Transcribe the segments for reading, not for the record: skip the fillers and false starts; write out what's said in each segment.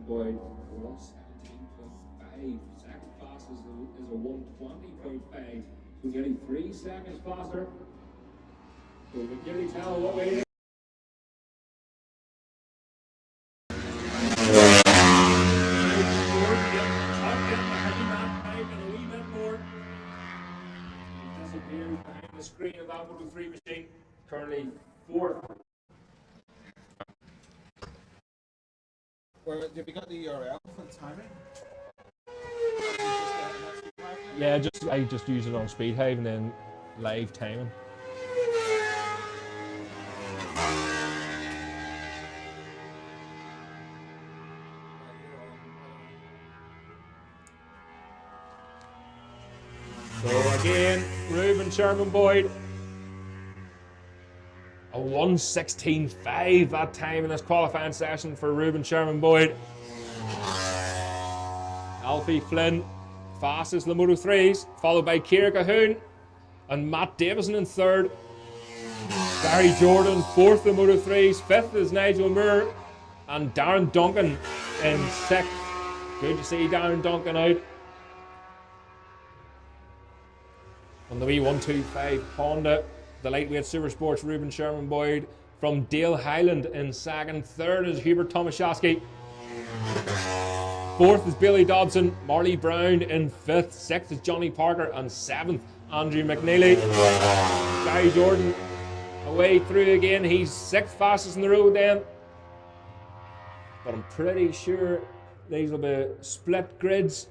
Boyd, 117.5. Second fastest is a 120.5. So nearly 3 seconds faster. So we can nearly tell what way it is. Disappears behind the screen of that Moto 3 machine. Currently 4th. Well, have you got the URL for the timing? Yeah, I just use it on Speedhive and then live timing. So again, Ruben Sherman Boyd, a 1:16.5 that time in this qualifying session for Ruben Sherman Boyd. Alfie Flynn, fastest in the Moto 3s, followed by Kirkistown and Matt Davison in 3rd. Gary Jordan 4th in the Moto 3s, 5th is Nigel Moore, and Darren Duncan in 6th. Good to see Darren Duncan out. On the wee 125 Honda, the lightweight Supersports Ruben Sherman Boyd from Dale Highland in 2nd. 3rd is Hubert Tomaszewski. 4th is Billy Dobson, Marley Brown in 5th. 6th is Johnny Parker, and 7th Andrew McNeely. Gary Jordan away through again. He's 6th fastest in the road then. But I'm pretty sure these will be split grids.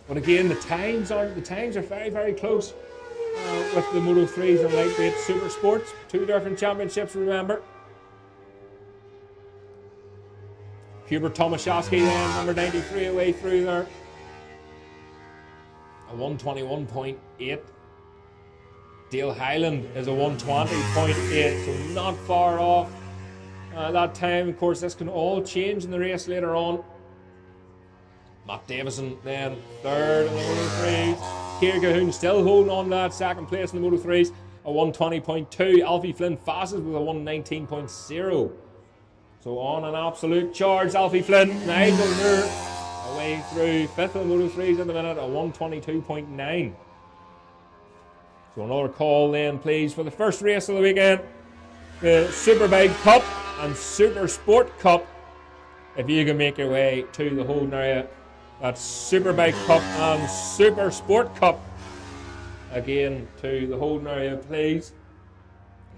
But again, the times are very, very close with the Moto 3s and lightweight super sports. 2 different championships, remember. Hubert Tomaszewski then, number 93 away through there. A 121.8. Dale Highland is a 120.8, so not far off that time. Of course, this can all change in the race later on. Matt Davison then 3rd in the Moto 3s. Kirkistown still holding on to that 2nd place in the Moto 3s, a 120.2. Alfie Flynn fastest with a 119.0. So on an absolute charge, Alfie Flynn. Nigel Moore away through 5th in the Moto 3s at the minute, a 122.9. So another call then, please, for the first race of the weekend, the Superbike Cup and Super Sport Cup. If you can make your way to the holding area, that's Superbike Cup and Super Sport Cup. Again, to the holding area, please.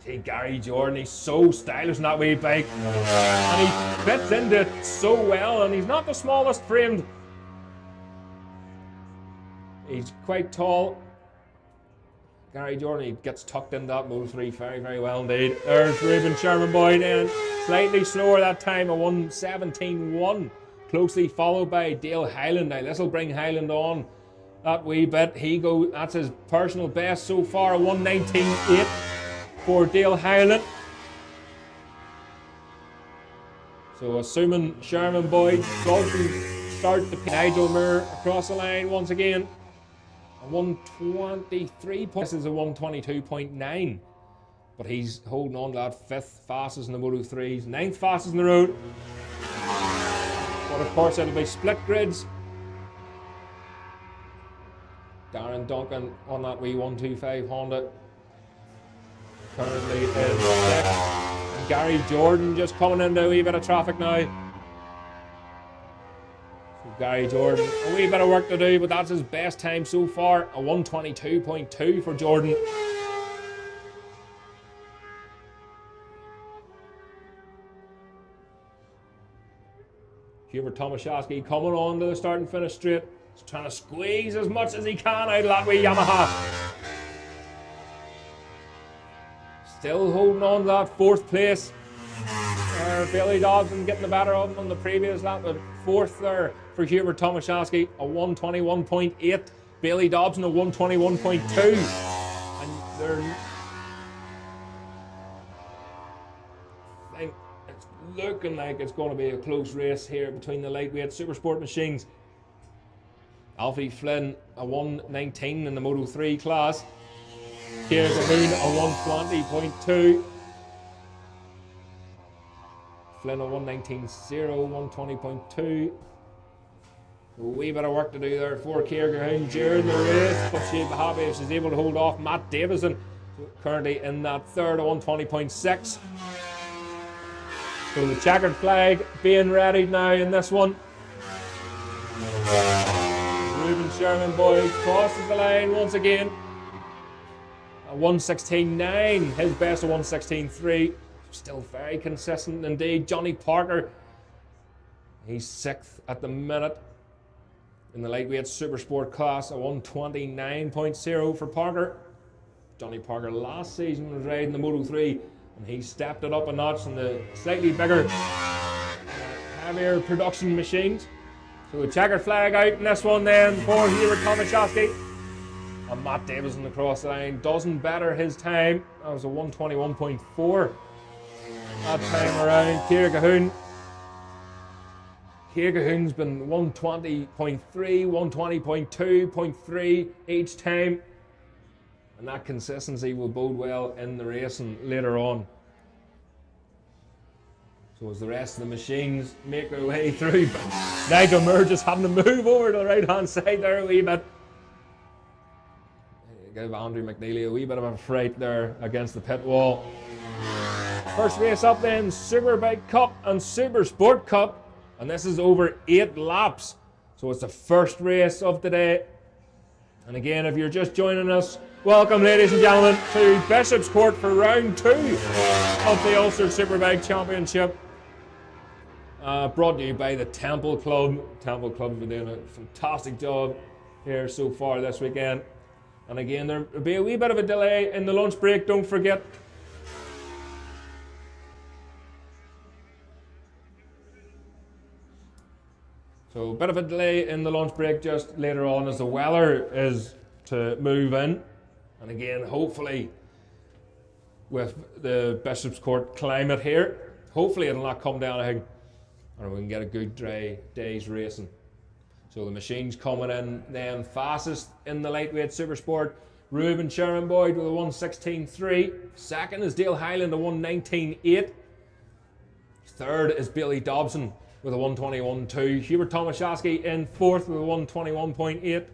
See Gary Jordan, he's so stylish in that wee bike. And he fits into it so well, and he's not the smallest framed. He's quite tall. Gary Jordan, he gets tucked in that Moto 3 very, very well indeed. There's Ruben Sherman Boyd, and slightly slower that time, a 1:17.1. Closely followed by Dale Highland. Now this will bring Highland on that wee bit. That's his personal best so far, a 1:19.8 for Dale Highland. So assuming Sherman Boyd doesn't start to Nigel Moore across the line once again. A 123. This is a 122.9. But he's holding on to that 5th fastest in the Moto 3s, 9th fastest in the road. But of course it'll be split grids. Darren Duncan on that wee 125 Honda. Currently in 6th. And Gary Jordan just coming into a wee bit of traffic now. So Gary Jordan, a wee bit of work to do, but that's his best time so far, a 122.2 for Jordan. Hubert Tomaszewski coming on to the start and finish straight. He's trying to squeeze as much as he can out of that wee Yamaha. Still holding on to that 4th place. Billy Dobson getting the better of him on the previous lap, but 4th there for Hubert Tomaszewski, a 121.8. Billy Dobson, a 121.2. And they're... looking like it's going to be a close race here between the lightweight Supersport machines. Alfie Flynn, a 119 in the Moto 3 class. Kirkistown, a 120.2. Flynn a 1:19.0, 1:20.2. A wee bit of work to do there for Kirkistown during the race, but she'll be happy if she's able to hold off Matt Davison, currently in that third, a 1:20.6. So the checkered flag being ready now in this one. Ruben Sherman boys crosses the line once again. A 1:16.9, his best a 1:16.3. Still very consistent indeed. Johnny Parker, he's 6th at the minute in the lightweight Supersport class, a 1:29.0 for Parker. Johnny Parker last season was riding the Moto 3 and he stepped it up a notch in the slightly bigger, heavier production machines. So the checkered flag out in this one then for Hubert Tomaszewski. And Matt Davison across the line doesn't better his time. That was a 1:21.4 that time around. Kirkistown's been 1:20.3, 1:20.2, 0.3 each time. And that consistency will bode well in the racing later on. So as the rest of the machines make their way through, Nigel Moore just having to move over to the right hand side there a wee bit. Give Andrew McNeely a wee bit of a fright there against the pit wall. First race up then, Superbike Cup and Supersport Cup. And this is over 8 laps. So it's the first race of the day. And again, if you're just joining us, welcome ladies and gentlemen to Bishopscourt for round 2 of the Ulster Superbike Championship. Brought to you by the Temple Club. Temple Club have been doing a fantastic job here so far this weekend. And again, there'll be a wee bit of a delay in the lunch break, don't forget. So a bit of a delay in the lunch break just later on as the weather is to move in. And again, hopefully with the Bishopscourt climate here, hopefully it'll not come down and we can get a good dry day's racing. So the machine's coming in then fastest in the lightweight Supersport. Ruben Sherman Boyd with a 1:16.3. Second is Dale Hyland, a 1:19.8. Third is Billy Dobson with a 1:21.2. Hubert Tomaszewski in fourth with a 1:21.8.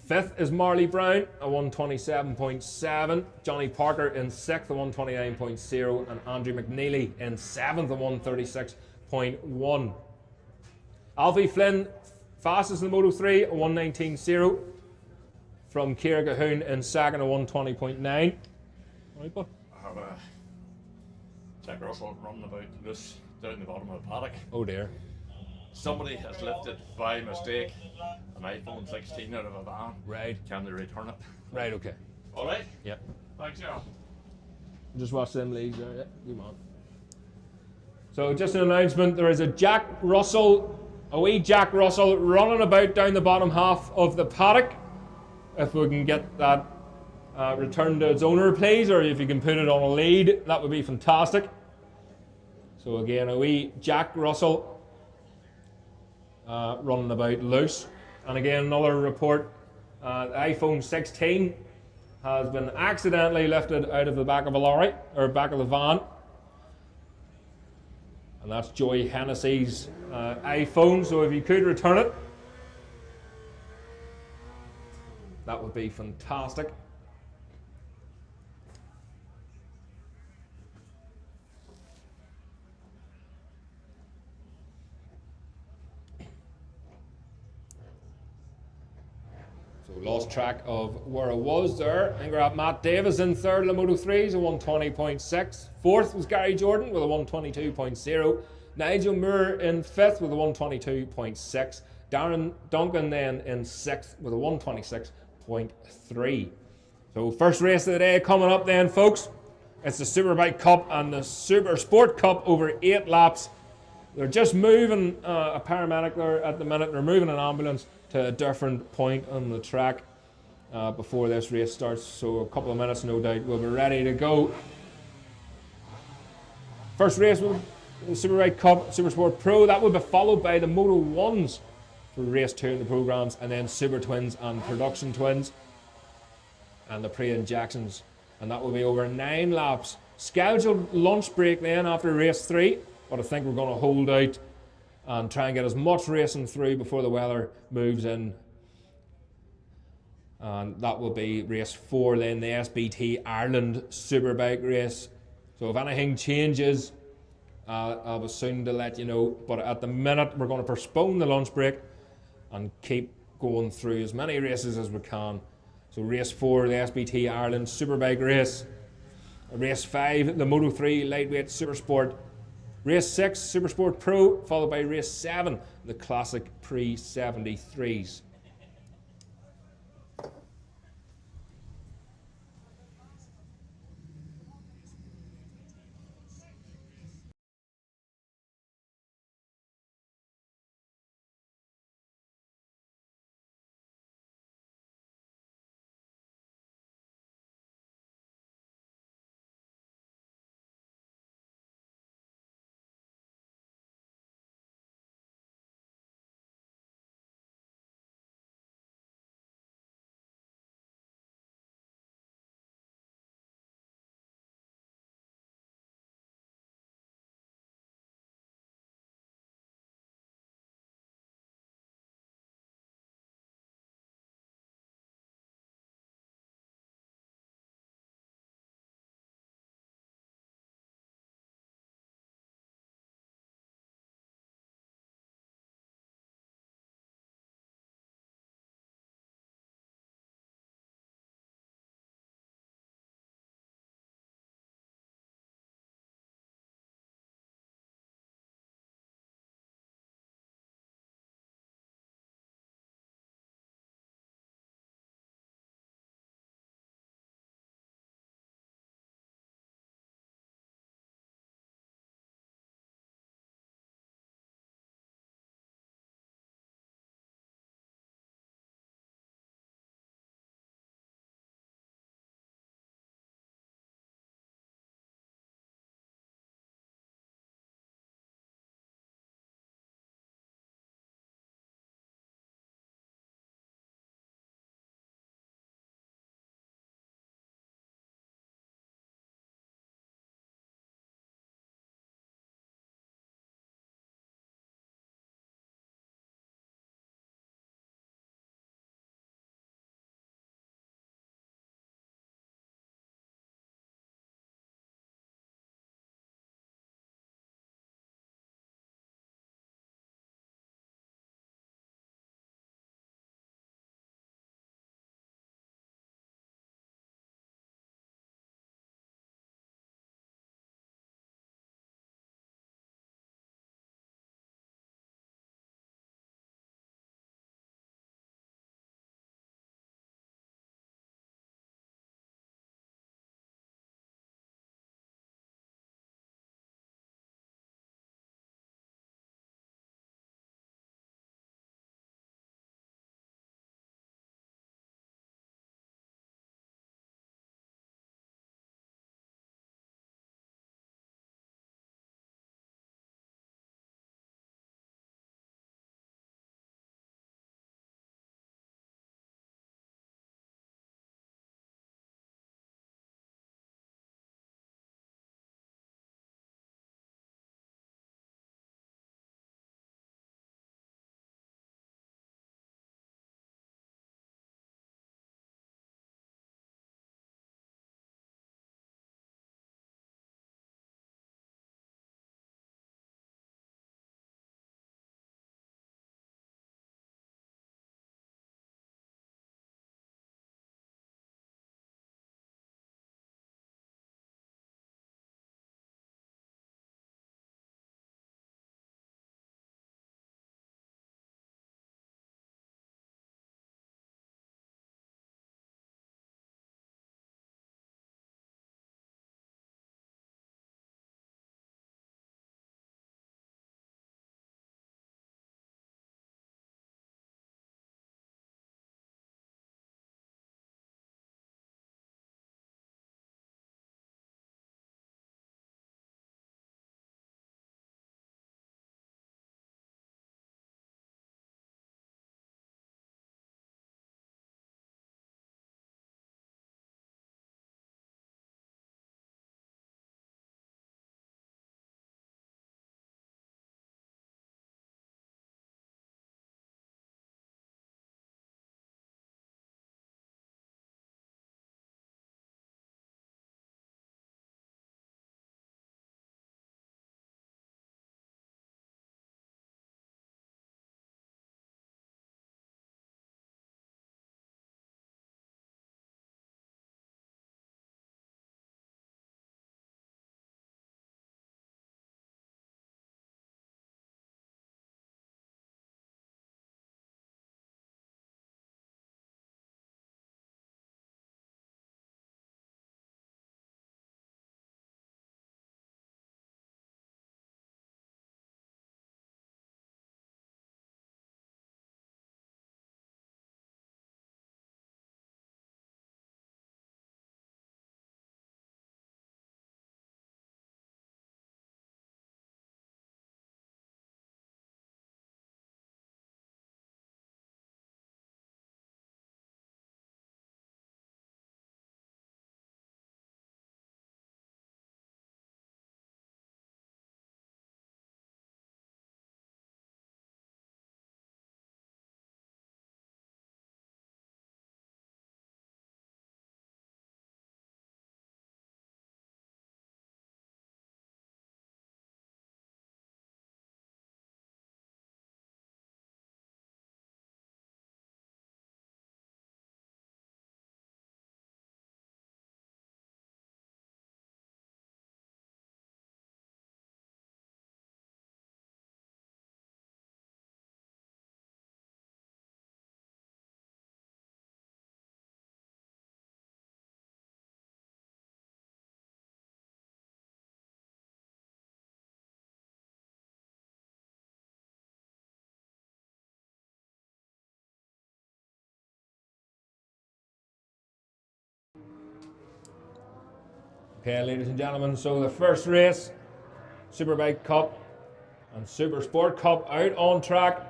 Fifth is Marley Brown, a 1:27.7. Johnny Parker in sixth, a 1:29.0. And Andrew McNeely in seventh, a 1:36.1. Alfie Flynn, fastest in the Moto 3, a 1:19.0. From Kirkistown in second, a 1:20.9. Right, bud? I have a Jack Russell running about loose down the bottom of the paddock. Oh dear. Somebody has lifted by mistake an iPhone 16 out of a van. Right. Can they return it? Right, okay. Alright? Yep. Thanks, yeah. Just watch them leagues there, yeah. Come on. So just an announcement, there is a wee Jack Russell running about down the bottom half of the paddock. If we can get that returned to its owner, please, or if you can put it on a lead, that would be fantastic. So again, a wee Jack Russell running about loose. And again, another report, the iPhone 16 has been accidentally lifted out of the back of a lorry, or back of the van. And that's Joey Hennessy's iPhone, so if you could return it, that would be fantastic. So lost track of where I was there. I think we're at Matt Davis in third in the Moto 3s, a 1:20.6. Fourth was Gary Jordan with a 1:22.0. Nigel Moore in fifth with a 1:22.6. Darren Duncan then in sixth with a 1:26.3. So first race of the day coming up then, folks. It's the Superbike Cup and the Super Sport Cup over 8 laps. They're just moving a paramedic there at the minute. They're moving an ambulance to a different point on the track before this race starts. So a couple of minutes, no doubt, we'll be ready to go. First race will the Superbike Cup, Super Sport Pro. That will be followed by the Moto 1s for race 2 in the programs, and then Super Twins and Production Twins, and the pre-injections. And that will be over 9 laps. Scheduled lunch break then after race 3, but I think we're going to hold out and try and get as much racing through before the weather moves in. And that will be race 4 then, the SBT Ireland Superbike race. So if anything changes, I'll be soon to let you know. But at the minute, we're going to postpone the lunch break and keep going through as many races as we can. So race 4, the SBT Ireland Superbike race. Race 5, the Moto 3 Lightweight Supersport. Race 6, Supersport Pro, followed by race 7, the Classic Pre-73s. Okay, ladies and gentlemen, so the first race, Superbike Cup and Super Sport Cup out on track.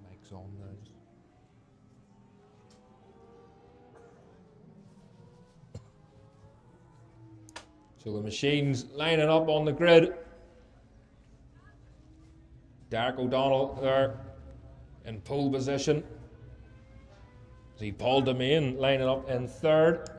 Mike's on those. So the machines lining up on the grid. Derek O'Donnell there in pole position. See Paul Demain lining up in third.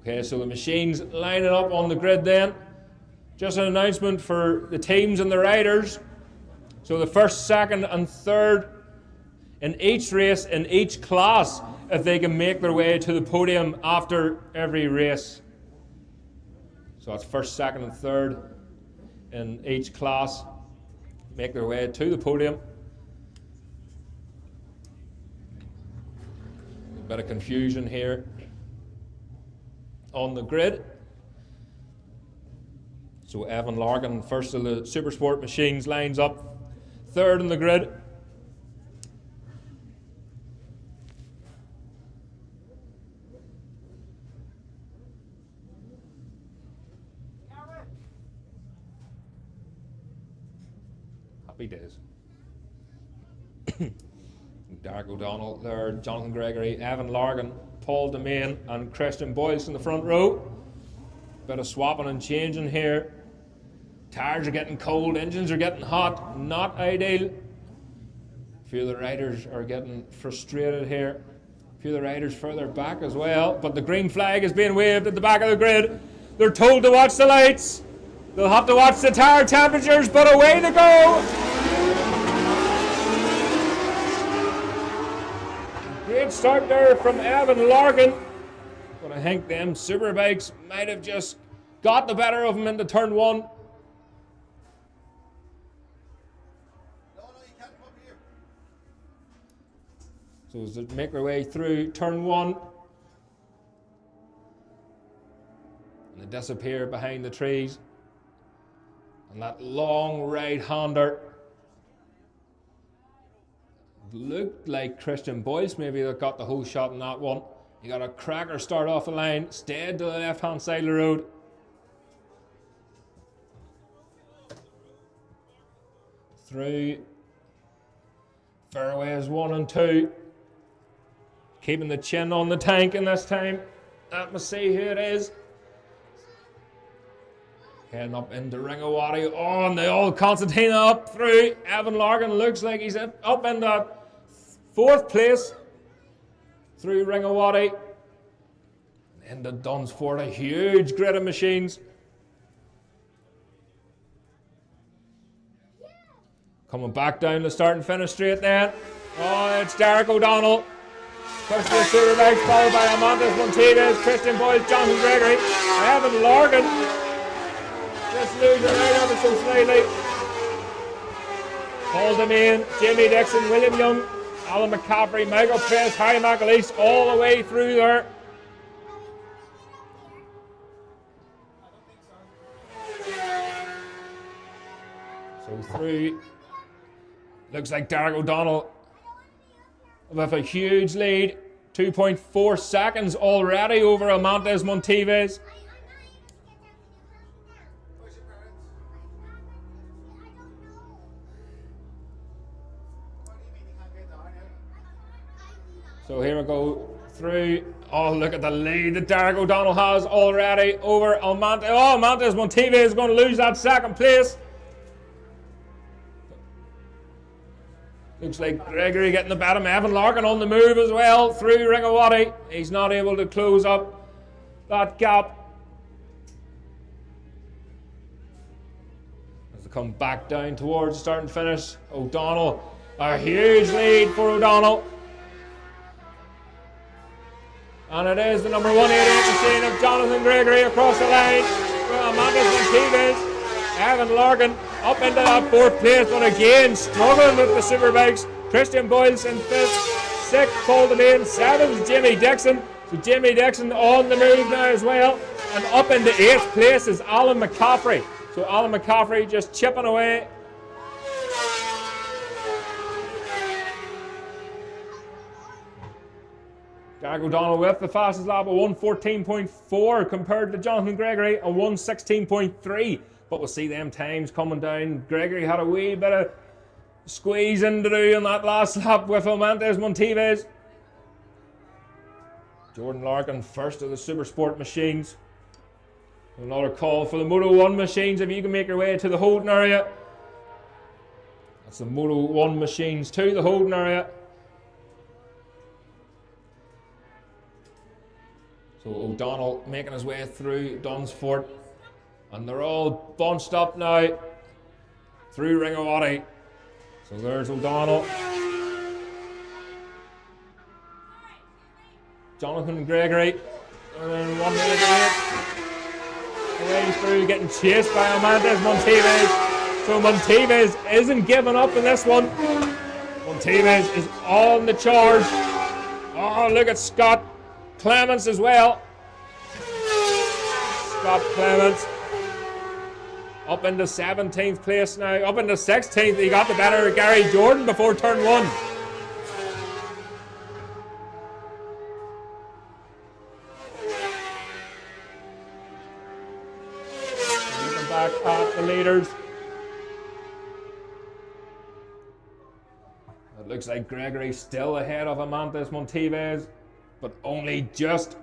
Okay, so the machines lining up on the grid then. Just an announcement for the teams and the riders. So the first, second and third in each race, in each class, if they can make their way to the podium after every race. So that's first, second and third in each class. Make their way to the podium. A bit of confusion here on the grid. So Evan Larkin, first of the Supersport machines, lines up third in the grid. Happy days. Derek O'Donnell there, Jonathan Gregory, Evan Larkin, Paul Demain and Christian Boyce in the front row. Bit of swapping and changing here. Tires are getting cold, engines are getting hot, not ideal. A few of the riders are getting frustrated here. A few of the riders further back as well, but the green flag is being waved at the back of the grid. They're told to watch the lights. They'll have to watch the tire temperatures, but away they go. Great start there from Evan Larkin. But I think them Superbikes might have just got the better of him into turn one. No, you can't come here. So as they make their way through turn one, and they disappear behind the trees. And that long right-hander looked like Christian Boyce maybe that got the whole shot in that one. He got a cracker start off the line, stayed to the left-hand side of the road. Through fairways 1 and 2. Keeping the chin on the tank in this time. Let me see who it is. Heading up into Ringawati. Oh, and the old Constantina up through. Evan Larkin looks like he's up in that 4th place through Ringawati. And into Dunsford, a huge grid of machines. Coming back down the start and finish straight then. Oh, it's Derek O'Donnell. First to the Superbikes, followed by Amandas Montives, Christian Boyce, Jonathan Gregory, Evan Larkin. Just losing right ever so slightly. Paul Demain, Jamie Dixon, William Young, Alan McCaffrey, Michael Press, Harry McAleese, all the way through there. So through, looks like Derek O'Donnell with a huge lead, 2.4 seconds already over Amantes Montives. So here we go through. Oh, look at the lead that Derek O'Donnell has already over Almonte. Oh, Montes Montive is going to lose that second place. Looks like Gregory getting the better. Evan Larkin on the move as well through Ringawati. He's not able to close up that gap. As they come back down towards the start and finish, O'Donnell, a huge lead for O'Donnell. And it is the number 188 machine of Jonathan Gregory across the line. Well, Amanda's Montives. Evan Larkin up into that fourth place, but again struggling with the Superbikes. Christian Boyles in fifth, sixth Paul Demain, seventh Jimmy Dixon. So Jimmy Dixon on the move now as well. And up into eighth place is Alan McCaffrey. So Alan McCaffrey just chipping away. Derek O'Donnell with the fastest lap of 1:14.4 compared to Jonathan Gregory, a 1:16.3. But we'll see them times coming down. Gregory had a wee bit of squeezing to do in that last lap with Almontes Montives. Jordan Larkin first of the Supersport machines. Another call for the Moto 1 machines if you can make your way to the holding area. That's the Moto 1 machines to the holding area. So O'Donnell making his way through Dunsford. And they're all bunched up now through Ringawati. So there's O'Donnell. Jonathan Gregory. And then 188. Away through, getting chased by Amantes Montives. So Montives isn't giving up in this one. Montives is on the charge. Oh, look at Scott Clements as well. Scott Clements up into 17th place now. Up into 16th. He got the better of Gary Jordan before turn 1. Looking back at the leaders. It looks like Gregory still ahead of Amantes Montives, but only just.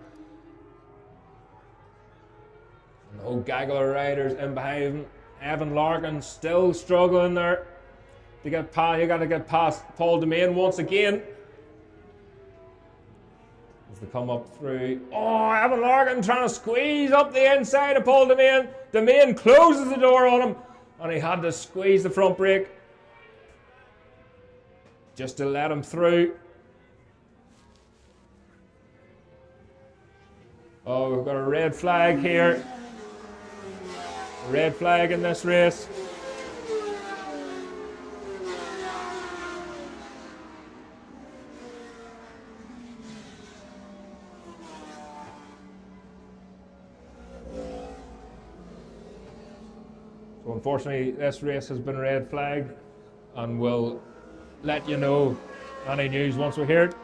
No Gagler riders in behind him. Evan Larkin still struggling there to get past. You got to get past Paul Demain once again as they come up through. Oh, Evan Larkin trying to squeeze up the inside of Paul Demain. Demain closes the door on him, and he had to squeeze the front brake just to let him through. Oh, we've got a red flag here. Red flag in this race. So unfortunately this race has been red flagged, and we'll let you know any news once we hear it.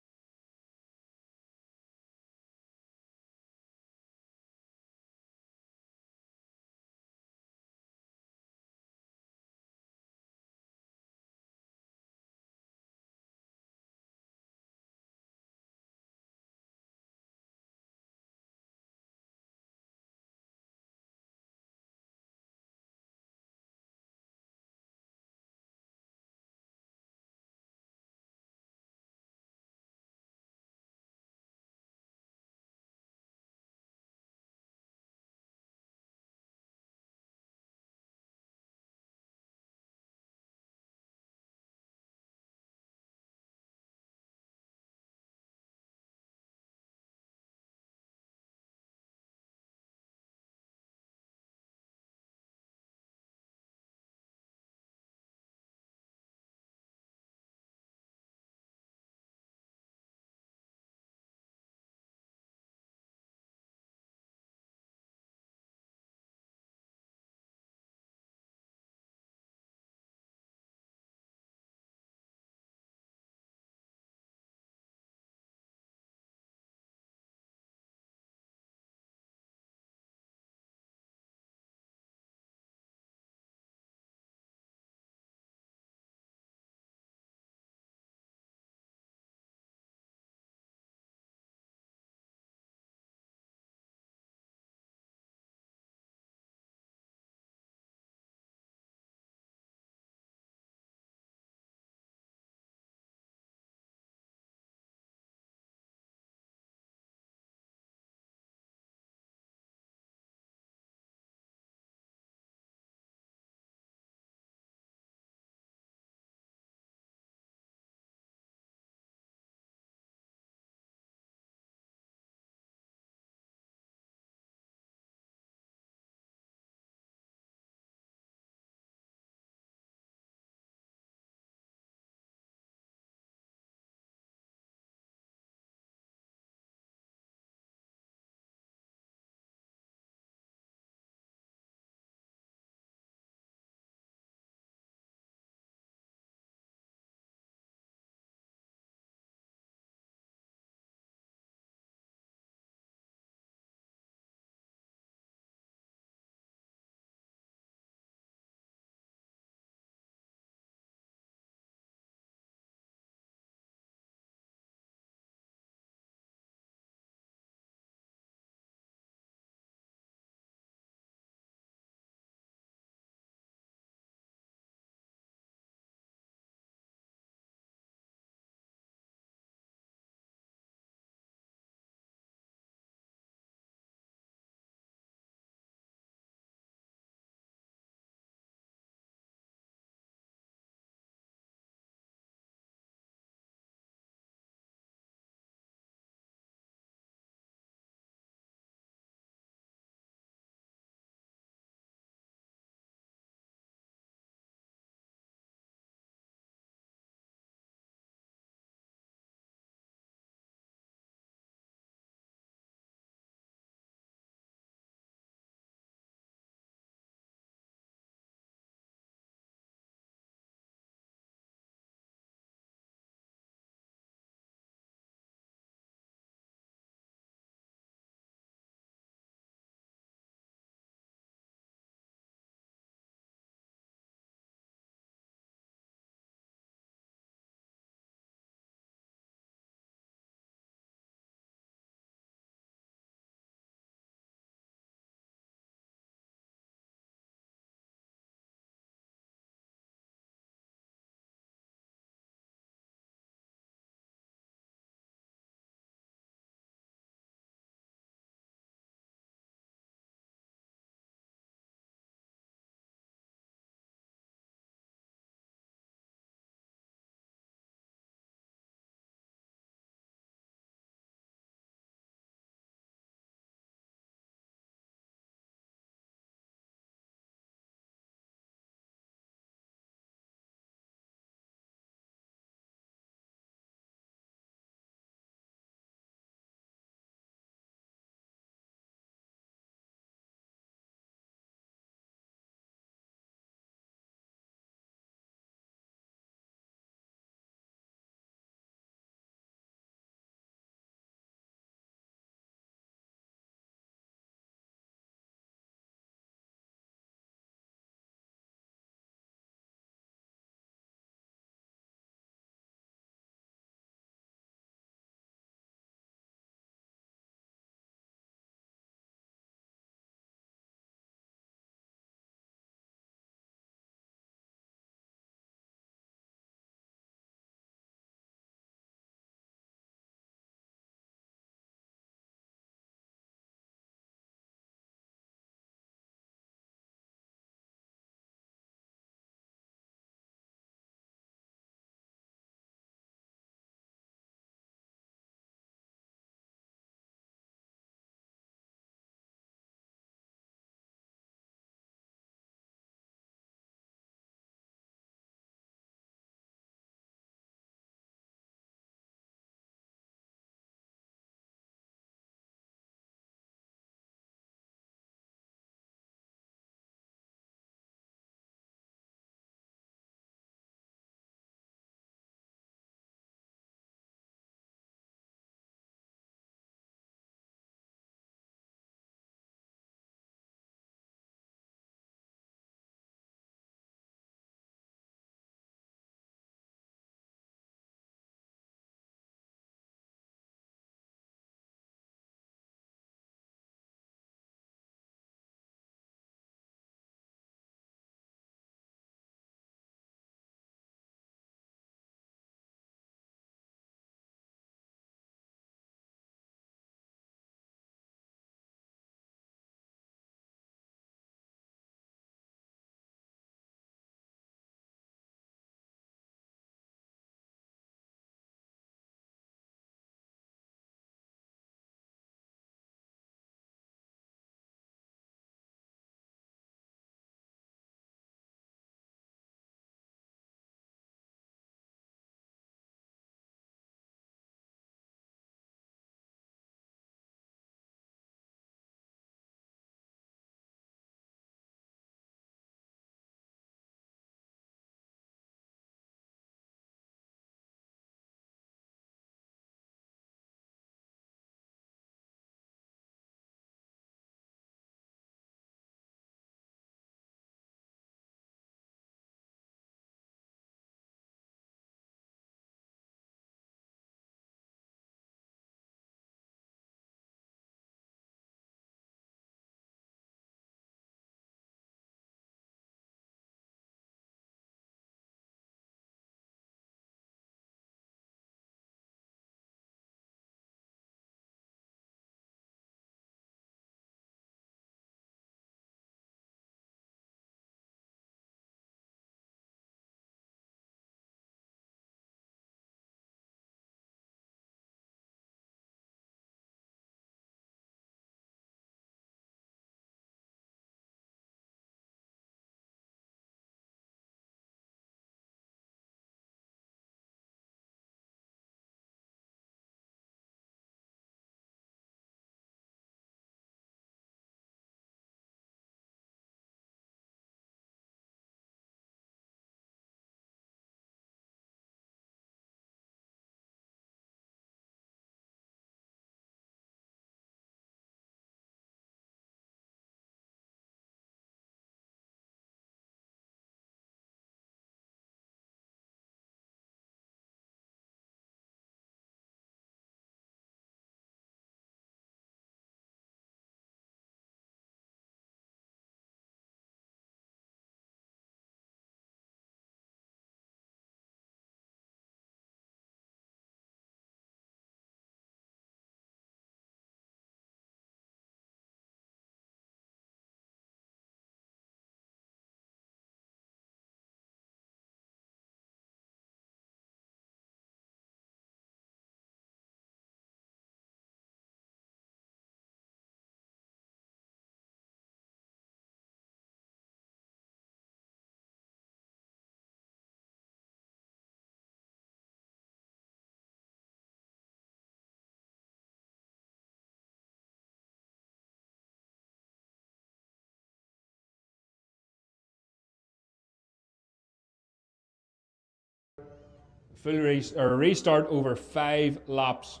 full race or restart over 5 laps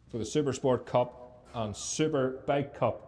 for the Supersport Cup and Superbike Cup.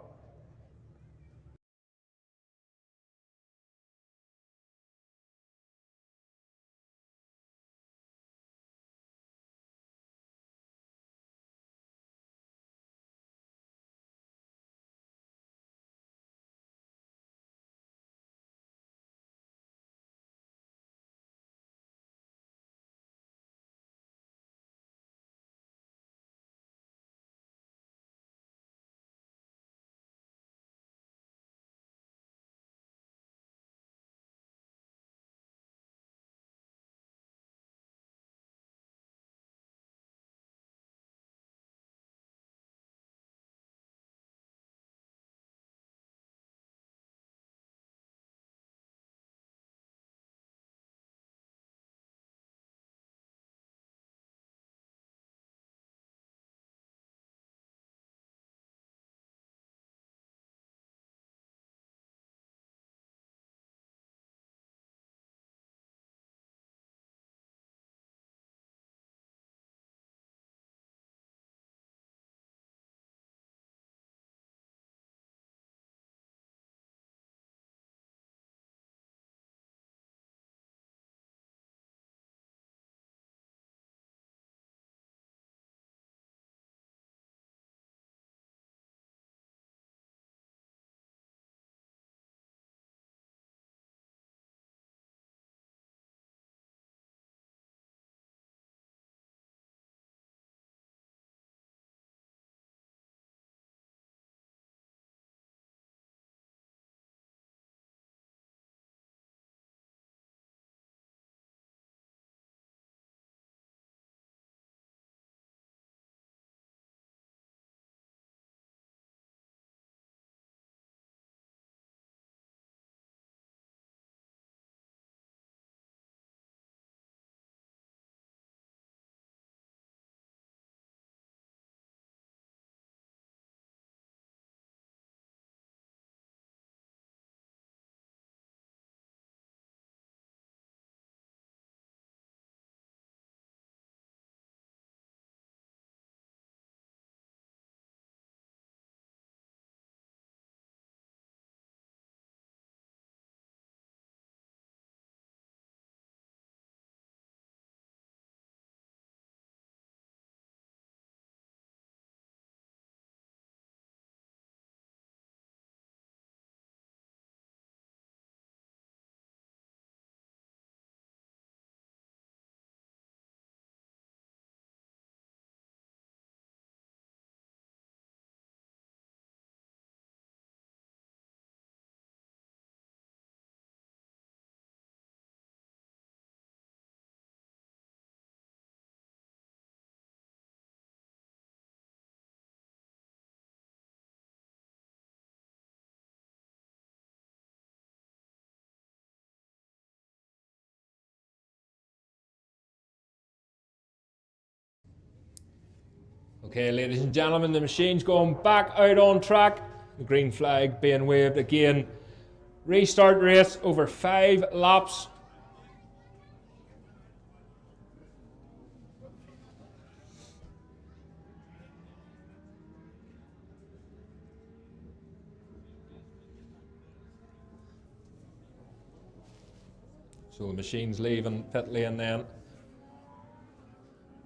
Okay, ladies and gentlemen, the machine's going back out on track. The green flag being waved again. Restart race over 5 laps. So the machine's leaving pit lane then.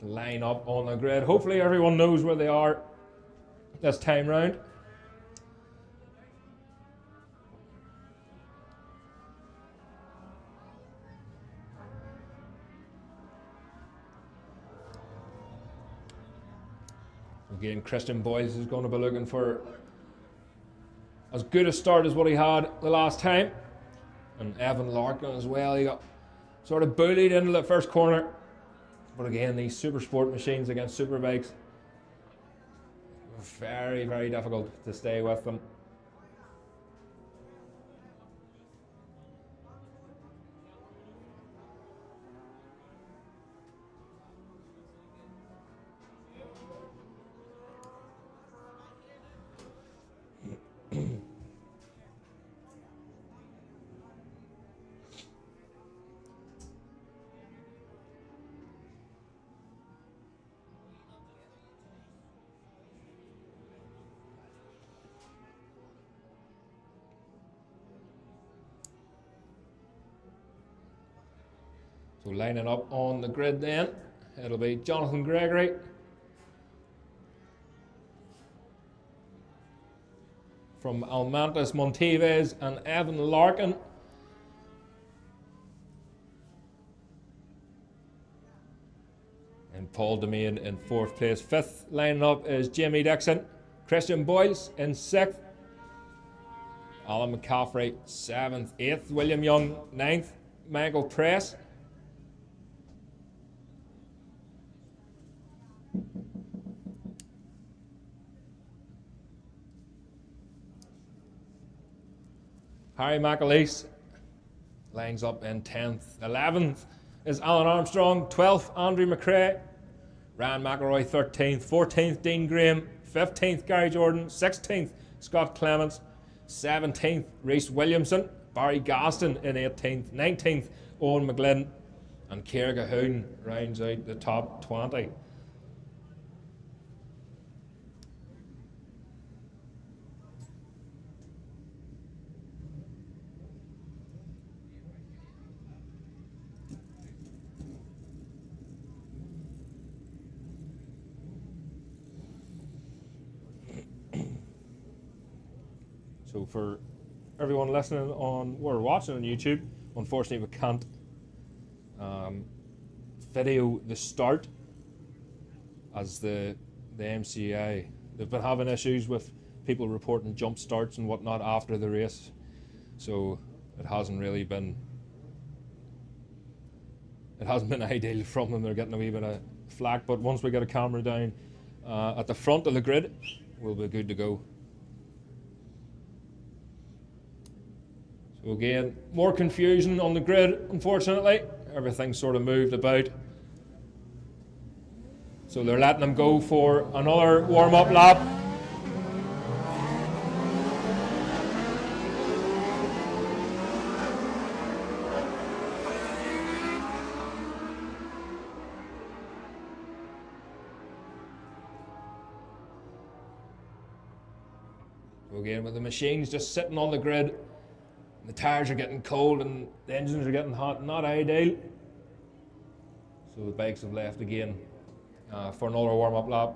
Line up on the grid. Hopefully everyone knows where they are this time round. Again, Christian Boyce is going to be looking for as good a start as what he had the last time. And Evan Larkin as well. He got sort of bullied into the first corner. But again, these super sport machines against superbikes, very, very difficult to stay with them. So lining up on the grid then, it'll be Jonathan Gregory. From Almantas Monteves and Evan Larkin. And Paul Demain in 4th place. 5th lining up is Jamie Dixon. Christian Boyles in 6th. Alan McCaffrey 7th. 8th William Young 9th. Michael Press. Harry McAleese lines up in 10th. 11th is Alan Armstrong. 12th, Andrew McRae. Ryan McElroy, 13th. 14th, Dean Graham. 15th, Gary Jordan. 16th, Scott Clements. 17th, Rhys Williamson. Barry Gaston in 18th. 19th, Owen McGlynn. And Ciara Gahoon rounds out the top 20. So for everyone listening on or watching on YouTube, unfortunately we can't video the start, as the MCA, they've been having issues with people reporting jump starts and whatnot after the race, so it hasn't been ideal from them. They're getting a wee bit of flack, but once we get a camera down at the front of the grid, we'll be good to go. So again, more confusion on the grid, unfortunately. Everything's sort of moved about. So they're letting them go for another warm-up lap. So again, with the machines just sitting on the grid, the tyres are getting cold and the engines are getting hot, not ideal. So the bikes have left again for another warm-up lap.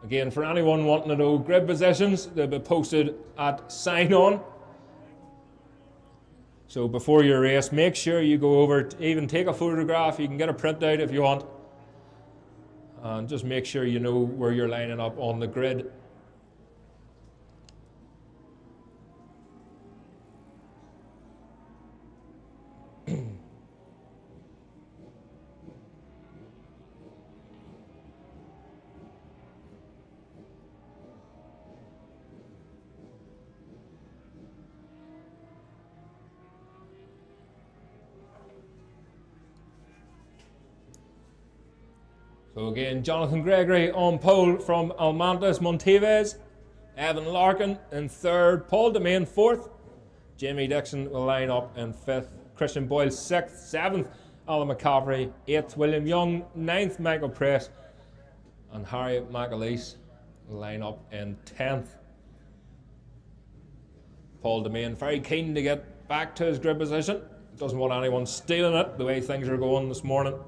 Again, for anyone wanting to know grid positions, they'll be posted at sign-on. So before your race, make sure you go over, even take a photograph. You can get a printout if you want. And just make sure you know where you're lining up on the grid. So again, Jonathan Gregory on pole from Almantas Monteves. Evan Larkin in 3rd. Paul Demain 4th. Jamie Dixon will line up in 5th. Christian Boyle 6th. 7th, Alan McCaffrey. 8th, William Young. 9th, Michael Press. And Harry McAleese will line up in 10th. Paul Demain very keen to get back to his grid position. Doesn't want anyone stealing it the way things are going this morning.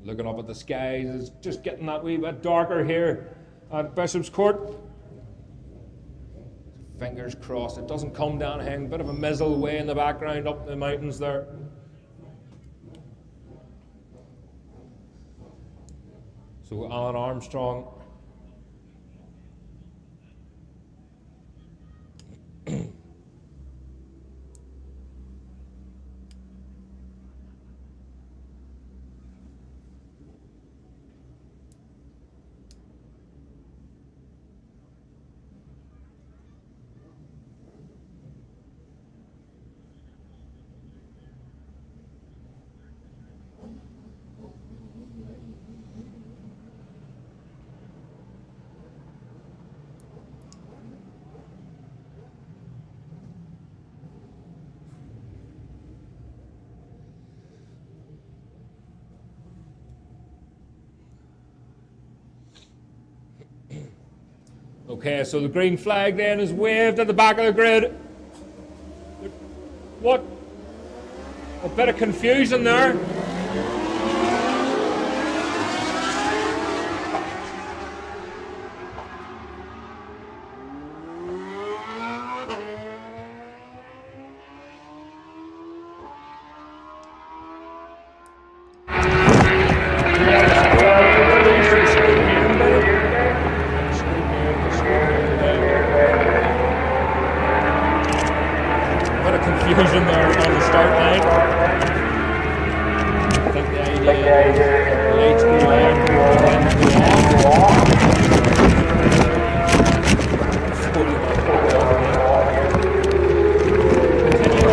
Looking up at the skies, it's just getting that wee bit darker here at Bishopscourt. Fingers crossed it doesn't come down, hang a bit of a mizzle way in the background up the mountains there. So Alan Armstrong Okay, so the green flag then is waved at the back of the grid. What? A bit of confusion there. Confusion there on the start line. I think the idea is the lights go on and then go off. Continue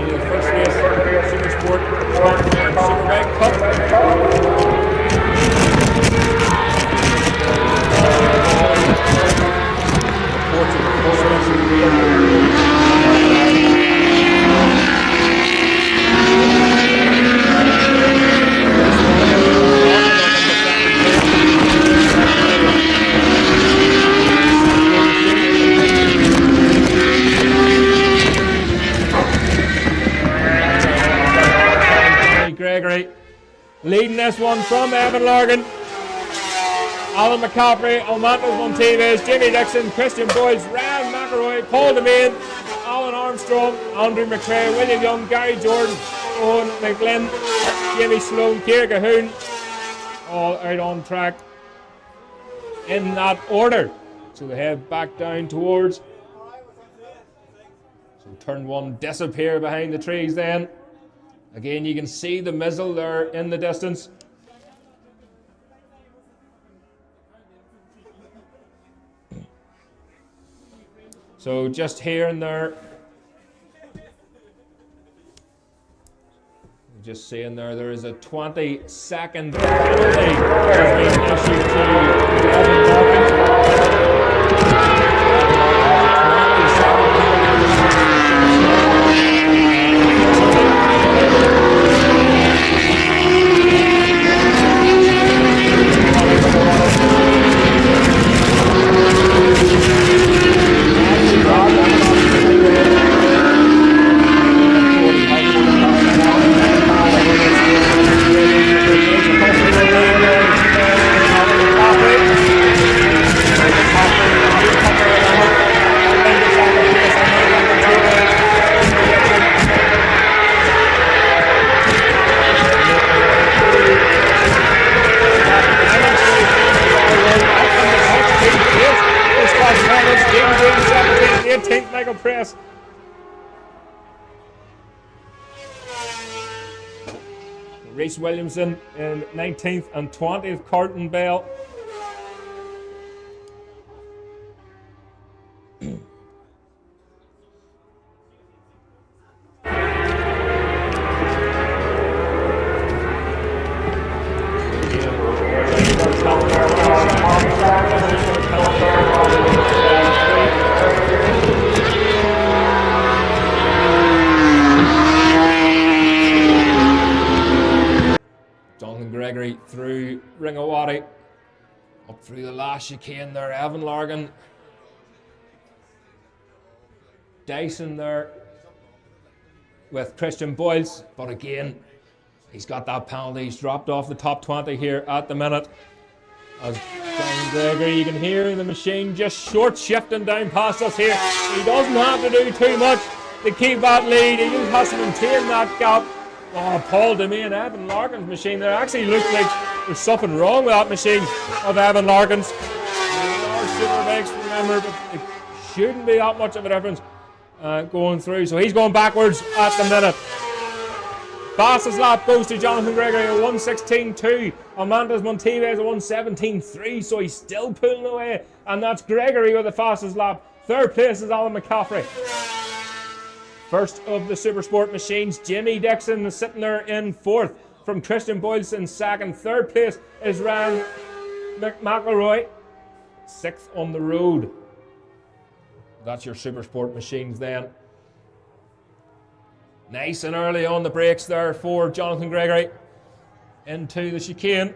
on the first race, Supersport, Superbike Cup. Gregory leading this one from Evan Largan, Alan McCaffrey, Almantas Monteves, Jimmy Dixon, Christian Boyles, Ryan McElroy, Paul DeMain, Alan Armstrong, Andrew McRae, William Young, Gary Jordan, Owen McGlynn, Jamie Sloan, Keir Cahoon, all out on track in that order. So they head back down towards. So turn one disappear behind the trees then. Again, you can see the mizzle there in the distance. So just here and there. Just seeing there is a 20-second penalty has been issued to Evan Largan. Press. Reece Williamson in 19th and 20th, Carlton Bell. Gregory through Ringawati, up through the last chicane there, Evan Largan, Dyson there with Christian Boyles, but again he's got that penalty. He's dropped off the top 20 here at the minute. As John Gregory, you can hear the machine just short shifting down past us here. He doesn't have to do too much to keep that lead, he just has to maintain that gap. Oh, Paul DeMain, Evan Largan's machine. There actually looks like there's something wrong with that machine of Evan Largan's. There are Superbikes, remember, but it shouldn't be that much of a difference going through. So he's going backwards at the minute. Fastest lap goes to Jonathan Gregory, a 1:16.2. Amantas Monteves, a 1:17.3. So he's still pulling away. And that's Gregory with the fastest lap. Third place is Alan McCaffrey. First of the Supersport machines, Jimmy Dixon is sitting there in fourth from Christian Boyles in second. Third place is Ryan McElroy. Sixth on the road. That's your Supersport machines then. Nice and early on the brakes there for Jonathan Gregory into the chicane.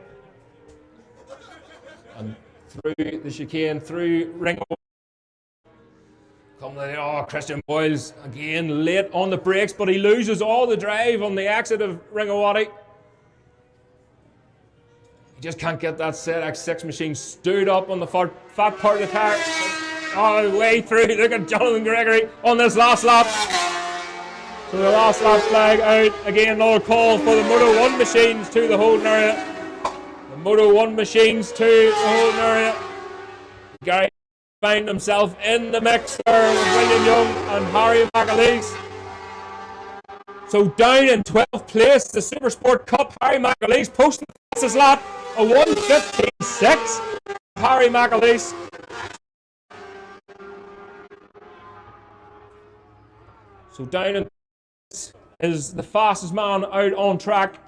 And through the chicane, through ring. Christian Boyles again late on the brakes, but he loses all the drive on the exit of Ringawati. He just can't get that ZX6 machine stood up on the fat part of the tire. All the way through. Look at Jonathan Gregory on this last lap. So the last lap flag out. Again, another call for the Moto 1 machines to the holding area. The Moto 1 machines to the holding area. Gary find himself in the mix there with William Young and Harry McAleese. So down in 12th place, the Supersport Cup, Harry McAleese posting the fastest lap, a 1:15.6. Harry McAleese. So down in is the fastest man out on track.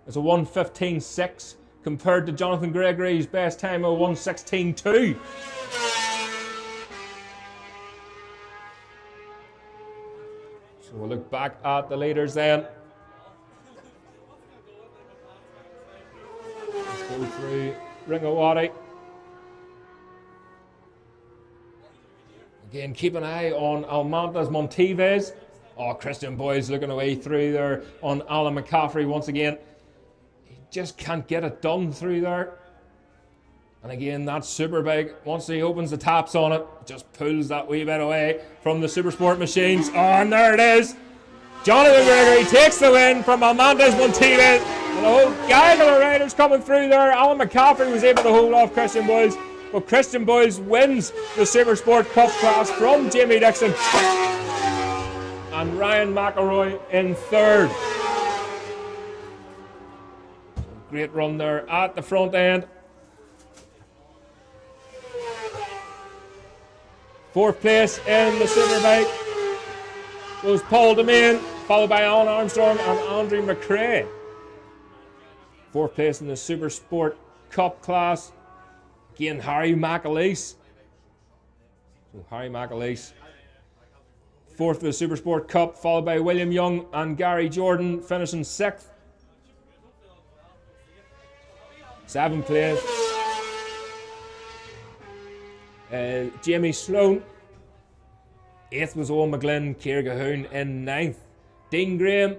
It's a 1:15.6 compared to Jonathan Gregory's best time of 1:16.2. So we'll look back at the leaders then. Let's go through Ringawati. Again, keep an eye on Almantas Monteves. Christian Boyles looking away through there on Alan McCaffrey once again. He just can't get it done through there. And again, that Superbike, once he opens the taps on it, just pulls that wee bit away from the Supersport machines. And there it is. Jonathan Gregory takes the win from Almantas Monteves. And the whole gaggle of riders coming through there. Alan McCaffrey was able to hold off Christian Boyles. But Christian Boyles wins the Supersport Cup class from Jamie Dixon. And Ryan McElroy in third. Great run there at the front end. Fourth place in the Superbike was Paul Demain, followed by Alan Armstrong and Andrew McRae. Fourth place in the Supersport Cup class. Again, Harry McAleese. So Harry McAleese. Fourth for the Supersport Cup, followed by William Young and Gary Jordan, finishing sixth. Seventh place. Jamie Sloan. Eighth was Owen McGlynn, Ciara Gahoon in ninth. Dean Graham,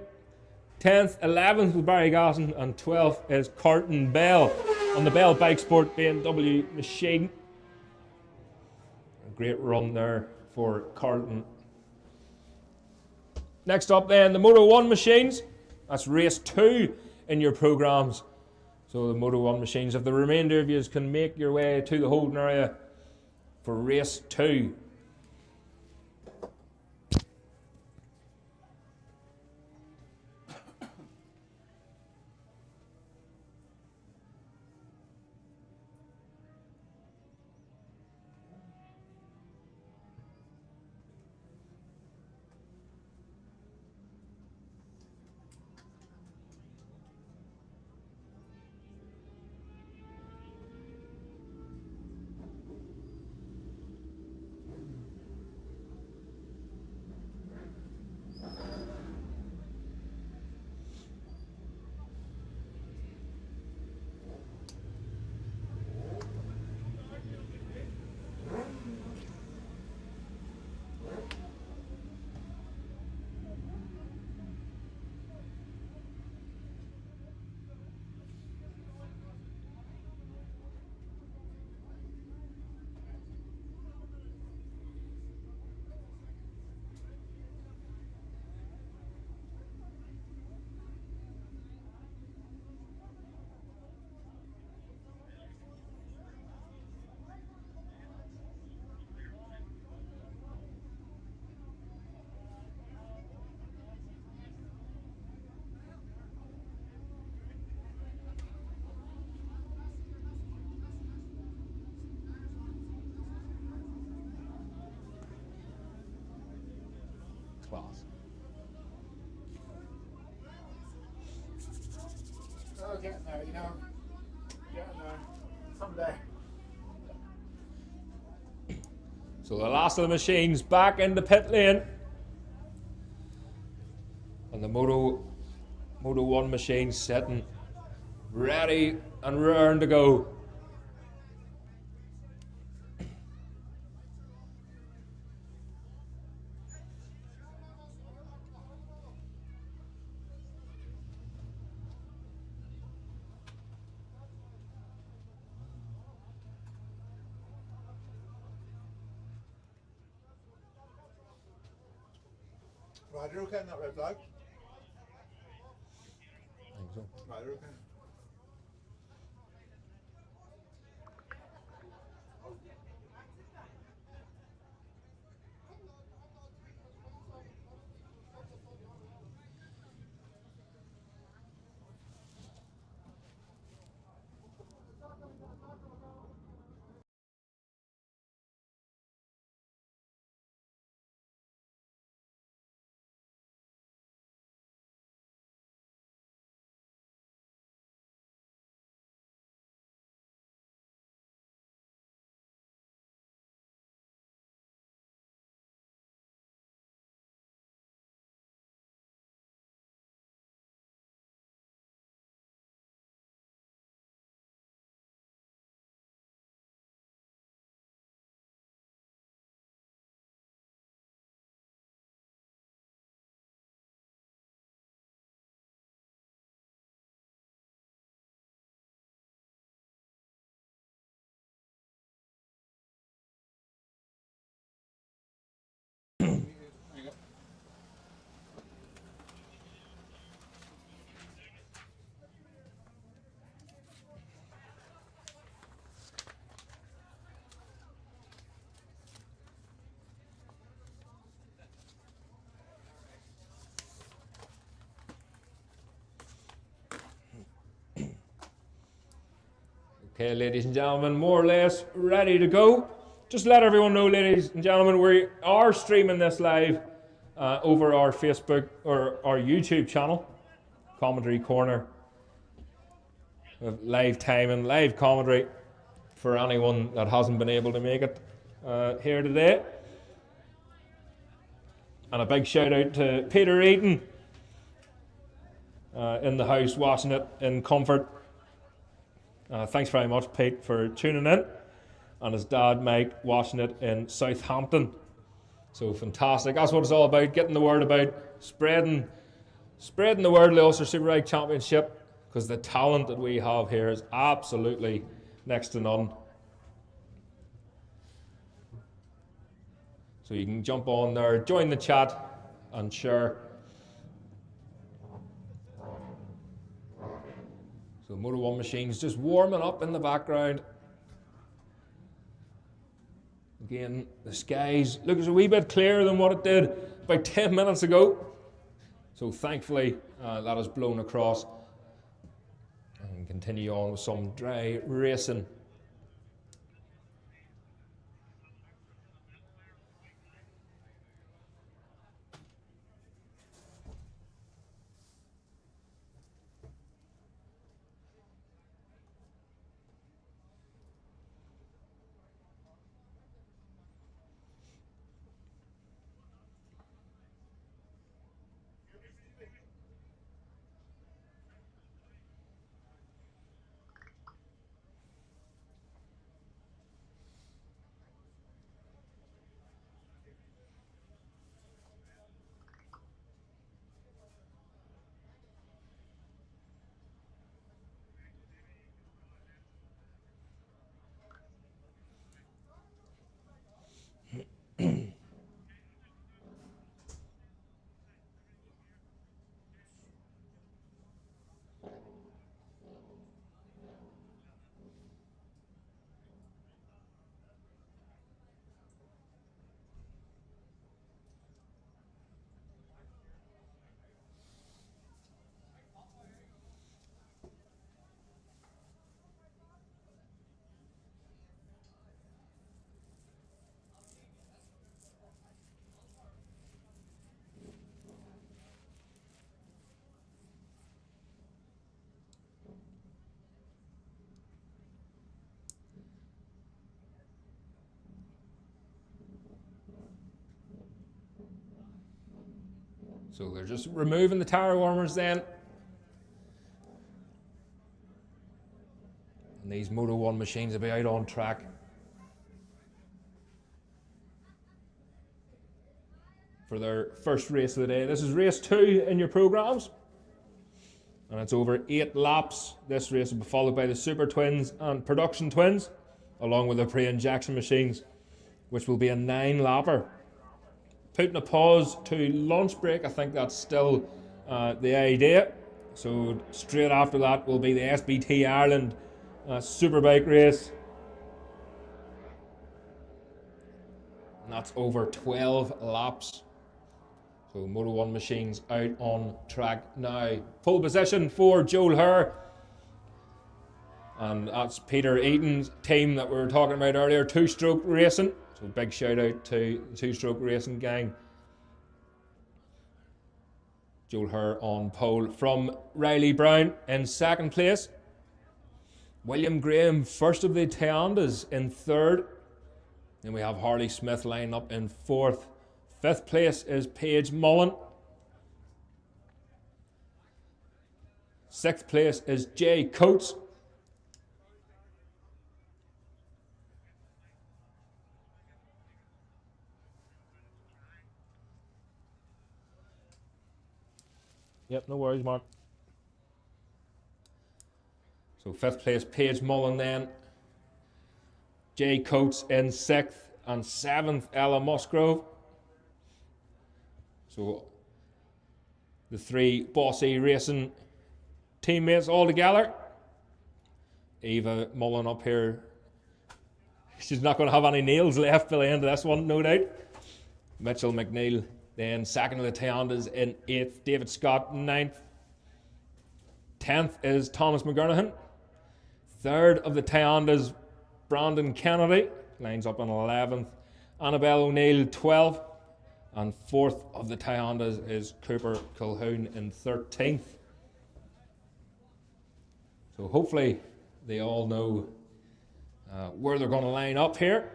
10th. 11th was Barry Gosson, and 12th is Carlton Bell on the Bell Bike Sport BMW machine. A great run there for Carlton. Next up then, the Moto 1 machines. That's race 2 in your programmes. So the Moto 1 machines, if the remainder of you can make your way to the holding area for race 2. Class. Oh, getting there, you know. Getting there. Someday. So the last of the machines back in the pit lane. And the Moto 1 machine sitting ready and raring to go. Rider okay in that red flag? I think so. Rider okay. Okay, ladies and gentlemen, more or less ready to go. Just let everyone know, ladies and gentlemen, we are streaming this live over our Facebook or our YouTube channel, Commentary Corner. Live time and live commentary for anyone that hasn't been able to make it here today. And a big shout out to Peter Eaton in the house, watching it in comfort. Thanks very much, Pete, for tuning in. And his dad, Mike, watching it in Southampton. So fantastic. That's what it's all about, getting the word about, spreading the word of the Ulster Superbike Championship, because the talent that we have here is absolutely next to none. So you can jump on there, join the chat, and share. So Moto 1 machines just warming up in the background. Again, the skies looks a wee bit clearer than what it did about 10 minutes ago. So thankfully that has blown across. And continue on with some dry racing. So they're just removing the tire warmers then. And these Moto 1 machines will be out on track for their first race of the day. This is race 2 in your programs. And it's over 8 laps. This race will be followed by the Super Twins and Production Twins, along with the pre-injection machines, which will be a 9-lapper. putting a pause to lunch break. I think that's still the idea. So straight after that will be the SBT Ireland Superbike race. And that's over 12 laps. So Moto 1 machines out on track now. Pole position for Joel Herr. And that's Peter Eaton's team that we were talking about earlier, Two Stroke Racing. So big shout out to the Two Stroke Racing gang. Joel Herr on pole from Riley Brown in second place. William Graham, first of the Tiandas, in third. Then we have Harley Smith lined up in fourth. Fifth place is Paige Mullen. Sixth place is Jay Coates. Yep, no worries, Mark. So fifth place, Paige Mullen then. Jay Coates in sixth, and seventh, Ella Musgrove. So the three Bossy Racing teammates all together. Eva Mullen up here. She's not going to have any nails left by the end of this one, no doubt. Mitchell McNeil then second of the Tiandas in eighth. David Scott ninth. 10th is Thomas McGurnahan. Third of the Tiandas, Brandon Kennedy lines up on 11th. Annabelle O'Neill 12th. And fourth of the Tiandas is Cooper Colquhoun in 13th. So hopefully they all know where they're going to line up here.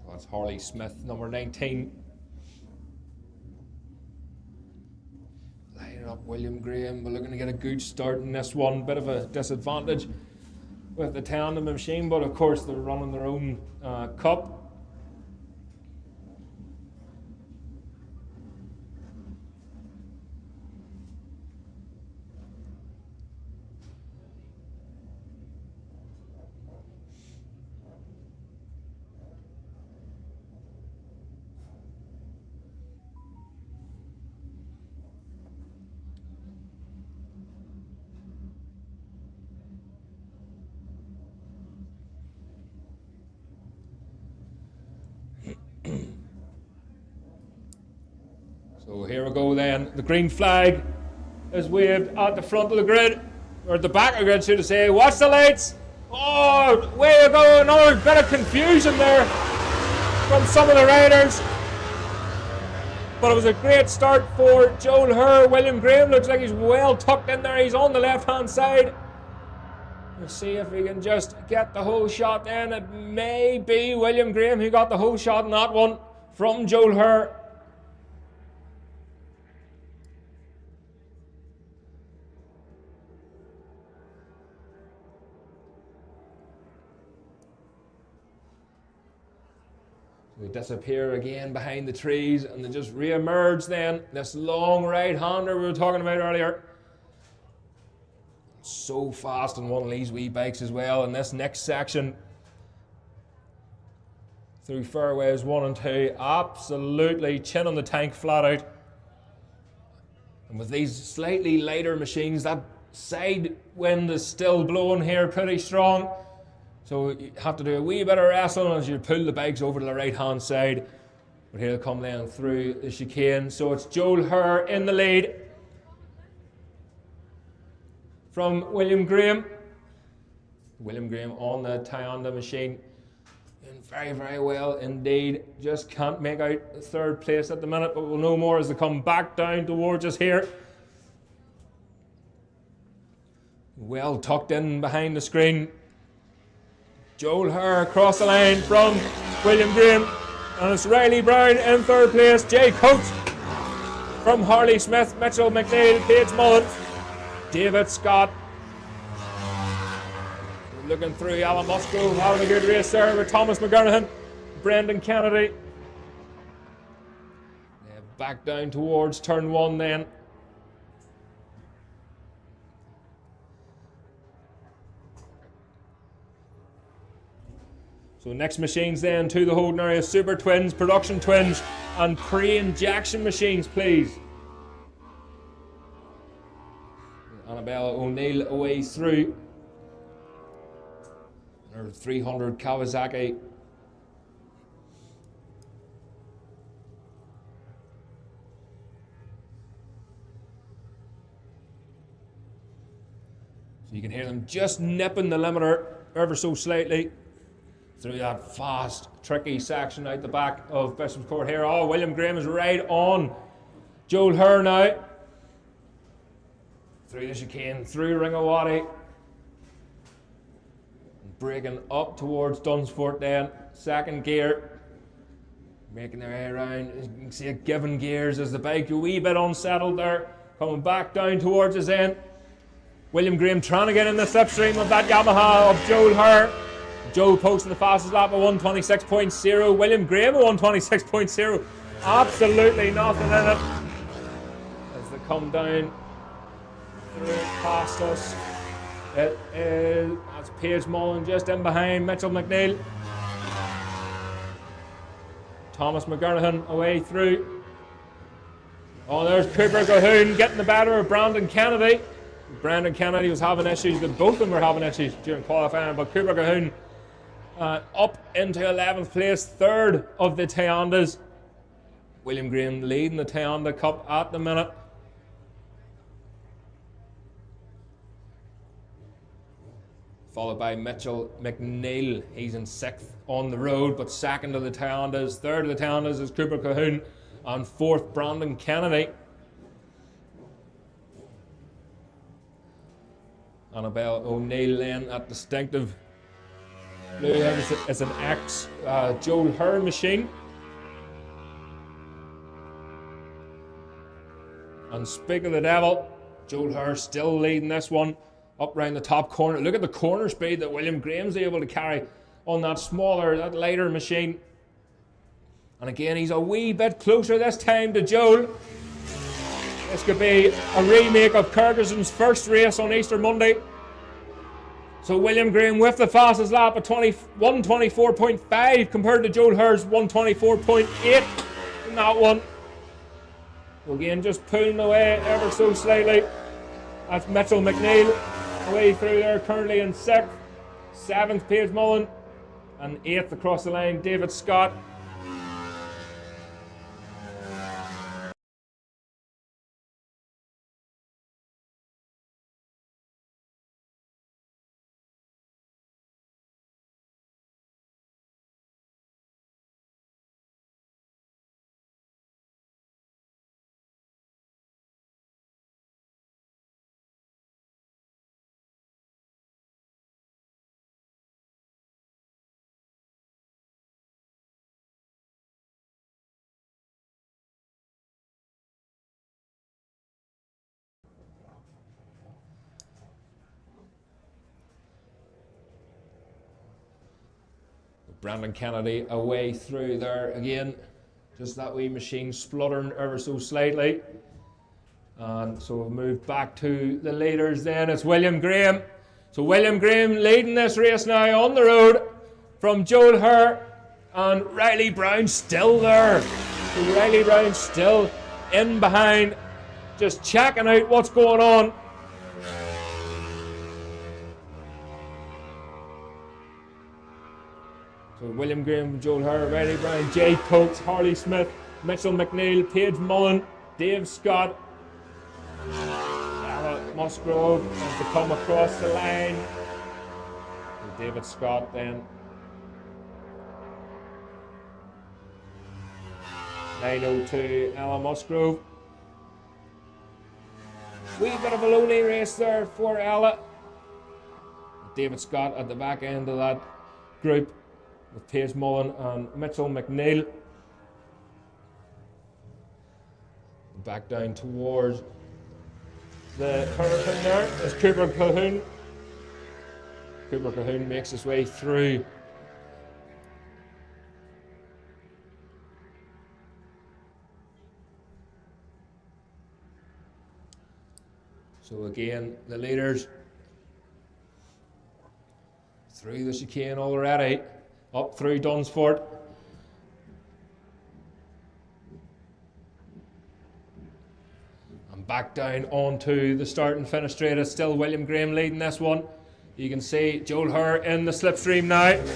That's Harley Smith, number 19. Lining up William Graham. We're looking to get a good start in this one. Bit of a disadvantage with the tandem machine, but of course they're running their own cup. So here we go then. The green flag is waved at the front of the grid, or at the back of the grid, should I say. Watch the lights. Oh, way to go. Another bit of confusion there from some of the riders. But it was a great start for Joel Herr. William Graham looks like he's well tucked in there. He's on the left-hand side. Let's see if we can just get the whole shot then. It may be William Graham who got the whole shot in that one from Joel Herr. They disappear again behind the trees and they just re-emerge then. This long right-hander we were talking about earlier. So fast on one of these wee bikes as well. In this next section through fairways 1 and 2, absolutely chin on the tank flat out. And with these slightly lighter machines, that side wind is still blowing here pretty strong. So you have to do a wee bit of wrestling as you pull the bikes over to the right-hand side. But he'll come then through the chicane. So it's Joel Herr in the lead from William Graham. William Graham on the Tianda machine. Doing very, very well indeed. Just can't make out third place at the minute, but we'll know more as they come back down towards us here. Well tucked in behind the screen. Joel Herr across the line from William Graham. And it's Riley Brown in third place. Jay Coates from Harley Smith. Mitchell McNeil, Paige Mullen, David Scott. looking through Alan Musgrove, having a good race there with Thomas McGurnahan, Brendan Kennedy. Back down towards turn 1 then. So next machines then to the holding area, Super Twins, Production Twins and pre-injection machines, please. Annabella O'Neill away through. Her 300 Kawasaki. So you can hear them just nipping the limiter ever so slightly through that fast, tricky section out the back of Bishopscourt here. Oh, William Graham is right on Joel Herr now. Through the chicane, through Ringawati. Breaking up towards Dunsfort then. Second gear. Making their way around. You can see it giving gears as the bike a wee bit unsettled there. Coming back down towards his end. William Graham trying to get in the slipstream of that Yamaha of Joel Herr. Joel posting the fastest lap at 126.0. William Graham at 126.0. Absolutely nothing in it. As they come down past us. That's Paige Mullen just in behind Mitchell McNeil. Thomas McGurnahan away through. Oh, there's Cooper Cahoon getting the better of Brandon Kennedy. Brandon Kennedy was having issues, but both of them were having issues during qualifying, but Cooper Cahoon up into 11th place, third of the Toyondas. William Graham leading the Toyonda Cup at the minute. Followed by Mitchell McNeil. He's in 6th on the road, but second of the Toyondas. Third of the Toyondas is Cooper Cahoon, and 4th Brandon Kennedy. Annabelle O'Neill then at distinctive blue. It's an ex Joel Herr machine. And speak of the devil, Joel Herr still leading this one up round the top corner. Look at the corner speed that William Graham's able to carry on that smaller, that lighter machine. And again, he's a wee bit closer this time to Joel. This could be a remake of Kirkistown's first race on Easter Monday. So William Graham with the fastest lap at 124.5 compared to Joel Herr's 124.8 in that one. So again, just pulling away ever so slightly. That's Mitchell McNeil away through there, currently in 6th. 7th, Paige Mullen. And 8th across the line, David Scott. Brandon Kennedy away through there again. Just that wee machine spluttering ever so slightly. And so we'll move back to the leaders then. It's William Graham. So William Graham leading this race now on the road from Joel Herr. And Riley Brown still there. So Riley Brown still in behind, just checking out what's going on. So William Graham, Joel Herr, Riley Brown, Jay Coates, Harley Smith, Mitchell McNeil, Paige Mullen, Dave Scott, Musgrove has to come across the line. So David Scott then. 902 Ella Musgrove. Wee bit of a lonely race there for Ella. David Scott at the back end of that group, with Paige Mullen and Mitchell McNeil. Back down towards the curtain there is Cooper Cahoon. Cooper Cahoon makes his way through. So again, the leaders through the chicane already, up through Dunsford. And back down onto the start and finish straight. It's still William Graham leading this one. You can see Joel Herr in the slipstream now. And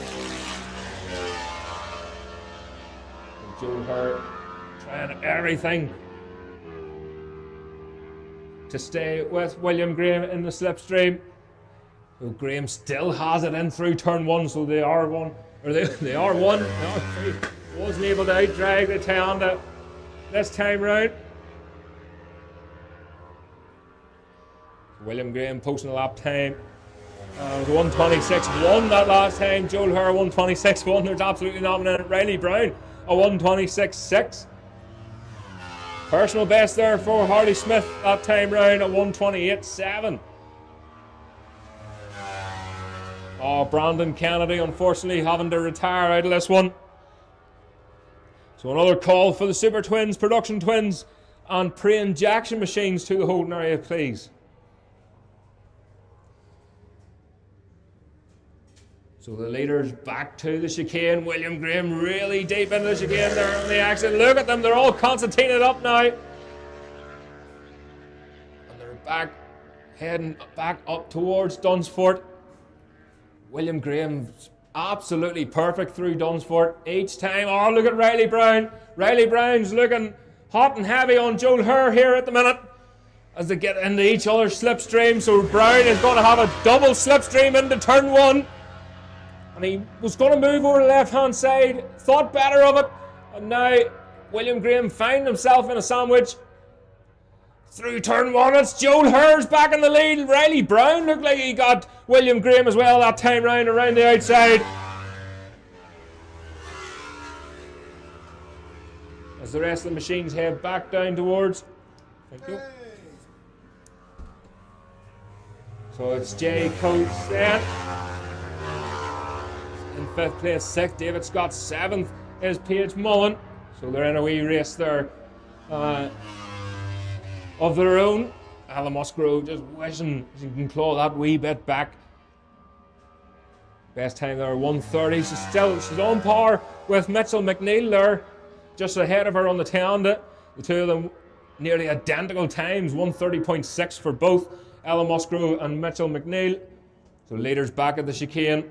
Joel Herr trying everything to stay with William Graham in the slipstream. So Graham still has it in through turn one, so they are one. Wasn't able to outdrag the Toyota this time round. William Graham posting a lap time. 1:26.1 that last time. Joel Herr 1:26.1. There's absolutely nominated Riley Brown a 1:26.6. Personal best there for Harley Smith that time round at 1:28.7. Oh, Brandon Kennedy unfortunately having to retire out of this one. So another call for the Super Twins, Production Twins and pre-injection machines to the holding area, please. So the leaders back to the chicane. William Graham really deep into the chicane there on the exit. Look at them, they're all concertinaed up now. And they're heading back up towards Dunsford. William Graham's absolutely perfect through Dunsford each time. Oh, look at Riley Brown. Riley Brown's looking hot and heavy on Joel Herr here at the minute as they get into each other's slipstream. So Brown is going to have a double slipstream into turn one. And he was going to move over the left-hand side, thought better of it, and now William Graham found himself in a sandwich. Through turn one, it's Joel Herr's back in the lead. Riley Brown looked like he got William Graham as well that time round around the outside. As the rest of the machines head back down towards. Thank you. So it's Jay Coates then. In 5th place, 6th. David Scott 7th is Paige Mullen. So they're in a wee race there of their own. Alan Musgrove just wishing he can claw that wee bit back. Best time there, 1:30. She's on par with Mitchell McNeil there, just ahead of her on the Toyota. The two of them nearly identical times, 1:30.6 for both Alan Musgrove and Mitchell McNeil. So leaders back at the chicane.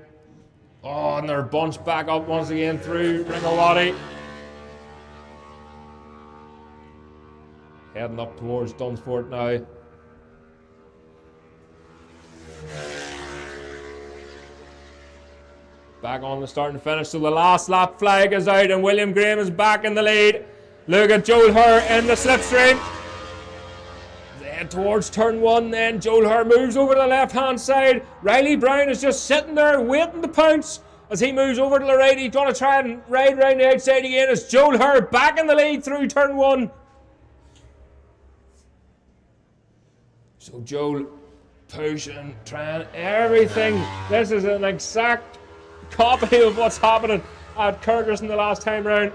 Oh, and they're bunched back up once again through Ringawati. Heading up towards Dunsford now. Back on the start and finish. So the last lap flag is out and William Graham is back in the lead. Look at Joel Herr in the slipstream. They head towards turn one then. Joel Herr moves over to the left-hand side. Riley Brown is just sitting there waiting to pounce. As he moves over to the right, he's going to try and ride round the outside again. It's Joel Herr back in the lead through turn one. So Joel pushing, trying everything. This is an exact copy of what's happening at Kirkistown the last time round.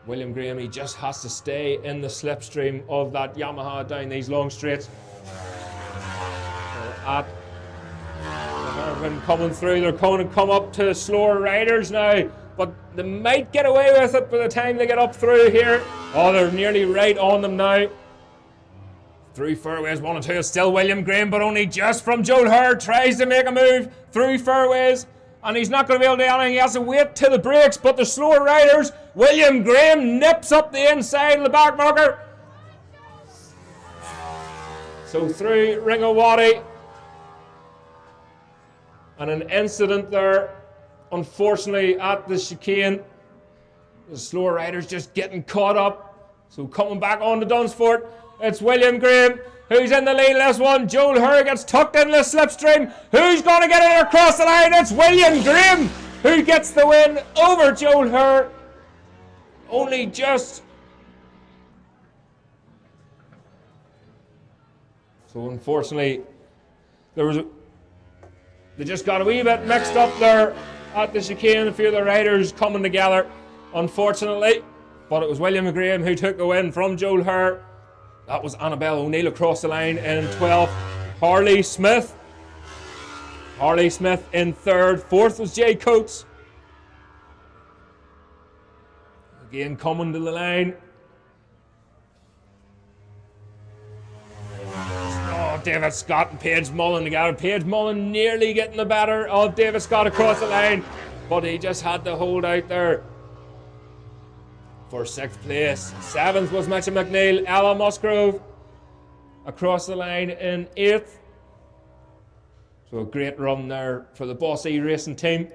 William Graham, he just has to stay in the slipstream of that Yamaha down these long straights. Coming through, they're going to come up to slower riders now, but they might get away with it by the time they get up through here. Oh, they're nearly right on them now. Through fairways 1 and 2 is still William Graham, but only just from Joel Herr. Tries to make a move through fairways, and he's not going to be able to do anything. He has to wait to the brakes, but the slower riders, William Graham nips up the inside of the back marker. So through Ringawati. And an incident there, unfortunately, at the chicane. The slower riders just getting caught up. So coming back on to Dunsford, it's William Graham who's in the lead of this one. Joel Herr gets tucked in the slipstream. Who's going to get it across the line? It's William Graham who gets the win over Joel Herr. Only just. So unfortunately, They just got a wee bit mixed up there at the chicane. A few of the riders coming together, unfortunately. But it was William Graham who took the win from Joel Hare. That was Annabelle O'Neill across the line in 12th. Harley Smith in 3rd. 4th was Jay Coates. Again coming to the line. Oh, David Scott and Paige Mullen together. Paige Mullen nearly getting the better of David Scott across the line, but he just had to hold out there for 6th place. 7th was Mitchell McNeil. Ella Musgrove across the line in 8th. So a great run there for the Bossy Racing team.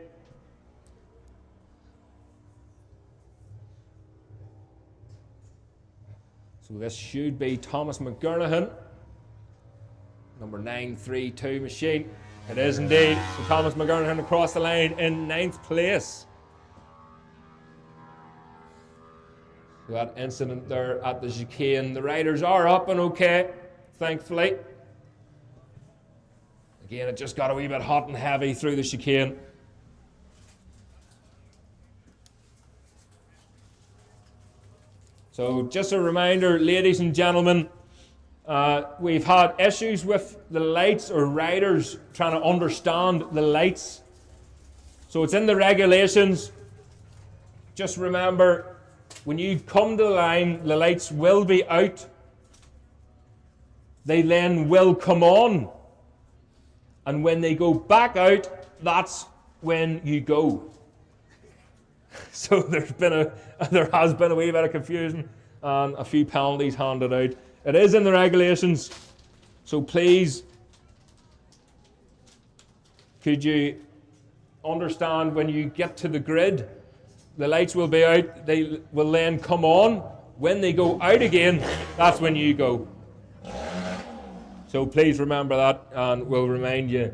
So this should be Thomas McGurnahan, number 932 machine. It is indeed. So Thomas McGurnahan across the line in 9th place. So that incident there at the chicane, the riders are up and okay, thankfully. Again, it just got a wee bit hot and heavy through the chicane. So just a reminder, ladies and gentlemen, we've had issues with the lights, or riders trying to understand the lights. So it's in the regulations. Just remember, when you come to the line, the lights will be out. They then will come on. And when they go back out, that's when you go. So there has been a wee bit of confusion and a few penalties handed out. It is in the regulations, so please, could you understand when you get to the grid, the lights will be out, they will then come on. When they go out again, that's when you go. So please remember that, and we'll remind you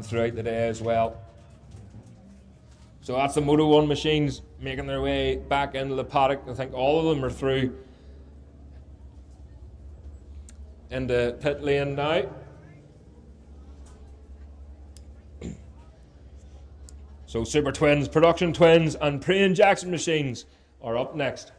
throughout the day as well. So that's the Moto 1 machines making their way back into the paddock. I think all of them are through into pit lane now. So Super Twins, Production Twins and Praying Jackson machines are up next.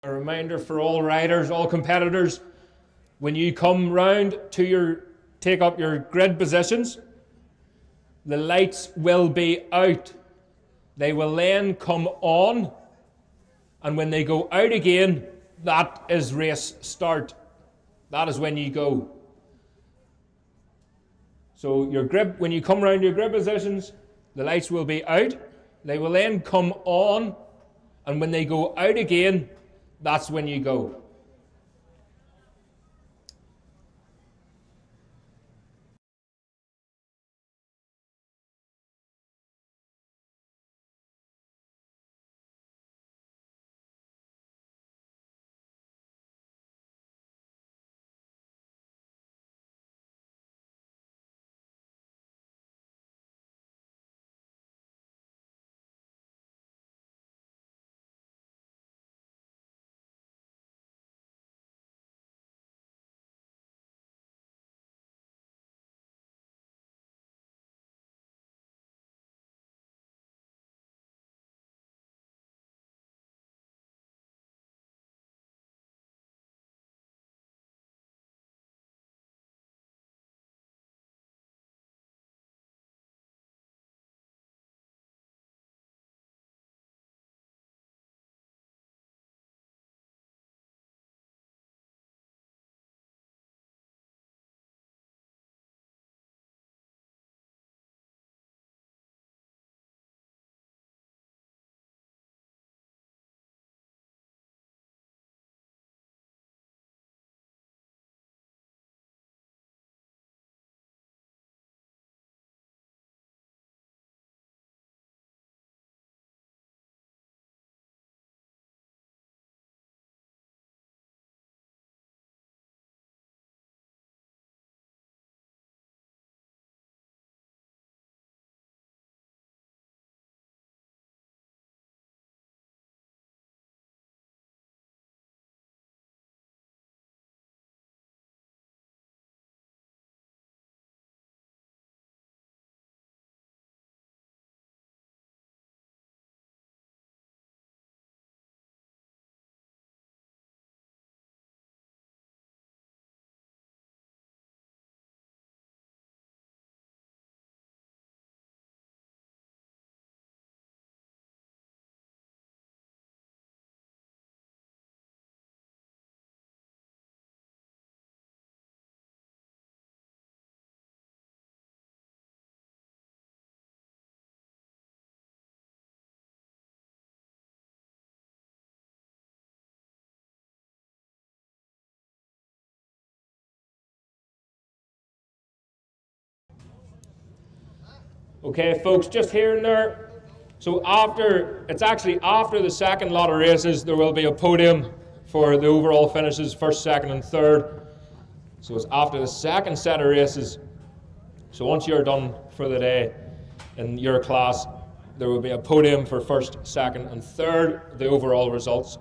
A reminder for all riders, all competitors, when you come round to take up your grid positions, the lights will be out. They will then come on, and when they go out again, that is race start. That is when you go. So your grip, when you come round your grip positions, the lights will be out. They will then come on, and when they go out again, that's when you go. Okay, folks, just here and there. So it's actually after the second lot of races, there will be a podium for the overall finishes, first, second, and third. So it's after the second set of races. So once you're done for the day in your class, there will be a podium for first, second, and third, the overall results.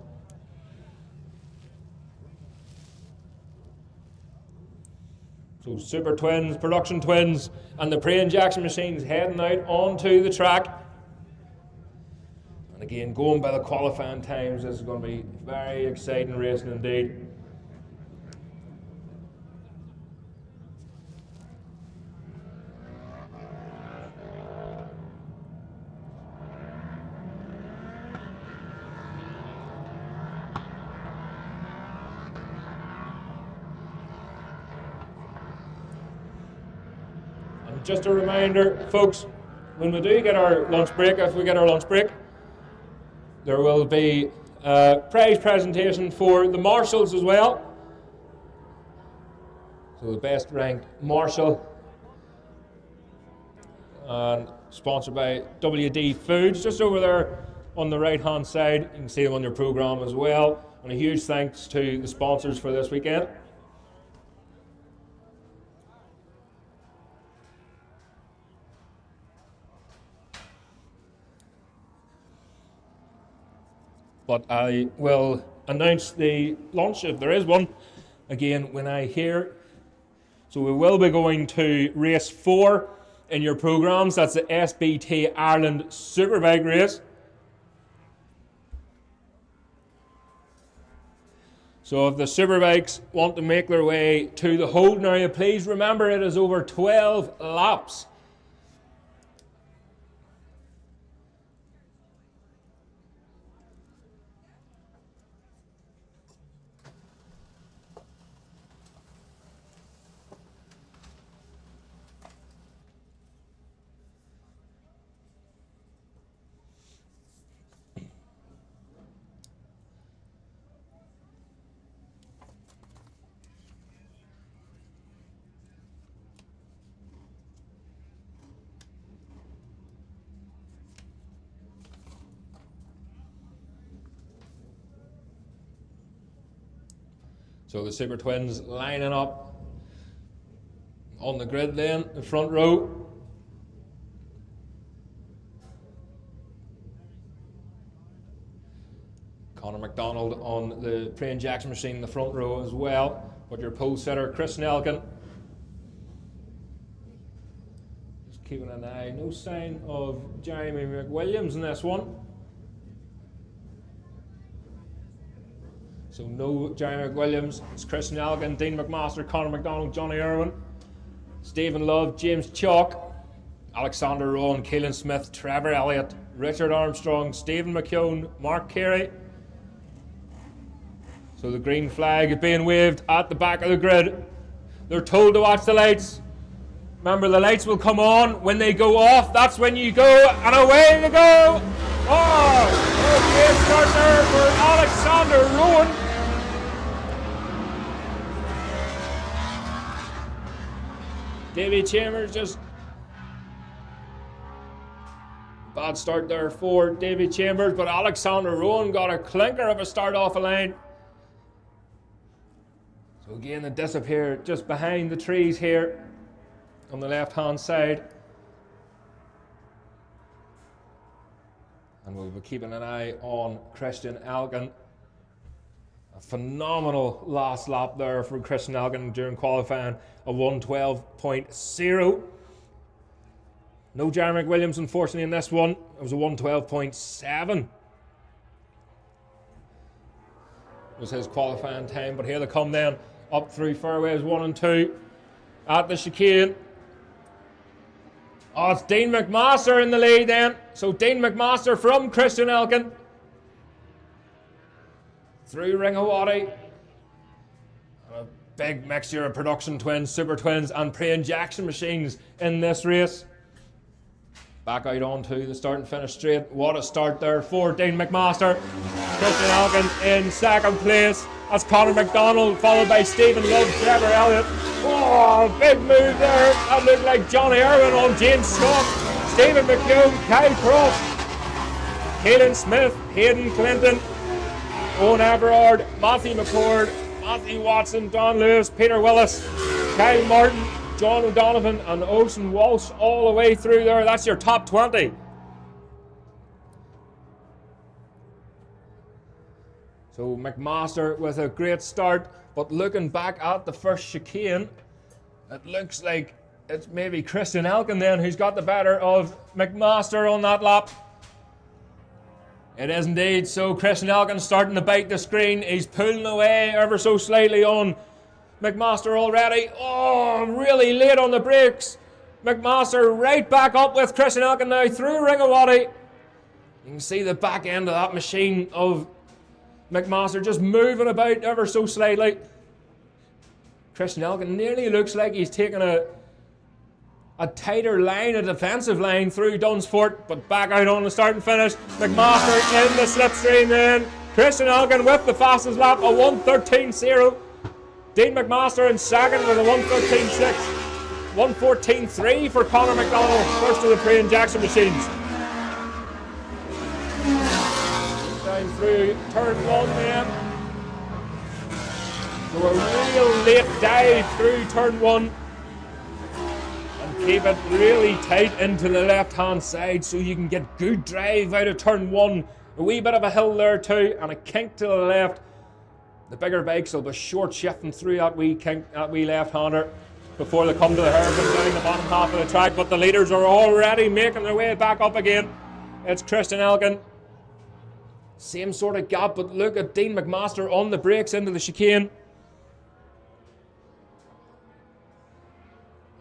So Super Twins, Production Twins, and the pre-injection machines heading out onto the track. And again, going by the qualifying times, this is going to be very exciting racing indeed. Just a reminder, folks, when we do get our lunch break, if we get our lunch break, there will be a prize presentation for the marshals as well. So the best ranked marshal, and sponsored by WD Foods, just over there on the right hand side. You can see them on your programme as well. And a huge thanks to the sponsors for this weekend. But I will announce the launch, if there is one, again when I hear. So we will be going to race 4 in your programmes. That's the SBT Ireland Superbike race. So if the Superbikes want to make their way to the hold now, please remember it is over 12 laps. So the Super Twins lining up on the grid then, the front row. Conor McDonald on the pre injection machine in the front row as well. But your pole setter, Chris Nelkin. Just keeping an eye. No sign of Jeremy McWilliams in this one. So no Jeremy McWilliams, it's Chris Nelkin, Dean McMaster, Conor McDonald, Johnny Irwin, Stephen Love, James Chalk, Alexander Rowan, Keelan Smith, Trevor Elliott, Richard Armstrong, Stephen McKeown, Mark Carey. So the green flag being waved at the back of the grid. They're told to watch the lights. Remember, the lights will come on. When they go off, that's when you go, and away you go. Oh, okay, start there for Alexander Rowan. Davy Chambers just bad start there for Davy Chambers, but Alexander Rowan got a clinker of a start off a line. So again, they disappear just behind the trees here on the left hand side. And we'll be keeping an eye on Christian Elkin. A phenomenal last lap there for Christian Elkin during qualifying, a 1:12.0. No Jeremy McWilliams, unfortunately, in this one. It was a 1:12.7. Was his qualifying time, but here they come then up through fairways 1 and 2 at the chicane. Oh, it's Dean McMaster in the lead then. So Dean McMaster from Christian Elkin through Ringawati. A big mixture of production twins, super twins and pre-injection machines in this race. Back out onto the start and finish straight. What a start there for Dean McMaster. Christian Elkin in second place. That's Conor McDonald, followed by Stephen Love, Trevor Elliott. Oh, big move there. That looked like Johnny Irwin on James Scott. Stephen McHugh, Kyle Cross, Keelan Smith, Hayden Clinton, Owen Everard, Matthew McCord, Matthew Watson, Don Lewis, Peter Willis, Kyle Martin, John O'Donovan and Ocean Walsh all the way through there. That's your top 20. So McMaster with a great start, but looking back at the first chicane, it looks like it's maybe Christian Elkin then who's got the better of McMaster on that lap. It is indeed. So Christian Elkin starting to bite the screen. He's pulling away ever so slightly on McMaster already. Oh, really late on the brakes. McMaster right back up with Christian Elkin now through Ringawati. You can see the back end of that machine of McMaster just moving about ever so slightly. Christian Elkin nearly looks like he's taking a tighter line, a defensive line through Dunsfort, but back out on the start and finish. McMaster in the slipstream then. Christian Elkin with the fastest lap, a 1:13.0. Dean McMaster in second with a 1:13.6. 1:14.3 for Conor McDonald, first of the pre-injection machines. Down through turn 1 then. So a real late dive through turn 1. And keep it really tight into the left-hand side so you can get good drive out of turn 1. A wee bit of a hill there too, and a kink to the left. The bigger bikes will be short shifting through that wee kink, that wee left-hander, before they come to the hairpin down the bottom half of the track, but the leaders are already making their way back up again. It's Christian Elkin Same sort of gap, but look at Dean McMaster on the brakes into the chicane.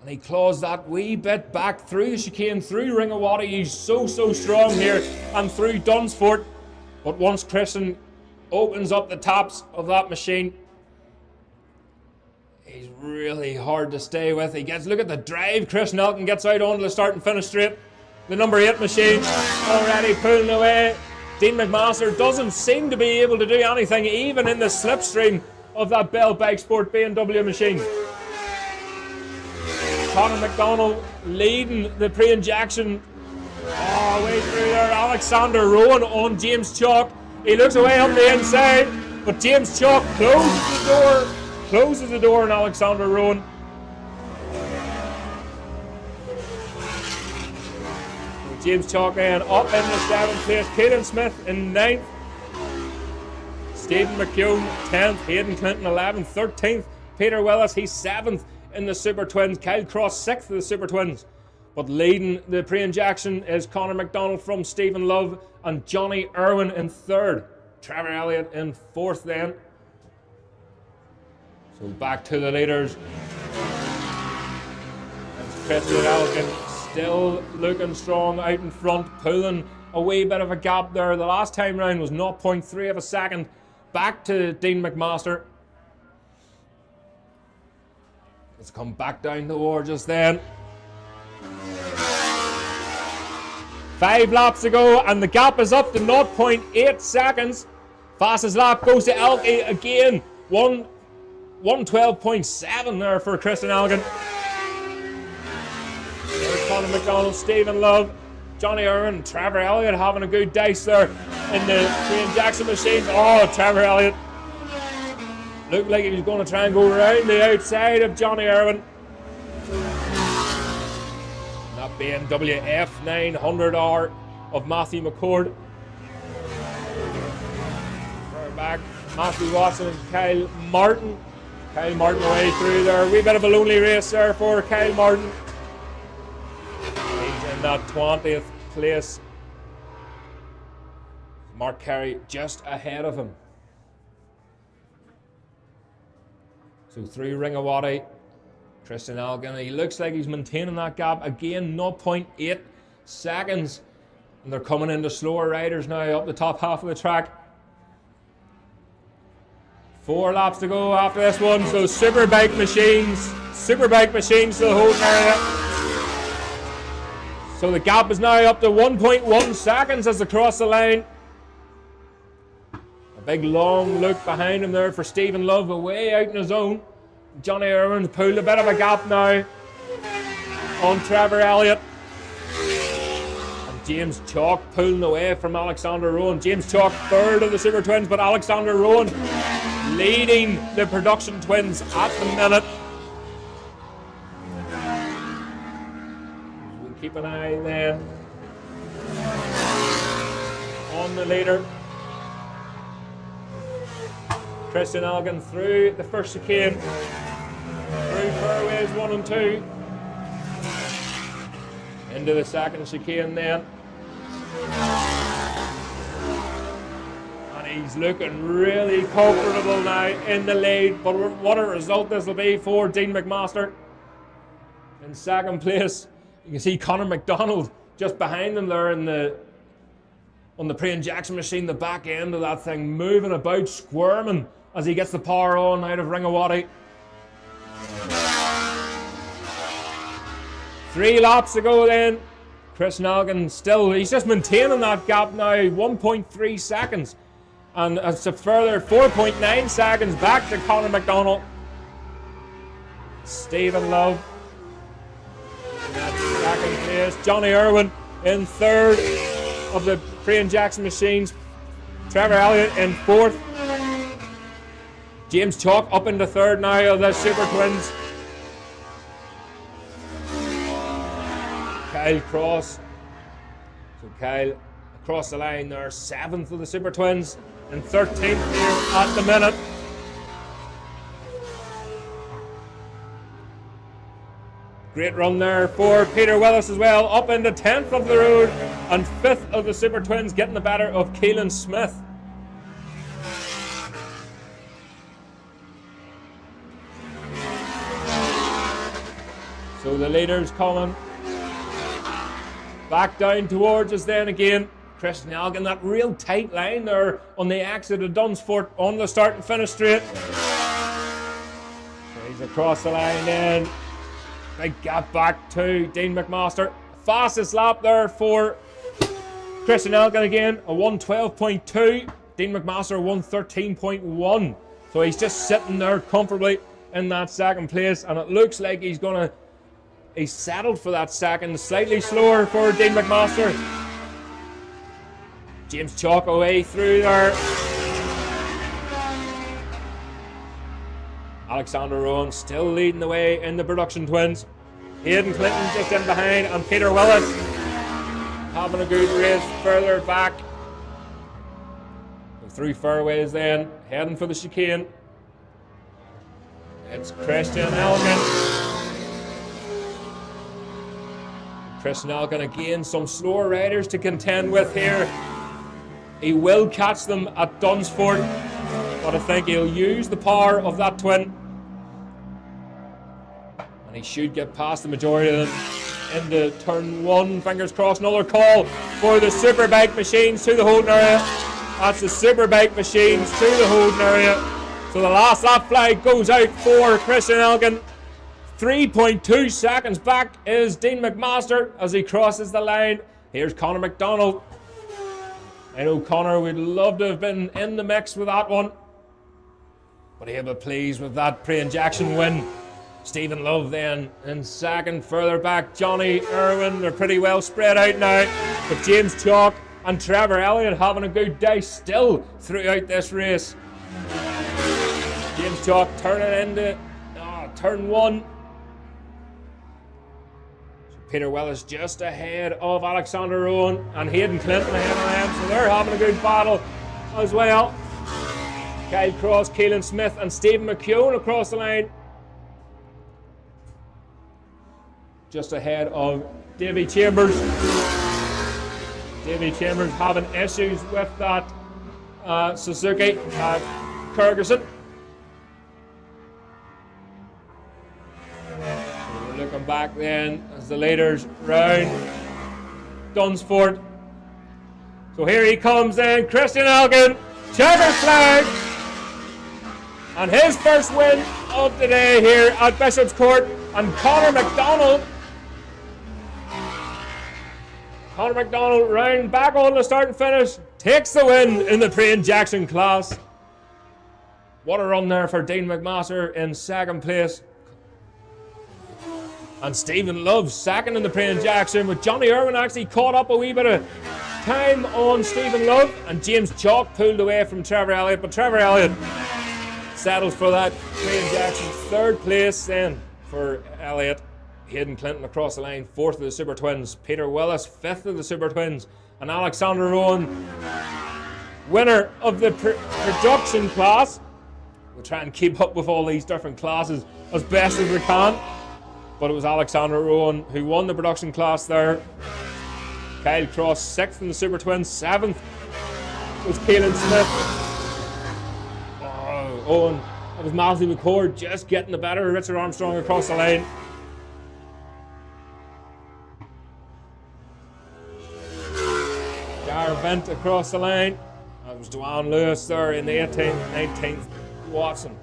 And he claws that wee bit back through the chicane, through Ringawati. He's so strong here, and through Dunsfort. But once Christian opens up the taps of that machine, he's really hard to stay with. Look at the drive. Christian Elkin gets out onto the start and finish straight. The number 8 machine already pulling away. Dean McMaster doesn't seem to be able to do anything, even in the slipstream of that Bell Bike Sport B&W machine. Conor McDonald leading the pre-injection. Oh, way through there. Alexander Rowan on James Chalk. He looks away up the inside, but James Chalk closes the door on Alexander Rowan. James Chalk then up in the 7th place. Caelan Smith in 9th. Stephen McCune 10th. Hayden Clinton 11th. 13th. Peter Willis, he's 7th in the Super Twins. Kyle Cross 6th of the Super Twins. But leading the pre-injection is Conor McDonald from Stephen Love and Johnny Irwin in 3rd. Trevor Elliott in 4th then. So back to the leaders. That's Christian Elkin still looking strong out in front, pulling a wee bit of a gap there. The last time round was 0.3 of a second back to Dean McMaster. Let's come back down the war just then. 5 laps to go, and the gap is up to 0.8 seconds. Fastest lap goes to Elkie again. 112.7 there for Christian Elgin. There's Conor McDonald, Stephen Love, Johnny Irwin, Trevor Elliott having a good dice there in the pre-injection machines. Oh, Trevor Elliott looked like he was going to try and go around the outside of Johnny Irwin. That BMW F900R of Matthew McCord. Back, Matthew Watson and Kyle Martin. Kyle Martin away through there. A wee bit of a lonely race there for Kyle Martin. He's in that 20th place. Mark Carey just ahead of him. So through Ringawati, Christian Elgin. He looks like he's maintaining that gap again, 0.8 seconds. And they're coming into slower riders now up the top half of the track. 4 laps to go after this one. So Superbike machines to the holding area. So the gap is now up to 1.1 seconds as they cross the line. A big long look behind him there for Stephen Love, away out in his own. Johnny Irwin pulled a bit of a gap now on Trevor Elliott. And James Chalk pulling away from Alexander Rowan. James Chalk 3rd of the Super Twins, but Alexander Rowan leading the production twins at the minute. We'll keep an eye then on the leader. Christian Elgin through the first chicane, through fairways 1 and 2, into the second chicane then. And he's looking really comfortable now in the lead, but what a result this will be for Dean McMaster. In 2nd place, you can see Conor McDonald just behind him there on the pre-injection machine, the back end of that thing, moving about, squirming as he gets the power on out of Ringawati. 3 laps to go then. Christian Elgin still, he's just maintaining that gap now, 1.3 seconds. And it's a further 4.9 seconds back to Conor McDonald. Stephen Love in that 2nd place. Johnny Irwin in 3rd of the pre-injection machines. Trevor Elliott in 4th. James Chalk up into 3rd now of the Super Twins. Kyle Cross. So Kyle across the line there, 7th of the Super Twins and 13th here at the minute. Great run there for Peter Willis as well, up into 10th of the road and 5th of the Super Twins, getting the better of Caelan Smith. So the leader's coming back down towards us then again. Christian Elgin, that real tight line there on the exit of Dunsford on the start and finish straight. So he's across the line then. Big gap back to Dean McMaster. Fastest lap there for Christian Elgin again, a 1:12.2. Dean McMaster 1:13.1. So he's just sitting there comfortably in that second place, and it looks like he's settled for that second. Slightly slower for Dean McMaster. James Chalk away through there. Alexander Rowan still leading the way in the production twins. Hayden Clinton just in behind, and Peter Willis having a good race further back. Through fairways then, heading for the chicane. It's Christian Elgin. Christian Elgin again, some slower riders to contend with here. He will catch them at Dunsford, but I think he'll use the power of that twin. And he should get past the majority of them into turn one. Fingers crossed. Another call for the Superbike machines to the holding area. That's the Superbike machines to the holding area. So the last lap flag goes out for Christian Elgin. 3.2 seconds back is Dean McMaster as he crosses the line. Here's Conor McDonald. I know Conor would love to have been in the mix with that one, but he'll be pleased with that pre-injection win. Stephen Love then in second. Further back, Johnny Irwin. They're pretty well spread out now, but James Chalk and Trevor Elliott having a good day still throughout this race. James Chalk turning into turn one. So Peter Willis just ahead of Alexander Rowan, and Hayden Clinton ahead of them, so they're having a good battle as well. Kyle Cross, Keelan Smith and Stephen McKeown across the line. Just ahead of Davy Chambers. Davy Chambers having issues with that Suzuki Kirkistown. We're looking back then as the leaders round Dunsford. So here he comes then, Christian Elgin, checkered flag, and his first win of the day here at Bishopscourt. And Conor McDonald round back on the start and finish, takes the win in the pre-injection class. What a run there for Dean McMaster in second place. And Stephen Love second in the pre-injection, with Johnny Irwin actually caught up a wee bit of time on Stephen Love, and James Chalk pulled away from Trevor Elliott, but Trevor Elliott settles for that pre-injection. Third place then for Elliott. Hayden Clinton across the line, fourth of the Super Twins. Peter Willis, fifth of the Super Twins. And Alexander Rowan, winner of the production class. We'll try and keep up with all these different classes as best as we can. But it was Alexander Rowan who won the production class there. Kyle Cross, sixth in the Super Twins. Seventh was Keelan Smith. Oh, and that was Matthew McCord just getting the better of Richard Armstrong across the line. Vent across the line. That was Dwan Lewis there in the 18th, 19th, Watson.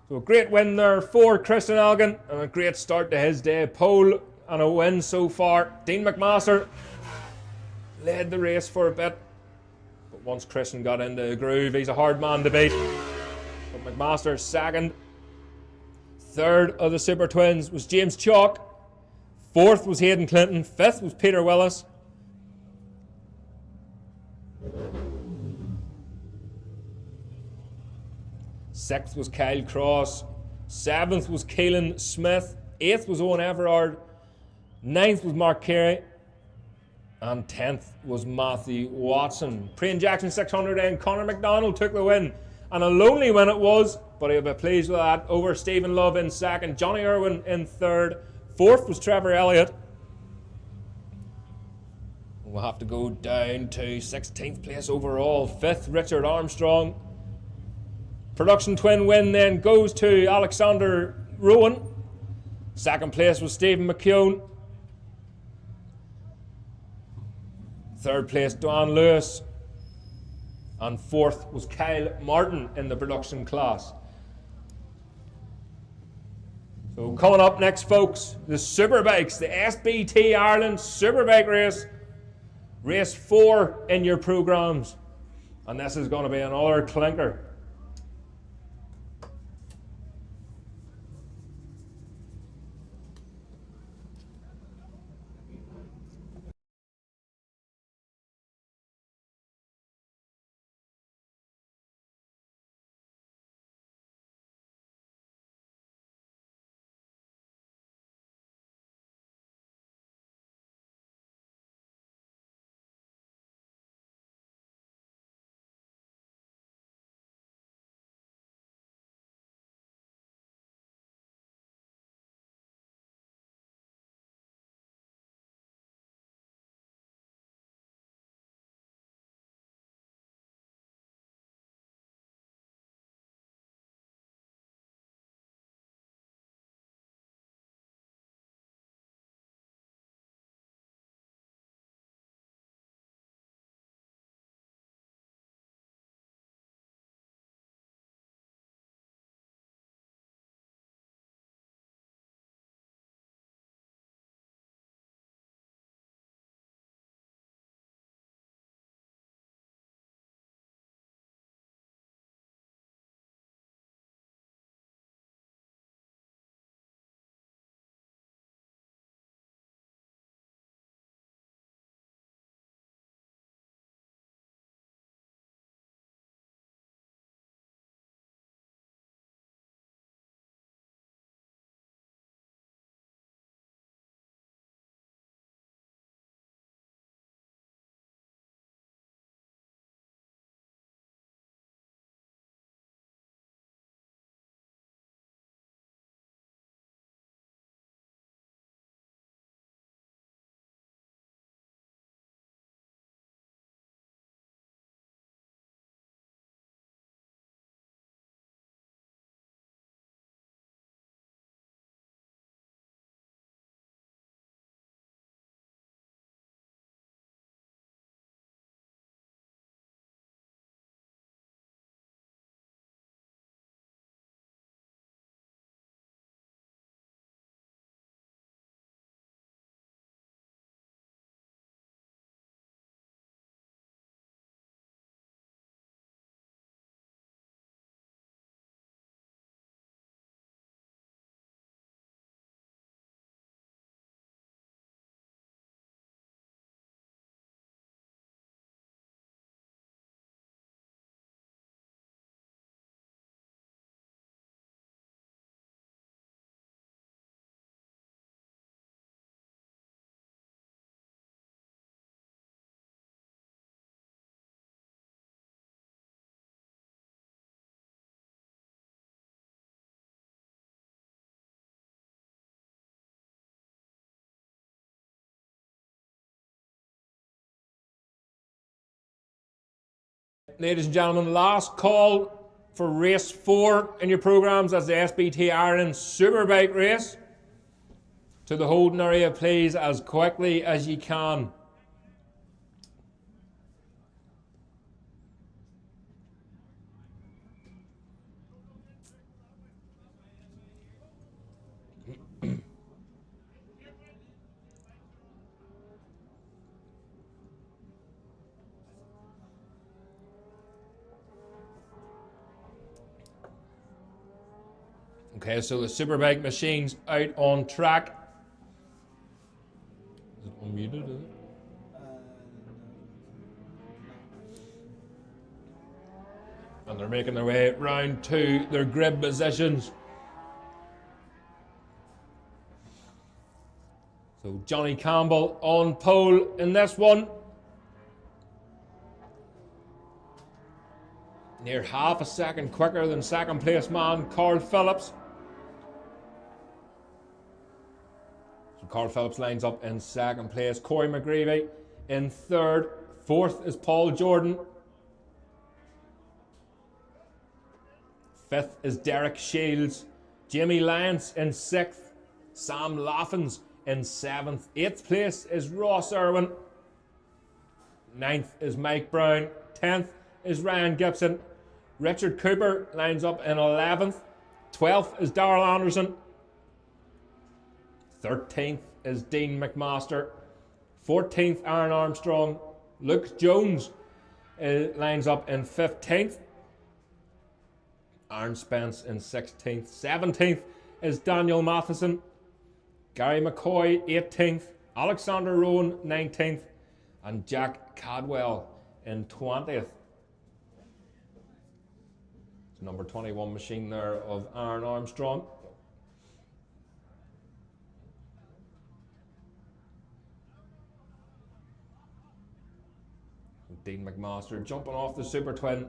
So a great win there for Christian Elgin, and a great start to his day. Pole and a win so far. Dean McMaster led the race for a bit, but once Christian got into the groove, he's a hard man to beat. But McMaster second. Third of the Super Twins was James Chalk. Fourth was Hayden Clinton. Fifth was Peter Willis. Sixth was Kyle Cross. Seventh was Keelan Smith. Eighth was Owen Everard. Ninth was Mark Carey. And 10th was Matthew Watson. Pre-injection 600 and Conor McDonald took the win. And a lonely win it was, but he'll be pleased with that. Over Stephen Love in second. Johnny Irwin in third. Fourth was Trevor Elliott. We'll have to go down to 16th place overall. Fifth, Richard Armstrong. Production twin win then goes to Alexander Rowan. Second place was Stephen McKeown. Third place, Don Lewis. And fourth was Kyle Martin in the production class. So coming up next, folks, the Superbikes, the SBT Ireland Superbike race. Race 4 in your programmes. And this is going to be another clinker. Ladies and gentlemen, last call for race 4 in your programmes as the SBT Ireland Superbike race. To the holding area, please, as quickly as you can. Okay, so the Superbike machine's out on track. Is it unmuted, is it? And they're making their way round to their grid positions. So Johnny Campbell on pole in this one. Near half a second quicker than second place man Carl Phillips. So Carl Phillips lines up in second place. Corey McGreevy in third. Fourth is Paul Jordan. 5th is Derek Shields. Jamie Lyons in 6th. Sam Laffins in 7th. 8th place is Ross Irwin. 9th is Mike Brown. 10th is Ryan Gibson. Richard Cooper lines up in 11th. 12th is Darrell Anderson. 13th is Dean McMaster. 14th, Aaron Armstrong. Luke Jones lines up in 15th. Aaron Spence in 16th. 17th is Daniel Matheson. Gary McCoy 18th. Alexander Rowan 19th. And Jack Cadwell in 20th. Number 21 machine there of Aaron Armstrong. Dean McMaster jumping off the Super Twin,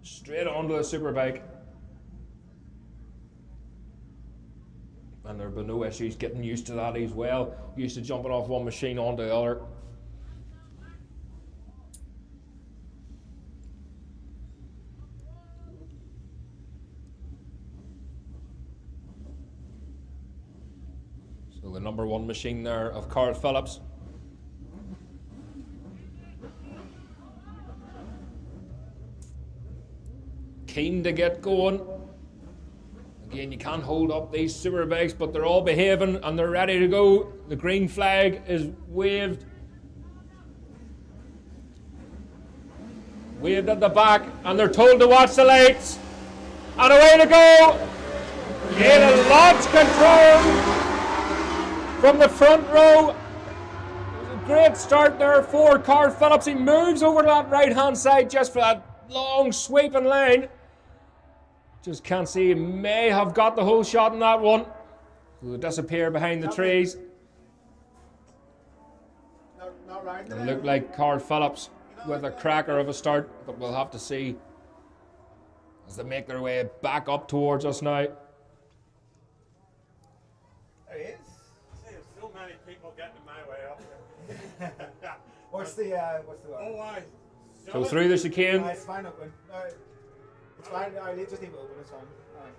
straight onto the Superbike. And there have been no issues getting used to that as well. Used to jumping off one machine onto the other. So the number 1 machine there of Carl Phillips. Keen to get going. Again, you can't hold up these Superbikes, but they're all behaving and they're ready to go. The green flag is waved. Waved at the back, and they're told to watch the lights. And away to go! Galen lost control from the front row. It was a great start there for Carl Phillips. He moves over to that right-hand side just for that long sweeping line. Just can't see, he may have got the whole shot in that one. He'll disappear behind the trees. It looked like Carl Phillips with a cracker of a start, but we'll have to see as they make their way back up towards us now. There he is. There's so many people getting in my way up. What's the Oh, I. So through the chicane. It's fine open. It's fine. I'll just leave it open. It's fine.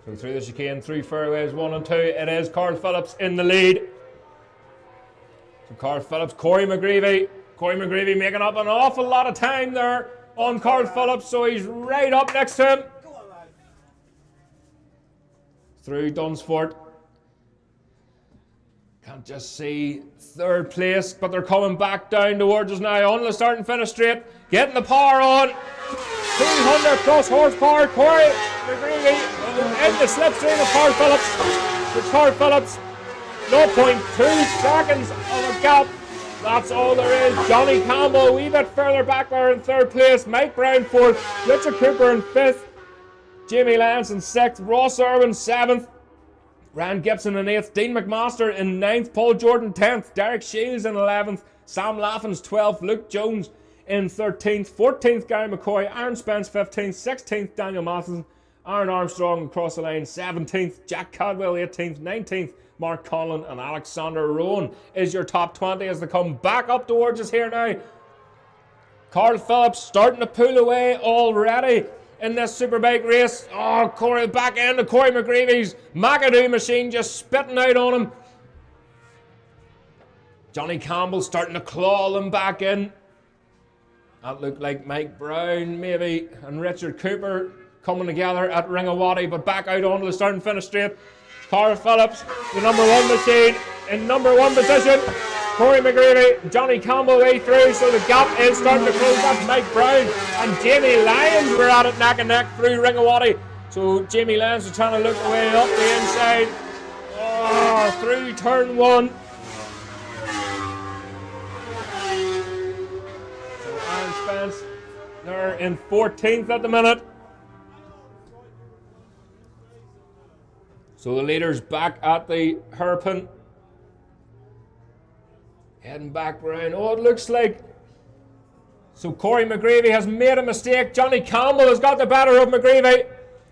So through the chicane, through fairways 1 and 2, it is Carl Phillips in the lead. So Carl Phillips, Corey McGreevy making up an awful lot of time there on Carl Phillips, so he's right up next to him. Go on, lad. Through Dunsford. Can't just see 3rd place, but they're coming back down towards us now on the start and finish straight. Getting the power on. 200 plus horsepower. Corey McGreevy in the slipstream of Carl Phillips. With Carl Phillips, 0.2 seconds of a gap. That's all there is. Johnny Campbell a wee bit further back there in 3rd place. Mike Brown 4th. Richard Cooper in 5th. Jamie Lyons in 6th. Ross Irwin 7th. Ryan Gibson in 8th. Dean McMaster in 9th. Paul Jordan 10th. Derek Shields in 11th. Sam Laffins 12th. Luke Jones in 13th. 14th, Gary McCoy. Aaron Spence 15th. 16th, Daniel Matheson. Aaron Armstrong across the line 17th. Jack Cadwell 18th. 19th, Mark Conlon. And Alexander Rowan is your top 20 as they come back up towards us here now. Carl Phillips starting to pull away already in this Superbike race. Oh, Corey back end of Corey McGreevy's McAdoo machine just spitting out on him. Johnny Campbell starting to claw them back in. That looked like Mike Brown maybe and Richard Cooper coming together at Ringawati, but back out onto the start and finish straight. Carl Phillips, the number 1 machine, in number 1 position. Corey McGreevy, Johnny Campbell way through, so the gap is starting to close. That's Mike Brown and Jamie Lyons were at it neck and neck through Ringawati. So Jamie Lyons is trying to look away up the inside. Oh, through turn 1. So Aaron Spence, they're in 14th at the minute. So the leader's back at the hairpin. Heading back round. Oh, it looks like. So Corey McGreevy has made a mistake. Johnny Campbell has got the better of McGreevy.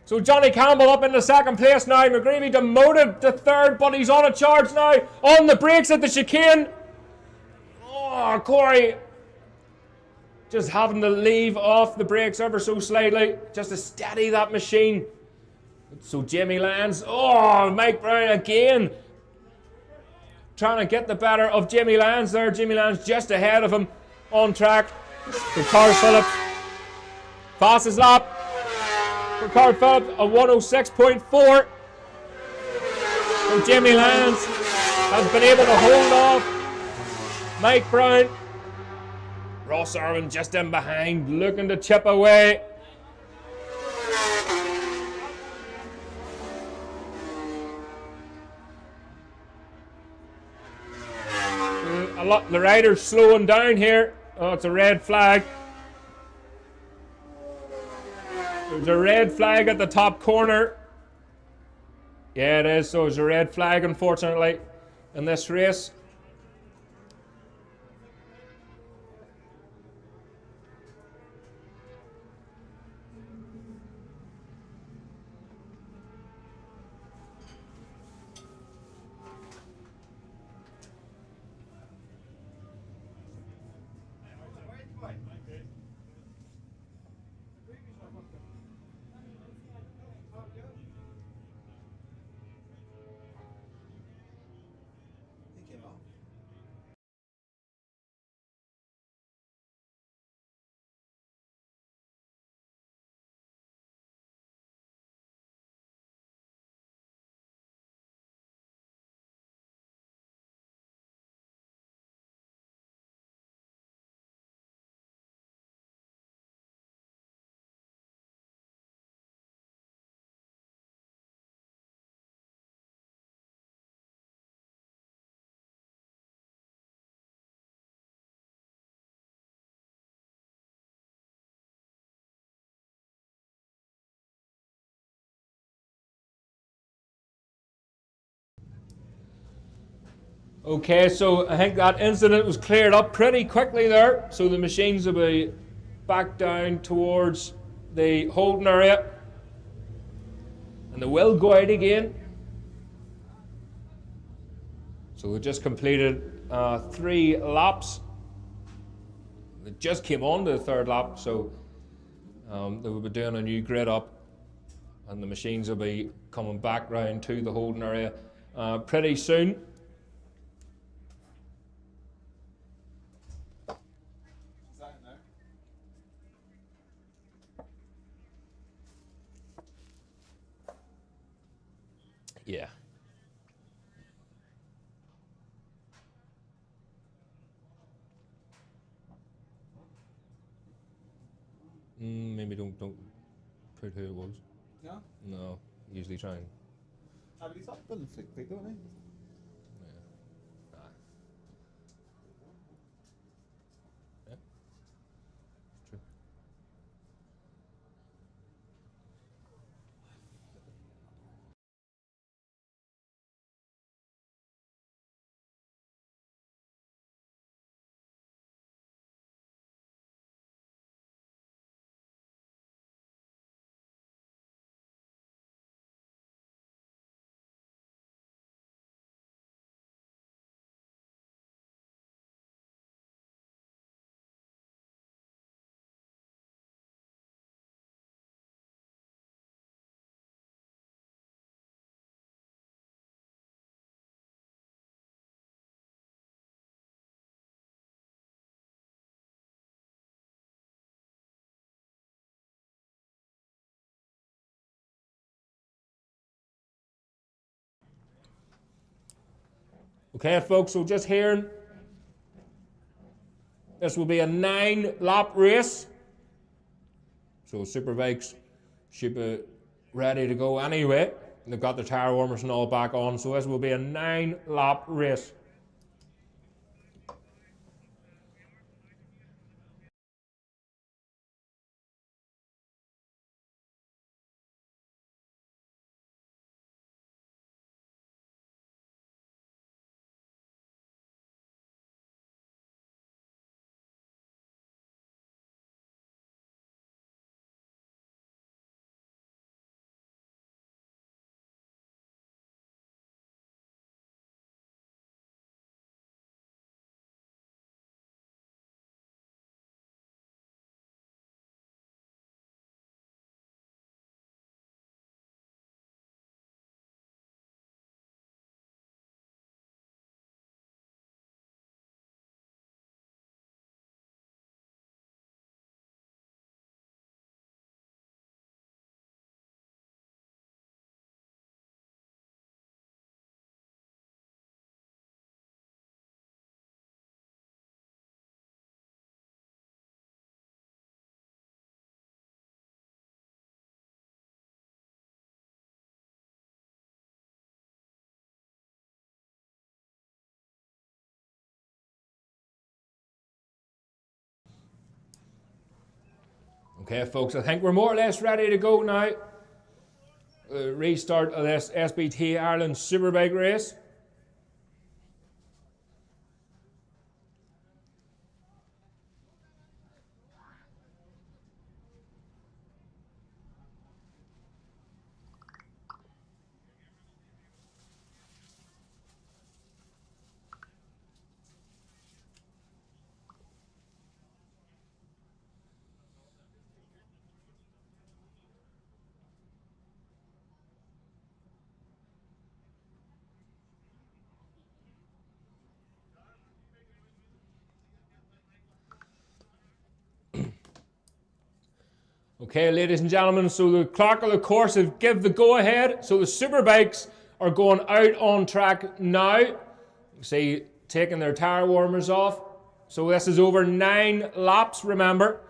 So Johnny Campbell up into 2nd place now. McGreevy demoted to 3rd, but he's on a charge now. On the brakes at the chicane. Oh, Corey just having to leave off the brakes ever so slightly, just to steady that machine. So Jamie Lyons, oh, Mike Brown again. Trying to get the better of Jamie Lyons there. Jamie Lyons just ahead of him on track. For Carl Phillips. Fastest lap for Carl Phillips, a 106.4. So Jamie Lyons has been able to hold off Mike Brown. Ross Irwin just in behind, looking to chip away. The rider's slowing down here. Oh, it's a red flag. There's a red flag at the top corner. Yeah, it is. So there's a red flag, unfortunately, in this race. Okay, so I think that incident was cleared up pretty quickly there. So the machines will be back down towards the holding area. And they will go out again. So we just completed 3 laps. They just came on to the 3rd lap, so they will be doing a new grid up. And the machines will be coming back round to the holding area pretty soon. Yeah. Maybe don't put who it was. No? No, usually try and. But he's up building flick quick, don't he? Yeah. Nah. Yeah. True. Okay, folks, so just hearing, this will be a 9-lap race. So Superbikes should be ready to go anyway. They've got the tyre warmers and all back on, so this will be a 9-lap race. Okay, folks, I think we're more or less ready to go now. Restart of this SBT Ireland Superbike race. Okay, ladies and gentlemen, so the clock of the course have give the go-ahead. So the Superbikes are going out on track now. You see, taking their tire warmers off. So this is over 9 laps, remember.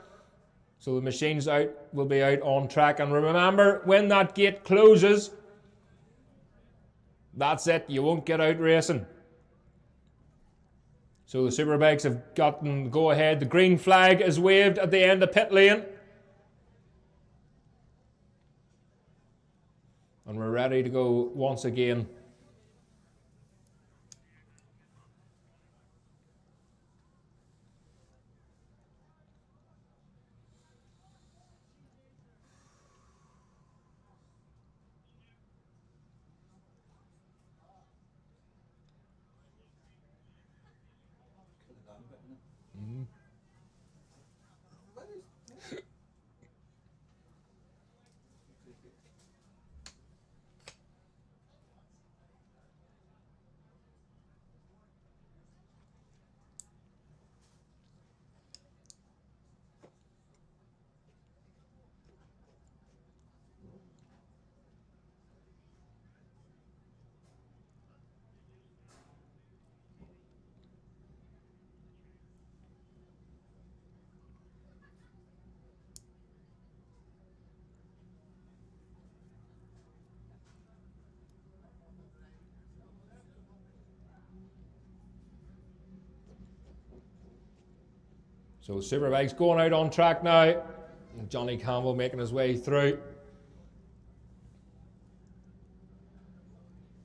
So the machines will be out on track. And remember, when that gate closes, that's it. You won't get out racing. So the Superbikes have gotten the go-ahead. The green flag is waved at the end of pit lane. And we're ready to go once again. So Superbike's going out on track now. Johnny Campbell making his way through.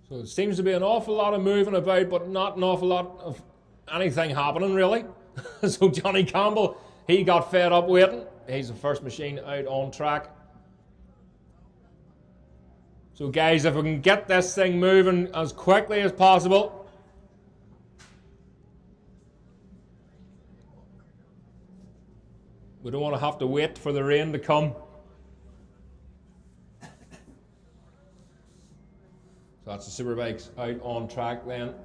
So it seems to be an awful lot of moving about, but not an awful lot of anything happening really. So Johnny Campbell, he got fed up waiting. He's the first machine out on track. So guys, if we can get this thing moving as quickly as possible. We don't want to have to wait for the rain to come. So that's the Superbikes out on track then.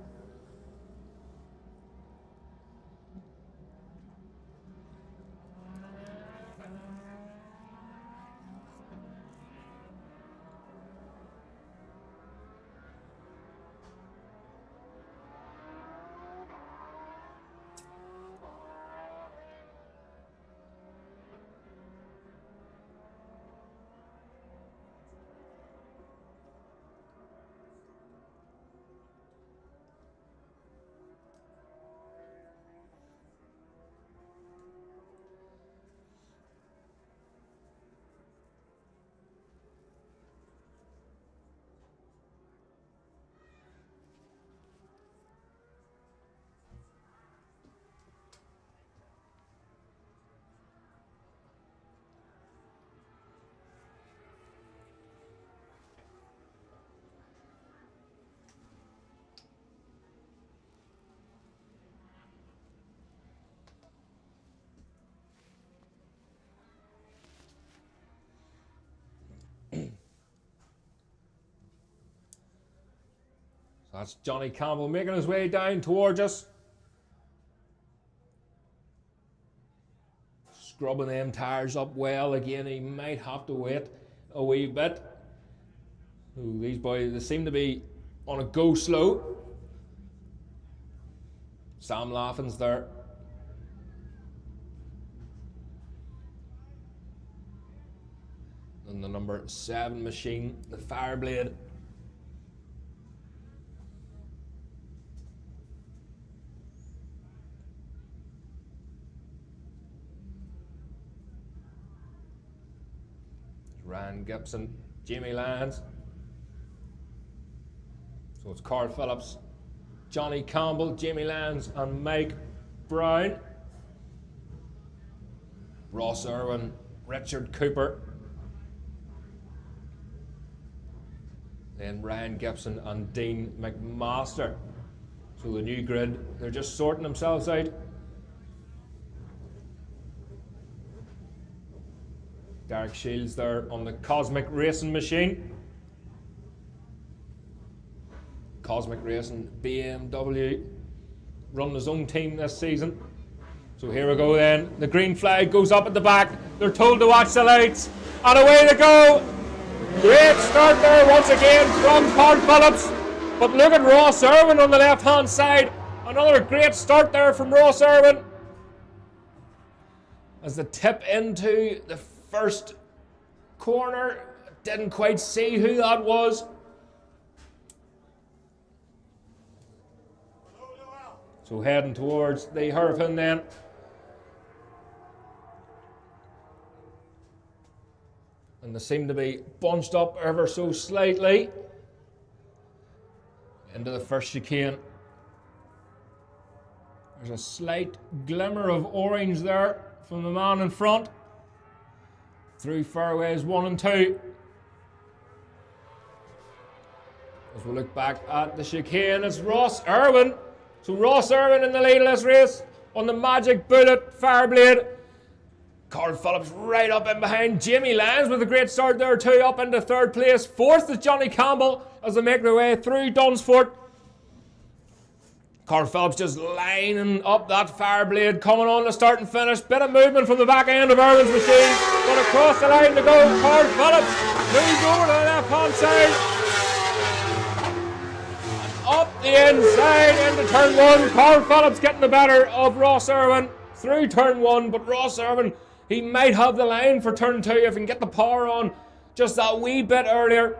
That's Johnny Campbell making his way down towards us. Scrubbing them tyres up well again. He might have to wait a wee bit. Ooh, these boys, they seem to be on a go slow. Sam Laughing's there. And the number 7 machine, the Fireblade. Ryan Gibson, Jamie Lyons. So it's Carl Phillips, Johnny Campbell, Jamie Lyons and Mike Brown. Ross Irwin, Richard Cooper. Then Ryan Gibson and Dean McMaster. So the new grid, they're just sorting themselves out. Derek Shields there on the Cosmic Racing machine. Cosmic Racing, BMW, run his own team this season. So here we go then. The green flag goes up at the back. They're told to watch the lights. And away they go. Great start there once again from Carl Phillips. But look at Ross Irwin on the left-hand side. Another great start there from Ross Irwin. As the tip into the first corner, didn't quite see who that was. So heading towards the hairpin then. And they seem to be bunched up ever so slightly into the first chicane. There's a slight glimmer of orange there from the man in front. Through fairways 1 and 2. As we look back at the chicane, it's Ross Irwin. So Ross Irwin in the lead of this race on the Magic Bullet Fireblade. Carl Phillips right up in behind. Jamie Lyons with a great start there too, up into 3rd place. 4th is Johnny Campbell as they make their way through Dunsfort. Carl Phillips just lining up that Fireblade, coming on the start and finish. Bit of movement from the back end of Irwin's machine. Going across the line to go. Carl Phillips moves over to the left hand side. Up the inside into turn 1. Carl Phillips getting the better of Ross Irwin through turn 1, but Ross Irwin, he might have the line for turn 2 if he can get the power on just that wee bit earlier.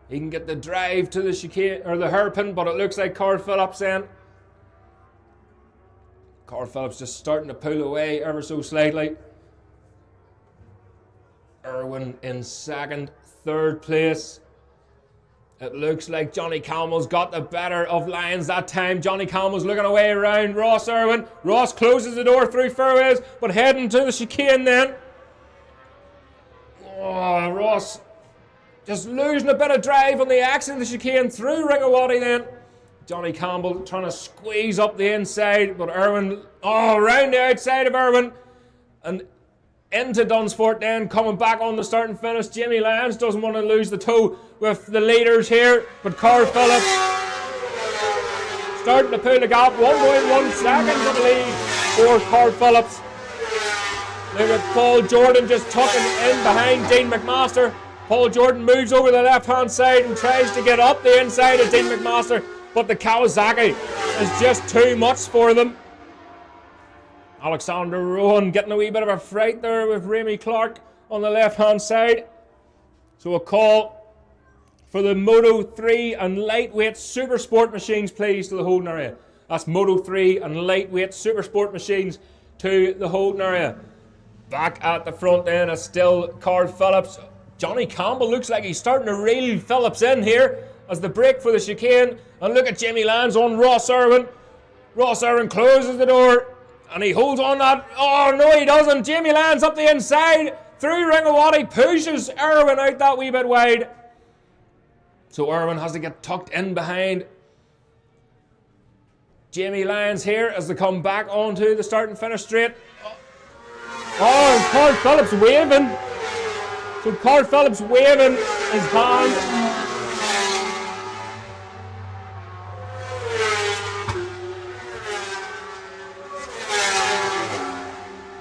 He can get the drive to the chicane or the hairpin, but it looks like Carl Phillips then. Carl Phillips just starting to pull away ever so slightly. Irwin in 2nd, 3rd place. It looks like Johnny Campbell's got the better of Lyons that time. Johnny Campbell's looking away around Ross Irwin. Ross closes the door through fairways, but heading to the chicane then. Oh, Ross just losing a bit of drive on the exit of the chicane through Ringawati then. Johnny Campbell trying to squeeze up the inside, but Irwin, around the outside of Irwin. And into Dunsfort then, coming back on the start and finish. Jamie Lyons doesn't want to lose the toe with the leaders here, but Carl Phillips starting to pull the gap. 1.1 seconds of the lead for Carl Phillips. Look at Paul Jordan just tucking in behind Dean McMaster. Paul Jordan moves over the left hand side and tries to get up the inside of Dean McMaster, but the Kawasaki is just too much for them. Alexander Rowan getting a wee bit of a fright there with Remy Clark on the left hand side. So a call for the Moto 3 and lightweight super sport machines please to the holding area. That's Moto 3 and lightweight super sport machines to the holding area. Back at the front then is still Carl Phillips. Johnny Campbell looks like he's starting to reel Phillips in here as the break for the chicane. And look at Jamie Lyons on Ross Irwin. Ross Irwin closes the door. And he holds on that. Oh, no, he doesn't. Jamie Lyons up the inside. Through Ringawati. Pushes Irwin out that wee bit wide. So Irwin has to get tucked in behind Jamie Lyons here as they come back onto the start and finish straight. Oh, and Carl Phillips waving. So Carl Phillips waving his hand.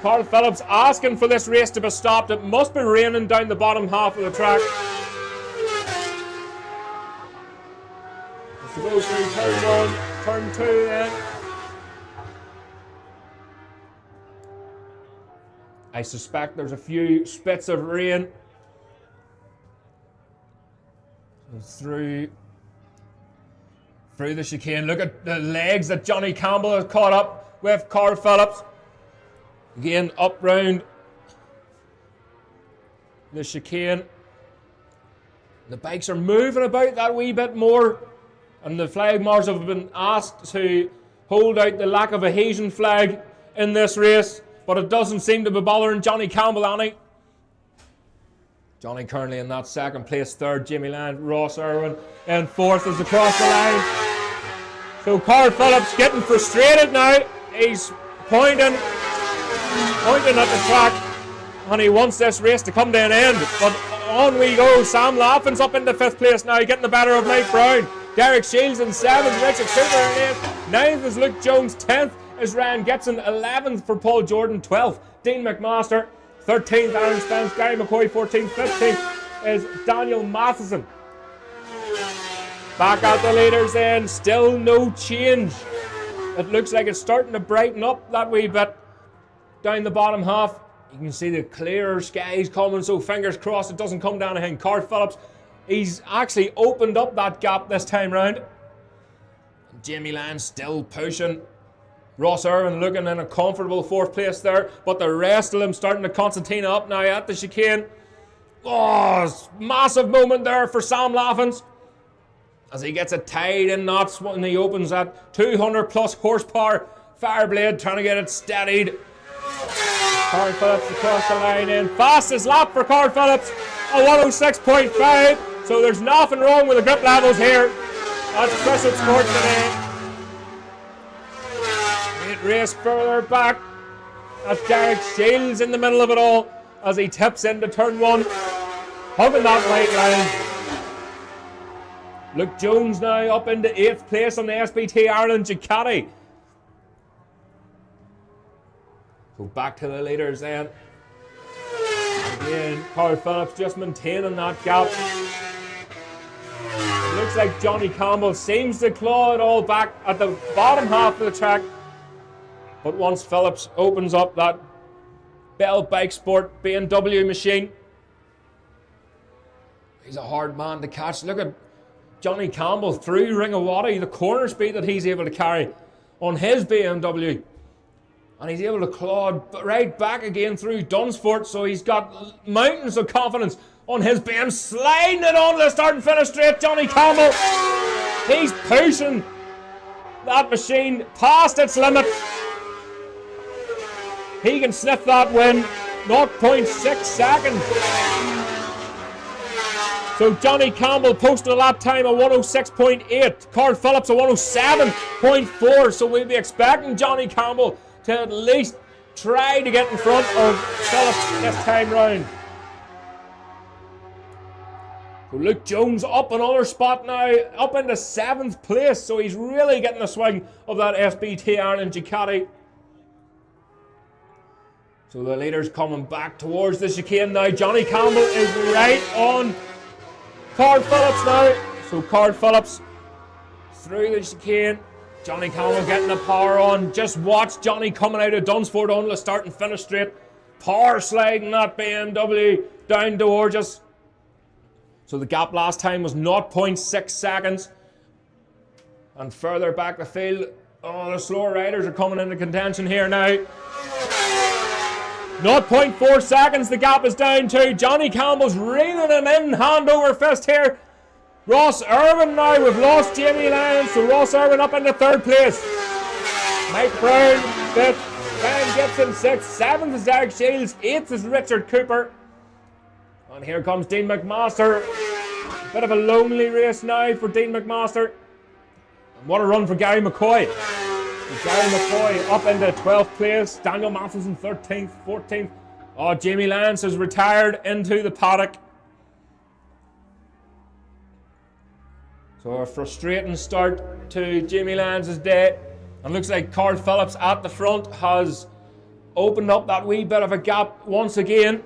Carl Phillips asking for this race to be stopped. It must be raining down the bottom half of the track. Let's go through turn 1, turn 2 then. I suspect there's a few spits of rain. Through the chicane. Look at the legs that Johnny Campbell has caught up with Carl Phillips. Again, up round the chicane. The bikes are moving about that wee bit more, and the flag marshals have been asked to hold out the lack of adhesion flag in this race, but it doesn't seem to be bothering Johnny Campbell any. Johnny currently in that second place, third Jamie Land, Ross Irwin in fourth as across the line. So Carl Phillips getting frustrated now. He's pointing at the track, and he wants this race to come to an end. But on we go. Sam Laughlin's up into fifth place now, getting the better of Mike Brown. Derek Shields in seventh, Richard Cooper in eighth. Ninth is Luke Jones, 10th is Ryan Gibson, 11th for Paul Jordan, 12th Dean McMaster, 13th Aaron Spence, Gary McCoy 14th, 15th is Daniel Matheson. Back at the leaders then, still no change. It looks like it's starting to brighten up that wee bit down the bottom half. You can see the clearer skies coming, so fingers crossed it doesn't come down again. Carl Phillips, he's actually opened up that gap this time round. Jamie Land still pushing. Ross Irwin looking in a comfortable fourth place there, but the rest of them starting to concertina up now at the chicane. Oh, massive moment there for Sam Laughlin's as he gets it tied in knots when he opens that 200 plus horsepower Fireblade, trying to get it steadied. Carl Phillips across the line in. Fastest lap for Carl Phillips, a 106.5. So there's nothing wrong with the grip levels here at Bishopscourt today. Great race further back. That's Derek Shields in the middle of it all as he tips into turn one, hugging that white line. Luke Jones now up into 8th place on the SBT Ireland Ducati. So back to the leaders then. Again, Carl Phillips just maintaining that gap. It looks like Johnny Campbell seems to claw it all back at the bottom half of the track. But once Phillips opens up that Bell Bike Sport BMW machine, he's a hard man to catch. Look at Johnny Campbell through Ringawati, the corner speed that he's able to carry on his BMW. And he's able to claw right back again through Dunsfort, so he's got mountains of confidence on his BM, sliding it onto the start and finish straight. Johnny Campbell, he's pushing that machine past its limit. He can sniff that win, 0.6 seconds. So Johnny Campbell posted a lap time of 106.8. Carl Phillips a 107.4. So we'll be expecting Johnny Campbell to at least try to get in front of Phillips this time round. So Luke Jones up another spot now, up into 7th place. So he's really getting the swing of that SBT Ireland Ducati. So the leader's coming back towards the chicane now. Johnny Campbell is right on Carl Phillips now. So Carl Phillips through the chicane. Johnny Campbell getting the power on. Just watch Johnny coming out of Dunsford on the start and finish straight. Power sliding that BMW down towards us. So the gap last time was 0.6 seconds. And further back the field, oh, the slower riders are coming into contention here now. 0.4 seconds the gap is down to. Johnny Campbell's reeling it in hand over fist here. Ross Irwin now, we've lost Jamie Lyons, so Ross Irwin up into 3rd place. Mike Brown 5th, Ryan Gibson 6th, 7th is Derek Shields, 8th is Richard Cooper. And here comes Dean McMaster. A bit of a lonely race now for Dean McMaster. And what a run for Gary McCoy. Gary McCoy up into 12th place. Daniel Matheson 13th, 14th. Oh, Jamie Lance has retired into the paddock. So a frustrating start to Jamie Lance's day. And looks like Carl Phillips at the front has opened up that wee bit of a gap once again.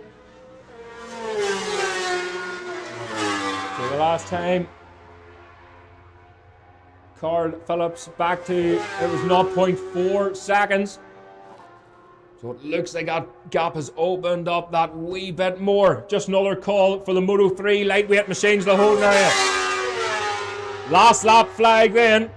So the last time Carl Phillips back to, it was 0.4 seconds. So it looks like that gap has opened up that wee bit more. Just another call for the Moto 3 lightweight machines to hold area. Last lap flag then.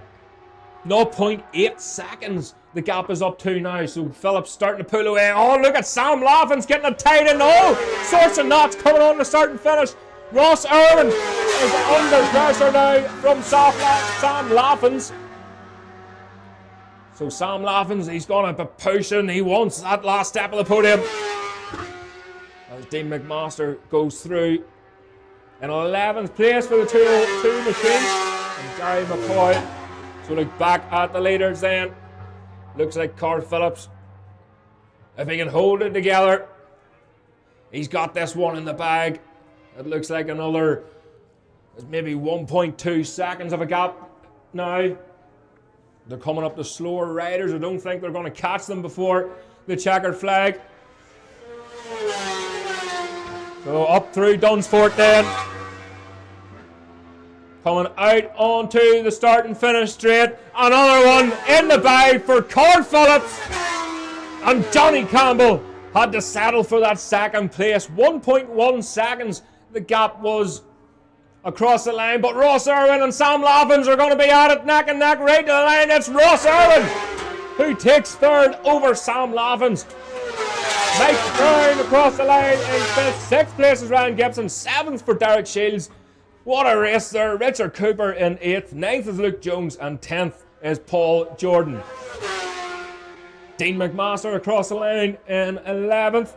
0.8 seconds the gap is up to now. So Phillips starting to pull away. Oh, look at Sam Laughlin's getting it tight in. Oh, sorts of knots coming on the start and finish. Ross Irwin is under pressure now from Sam Laughlin's. So Sam Laughlin's, he's going to be pushing. He wants that last step of the podium. As Dean McMaster goes through in 11th place for the 202 machine. And Gary McCoy. So look back at the leaders then. Looks like Carl Phillips, if he can hold it together, he's got this one in the bag. It looks like another maybe 1.2 seconds of a gap now. They're coming up the slower riders. I don't think they're going to catch them before the checkered flag. So up through Dunsfort then. Coming out onto the start and finish straight. Another one in the bag for Carl Phillips. And Johnny Campbell had to settle for that second place. 1.1 seconds the gap was across the line. But Ross Irwin and Sam Laughlin's are going to be at it neck and neck right to the line. It's Ross Irwin who takes third over Sam Laughlin's. Mike Brown across the line in fifth. Sixth place is Ryan Gibson. Seventh for Derek Shields. What a race there. Richard Cooper in 8th. 9th is Luke Jones. And 10th is Paul Jordan. Dean McMaster across the line in 11th.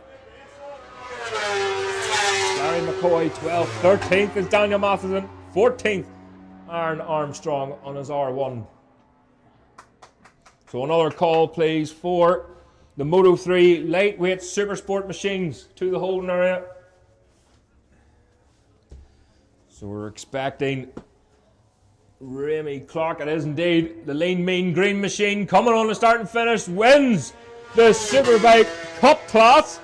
Gary McCoy 12th. 13th is Daniel Matheson. 14th, Aaron Armstrong on his R1. So another call, please, for the Moto 3 lightweight Supersport machines to the holding area. So we're expecting Remy Clark, it is indeed, the lean, mean green machine coming on the start and finish, wins the Superbike Cup class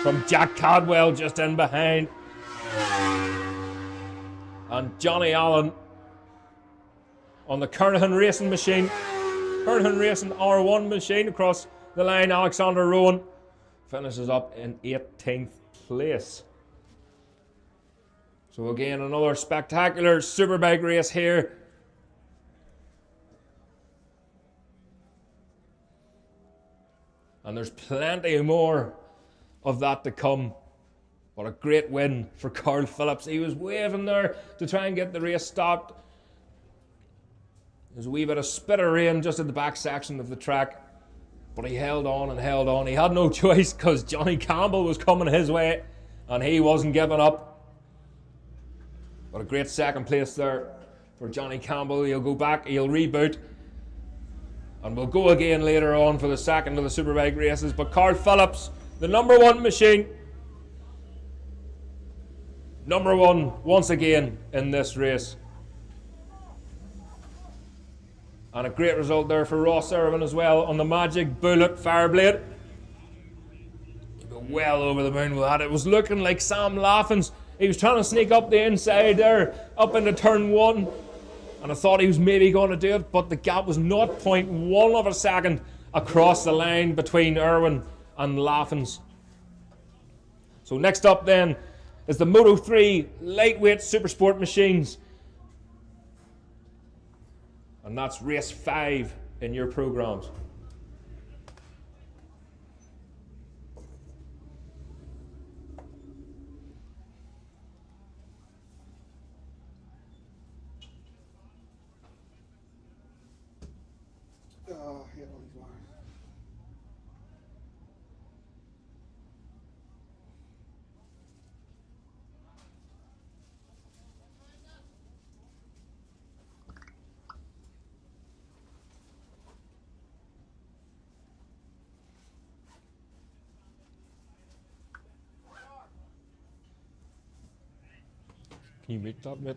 from Jack Cadwell just in behind. And Johnny Allen on the Kernahan Racing machine, Kernahan Racing R1 machine across the line. Alexander Rowan finishes up in 18th place. So again, another spectacular Superbike race here. And there's plenty more of that to come. What a great win for Carl Phillips. He was waving there to try and get the race stopped. There's a wee bit of spit of rain just at the back section of the track. But he held on and held on. He had no choice because Johnny Campbell was coming his way and he wasn't giving up. But a great second place there for Johnny Campbell. He'll go back, he'll reboot. And we'll go again later on for the second of the Superbike races. But Carl Phillips, the number one machine. Number one once again in this race. And a great result there for Ross Irwin as well on the Magic Bullet Fireblade. He got well over the moon with that. It was looking like Sam Laughlin's. He was trying to sneak up the inside there, up into turn one. And I thought he was maybe going to do it, but the gap was 0.1 of a second across the line between Irwin and Laughlin's. So next up then is the Moto 3 lightweight Supersport machines. And that's race 5 in your programs. Oh, hit all these wires. Can you reach that bit?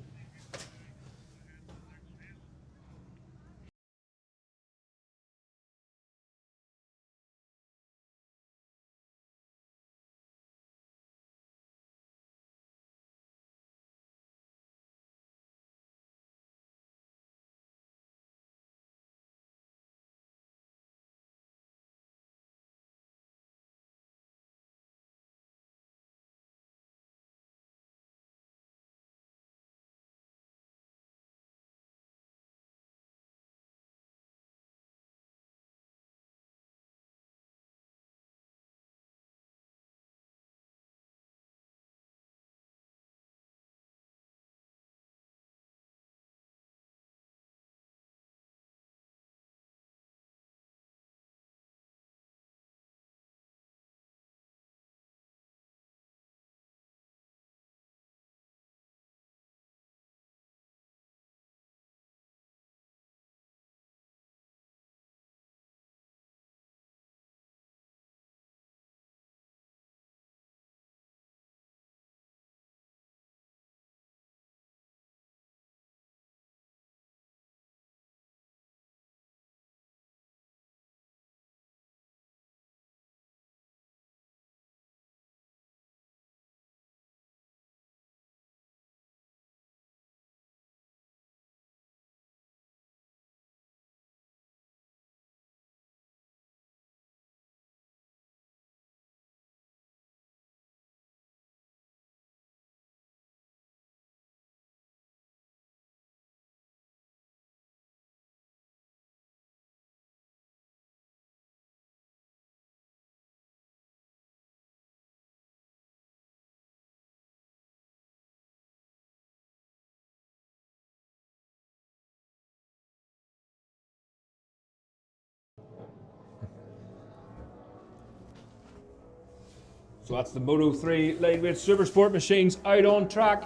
So that's the Moto 3 lightweight Supersport machines out on track.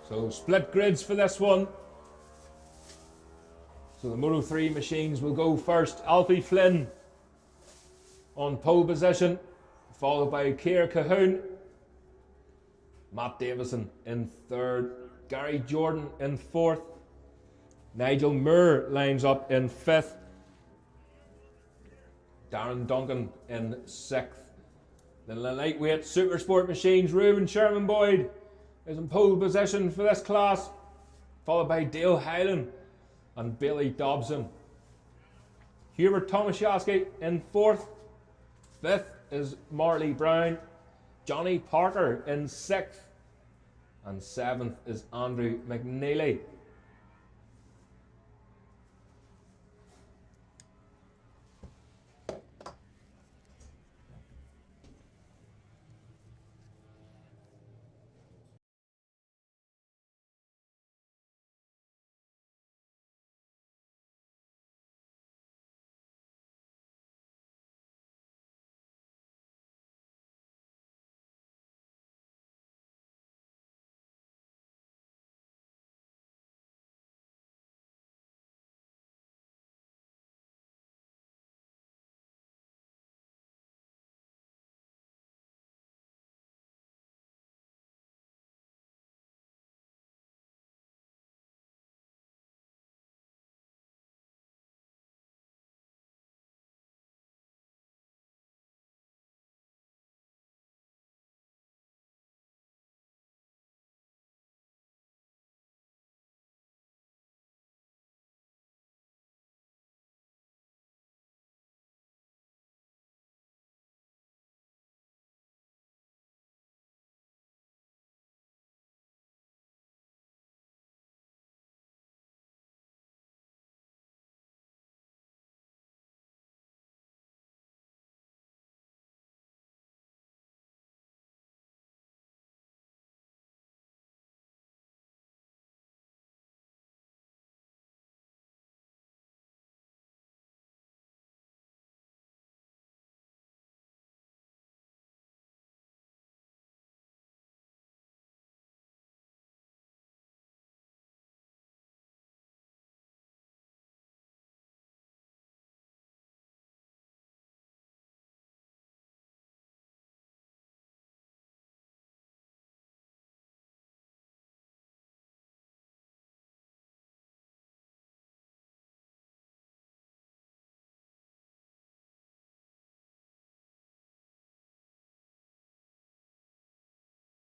So split grids for this one. So the Moto 3 machines will go first. Alfie Flynn on pole position, followed by Kirkistown. Matt Davison in third. Gary Jordan in fourth. Nigel Moore lines up in fifth. Darren Duncan in sixth. Then the lightweight Supersport machines, Reuben Sherman Boyd is in pole position for this class, followed by Dale Hyland and Billy Dobson. Hubert Tomaszewski in fourth. Fifth is Marley Brown. Johnny Parker in sixth. And seventh is Andrew McNeely.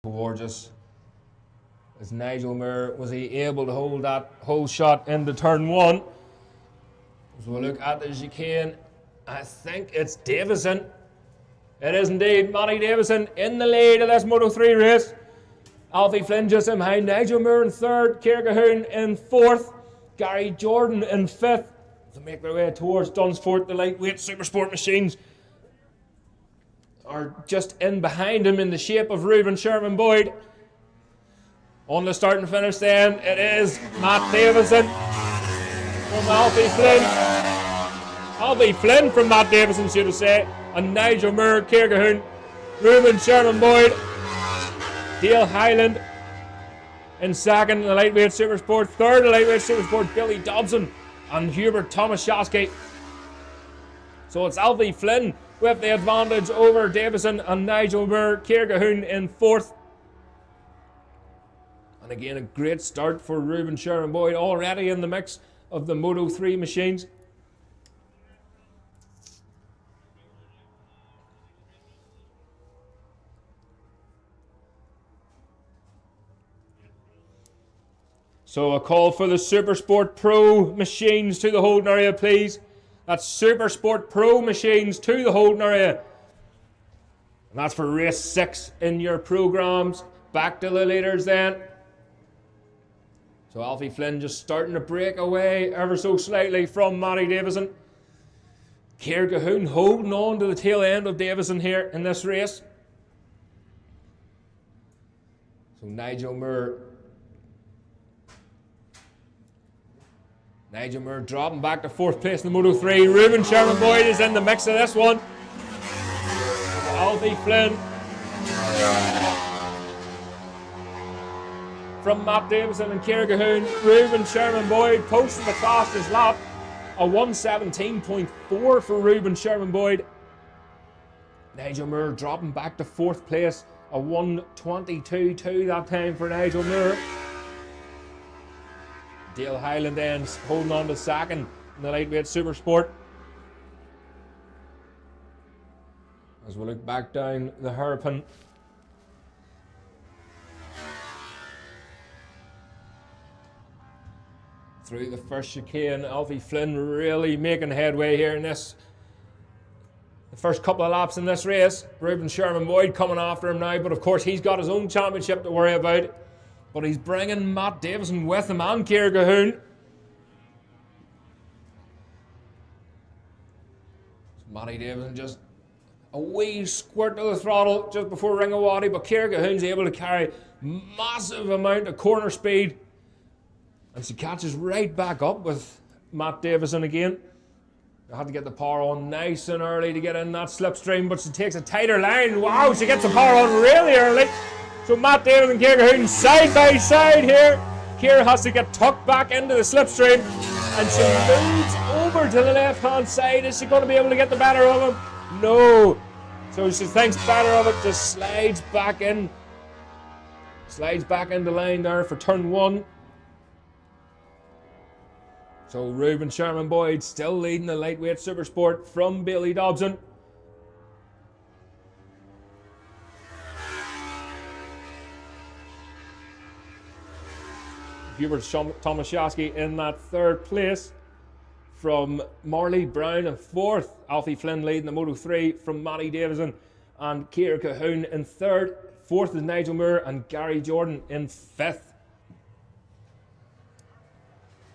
Gorgeous. As Nigel Moore, was he able to hold that whole shot into turn one? As we look at the chicane, I think it's Davison. It is indeed Matty Davison in the lead of this Moto 3 race. Alfie Flynn just in behind. Nigel Moore in third. Kirkistown in fourth. Gary Jordan in fifth. To make their way towards Dunsfort, the lightweight Supersport machines are just in behind him in the shape of Reuben Sherman Boyd. On the start and finish then, it is Matt Davison from Alfie Flynn. Alfie Flynn from Matt Davison, should I say. And Nigel Moore, Kirkistown, Reuben Sherman Boyd, Dale Hyland in second in the lightweight Supersport. Third in the lightweight Supersport, Billy Dobson and Hubert Tomaszewski. So it's Alfie Flynn with the advantage over Davison and Nigel Moore. Kirkistown in fourth. And again, a great start for Reuben Sherman Boyd, already in the mix of the Moto 3 machines. So a call for the Supersport Pro machines to the holding area, please. That's Supersport Pro machines to the holding area. And that's for race 6 in your programs. Back to the leaders then. So Alfie Flynn just starting to break away ever so slightly from Matty Davison. Kirkistown holding on to the tail end of Davison here in this race. So Nigel Moore Nigel Moore dropping back to 4th place in the Moto 3. Reuben Sherman Boyd is in the mix of this one. Alfie Flynn from Matt Davison and Kirkistown. Reuben Sherman Boyd posting the fastest lap. A 1:17.4 for Reuben Sherman Boyd. Nigel Moore dropping back to 4th place. A 1:22.2 that time for Nigel Moore. Dale Highland then holding on to 2nd in the lightweight Supersport. As we look back down the hairpin. Through the first chicane, Alfie Flynn really making headway here in this. The first couple of laps in this race. Reuben Sherman Boyd coming after him now, but of course he's got his own championship to worry about. But he's bringing Matt Davison with him and Kirkistown. Matty Davison just a wee squirt to the throttle just before Ringawati, but Kirkistown's able to carry massive amount of corner speed. And she catches right back up with Matt Davison again. I had to get the power on nice and early to get in that slipstream, but she takes a tighter line. Wow, she gets the power on really early. So Matt Davison and Kirkistown side by side here. Kira has to get tucked back into the slipstream, and she moves over to the left-hand side. Is she going to be able to get the better of him? No. So she thinks better of it, just slides back in. Slides back in the line there for turn 1. So Reuben Sherman Boyd still leading the lightweight Supersport from Bailey Dobson. Hubert Tomaszewski in that 3rd place from Marley Brown in 4th. Alfie Flynn leading the Moto 3 from Matty Davison and Kirkistown in 3rd. 4th is Nigel Moore and Gary Jordan in 5th.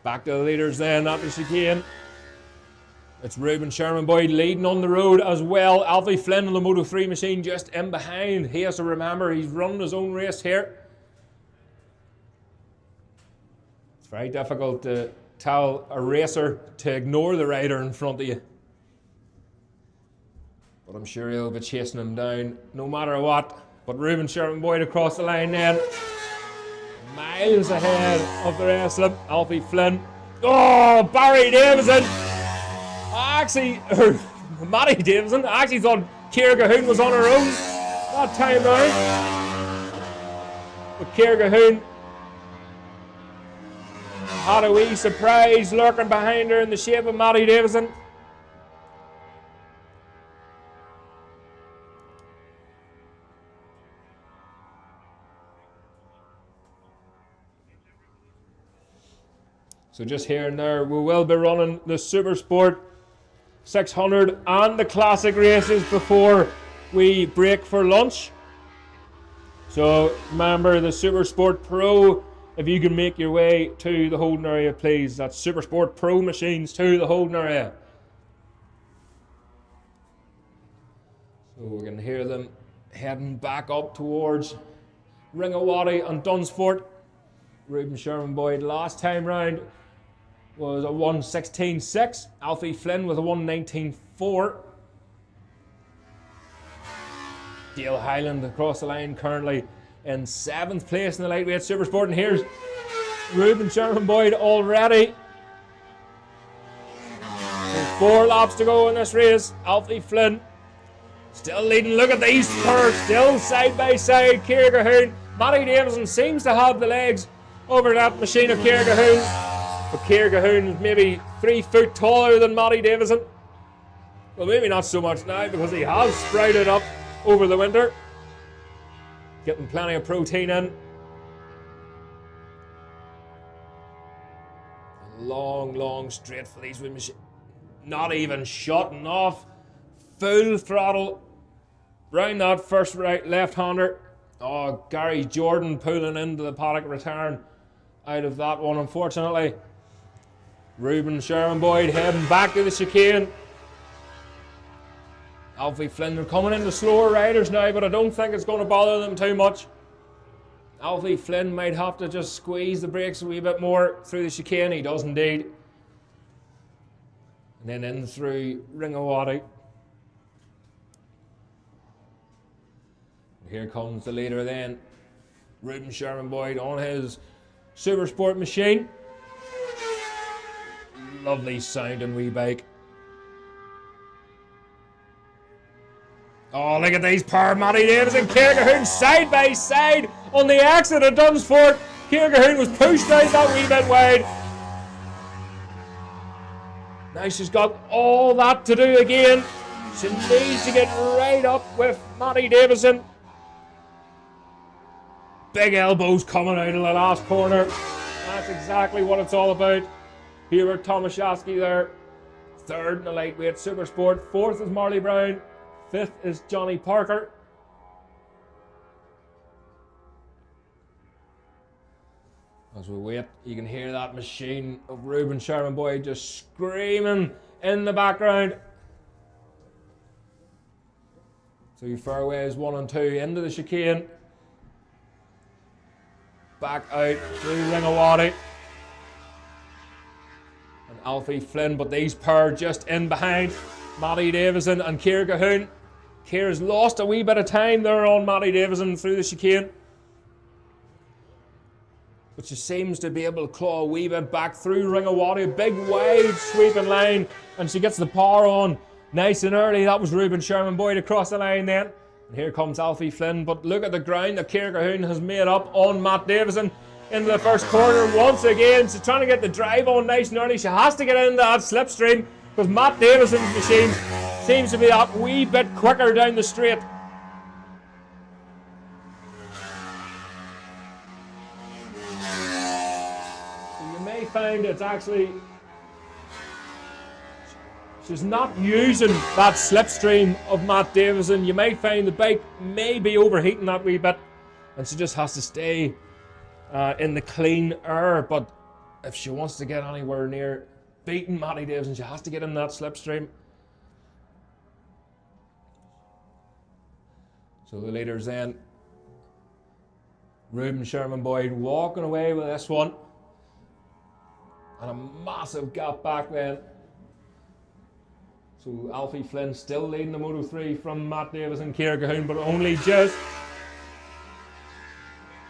Back to the leaders then at the chicane. It's Reuben Sherman Boyd leading on the road as well. Alfie Flynn on the Moto 3 machine just in behind. He has to remember he's running his own race here. It's very difficult to tell a racer to ignore the rider in front of you. But I'm sure he'll be chasing him down no matter what. But Reuben Sherman Boyd across the line then. Miles ahead of the rest of them. Alfie Flynn. Oh, Barry Davison. Matty Davison. I actually thought Kirkistown was on her own that time round. But Kirkistown had a wee surprise lurking behind her in the shape of Matty Davison. So just here and there, we will be running the Supersport 600 and the Classic races before we break for lunch. So remember the Supersport Pro, if you can make your way to the holding area, please. That's Supersport Pro machines to the holding area. So we can hear them heading back up towards Ringawati and Dunsfort. Reuben Sherman Boyd last time round was a 1:16.6. Alfie Flynn with a 1:19.4. Dale Highland across the line currently in 7th place in the lightweight Supersport. And here's Reuben Sherman Boyd already. There's 4 laps to go in this race. Alfie Flynn still leading. Look at these pairs, still side by side. Kirkistown. Matty Davison seems to have the legs over that machine of Kirkistown. But Kirkistown is maybe 3 foot taller than Matty Davison. Well, maybe not so much now because he has sprouted up over the winter. Getting plenty of protein in. Long straight for these machines. Not even shutting off. Full throttle. Round that first right left-hander. Oh, Gary Jordan pulling into the Paddock return out of that one, unfortunately. Reuben Sherman Boyd heading back to the chicane. Alfie Flynn are coming into slower riders now, but I don't think it's going to bother them too much. Alfie Flynn might have to just squeeze the brakes a wee bit more through the chicane. He does indeed. And then in through Ringawati. Here comes the leader then, Reuben Sherman Boyd on his Supersport machine. Lovely sounding wee bike. Oh, look at these pair, Matty Davis and Kirkistown side by side on the exit of Dunsford. Kirkistown was pushed out that wee bit wide. Now she's got all that to do again. She needs to get right up with Matty Davison. Big elbows coming out of the last corner. That's exactly what it's all about. Hubert Tomaszewski there. Third in the lightweight Supersport. Fourth is Marley Brown. Fifth is Johnny Parker. As we wait, you can hear that machine of Reuben Sherman Boyd just screaming in the background. So fairways 1 and 2 into the chicane. Back out through Ringawati. And Alfie Flynn, but these pair just in behind Matty Davison and Kirkistown. Kier's lost a wee bit of time there on Matty Davison through the chicane. But she seems to be able to claw a wee bit back through Ringawati. Big wide sweeping line, and she gets the power on nice and early. That was Reuben Sherman Boyd across the line then. And here comes Alfie Flynn, but look at the ground that Kirkistown has made up on Matt Davison into the first corner once again. She's trying to get the drive on nice and early. She has to get into that slipstream because Matt Davison's machine seems to be that wee bit quicker down the straight. So you may find it's actually she's not using that slipstream of Matt Davison. You may find the bike may be overheating that wee bit, and she just has to stay in the clean air. But if she wants to get anywhere near beating Matty Davison, she has to get in that slipstream. So the leaders then, Reuben Sherman Boyd walking away with this one, and a massive gap back then. So Alfie Flynn still leading the Moto 3 from Matt Davis and Kirkistown, but only just.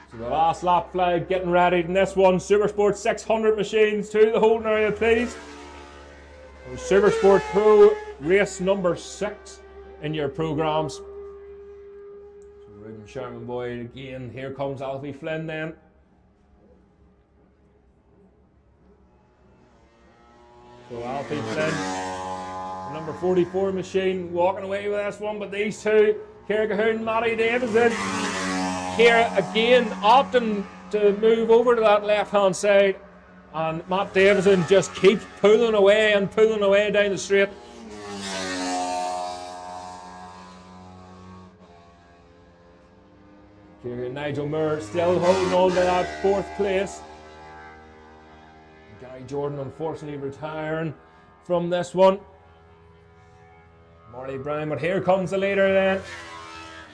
So the last lap flag getting ready in this one. Supersport 600 machines to the holding area, please. Supersport Pro race number 6 in your programs. So Reuben Sherman Boyd again. Here comes Alfie Flynn then. So Alfie Flynn, number 44 machine, walking away with this one, but these two, Kirkistown and Matty Davison, here again opting to move over to that left hand side, and Matt Davison just keeps pulling away down the straight. Here Nigel Moore still holding on to that 4th place. Gary Jordan unfortunately retiring from this one. Marley Brown, but here comes the leader then.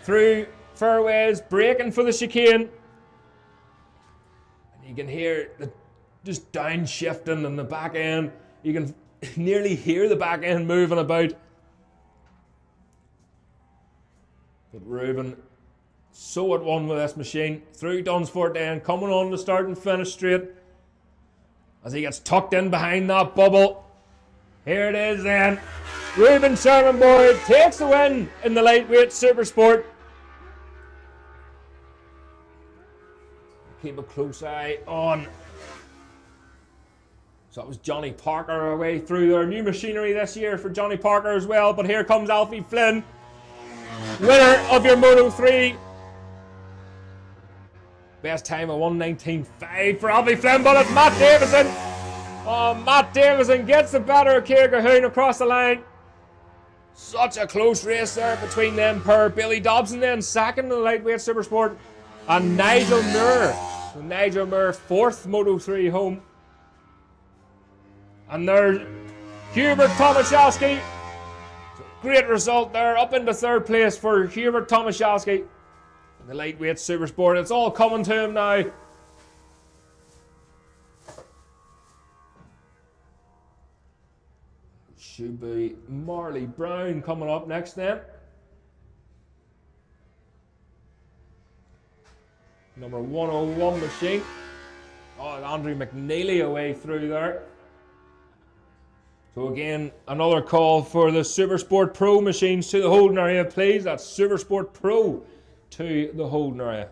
Through fairways, breaking for the chicane. And you can hear the just downshifting in the back end. You can nearly hear the back end moving about. But Reuben so at one with this machine. Through Dunsford then, coming on the start and finish straight. As he gets tucked in behind that bubble. Here it is then. Reuben Sherman Boyd takes the win in the lightweight Supersport. Keep a close eye on. So that was Johnny Parker away through their new machinery this year for Johnny Parker as well. But here comes Alfie Flynn, winner of your Moto 3. Best time of 1:19.5 for Alfie Flynn, but it's Matt Davison. Oh, Matt Davison gets the better of Kirkistown across the line. Such a close race there between them pair. Billy Dobson then second in the lightweight Supersport, and Nigel Moore. So Nigel Moore 4th Moto 3 home. And there's Hubert Tomaszewski. Great result there, up into 3rd place for Hubert Tomaszewski. The lightweight Supersport, it's all coming to him now. Should be Marley Brown coming up next then. Number 101 machine. Oh, Andrew McNeely away through there. So again, another call for the Supersport Pro machines to the holding area, please. That's Supersport Pro to the holding area.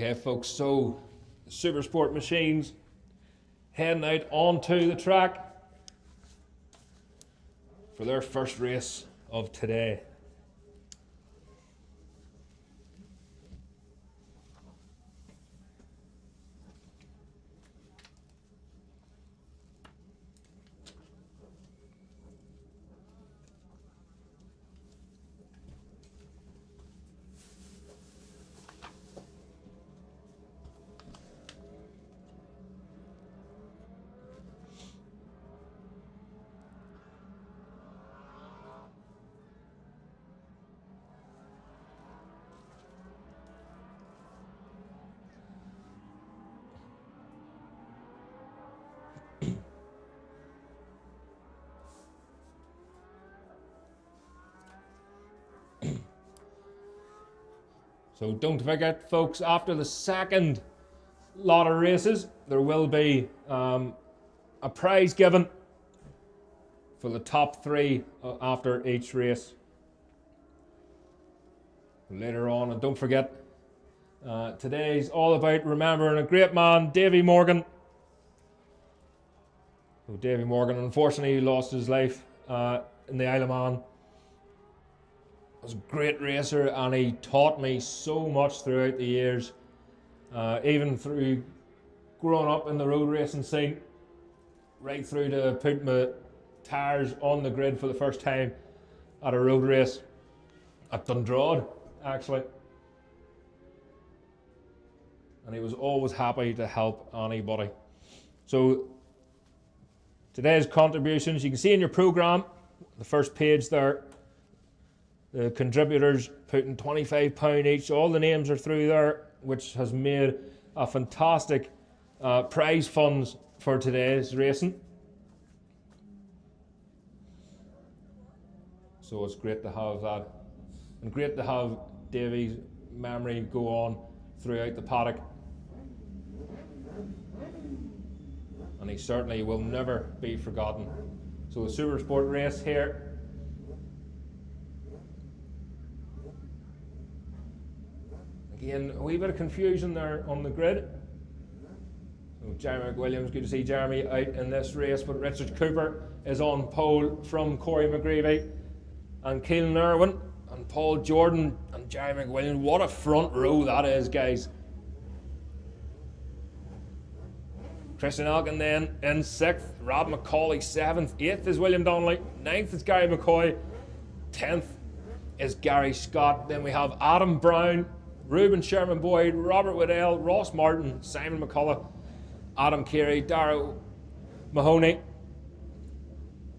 Okay, folks, so the Supersport machines heading out onto the track for their first race of today. So don't forget, folks, after the second lot of races, there will be a prize given for the top 3 after each race later on. And don't forget, today's all about remembering a great man, Davy Morgan. So Davy Morgan, unfortunately, lost his life in the Isle of Man. Was a great racer, and he taught me so much throughout the years, even through growing up in the road racing scene, right through to putting my tyres on the grid for the first time at a road race at Dundroad, actually. And he was always happy to help anybody. So today's contributions, you can see in your programme, the first page there, the contributors putting £25 each. All the names are through there, which has made a fantastic prize funds for today's racing. So it's great to have that, and great to have Davy's memory go on throughout the paddock. And he certainly will never be forgotten. So the Supersport race here. Again, a wee bit of confusion there on the grid. So Jeremy McWilliams, good to see Jeremy out in this race, but Richard Cooper is on pole from Corey McGreevy and Keelan Irwin and Paul Jordan and Jeremy McWilliams. What a front row that is, guys. Christian Alkin then in 6th, Rob McCauley 7th, 8th is William Donnelly, 9th is Gary McCoy, 10th is Gary Scott. Then we have Adam Brown, Ruben Sherman Boyd, Robert Waddell, Ross Martin, Simon McCullough, Adam Carey, Darrell Mahoney,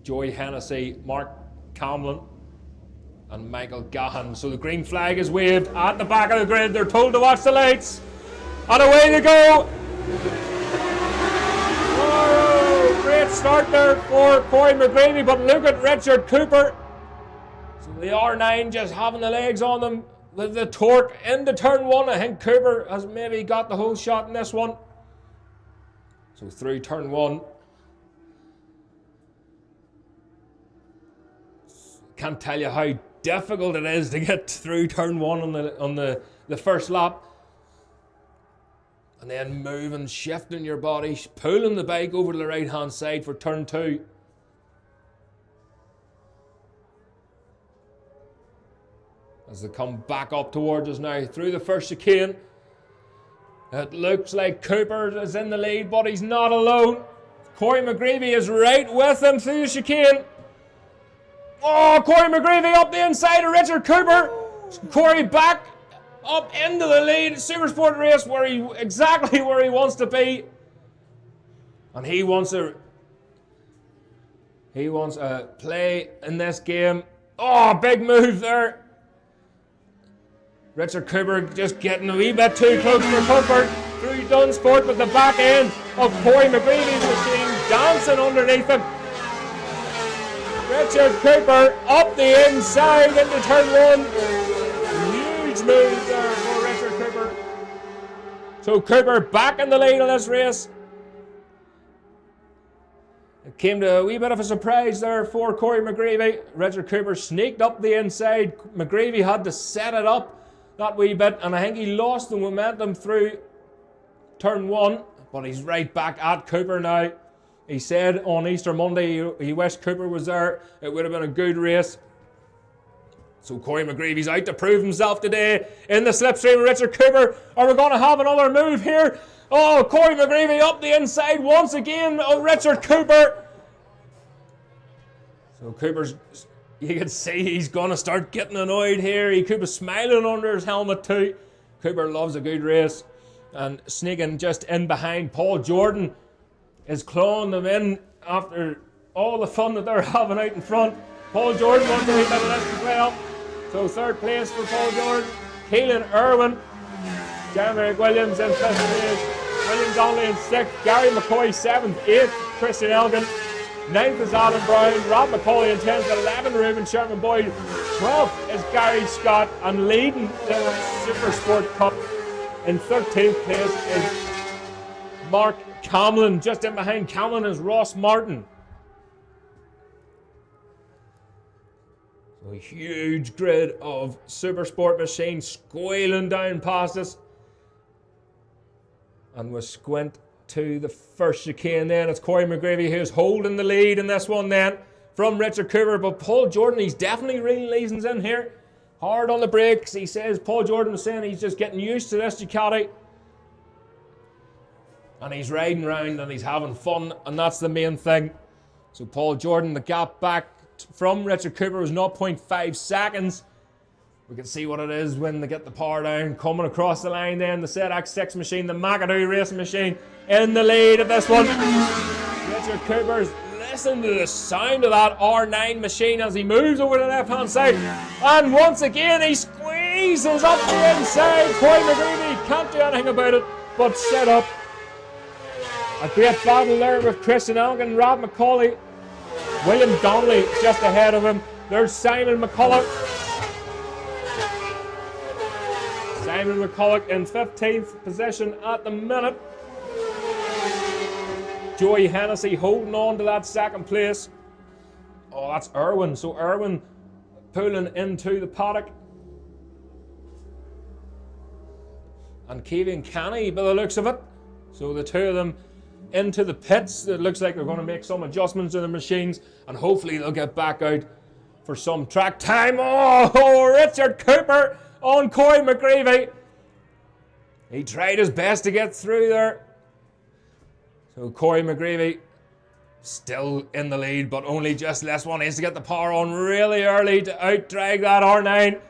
Joey Hennessy, Mark Camlin, and Michael Gahan. So the green flag is waved at the back of the grid. They're told to watch the lights. And away they go. Oh, great start there for Corey McGreevy, but look at Richard Cooper. So the R9 just having the legs on them. The torque into turn 1. I think Cooper has maybe got the whole shot in this one. So through turn 1. Can't tell you how difficult it is to get through turn 1 on the first lap. And then moving, shifting your body, pulling the bike over to the right hand side for turn 2. As they come back up towards us now through the first chicane. It looks like Cooper is in the lead, but he's not alone. Corey McGreevy is right with him through the chicane. Oh, Corey McGreevy up the inside of Richard Cooper. Corey back up into the lead. Supersport race exactly where he wants to be. And he wants a play in this game. Oh, big move there. Richard Cooper just getting a wee bit too close for comfort through Dunsport, but the back end of Corey McGreevy's machine dancing underneath him. Richard Cooper up the inside into turn 1. Huge move there for Richard Cooper. So Cooper back in the lead of this race. It came to a wee bit of a surprise there for Corey McGreevy. Richard Cooper sneaked up the inside. McGreevy had to set it up that wee bit, and I think he lost the momentum through turn 1, but he's right back at Cooper now. He said on Easter Monday he wished Cooper was there. It would have been a good race. So Corey McGreevy's out to prove himself today in the slipstream of Richard Cooper. Are we going to have another move here? Oh, Corey McGreevy up the inside once again of Richard Cooper. So Cooper's, you can see he's going to start getting annoyed here. Cooper's smiling under his helmet too. Cooper loves a good race. And sneaking just in behind Paul Jordan is clawing them in after all the fun that they're having out in front. Paul Jordan wants to hit that list as well. So third place for Paul Jordan. Keelan Irwin. Jeremy Williams in 5th place. William Donnelly in 6th. Gary McCoy 7th. 8th, Christian Elgin. 9th is Adam Brown. Rob McCauley in 10th. 11th, Reuben Sherman Boyd. 12th is Gary Scott. And leading the Supersport Cup in 13th place is Mark Camlin. Just in behind Camlin is Ross Martin. A huge grid of Supersport machines squealing down past us. And we squint to the first chicane then. It's Corey McGreevy who's holding the lead in this one then from Richard Cooper. But Paul Jordan, he's definitely reeling leasons in here. Hard on the brakes. He says, Paul Jordan was saying he's just getting used to this Ducati. And he's riding around and he's having fun. And that's the main thing. So Paul Jordan, the gap back from Richard Cooper was 0.5 seconds. We can see what it is when they get the power down. Coming across the line then, the ZX6 machine, the McAdoo racing machine in the lead of this one. Richard Cooper's listening to the sound of that R9 machine as he moves over to the left-hand side. And once again, he squeezes up the inside. Corey McGreevy can't do anything about it, but set up. A great battle there with Christian Elgin, Rob McCauley. William Donnelly just ahead of him. There's Simon McCulloch. Simon McCulloch in 15th position at the minute. Joey Hennessy holding on to that second place. Oh, that's Irwin. So Irwin pulling into the paddock. And Keevan Kenny by the looks of it. So the two of them into the pits. It looks like they're going to make some adjustments to the machines and hopefully they'll get back out for some track time. Oh, Richard Cooper on Corey McGreevy. He tried his best to get through there. So Corey McGreevy still in the lead, but only just less. One needs to get the power on really early to out-drag that R9.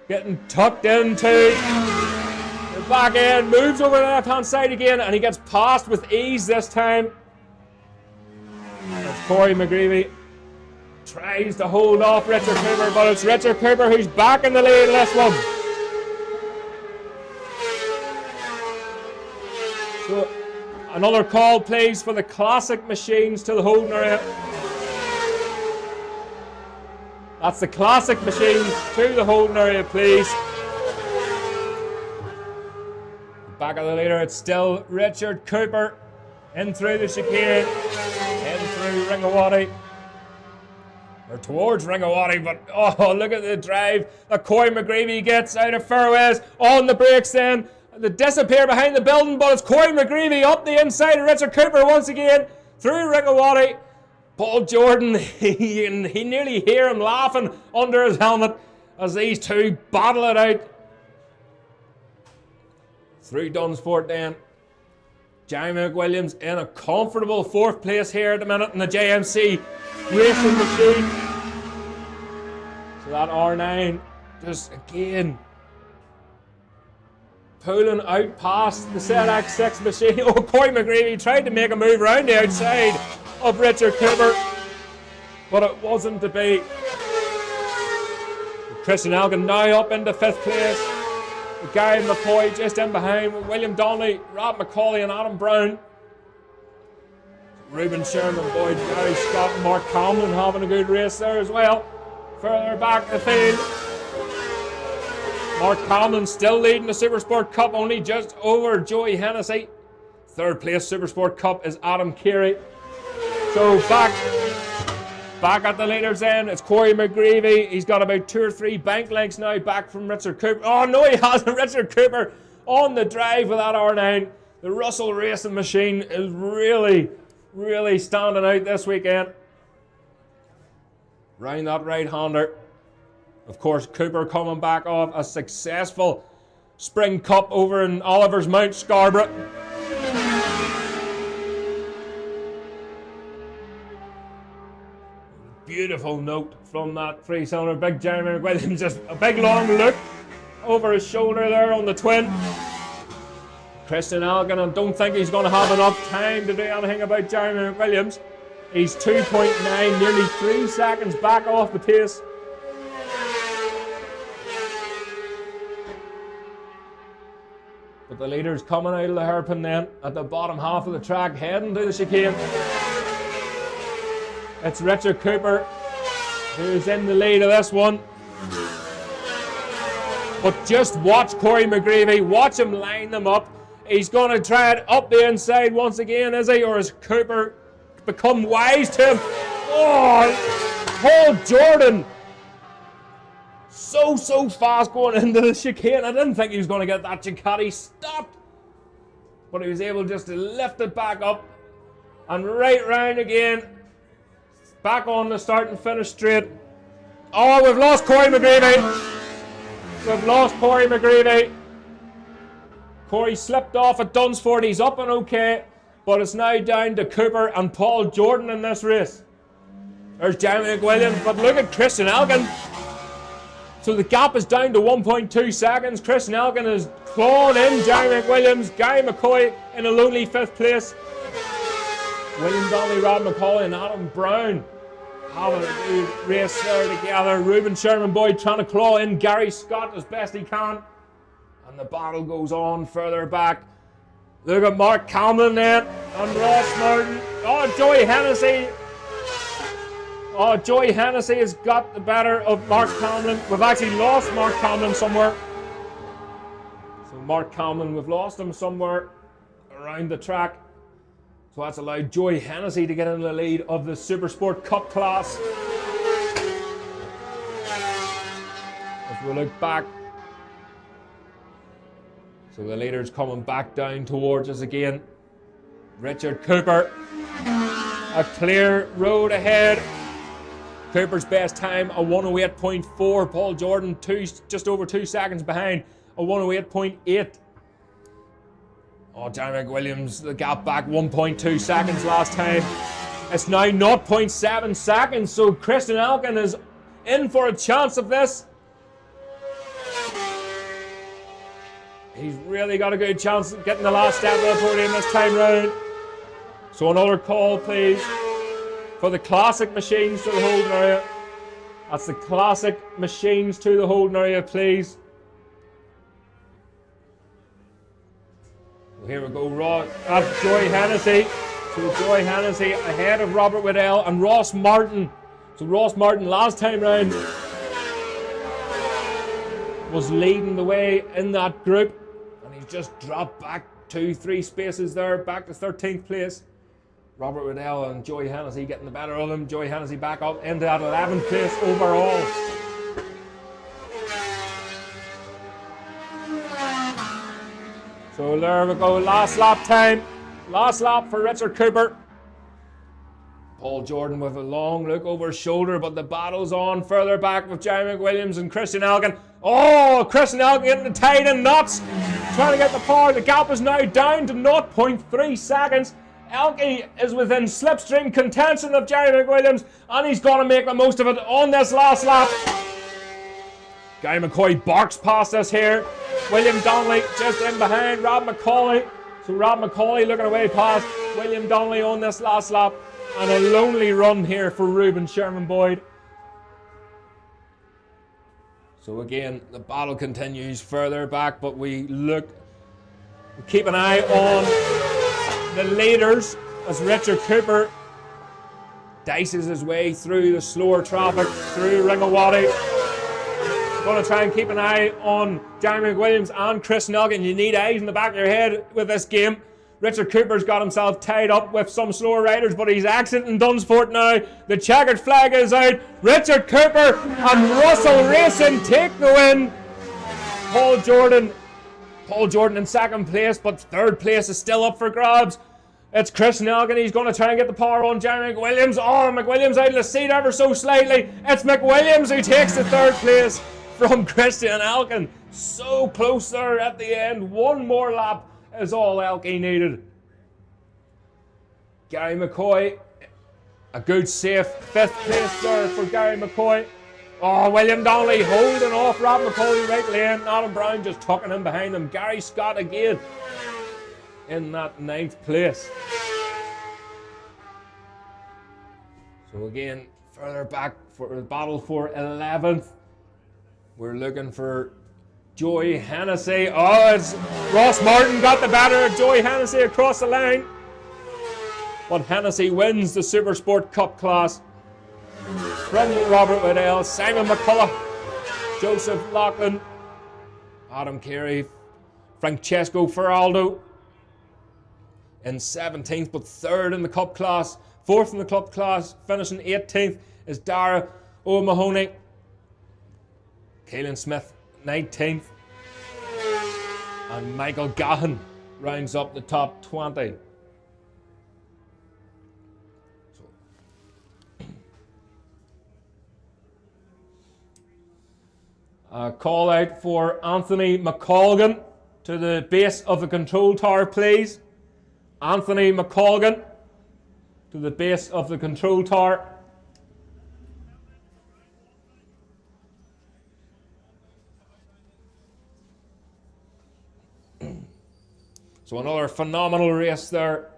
Getting tucked into the back end, moves over to the left-hand side again, and he gets past with ease this time. That's Corey McGreevy. Tries to hold off Richard Cooper, but it's Richard Cooper who's back in the lead in this one. So, another call, please, for the classic machines to the holding area. That's the classic machines to the holding area, please. Back of the leader, it's still Richard Cooper. In through the chicane, in through Ringawati. Or towards Ringawati, but oh, look at the drive that Corey McGreevy gets out of fairways. On the brakes then. They disappear behind the building, but it's Corey McGreevy up the inside of Richard Cooper once again. Through Ringawati. Paul Jordan, he nearly hear him laughing under his helmet as these two battle it out. Through Dunsport then. Jeremy McWilliams in a comfortable 4th place here at the minute in the JMC racing machine. So that R9 just again pulling out past the ZX6 machine. Oh, Corey McGreevy tried to make a move around the outside of Richard Cooper, but it wasn't to be. Christian Elgin now up into 5th place. Gary McCoy just in behind with William Donnelly, Rob McCauley and Adam Brown. Reuben Sherman, Boyd, Gary Scott and Mark Camlin having a good race there as well. Further back the field, Mark Camlin still leading the Supersport Cup, only just over Joey Hennessy. 3rd place Supersport Cup is Adam Carey. So back Back at the leader's end, it's Corey McGreevy. He's got about 2 or 3 bank lengths now back from Richard Cooper. Oh no, he hasn't. Richard Cooper on the drive with that R9. The Russell racing machine is really, really standing out this weekend. Round that right-hander. Of course, Cooper coming back off a successful Spring Cup over in Oliver's Mount, Scarborough. Beautiful note from that 3-cylinder. Big Jeremy McWilliams, just a big long look over his shoulder there on the twin. Christian Algan, I don't think he's going to have enough time to do anything about Jeremy McWilliams. He's 2.9, nearly 3 seconds back off the pace. But the leader's coming out of the hairpin then at the bottom half of the track, heading to the chicane. It's Richard Cooper who's in the lead of this one. But just watch Corey McGreevy, watch him line them up. He's going to try it up the inside once again, is he? Or has Cooper become wise to him? Oh, Paul Jordan. So fast going into the chicane. I didn't think he was going to get that Ducati stopped. But he was able just to lift it back up. And right round again. Back on the start and finish straight. Oh, we've lost Corey McGreevy. We've lost Corey McGreevy. Corey slipped off at Dunsford. He's up and okay. But it's now down to Cooper and Paul Jordan in this race. There's Jeremy McWilliams. But look at Christian Algan. So the gap is down to 1.2 seconds. Christian Algan is clawing in Jeremy McWilliams. Gary McCoy in a lonely 5th place. William Donnelly, Rob McCauley and Adam Brown having a good race there together. Reuben Sherman Boyd trying to claw in Gary Scott as best he can. And the battle goes on further back. Look at Mark Camlin then and Ross Martin. Oh, Joey Hennessy. Oh, Joey Hennessy has got the better of Mark Camlin. We've actually lost Mark Camlin somewhere. So Mark Camlin, we've lost him somewhere around the track. So that's allowed Joey Hennessy to get in the lead of the Supersport Cup class. If we look back, so the leader's coming back down towards us again. Richard Cooper, a clear road ahead. Cooper's best time, a 108.4. Paul Jordan, just over 2 seconds behind, a 108.8. Oh, Jeremy McWilliams, the gap back 1.2 seconds last time. It's now 0.7 seconds, so Christian Algan is in for a chance of this. He's really got a good chance of getting the last step of the podium this time round. So another call, please, for the classic machines to the holding area. That's the classic machines to the holding area, please. Here we go, that's Joey Hennessy. So Joey Hennessy ahead of Robert Waddell and Ross Martin. So Ross Martin last time round was leading the way in that group. And he's just dropped back 2-3 spaces there, back to 13th place. Robert Waddell and Joey Hennessy getting the better of him. Joey Hennessy back up into that 11th place overall. So there we go, last lap time. Last lap for Richard Cooper. Paul Jordan with a long look over his shoulder, but the battle's on further back with Jeremy McWilliams and Christian Algan. Oh, Christian Algan getting the tied in knots. Trying to get the power. The gap is now down to 0.3 seconds. Elke is within slipstream contention of Jeremy McWilliams, and he's going to make the most of it on this last lap. Guy McCoy barks past us here. William Donnelly just in behind Rob McCauley. So Rob McCauley looking away past William Donnelly on this last lap. And a lonely run here for Reuben Sherman Boyd. So again, the battle continues further back, but we keep an eye on the leaders as Richard Cooper dices his way through the slower traffic, through Ringawati. Going to try and keep an eye on Jeremy McWilliams and Christian Algan. You need eyes in the back of your head with this game. Richard Cooper's got himself tied up with some slower riders, but he's exiting Dunsfort now. The checkered flag is out. Richard Cooper and Russell Racing take the win. Paul Jordan in second place, but third place is still up for grabs. It's Chris Nelgan. He's going to try and get the power on Jeremy McWilliams. Oh, McWilliams out of the seat ever so slightly. It's McWilliams who takes the third place from Christian Elkin. So close there at the end. One more lap is all Elkie needed. Gary McCoy, a good safe 5th place there for Gary McCoy. Oh, William Donnelly holding off Rob McCauley right lane. Adam Brown just tucking him behind him. Gary Scott again in that 9th place. So again, further back for the battle for 11th. We're looking for Joey Hennessy. Oh, it's Ross Martin got the better of Joey Hennessy across the line. But Hennessy wins the Supersport Cup class. Brendan Robert Waddell, Simon McCullough, Joseph Loughlin, Adam Carey, Francesco Feraldo in 17th, but 3rd in the Cup class. 4th in the Cup class, finishing 18th, is Dara O'Mahony. Kaelan Smith, 19th. And Michael Gahan rounds up the top 20. Call out for Anthony McColgan to the base of the control tower, please. Anthony McColgan to the base of the control tower. So another phenomenal race there.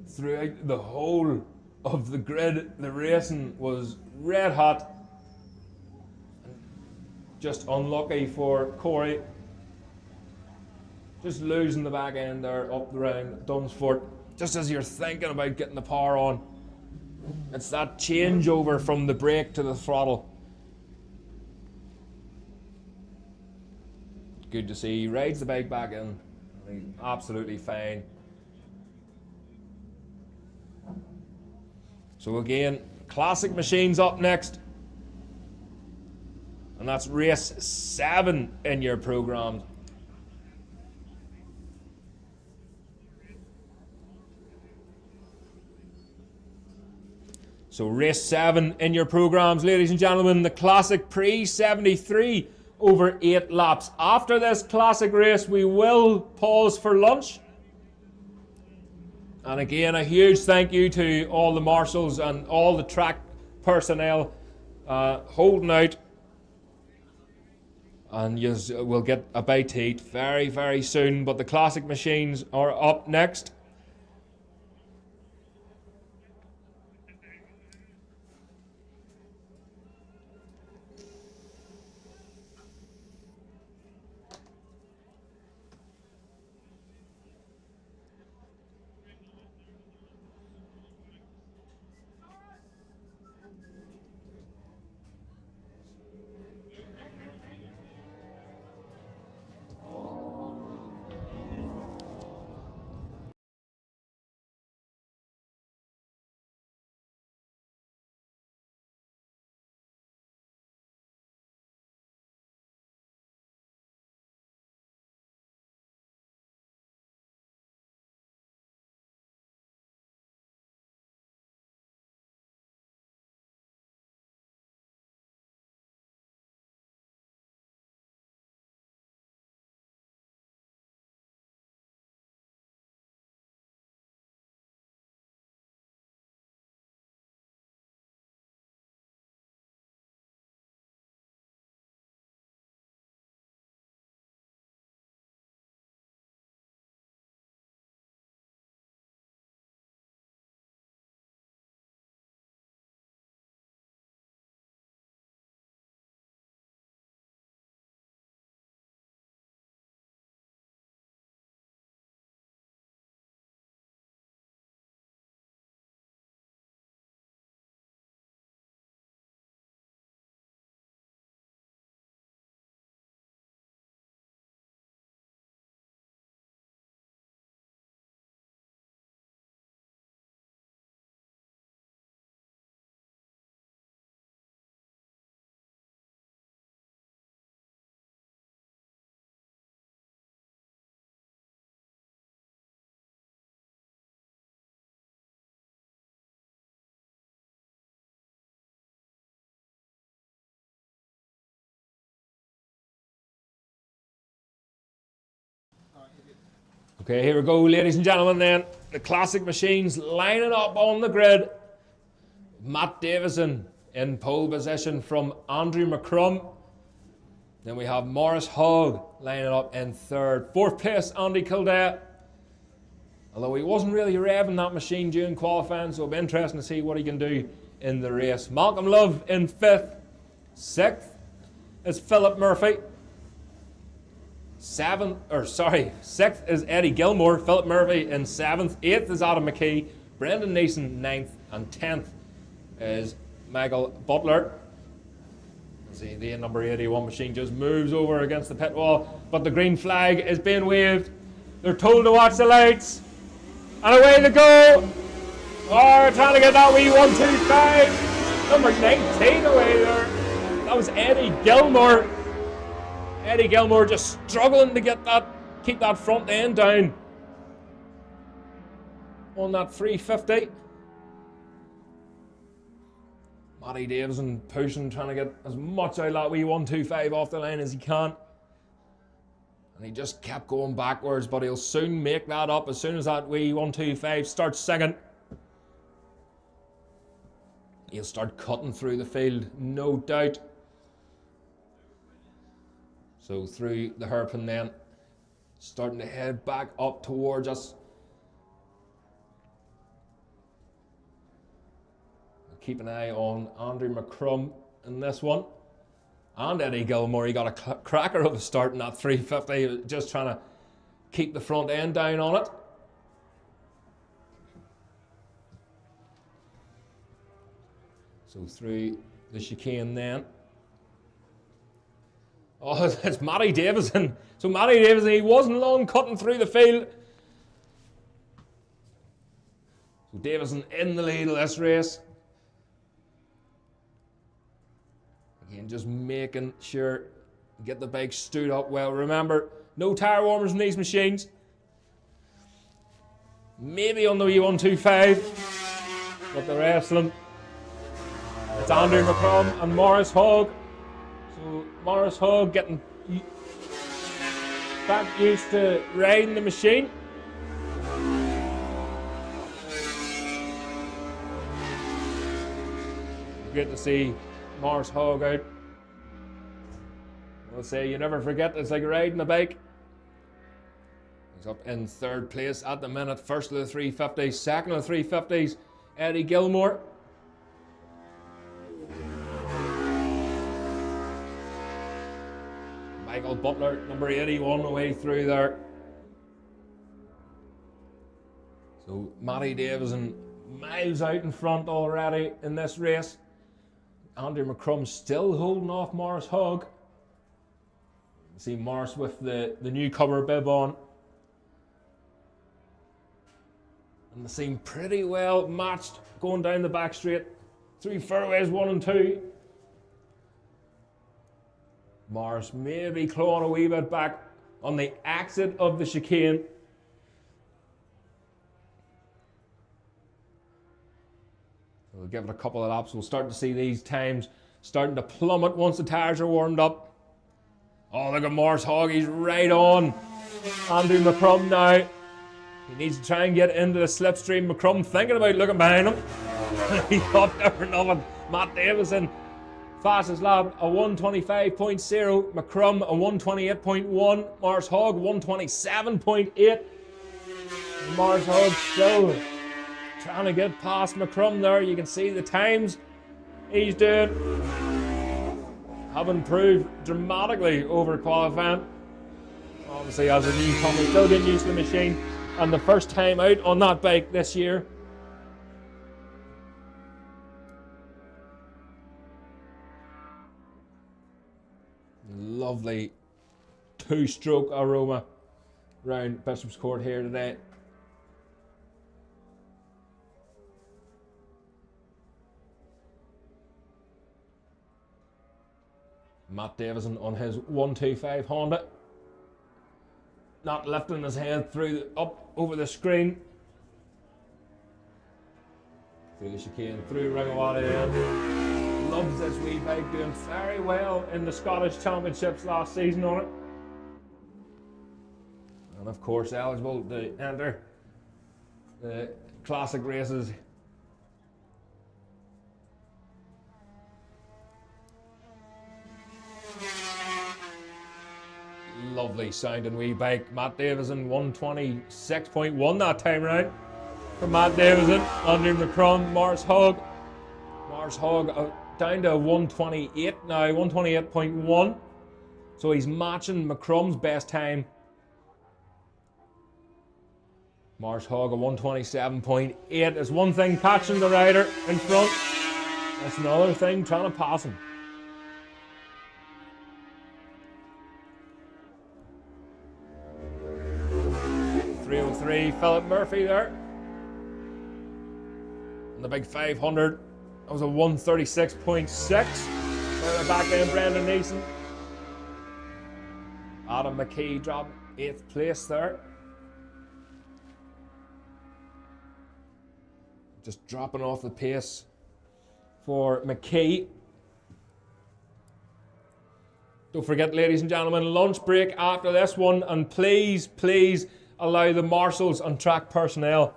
Throughout the whole of the grid, the racing was red hot. Just unlucky for Corey. Just losing the back end there up around Dunsfort. Just as you're thinking about getting the power on. It's that changeover from the brake to the throttle. Good to see. He rides the bike back in. He's absolutely fine. So again, classic machines up next. And that's race 7 in your programme. So race 7 in your programmes, ladies and gentlemen, the classic pre-73 over 8 laps. After this classic race, we will pause for lunch. And again, a huge thank you to all the marshals and all the track personnel holding out. And you will get a bite to eat very, very soon. But the classic machines are up next. Okay, here we go, ladies and gentlemen, then. The classic machines lining up on the grid. Matt Davison in pole position from Andrew McCrum. Then we have Morris Hogg lining up in third. Fourth place, Andy Kildare. Although he wasn't really revving that machine during qualifying, so it'll be interesting to see what he can do in the race. Malcolm Love in fifth. Sixth is Philip Murphy. Sixth is Eddie Gilmore. Philip Murphy in seventh. Eighth is Adam McKee. Brendan Neeson ninth. And 10th is Michael Butler. See, the number 81 machine just moves over against the pit wall, but the green flag is being waved. They're told to watch the lights. And away they go. Oh, trying to get that wee 125. Number 19 away there. That was Eddie Gilmore. Eddie Gilmore just struggling to keep that front end down on that 350. Matty Davison pushing, trying to get as much out of that wee 125 off the line as he can. And he just kept going backwards, but he'll soon make that up as soon as that wee 125 starts singing. He'll start cutting through the field, no doubt. So through the hairpin then, starting to head back up towards us. Keep an eye on Andrew McCrum in this one. And Eddie Gilmore, he got a cracker of a start in that 350, just trying to keep the front end down on it. So through the chicane then. Oh, it's Matty Davison. So Matty Davison, he wasn't long cutting through the field. So Davison in the lead of this race. Again, just making sure you get the bike stood up well. Remember, no tire warmers in these machines. Maybe on the E125, but the rest of them. It's Andrew McCrum and Morris Hogg. So Morris Hogg getting back used to riding the machine. Great to see Morris Hogg out. I'll say you never forget, it's like riding a bike. He's up in third place at the minute. First of the 350s, second of the 350s, Eddie Gilmore. Michael Butler, number 81, away through there. So Matty Davison miles out in front already in this race. Andrew McCrum still holding off Morris Hogg. You see Morris with the newcomer bib on. And they seem pretty well matched going down the back straight through fairways 1 and 2. Morris maybe clawing a wee bit back on the exit of the chicane. We'll give it a couple of laps. We'll start to see these times starting to plummet once the tyres are warmed up. Oh, look at Morris Hogg. He's right on Andrew McCrum now. He needs to try and get into the slipstream. McCrum thinking about looking behind him. He got there for nothing. Matt Davison, fastest lap, a 125.0. McCrum, a 128.1. Morris Hogg, 127.8. Morris Hogg still trying to get past McCrum there. You can see the times he's doing have improved dramatically over qualifying. Obviously, as a newcomer, still getting used to the machine, and the first time out on that bike this year. Lovely two-stroke aroma around Bishopscourt here today. Matt Davison on his 125 Honda, not lifting his head up over the screen. Through the chicane, through Ringawada end. Loves this wee bike, doing very well in the Scottish Championships last season on it. And of course eligible to enter the classic races. Lovely sounding wee bike. Matt Davison 126.1 that time round for Matt Davison. Andrew McCrum, Morris Hogg. Morris Hogg down to 128 now, 128.1. So he's matching McCrum's best time. Morris Hogg a 127.8. It's one thing catching the rider in front. That's another thing trying to pass him. Philip Murphy there. And the big 500, that was a 136.6. For the back then, Brendan Neeson. Adam McKee dropped 8th place there. Just dropping off the pace for McKee. Don't forget, ladies and gentlemen, lunch break after this one, and please allow the marshals and track personnel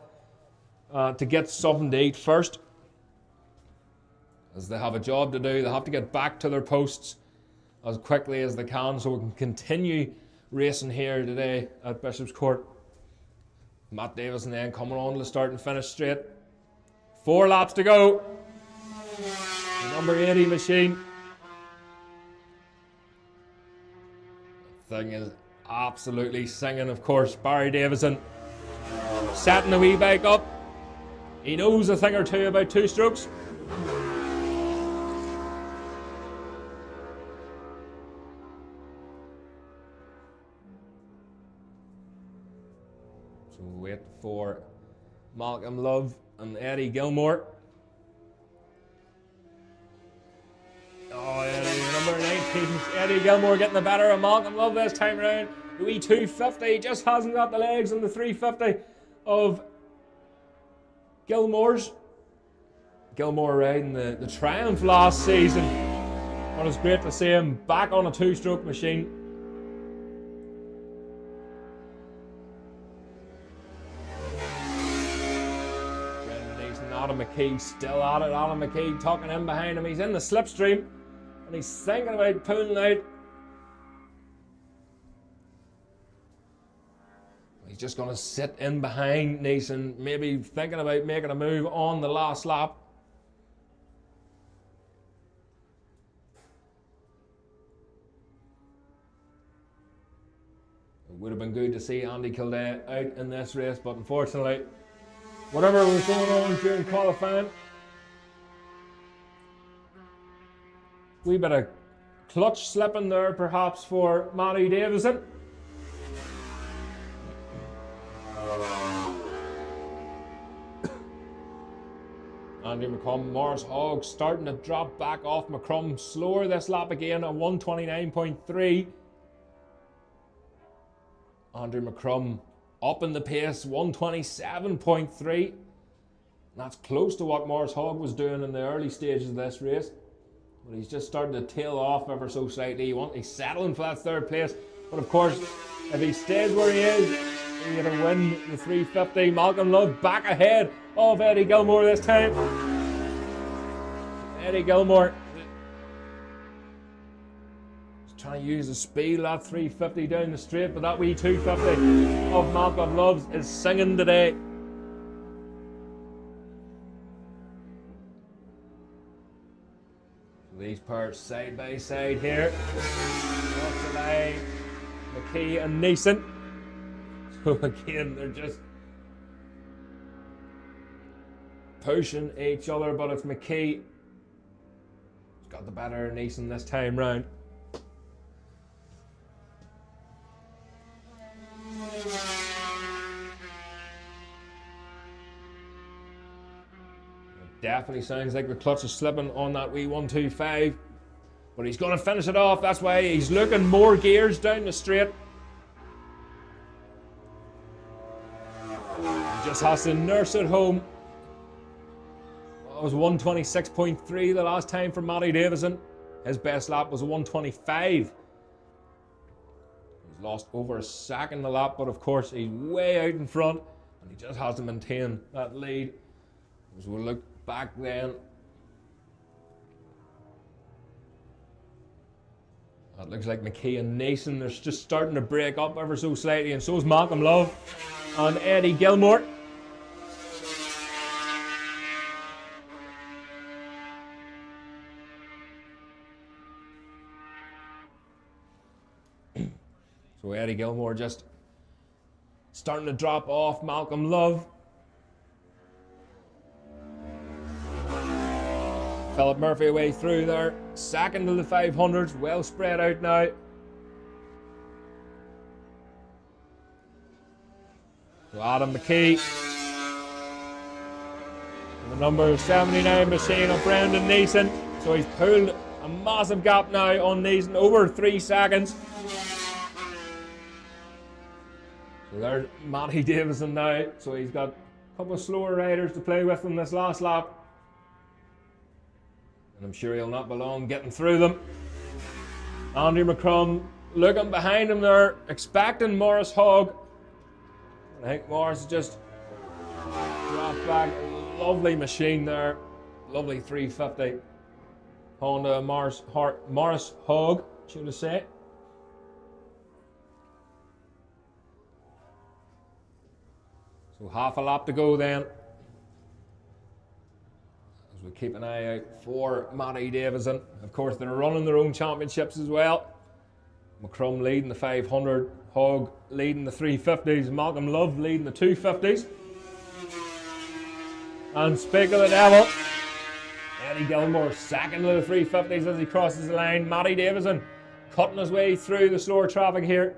to get something to eat first, as they have a job to do. They have to get back to their posts as quickly as they can so we can continue racing here today at Bishopscourt. Matt Davison then coming on to the start and finish straight. 4 laps to go. The number 80 machine. The thing is absolutely singing, of course. Barry Davison setting the wee bike up. He knows a thing or two about two strokes. So wait for Malcolm Love and Eddie Gilmore. Oh, Eddie, number 19, Eddie Gilmore getting the better of Malcolm Love this time round. The wee 250 just hasn't got the legs on the 350 of Gilmore's. Gilmore riding the Triumph last season. But it's great to see him back on a two-stroke machine. Brendan Neeson, Adam McKee still at it. Adam McKee tucking in behind him. He's in the slipstream and he's thinking about pulling out. He's just going to sit in behind Neeson, maybe thinking about making a move on the last lap. It would have been good to see Andy Kildare out in this race, but unfortunately, whatever was going on during qualifying, wee bit of clutch slipping there perhaps for Matty Davison. Andy McCrum, Morris Hogg starting to drop back off McCrum. Slower this lap again at 129.3. Andrew McCrum up in the pace, 127.3. That's close to what Morris Hogg was doing in the early stages of this race. But he's just starting to tail off ever so slightly. He's settling for that third place. But of course, if he stays where he is, he's going to win the 350. Malcolm Love back ahead of Eddie Gilmore this time. Eddie Gilmore is trying to use the speed of that 350 down the straight, but that wee 250 of Malcolm Love is singing today. These pairs side by side here. Off the line, McKee and Neeson. So again, they're just pushing each other, but it's McKee who's got the better of Neeson this time round. It definitely sounds like the clutch is slipping on that wee 125, but he's going to finish it off. That's why he's looking more gears down the straight. Just has to nurse it home. It was 126.3 the last time for Matty Davison. His best lap was a 125. He's lost over a second a lap, but of course he's way out in front and he just has to maintain that lead. As we'll look back then, it looks like McKee and Nason, they're just starting to break up ever so slightly, and so is Malcolm Love and Eddie Gilmore. So Eddie Gilmore just starting to drop off Malcolm Love. Philip Murphy away through there, second to the 500s, well spread out now. So Adam McKee, the number 79 machine of Brendan Neeson. So he's pulled a massive gap now on Neeson, over 3 seconds. So there's Matty Davison now, so he's got a couple of slower riders to play with in this last lap. And I'm sure he'll not be long getting through them. Andy McCrum looking behind him there, expecting Morris Hogg. I think Morris just dropped back. Lovely machine there. Lovely 350. Honda Morris Hogg, should I say. So half a lap to go then. As we keep an eye out for Matty Davison. Of course, they're running their own championships as well. McCrum leading the 500, Hogg leading the 350s, Malcolm Love leading the 250s. And speak of the devil, Eddie Gilmore second to the 350s as he crosses the line. Matty Davison cutting his way through the slower traffic here.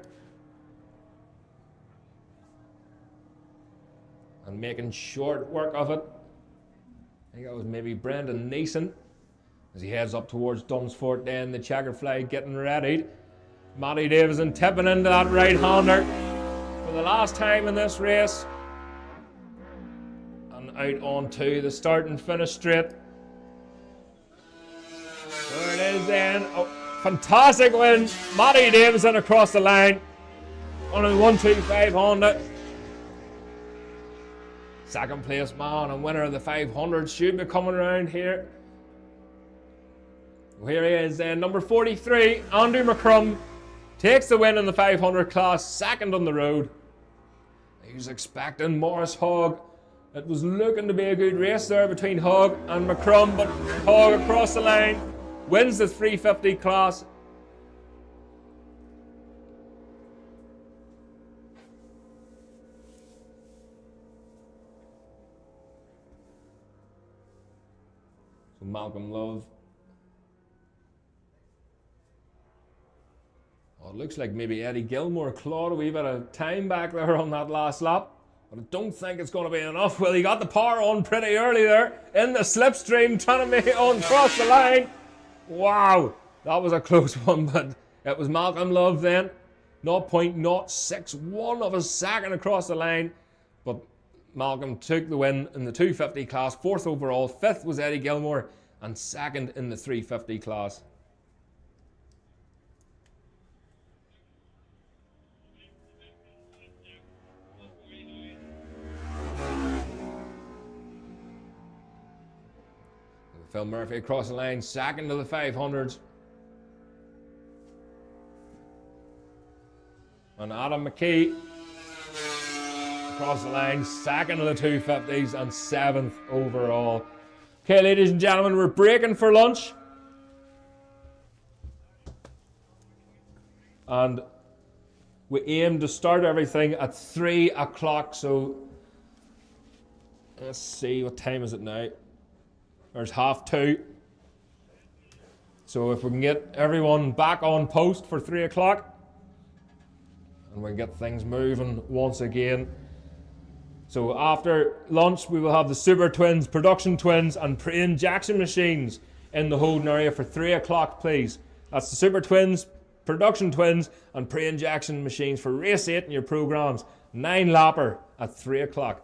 And making short work of it. I think that was maybe Brendan Neeson as he heads up towards Dunsfort then, the checkered flag getting readied. Matty Davison tipping into that right-hander for the last time in this race. And out onto the start and finish straight. There it is then. Oh, fantastic win. Matty Davison across the line on a 125 Honda. Second place man and winner of the 500 should be coming around here. Well, here he is then, number 43, Andrew McCrum takes the win in the 500 class, second on the road. He was expecting Morris Hogg. It was looking to be a good race there between Hogg and McCrum, but Hogg across the line wins the 350 class. Malcolm Love. Oh, it looks like maybe Eddie Gilmore clawed a wee bit of time back there on that last lap, but I don't think it's going to be enough. Well, he got the power on pretty early there in the slipstream, trying to make it on across the line. Wow, that was a close one, but it was Malcolm Love then. 0.061 of a second across the line, but Malcolm took the win in the 250 class, fourth overall. Fifth was Eddie Gilmore, and second in the 350 class. Phil Murphy across the line, second to the 500s. And Adam McKee across the line, second to the 250s and seventh overall. Okay, ladies and gentlemen, we're breaking for lunch. And we aim to start everything at 3 o'clock. So let's see, what time is it now? There's 2:30. So if we can get everyone back on post for 3 o'clock, and we can get things moving once again. So after lunch, we will have the Super Twins, Production Twins, and pre-injection machines in the holding area for 3 o'clock, please. That's the Super Twins, Production Twins, and pre-injection machines for race 8 in your programs. 9-lapper at 3 o'clock.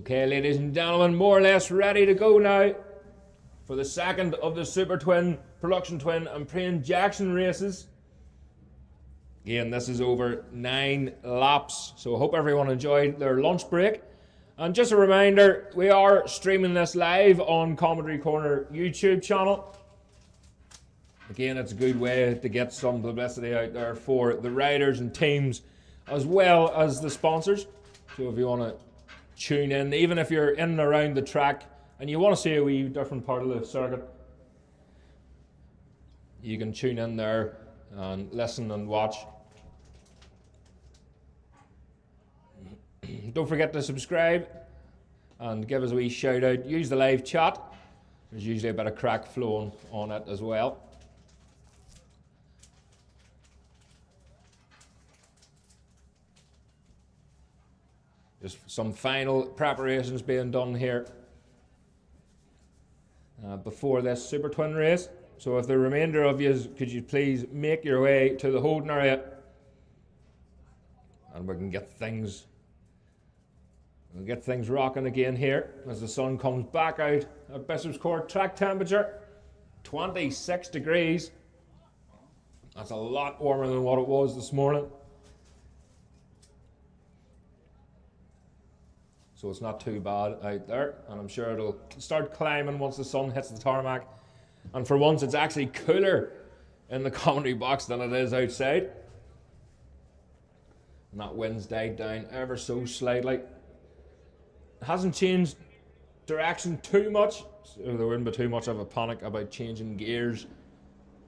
Okay, ladies and gentlemen, more or less ready to go now for the second of the Super Twin, Production Twin and pre-injection races. Again, this is over 9 laps, so I hope everyone enjoyed their lunch break. And just a reminder, we are streaming this live on Commentary Corner YouTube channel. Again, it's a good way to get some publicity out there for the riders and teams as well as the sponsors. So if you want to tune in, even if you're in and around the track and you want to see a wee different part of the circuit, you can tune in there and listen and watch. Don't forget to subscribe and give us a wee shout out. Use the live chat. There's usually a bit of crack flowing on it as well. Just some final preparations being done here before this Super Twin race. So if the remainder of you, could you please make your way to the holding area and we can get things rocking again here as the sun comes back out at Bishopscourt. Track temperature 26 degrees. That's a lot warmer than what it was this morning. So it's not too bad out there, and I'm sure it'll start climbing once the sun hits the tarmac. And for once, it's actually cooler in the commentary box than it is outside. And that wind's died down ever so slightly. It hasn't changed direction too much, so there wouldn't be too much of a panic about changing gears,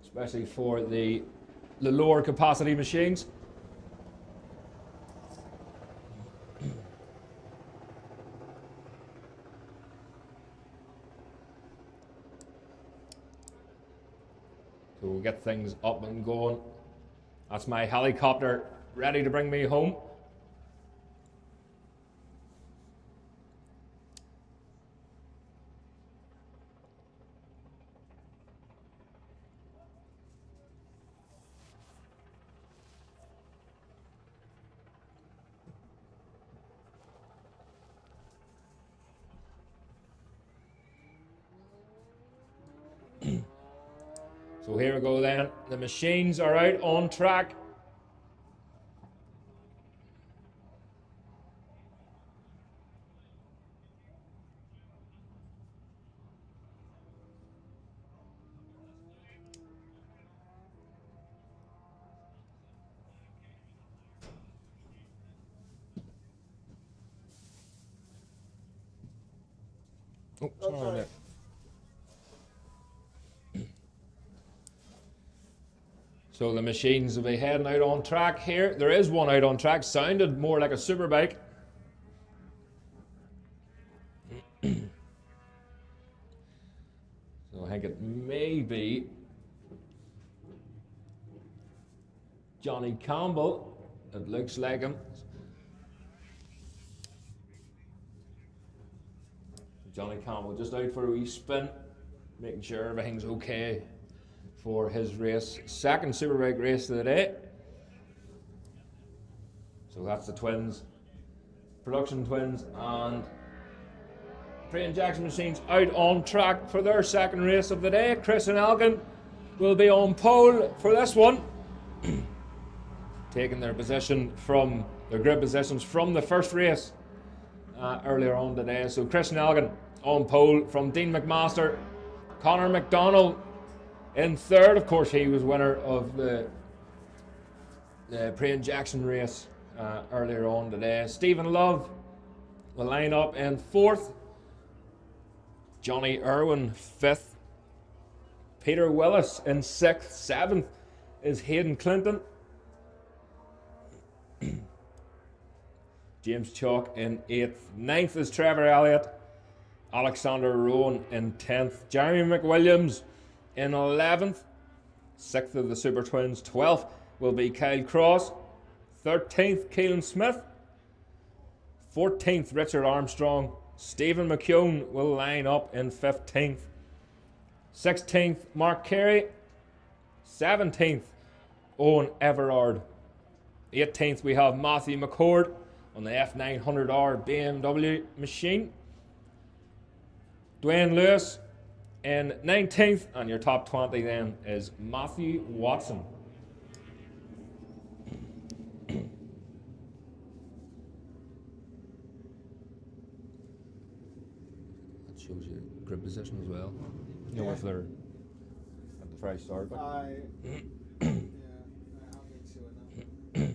especially for the lower capacity machines. So we'll get things up and going. That's my helicopter ready to bring me home. So here we go then. The machines are out on track. Oh, sorry there. So the machines will be heading out on track here. There is one out on track. Sounded more like a superbike. So I think it may be Johnny Campbell. It looks like him. Johnny Campbell just out for a wee spin, making sure everything's okay for his race, second Superbike race of the day. So that's the twins, Production Twins and pre-injection machines out on track for their second race of the day. Chris and Elgin will be on pole for this one, taking their position from their grid positions from the first race earlier on today. So Chris and Elgin on pole from Dean McMaster. Connor McDonald in third. Of course, he was winner of the pre-injection race earlier on today. Stephen Love will line up in fourth. Johnny Irwin fifth. Peter Willis in sixth. Seventh is Hayden Clinton. James Chalk in eighth. Ninth is Trevor Elliott. Alexander Rowan in 10th. Jeremy McWilliams in 11th. 6th of the Super Twins. 12th will be Kyle Cross. 13th, Keelan Smith. 14th, Richard Armstrong. Stephen McKeown will line up in 15th. 16th, Mark Carey. 17th, Owen Everard. 18th, we have Matthew McCord on the F900R BMW machine. Dwayne Lewis in 19th, and your top 20 then is Matthew Watson. That shows you grid position as well. You know, if they're at the very start. But Yeah, I have been seeing that.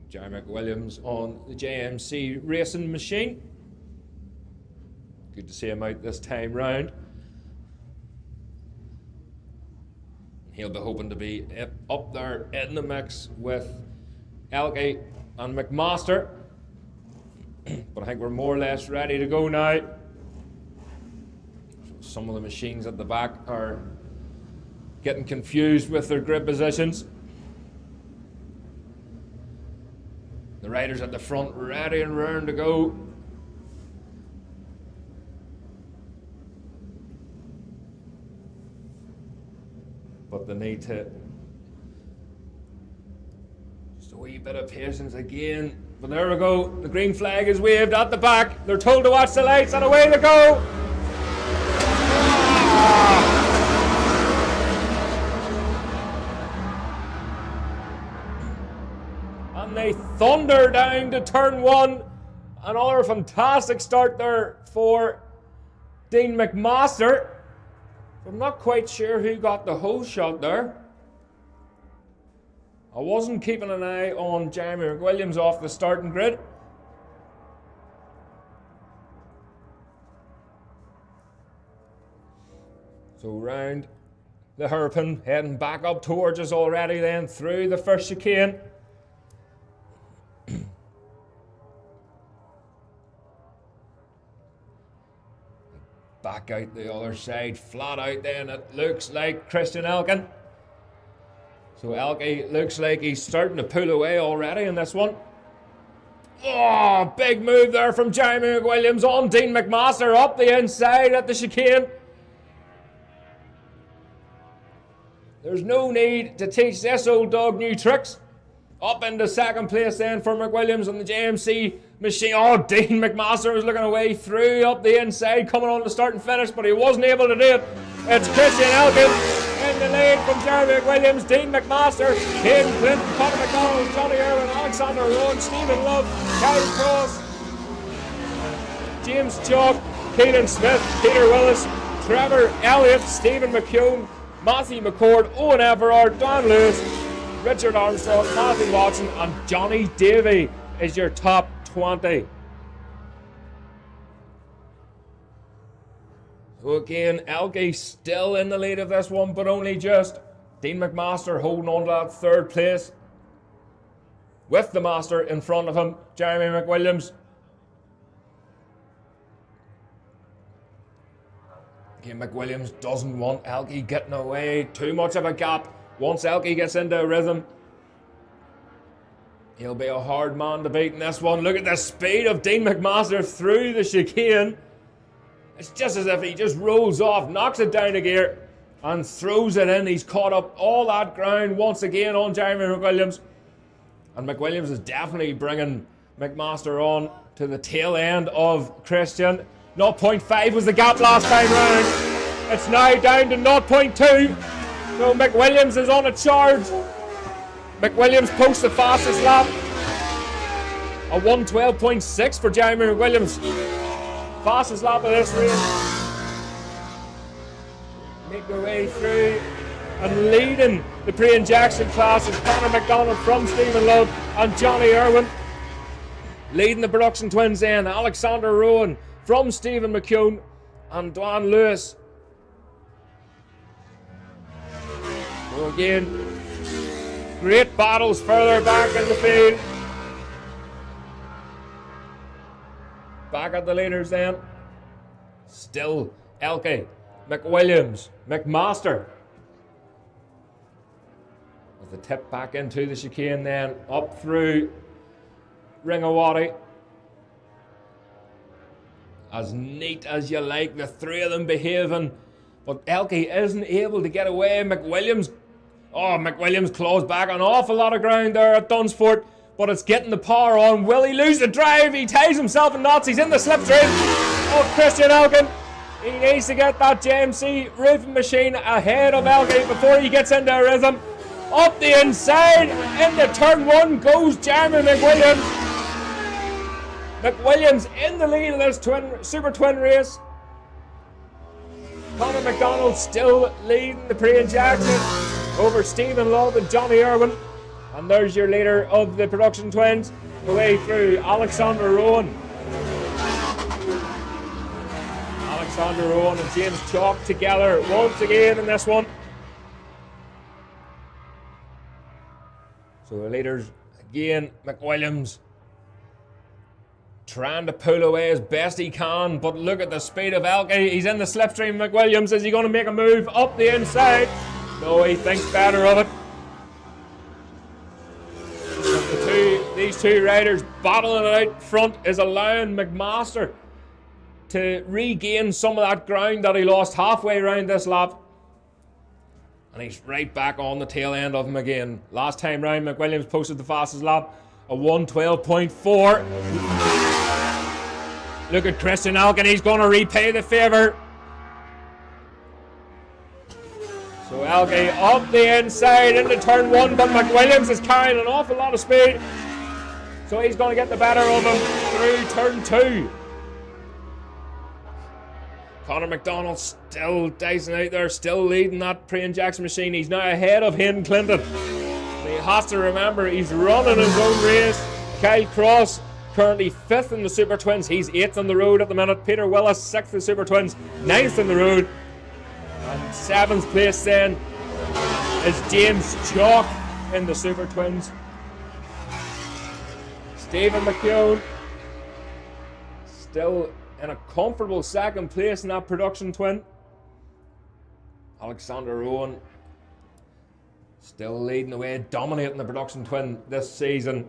Jerry McWilliams on the JMC racing machine. Good to see him out this time round. He'll be hoping to be up there in the mix with Elke and McMaster. But I think we're more or less ready to go now. Some of the machines at the back are getting confused with their grid positions. The riders at the front ready and raring to go. But they need to just a wee bit of patience again. But there we go. The green flag is waved at the back. They're told to watch the lights and away they go. And they thunder down to turn one. Another fantastic start there for Dean McMaster. I'm not quite sure who got the hole shot there. I wasn't keeping an eye on Jeremy McWilliams off the starting grid. So round the hairpin, heading back up towards us already then through the first chicane. Back out the other side, flat out then, it looks like Christian Elkin. So Elke looks like he's starting to pull away already in this one. Oh, big move there from Jeremy McWilliams on Dean McMaster up the inside at the chicane. There's no need to teach this old dog new tricks. Up into second place then for McWilliams on the JMC machine. Oh, Dean McMaster was looking away through up the inside, coming on to start and finish, but he wasn't able to do it. It's Christian Elkin in the lead from Jeremy McWilliams, Dean McMaster, Hayden Clinton, Paddock McDonald, Johnny Irwin, Alexander Rowan, Stephen Love, Kyle Cross, James Chalk, Keelan Smith, Peter Willis, Trevor Elliott, Stephen McCune, Matthew McCord, Owen Everard, Don Lewis, Richard Armstrong, Matthew Watson, and Johnny Davey is your top 20. So again, Elke still in the lead of this one, but only just. Dean McMaster holding on to that third place with the master in front of him, Jeremy McWilliams. Again, McWilliams doesn't want Elke getting away. Too much of a gap. Once Elke gets into a rhythm, he'll be a hard man to beat in this one. Look at the speed of Dean McMaster through the chicane. It's just as if he just rolls off, knocks it down a gear, and throws it in. He's caught up all that ground once again on Jeremy McWilliams. And McWilliams is definitely bringing McMaster on to the tail end of Christian. 0.5 was the gap last time round. It's now down to 0.2. So McWilliams is on a charge. McWilliams posts the fastest lap. A 1:12.6 for Jeremy McWilliams. Fastest lap of this race. Make their way through and leading the pre-injection class is Connor McDonald from Stephen Love and Johnny Irwin. Leading the production twins then, Alexander Rowan from Stephen McCune and Don Lewis. So again, Great battles further back in the field. Back at the leaders then. Still Elke, McWilliams, McMaster. With the tip back into the chicane then, up through Ringawati. As neat as you like, the three of them behaving. But Elke isn't able to get away. McWilliams claws back an awful lot of ground there at Dunsford. But it's getting the power on. Will he lose the drive? He ties himself in knots. He's in the slipstream of Christian Elkin. He needs to get that JMC roofing machine ahead of Elke before he gets into a rhythm. Up the inside, into turn one goes Jeremy McWilliams. McWilliams in the lead of this Super Twin race. Conor McDonald still leading the pre-injection over Stephen Love and Johnny Irwin. And there's your leader of the production twins, the way through Alexander Rowan. Alexander Rowan and James Chalk together once again in this one. So the leaders again, McWilliams trying to pull away as best he can, but look at the speed of Elke. He's in the slipstream. McWilliams, is he going to make a move up the inside? No, he thinks better of it. These two riders battling it out front is allowing McMaster to regain some of that ground that he lost halfway around this lap. And he's right back on the tail end of him again. Last time round, McWilliams posted the fastest lap, a 1:12.4. Look at Christian Elkin, he's going to repay the favour. So Elke up the inside into turn one, but McWilliams is carrying an awful lot of speed. So he's going to get the better of him through turn two. Conor McDonald still dicing out there, still leading that pre-injection machine. He's now ahead of Hayden Clinton. And he has to remember he's running his own race. Kyle Cross currently 5th in the Super Twins. He's 8th on the road at the minute. Peter Willis 6th in the Super Twins, 9th on the road. And 7th place then is James Chalk in the Super Twins. Stephen McKeown still in a comfortable 2nd place in that production twin. Alexander Rowan still leading the way, dominating the production twin this season.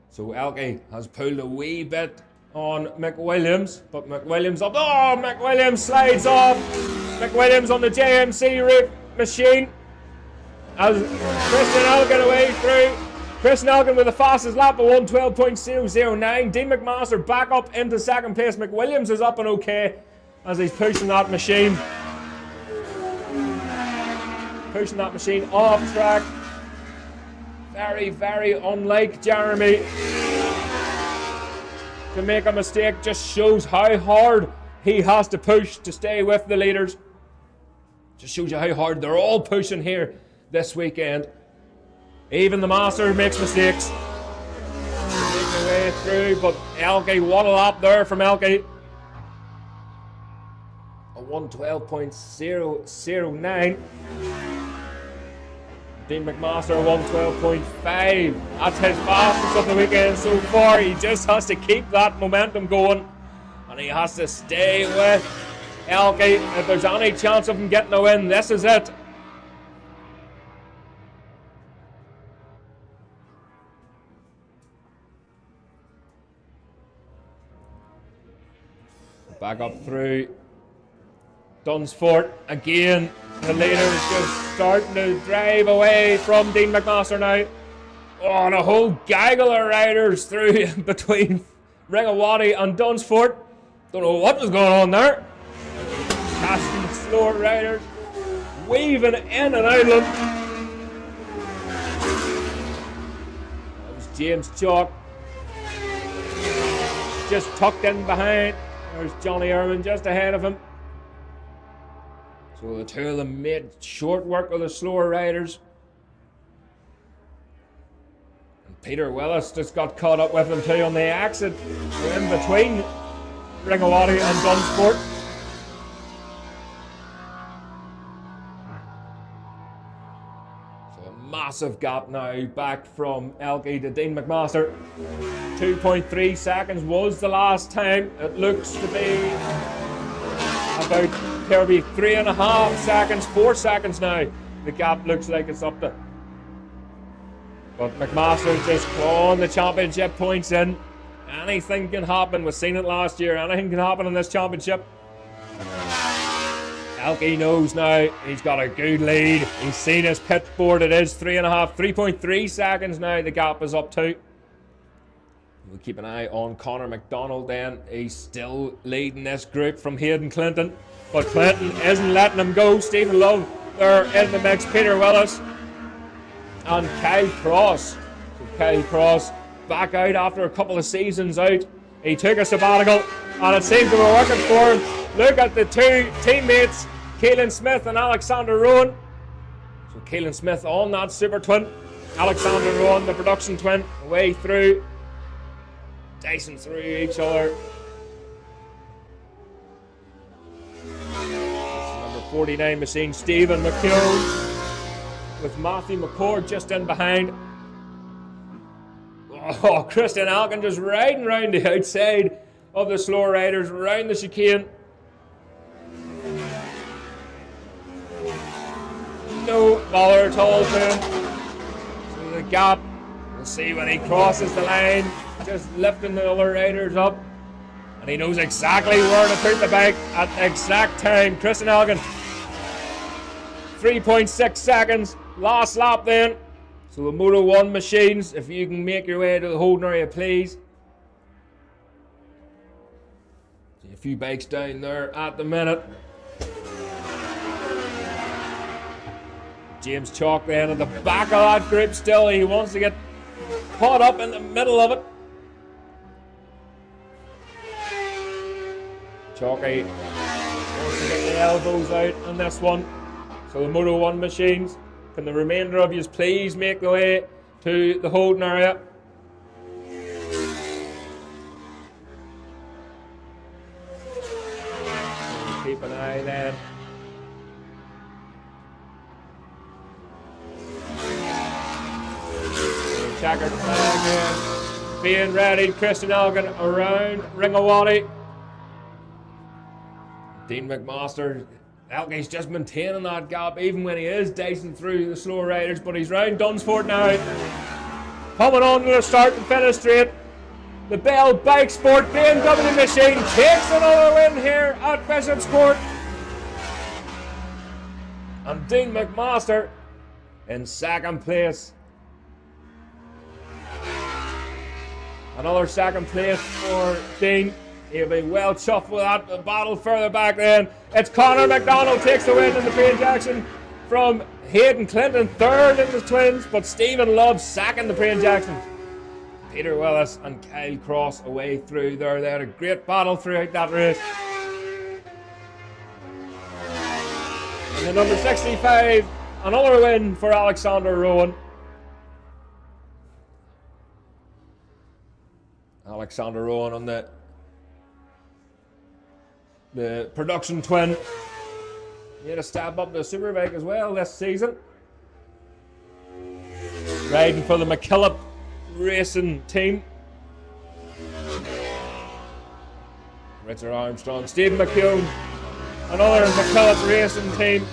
So Elke has pulled a wee bit on McWilliams, but McWilliams up. Oh, McWilliams slides off. McWilliams on the JMC route machine as Christian Elkin away through. Christian Elkin with the fastest lap of 1:12.009. Dean McMaster back up into 2nd place. McWilliams is up and okay as he's pushing that machine. Pushing that machine off track. Very, very unlike Jeremy to make a mistake. Just shows how hard he has to push to stay with the leaders. Just shows you how hard they're all pushing here this weekend. Even the master makes mistakes. Making their way through, but Elke, what a lap there from Elke. A 1:12.009. Dean McMaster 1:12.5. That's his fastest of the weekend so far. He just has to keep that momentum going. And he has to stay with Elke. If there's any chance of him getting a win, this is it. Back up through Dunsford again. The leader is just starting to drive away from Dean McMaster now. Oh, and a whole gaggle of riders through between Ringawati and Dunsford. Don't know what was going on there. Casting slower riders, weaving in and out of them. That was James Chalk. Just tucked in behind. There's Johnny Irwin just ahead of him. So the two of them made short work of the slower riders. And Peter Willis just got caught up with them too on the exit in between Ringawati and Dunsford. So a massive gap now back from Elkie to Dean McMaster. 2.3 seconds was the last time. It looks to be about there'll be 3.5 seconds, 4 seconds now. The gap looks like it's up to. But McMaster's just clawing the championship points in. Anything can happen. We've seen it last year. Anything can happen in this championship. Elkie knows now he's got a good lead. He's seen his pit board. It is 3.3 seconds now. The gap is up to. We'll keep an eye on Connor McDonald then. He's still leading this group from Hayden Clinton. But Clinton isn't letting him go. Stephen Love there in the mix. Peter Willis and Kyle Cross. So Kyle Cross back out after a couple of seasons out. He took a sabbatical and it seems to be working for him. Look at the two teammates, Keelan Smith and Alexander Rowan. So Keelan Smith on that super twin. Alexander Rowan, the production twin, away through. Dicing through each other. Number 49 machine, Stephen McHugh with Matthew McCord just in behind. Oh, Christian Alkin just riding round the outside of the slow riders, round the chicane. No bother at all to him. So the gap, we'll see when he crosses the line, just lifting the other riders up. And he knows exactly where to put the bike at the exact time. Christian Alkin, 3.6 seconds, last lap then. So the Moto 1 machines, if you can make your way to the holding area, please. See a few bikes down there at the minute. James Chalk then at the back of that group still. He wants to get caught up in the middle of it. Chalky wants to get the elbows out on this one. So the Moto 1 machines, can the remainder of you please make the way to the holding area? Keep an eye then. Checkered flag here. Being ready, Christian Elgin around Ringawati. Dean McMaster, Elgie's just maintaining that gap even when he is dicing through the slow riders, but he's round Dunsford now. Coming on to the start and finish straight. The Bell Bike Sport BMW machine takes another win here at Bishopscourt. And Dean McMaster in second place. Another second place for Dean. He'll be well chuffed with that. The battle further back then. It's Connor McDonald takes the win in the Payne Jackson from Hayden Clinton, third in the twins, but Stephen Love second the Payne Jackson. Peter Willis and Kyle Cross away through there. They had a great battle throughout that race. And the number 65, another win for Alexander Rowan. Alexander Rowan on the production twin. He had a step up the Superbike as well this season. Riding for the McKillop Racing team. Richard Armstrong, Stephen McHugh, another McKillop Racing team.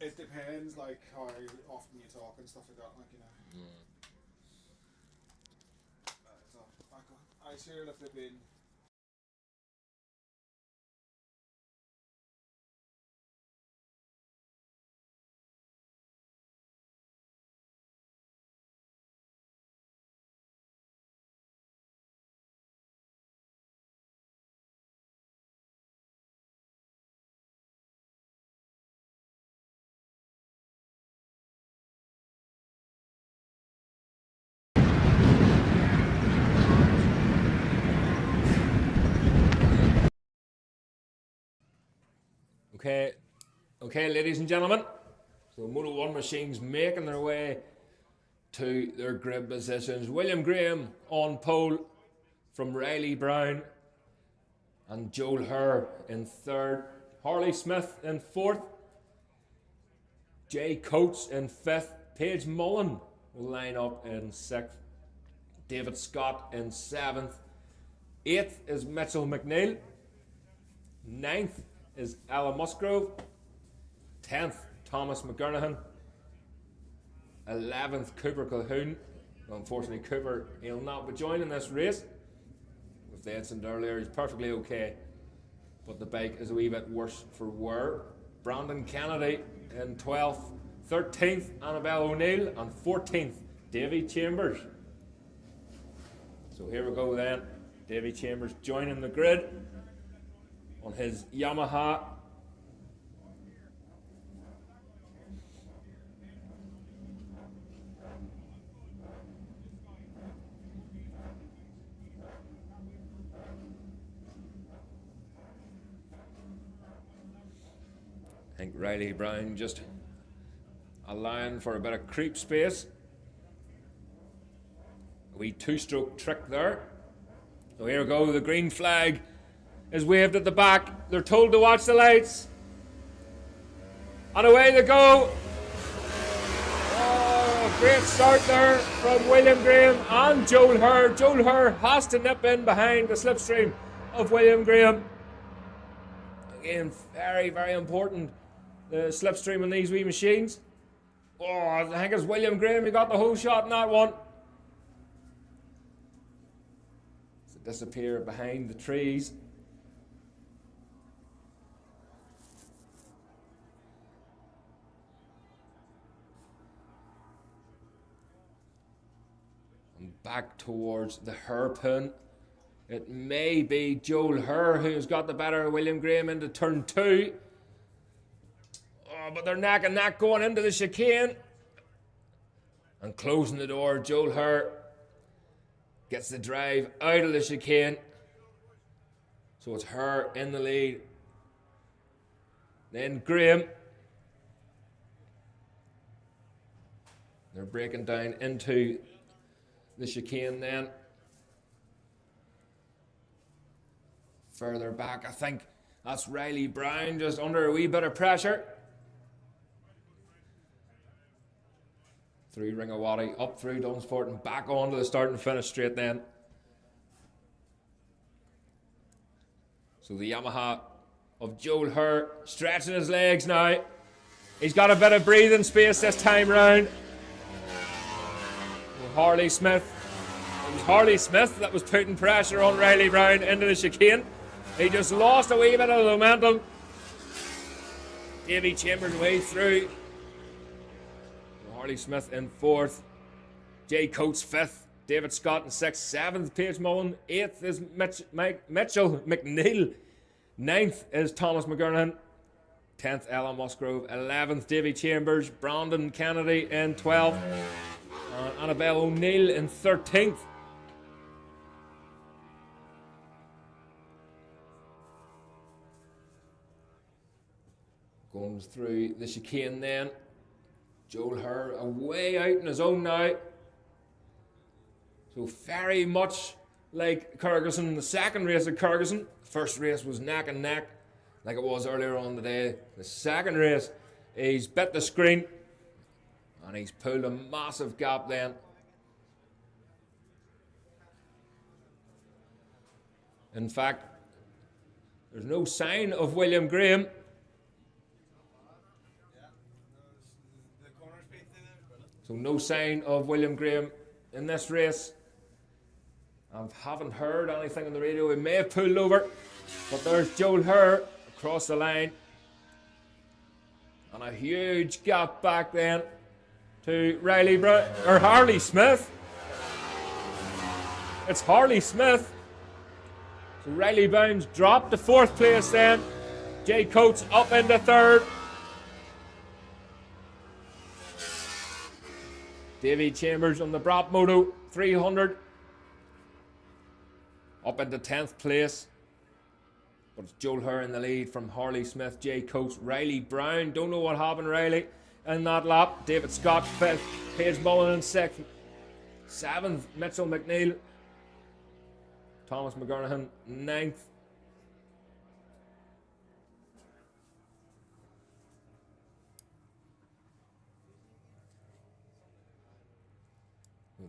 It depends, like how often you talk and stuff like that, like you know. So I sure if they've been. Okay, ladies and gentlemen. So Moto 1 machines making their way to their grid positions. William Graham on pole from Riley Brown and Joel Herr in third. Harley Smith in fourth. Jay Coates in fifth. Paige Mullen will line up in sixth. David Scott in seventh. Eighth is Mitchell McNeil. Ninth is Ella Musgrove. 10th, Thomas McGurnahan. 11th, Cooper Calhoun. Unfortunately, Cooper, he'll not be joining this race. With the incident earlier, he's perfectly okay. But the bike is a wee bit worse for wear. Brandon Kennedy in 12th. 13th, Annabelle O'Neill. And 14th, Davy Chambers. So here we go then. Davy Chambers joining the grid on his Yamaha. I think Riley Brown just allowing for a bit of creep space. A wee two-stroke trick there. So here we go, the green flag is waved at the back. They're told to watch the lights. And away they go. Oh, great start there from William Graham and Joel Herr. Joel Herr has to nip in behind the slipstream of William Graham. Again, very, very important, the slipstream on these wee machines. Oh, I think it's William Graham. He got the whole shot in that one. So disappear behind the trees. And back towards the hairpin. It may be Joel Herr who's got the better of William Graham into turn 2. Oh, but they're neck and neck going into the chicane. And closing the door, Joel Herr gets the drive out of the chicane. So it's Herr in the lead. Then Graham. They're breaking down into the chicane then. Further back, I think that's Riley Brown just under a wee bit of pressure. Through Ringawati, up through Dunsport and back onto the start and finish straight then. So the Yamaha of Joel Herr stretching his legs now. He's got a bit of breathing space this time round. Harley Smith. It was Harley Smith that was putting pressure on Riley Brown into the chicane. He just lost a wee bit of the momentum. Davy Chambers way through. Harley Smith in 4th. Jay Coates 5th. David Scott in 6th. 7th, Paige Mullen. 8th is Mitchell McNeil. 9th is Thomas McGurnahan. 10th, Ella Musgrove. 11th, Davy Chambers. Brandon Kennedy in 12th. Annabelle O'Neill in 13th. Going through the chicane then. Joel Herr away out in his own now. So very much like Kirkistown, the second race at Kirkistown. First race was neck and neck like it was earlier on today. The second race, he's bit the screen and he's pulled a massive gap then. In fact, there's no sign of William Graham. So no sign of William Graham in this race. I haven't heard anything on the radio. He may have pulled over, but there's Joel Herr across the line. And a huge gap back then to Harley Smith. It's Harley Smith. So Riley Bounds dropped to 4th place then. Jay Coates up into 3rd. Davy Chambers on the Brap Moto 300. Up into 10th place. But it's Joel Herr in the lead from Harley Smith, Jay Coates, Riley Brown. Don't know what happened, Riley, in that lap. David Scott 5th, Paige Mullen in 6th. 7th, Mitchell McNeil. Thomas McGurnahan 9th.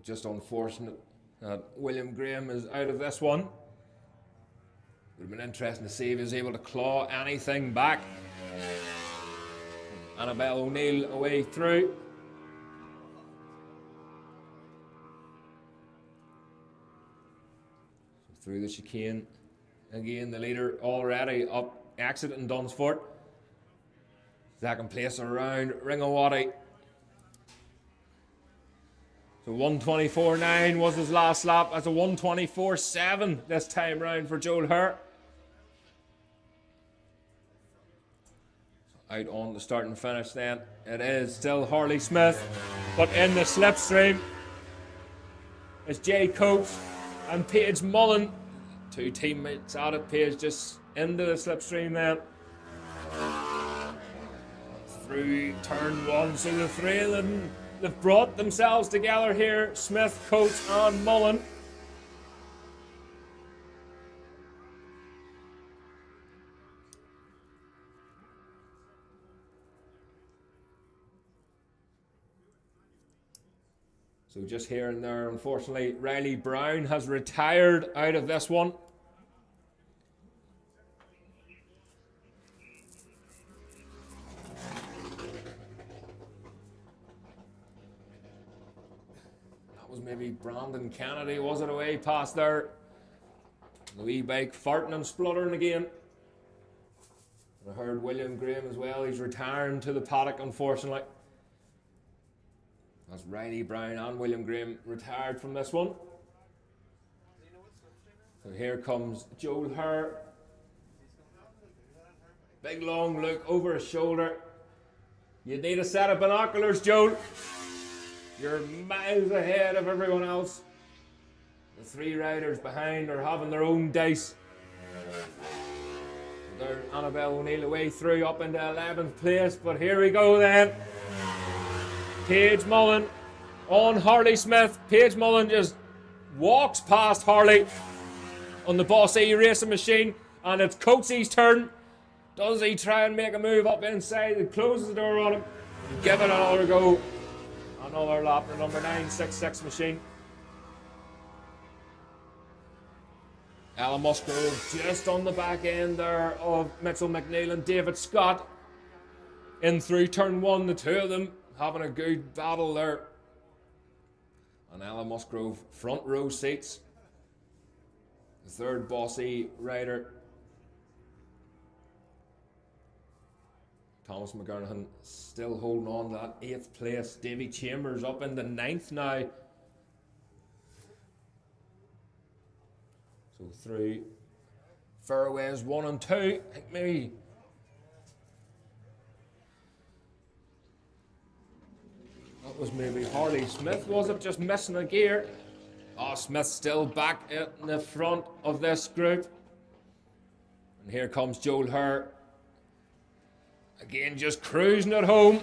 Just unfortunate that William Graham is out of this one. Would have been interesting to see if he was able to claw anything back. Annabelle O'Neill away through. So through the chicane. Again, the leader already up exit in Dunsford. 2nd place around Ringawati. So 1:24.9 was his last lap. That's a 1:24.7 this time round for Joel Herr. Out on the start and finish then. It is still Harley Smith, but in the slipstream is Jay Coates and Paige Mullen. 2 teammates at it. Paige just into the slipstream then. Through turn 1, so the 3 of them, they've brought themselves together here. Smith, Coates and Mullen. So just here and there, unfortunately, Riley Brown has retired out of this one. That was maybe Brandon Kennedy, was it, away past there? The wee bike farting and spluttering again. I heard William Graham as well, he's retiring to the paddock, unfortunately. That's Riley Brown and William Graham retired from this one. So here comes Joel Herr. Big long look over his shoulder. You need a set of binoculars, Joel. You're miles ahead of everyone else. The 3 riders behind are having their own dice. There's Annabelle O'Neill away through up into 11th place, but here we go then. Paige Mullen on Harley Smith. Paige Mullen just walks past Harley on the Boss E racing machine, and it's Coates's turn. Does he try and make a move up inside? He closes the door on him. Give it another go. Another lap, the number 966 machine. Alan Musgrove just on the back end there of Mitchell McNeil and David Scott. In through turn 1, the 2 of them having a good battle there. And Alan Musgrove front row seats. The 3rd Bossy rider. Thomas McGurnahan still holding on to that 8th place. Davy Chambers up in the 9th now. So through fairways 1 and 2. I think maybe that was maybe Harley Smith, was it? Just missing a gear. Oh, Smith still back in the front of this group. And here comes Joel Herr. Again, just cruising at home.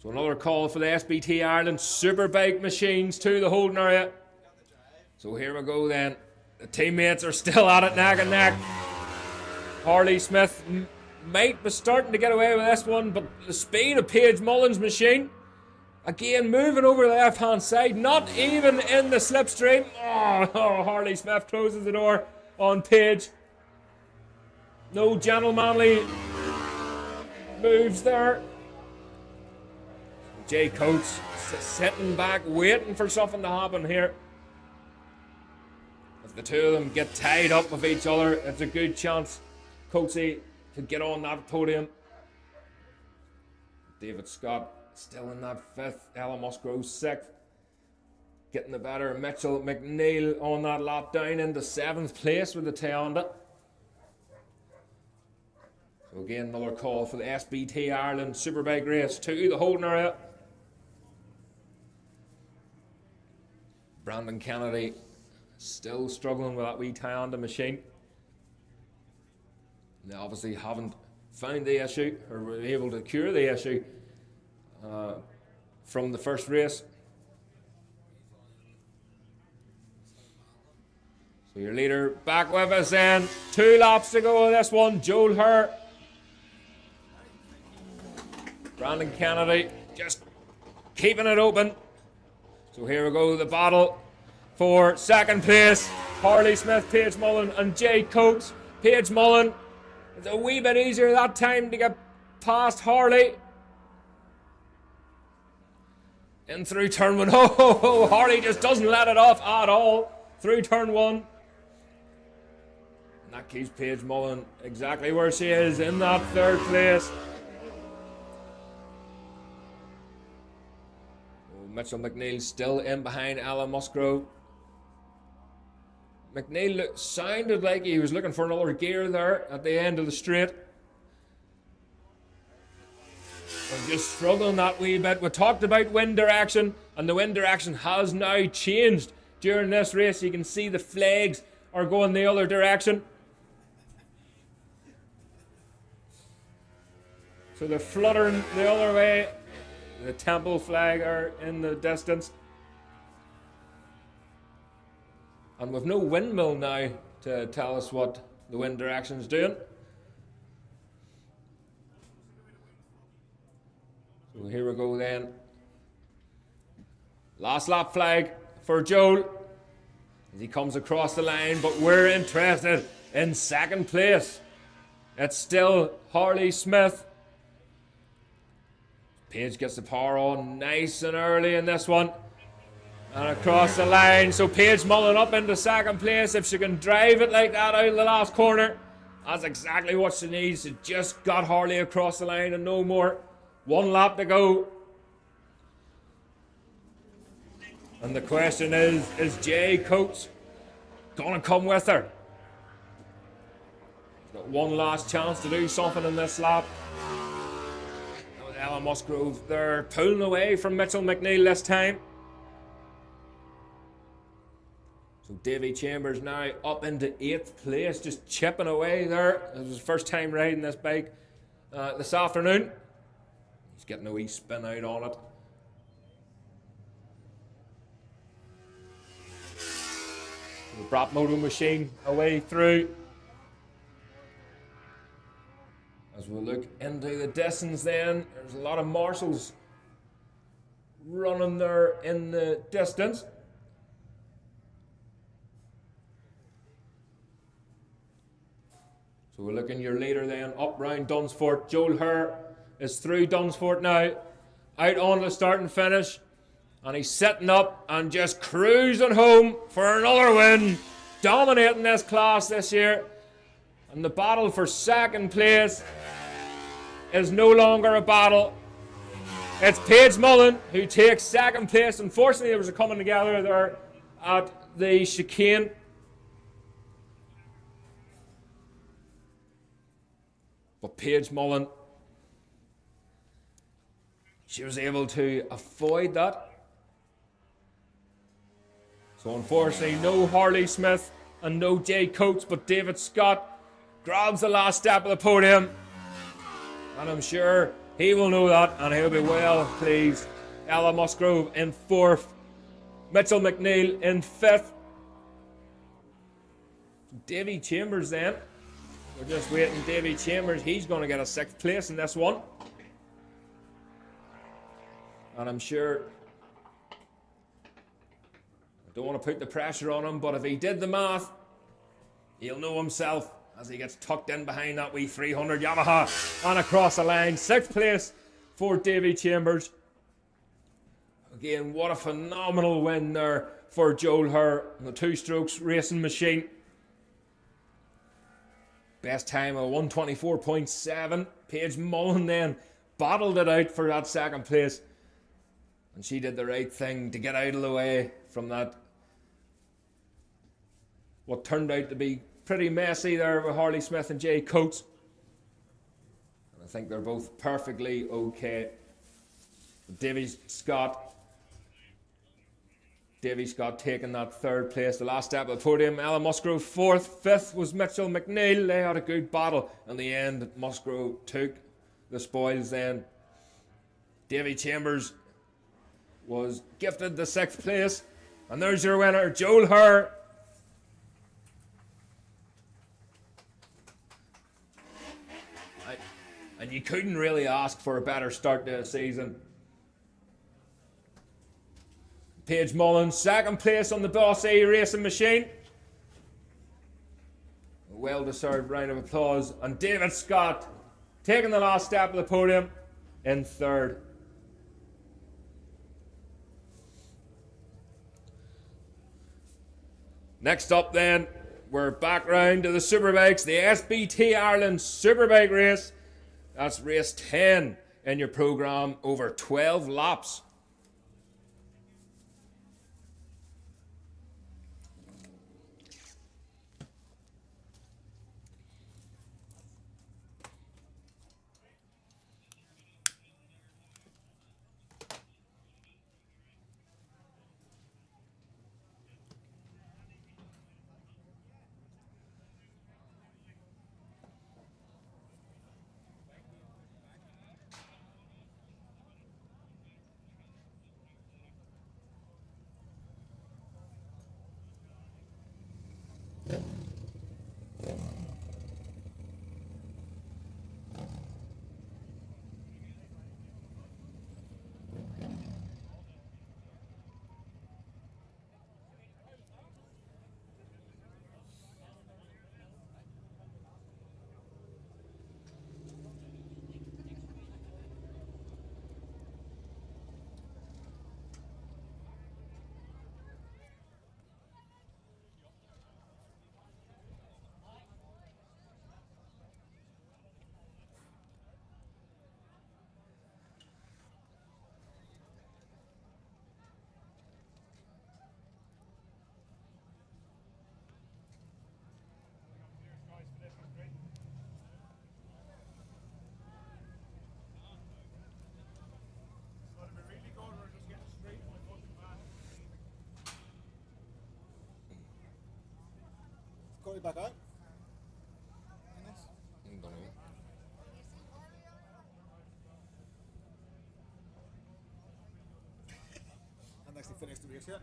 So another call for the SBT Ireland Superbike machines to the holding area. So here we go then. The teammates are still at it neck and neck. Harley Smith might be starting to get away with this one, but the speed of Paige Mullen's machine, again moving over the left hand side, not even in the slipstream. Oh, Harley Smith closes the door on Paige. No gentlemanly moves there. Jay Coates sitting back, waiting for something to happen here. If the two of them get tied up with each other, it's a good chance Coatesy could get on that podium. David Scott still in that 5th, Ella Musgrove 6th. Getting the better, Mitchell McNeil on that lap down into 7th place with the Toyota. So again, another call for the SBT Ireland Superbike Race 2, the holding area. Brandon Kennedy still struggling with that wee Toyota machine. They obviously haven't found the issue or were able to cure the issue from the first race. So your leader back with us then. 2 laps to go on this one. Joel Herr. Brandon Kennedy just keeping it open. So here we go, the battle for 2nd place. Harley Smith, Paige Mullen and Jay Coates. Paige Mullen, it's a wee bit easier that time to get past Harley. In through turn 1. Oh, Harley just doesn't let it off at all through turn 1. And that keeps Paige Mullen exactly where she is in that 3rd place. Mitchell McNeil still in behind Ella Musgrove. McNeil sounded like he was looking for another gear there at the end of the straight. And just struggling that wee bit. We talked about wind direction, and the wind direction has now changed during this race. You can see the flags are going the other direction. So they're fluttering the other way. The temple flag are in the distance. And with no windmill now to tell us what the wind direction is doing. So here we go then. Last lap flag for Joel as he comes across the line, but we're interested in 2nd place. It's still Harley Smith. Paige gets the power on nice and early in this one. And across the line. So Paige Mullen up into 2nd place. If she can drive it like that out of the last corner, that's exactly what she needs. She just got Harley across the line and no more. 1 lap to go. And the question is Jay Coates going to come with her? He's got 1 last chance to do something in this lap. Ella Musgrove, they're pulling away from Mitchell McNeil this time. So Davy Chambers now up into 8th place, just chipping away there. It was his first time riding this bike this afternoon. He's getting a wee spin out on it. The Brap Moto machine away through. As we look into the distance then, there's a lot of marshals running there in the distance. So we're looking your leader then up round Dunsfort. Joel Herr is through Dunsfort now, out on the start and finish. And he's sitting up and just cruising home for another win. Dominating this class this year. And the battle for 2nd place is no longer a battle. It's Paige Mullen who takes 2nd place. Unfortunately, there was a coming together there at the chicane. But Paige Mullen, she was able to avoid that. So unfortunately, no Harley Smith and no Jay Coates, but David Scott grabs the last step of the podium. And I'm sure he will know that, and he'll be well pleased. Ella Musgrove in 4th. Mitchell McNeil in 5th. Davy Chambers then. We're just waiting. Davy Chambers, he's going to get a 6th place in this one. And I'm sure, I don't want to put the pressure on him, but if he did the math, he'll know himself. as he gets tucked in behind that wee 300 Yamaha and across the line. 6th place for Davy Chambers. Again, what a phenomenal win there for Joel Herr on the 2 strokes racing machine. Best time of 124.7. Paige Mullen then battled it out for that 2nd place. And she did the right thing to get out of the way from that, what turned out to be pretty messy there with Harley Smith and Jay Coates. And I think they're both perfectly okay. Davy Scott taking that 3rd place, the last step of the podium. Ella Musgrove 4th, 5th was Mitchell McNeil. They had a good battle. In the end, Musgrove took the spoils then. Davy Chambers was gifted the 6th place. And there's your winner, Joel Herr. And you couldn't really ask for a better start to the season. Paige Mullen, 2nd place on the Boss A racing machine. A well-deserved round of applause. And David Scott taking the last step of the podium in 3rd. Next up then, we're back round to the Superbikes, the SBT Ireland Superbike race. That's race 10 in your programme, over 12 laps. Corey back out. And actually finished the race yet.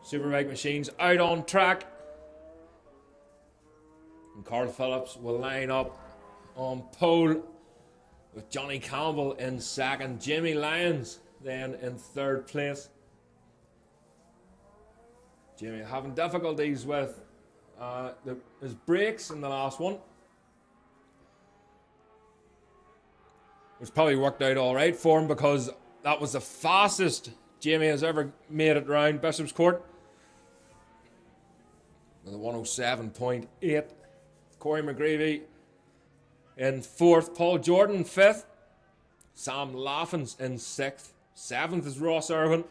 Superbike machines out on track. And Carl Phillips will line up on pole with Johnny Campbell in 2nd. Jimmy Lyons then in 3rd place. Jamie having difficulties with his brakes in the last one. It's probably worked out all right for him because that was the fastest Jamie has ever made it round Bishopscourt. With a 107.8. Corey McGreevy in 4th. Paul Jordan 5th. Sam Laffins in 6th. 7th is Ross Irwin.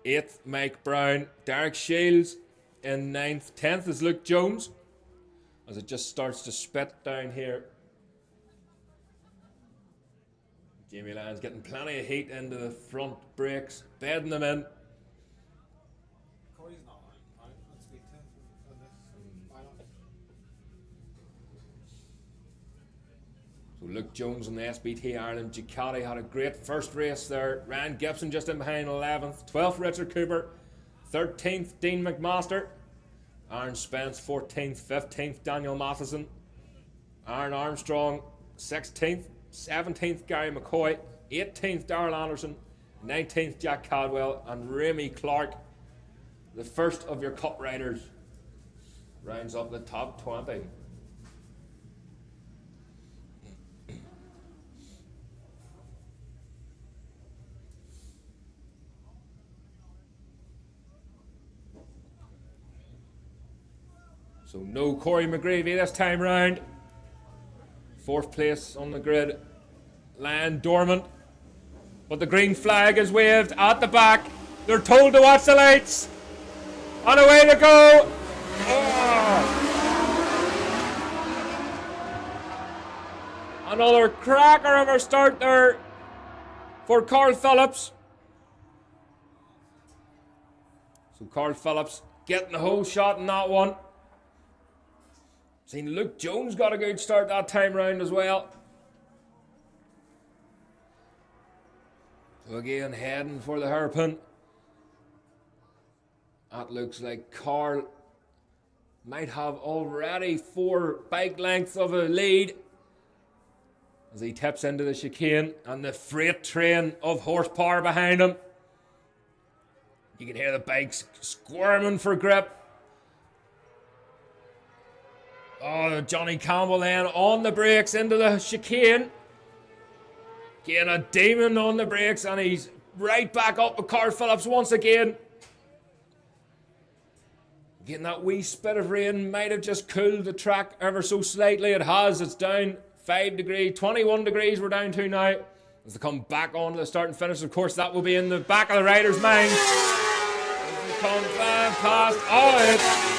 8th, Mike Brown. Derek Shields in 9th. 10th is Luke Jones. As it just starts to spit down here. Jamie Lyons getting plenty of heat into the front brakes, bedding them in. Corey's not on. Let's speak to him for this final. So Luke Jones in the SBT Ireland Ducati had a great first race there. Ryan Gibson just in behind 11th. 12th, Richard Cooper. 13th, Dean McMaster. Aaron Spence, 14th. 15th, Daniel Matheson. Aaron Armstrong, 16th. 17th, Gary McCoy. 18th, Darrell Anderson. 19th, Jack Cadwell. And Remy Clark, the first of your cup riders, rounds up the top 20. So no Corey McGreevy this time round. 4th place on the grid. Land dormant. But the green flag is waved at the back. They're told to watch the lights. And away they go. Oh. Another cracker of a start there for Carl Phillips. So Carl Phillips getting the whole shot in that one. Seen Luke Jones got a good start that time round as well. So again, heading for the hairpin. That looks like Carl might have already 4 bike lengths of a lead as he tips into the chicane, and the freight train of horsepower behind him. You can hear the bikes squirming for grip. Oh, Johnny Campbell then on the brakes into the chicane. Again, a demon on the brakes, and he's right back up with Carl Phillips once again. Again, that wee spit of rain might have just cooled the track ever so slightly. It has. It's down 5 degrees, 21 degrees we're down to now. As they come back onto the start and finish, of course, that will be in the back of the rider's mind. As they come past. Oh, it's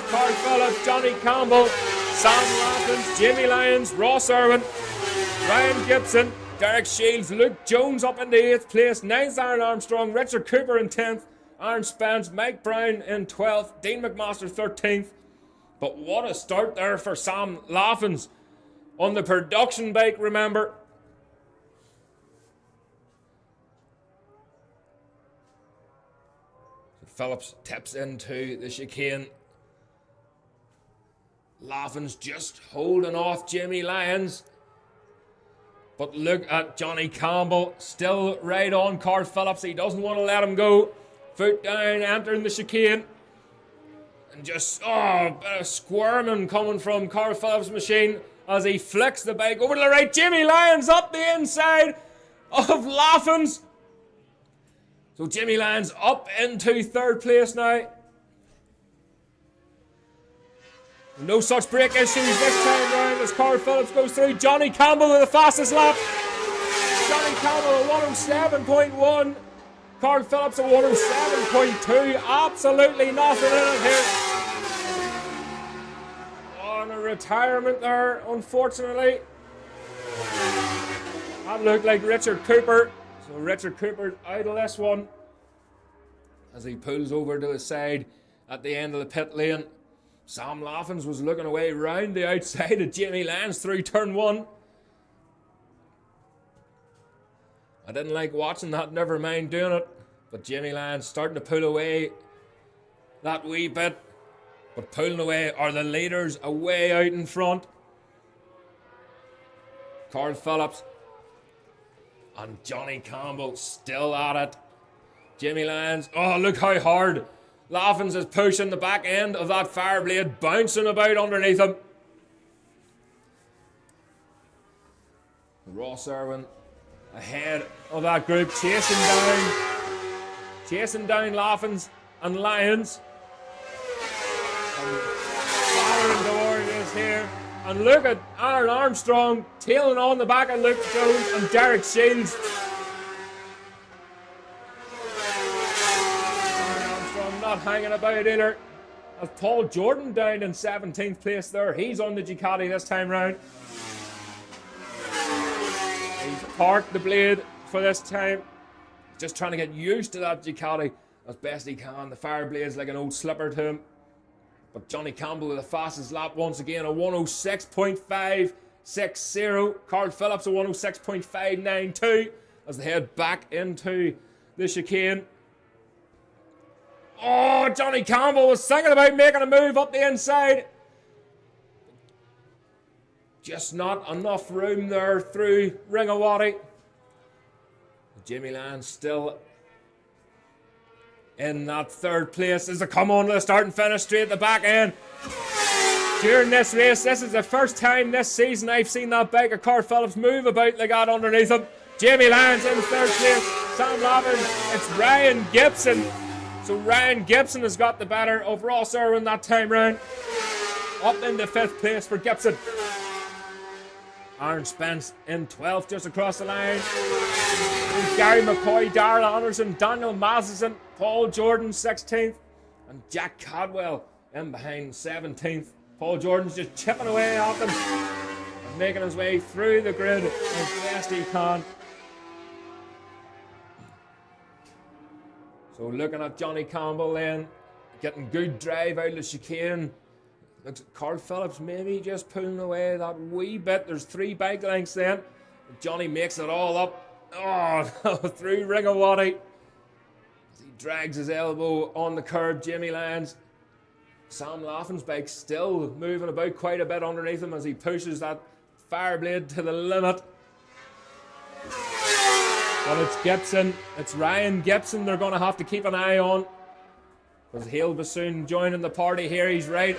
Carl Phillips, Johnny Campbell, Sam Laffins, Jamie Lyons, Ross Irwin, Ryan Gibson, Derek Shields, Luke Jones up in the 8th place, 9th Aaron Armstrong, Richard Cooper in 10th, Aaron Spence, Mike Brown in 12th, Dean McMaster 13th. But what a start there for Sam Laffins on the production bike, remember. Phillips tips into the chicane. Laffins just holding off Jamie Lyons. But look at Johnny Campbell, still right on Carl Phillips. He doesn't want to let him go. Foot down, entering the chicane. And just, a bit of squirming coming from Carl Phillips' machine as he flicks the bike over to the right. Jamie Lyons up the inside of Laffins. So Jamie Lyons up into 3rd place now. No such brake issues this time round as Carl Phillips goes through. Johnny Campbell with the fastest lap. Johnny Campbell at 107.1. Carl Phillips at 107.2. Absolutely nothing in it here. On a retirement there, unfortunately. That looked like Richard Cooper. So Richard Cooper out of this one as he pulls over to the side at the end of the pit lane. Sam Laffins was looking away round the outside of Jamie Lyons through turn 1. I didn't like watching that, never mind doing it. But Jamie Lyons starting to pull away that wee bit. But pulling away are the leaders away out in front. Carl Phillips and Johnny Campbell still at it. Jimmy Lyons. Oh, look how hard Laffins is pushing the back end of that Fireblade, bouncing about underneath him. Ross Irwin ahead of that group, chasing down Laffins and Lyons. And following the Warriors here. And look at Aaron Armstrong tailing on the back of Luke Jones and Derek Shields. Aaron Armstrong not hanging about either. As Paul Jordan down in 17th place there. He's on the Ducati this time round. He's parked the blade for this time. Just trying to get used to that Ducati as best he can. The Fireblade's like an old slipper to him. But Johnny Campbell with the fastest lap once again, a 106.560. Carl Phillips a 106.592 as they head back into the chicane. Oh, Johnny Campbell was thinking about making a move up the inside. Just not enough room there through Ringawati. Jimmy Lyons still in that third place as they come on to the start and finish straight at the back end. During this race, this is the first time this season I've seen that bike of Carl Phillips move about like that underneath him. Jimmy Lyons in third place. Sam Laffins. It's Ryan Gibson. So Ryan Gibson has got the better of Ross Irwin that time round. Up into fifth place for Gibson. Aaron Spence in 12th just across the line. And Gary McCoy, Darrell Anderson, Daniel Matheson, Paul Jordan 16th, and Jack Cadwell in behind 17th. Paul Jordan's just chipping away at them and making his way through the grid as best he can. So looking at Johnny Campbell then, getting good drive out of the chicane. Looks at Carl Phillips maybe just pulling away that wee bit. There's 3 bike lengths then. Johnny makes it all up. Oh, through Ringawati. As he drags his elbow on the curb, Jimmy Lyons. Sam Laffin's bike still moving about quite a bit underneath him as he pushes that Fireblade to the limit. But it's Gibson. It's Ryan Gibson they're going to have to keep an eye on. Because he'll be soon joining the party here. He's right.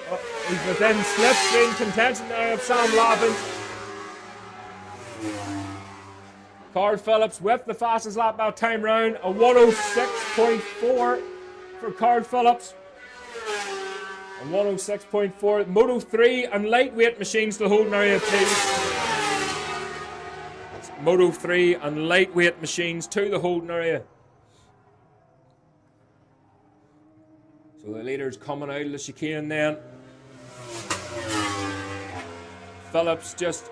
He's within slipstream contention now of Sam Laffin. Carl Phillips with the fastest lap that time round. A 106.4 for Carl Phillips. A 106.4. Moto 3 and lightweight machines to the holding area, please. Moto 3 and lightweight machines to the holding area. So the leader's coming out of the chicane then. Phillips just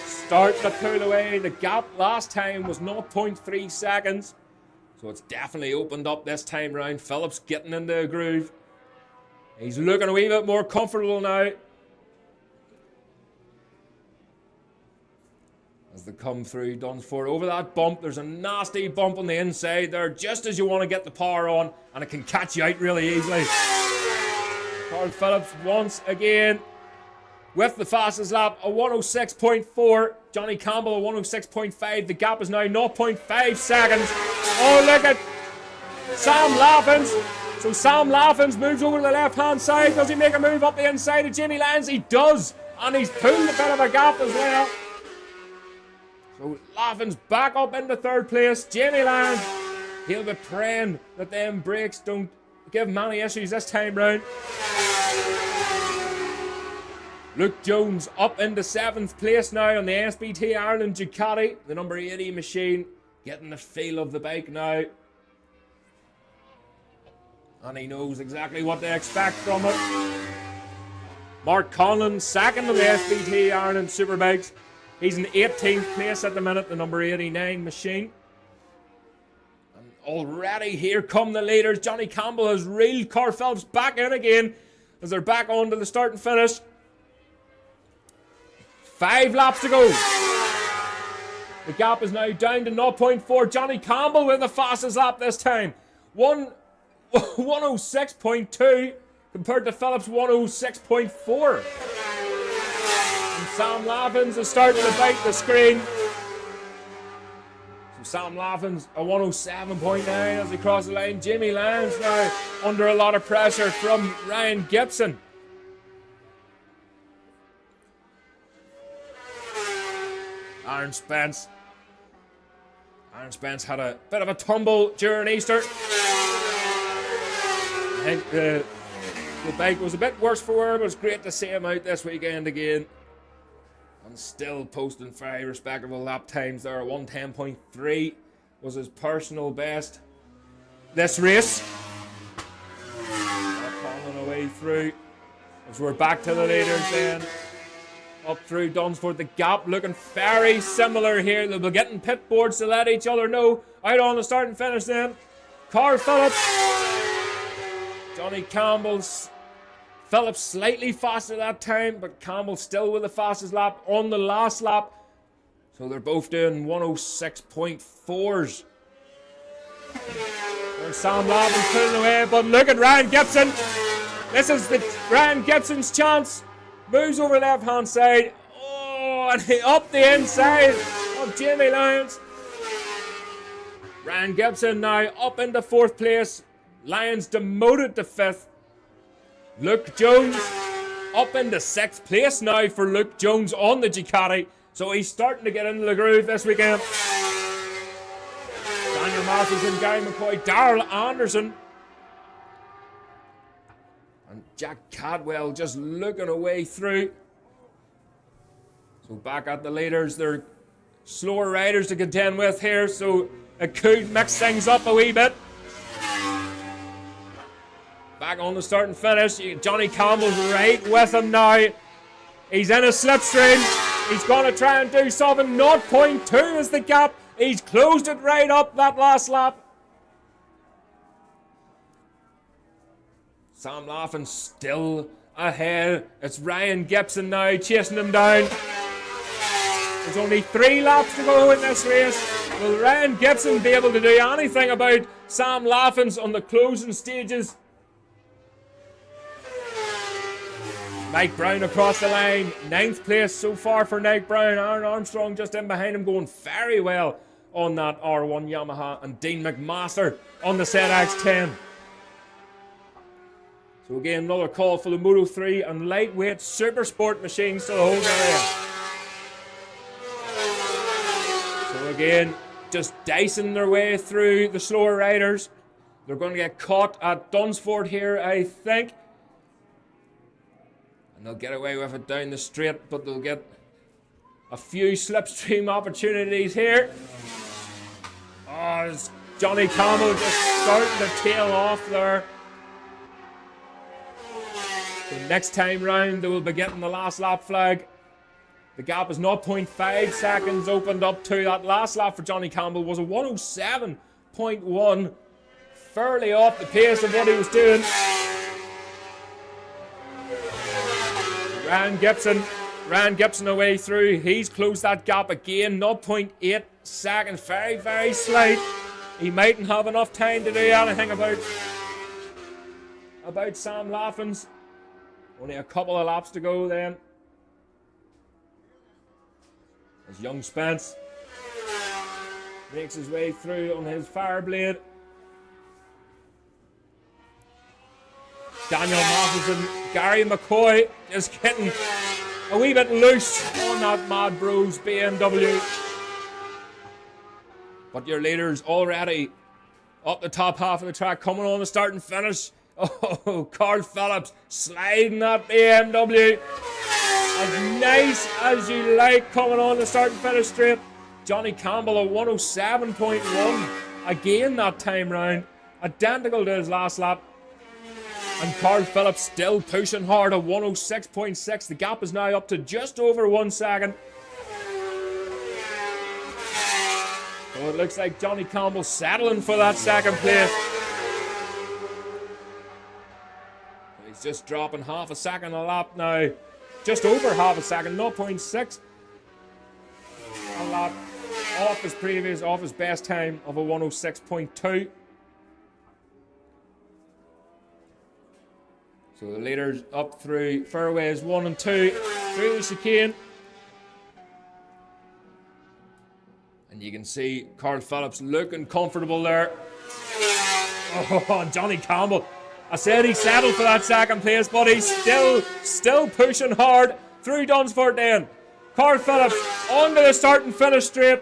starting to pull away. The gap last time was 0.3 seconds. So it's definitely opened up this time round. Phillips getting into a groove. He's looking a wee bit more comfortable now. As they come through Dunsford. Over that bump, there's a nasty bump on the inside there, just as you want to get the power on, and it can catch you out really easily. Carl Phillips once again with the fastest lap, a 106.4. Johnny Campbell, a 106.5. The gap is now 0.5 seconds. Oh, look at Sam Laffins. So Sam Laffins moves over to the left-hand side. Does he make a move up the inside of Jimmy Lyons? He does, and he's pulled a bit of a gap as well. So Laffin's back up into third place. Jamie Lyons, he'll be praying that them brakes don't give him any issues this time round. Luke Jones up into 7th place now on the SBT Ireland Ducati. The number 80 machine, getting the feel of the bike now. And he knows exactly what to expect from it. Mark Conlon, 2nd on the SBT Ireland Superbikes. He's in 18th place at the minute, the number 89 machine. And already here come the leaders. Johnny Campbell has reeled Carl Phillips back in again as they're back on to the start and finish. 5 laps to go. The gap is now down to 0.4. Johnny Campbell with the fastest lap this time. 106.2 compared to Phillips' 106.4. Sam Laffins is starting to bite the screen. Sam Laughlin's a 107.9 as he cross the line. Jamie Lyons now under a lot of pressure from Ryan Gibson. Aaron Spence had a bit of a tumble during Easter. I think the bike was a bit worse for wear, but it's great to see him out this weekend again. And still posting very respectable lap times there. 110.3 was his personal best this race. Pulling away through as we're back to the leaders then. Up through Dunsford, the gap looking very similar here. They'll be getting pit boards to let each other know. Out on the start and finish then. Carl Phillips, Johnny Campbell's. Phillips slightly faster that time, but Campbell still with the fastest lap on the last lap. So they're both doing 106.4s. There's Sam Lappin pulling away, but look at Ryan Gibson. This is Ryan Gibson's chance. Moves over left hand side. Oh, and up the inside of Jamie Lyons. Ryan Gibson now up into 4th place. Lyons demoted to 5th. Luke Jones up into 6th place now for Luke Jones on the Ducati. So he's starting to get into the groove this weekend. Daniel Matheson, Gary McCoy, Darrell Anderson. And Jack Cadwell just looking away through. So back at the leaders, they're slower riders to contend with here, so it could mix things up a wee bit. Back on the start and finish. Johnny Campbell's right with him now. He's in a slipstream. He's going to try and do something. 0.2 is the gap. He's closed it right up that last lap. Sam Laughlin still ahead. It's Ryan Gibson now chasing him down. There's only 3 laps to go in this race. Will Ryan Gibson be able to do anything about Sam Laughlin's on the closing stages? Mike Brown across the line. 9th place so far for Mike Brown. Aaron Armstrong just in behind him, going very well on that R1 Yamaha. And Dean McMaster on the ZX10. So again, another call for the Moto 3 and lightweight Supersport machines to the whole area. So again, just dicing their way through the slower riders. They're going to get caught at Dunsford here, I think. And they'll get away with it down the straight, but they'll get a few slipstream opportunities here. Oh, it's Johnny Campbell just starting to tail off there. So next time round, they will be getting the last lap flag. The gap is 0.5 seconds opened up to. That last lap for Johnny Campbell was a 107.1. Fairly off the pace of what he was doing. Ryan Gibson away through. He's closed that gap again. 0.8 seconds. Very, very slight. He mightn't have enough time to do anything about Sam Laughlin's. Only a couple of laps to go then. As young Spence makes his way through on his Fireblade. Daniel Matheson, Gary McCoy is getting a wee bit loose on that Mad Bros BMW. But your leaders already up the top half of the track, coming on the start and finish. Oh, Carl Phillips sliding that BMW. As nice as you like, coming on the start and finish straight. Johnny Campbell a 107.1 again that time round. Identical to his last lap. And Carl Phillips still pushing hard at 106.6. The gap is now up to just over 1 second. So it looks like Johnny Campbell settling for that second place. He's just dropping half a second a lap now. Just over half a second, 0.6 a lap off his best time of a 106.2. So the leaders up through fairways 1 and 2 through the chicane. And And you can see Carl Phillips looking comfortable there. Oh, Johnny Campbell. I said he settled for that second place, but he's still pushing hard through Dunsford then. Carl Phillips onto the start and finish straight.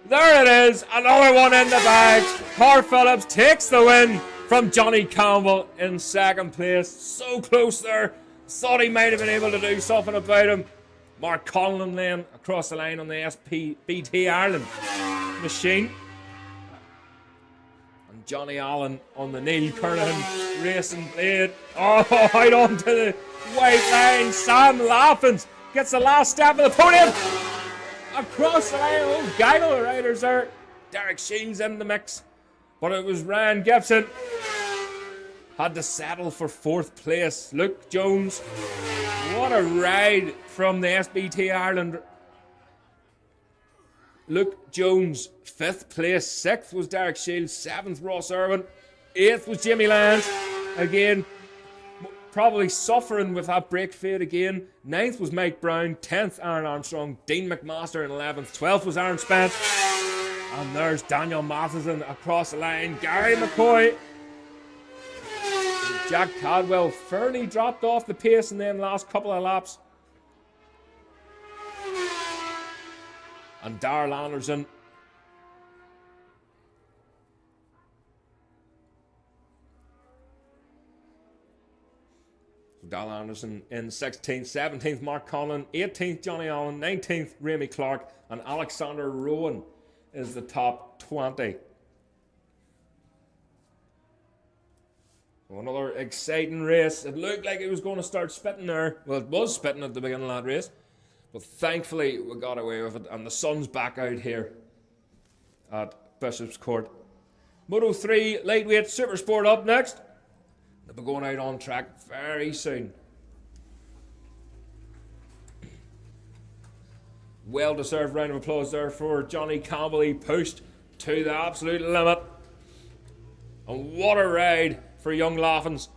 There it is, another one in the bag. Carl Phillips takes the win from Johnny Campbell in second place. So close there. Thought he might have been able to do something about him. Mark Conlon then across the line on the SBT Ireland machine. And Johnny Allen on the Neil Kernahan racing blade. Oh, out onto the white line. Sam Laffins gets the last step of the podium. Across the line, oh, gaggle of riders there. Derek Sheen's in the mix. But it was Ryan Gibson. Had to settle for fourth place. Luke Jones. What a ride from the SBT Ireland. Luke Jones, 5th place. 6th was Derek Shields. 7th, Ross Irwin. 8th was Jimmy Lyons. Again, probably suffering with that brake fade again. 9th was Mike Brown. 10th, Aaron Armstrong. Dean McMaster in 11th. 12th was Aaron Spence. And there's Daniel Matheson across the line. Gary McCoy. Jack Cadwell fairly dropped off the pace in the last couple of laps. And Darrell Anderson. Darrell Anderson in 16th, 17th Mark Conlon, 18th Johnny Allen, 19th Ramey Clark, and Alexander Rowan is the top 20. So another exciting race. It looked like it was going to start spitting there. Well, it was spitting at the beginning of that race. But thankfully, we got away with it. And the sun's back out here at Bishopscourt. Moto 3 lightweight Supersport up next. They'll be going out on track very soon. Well-deserved round of applause there for Johnny Campbell. He pushed to the absolute limit. And what a ride for young Laffins.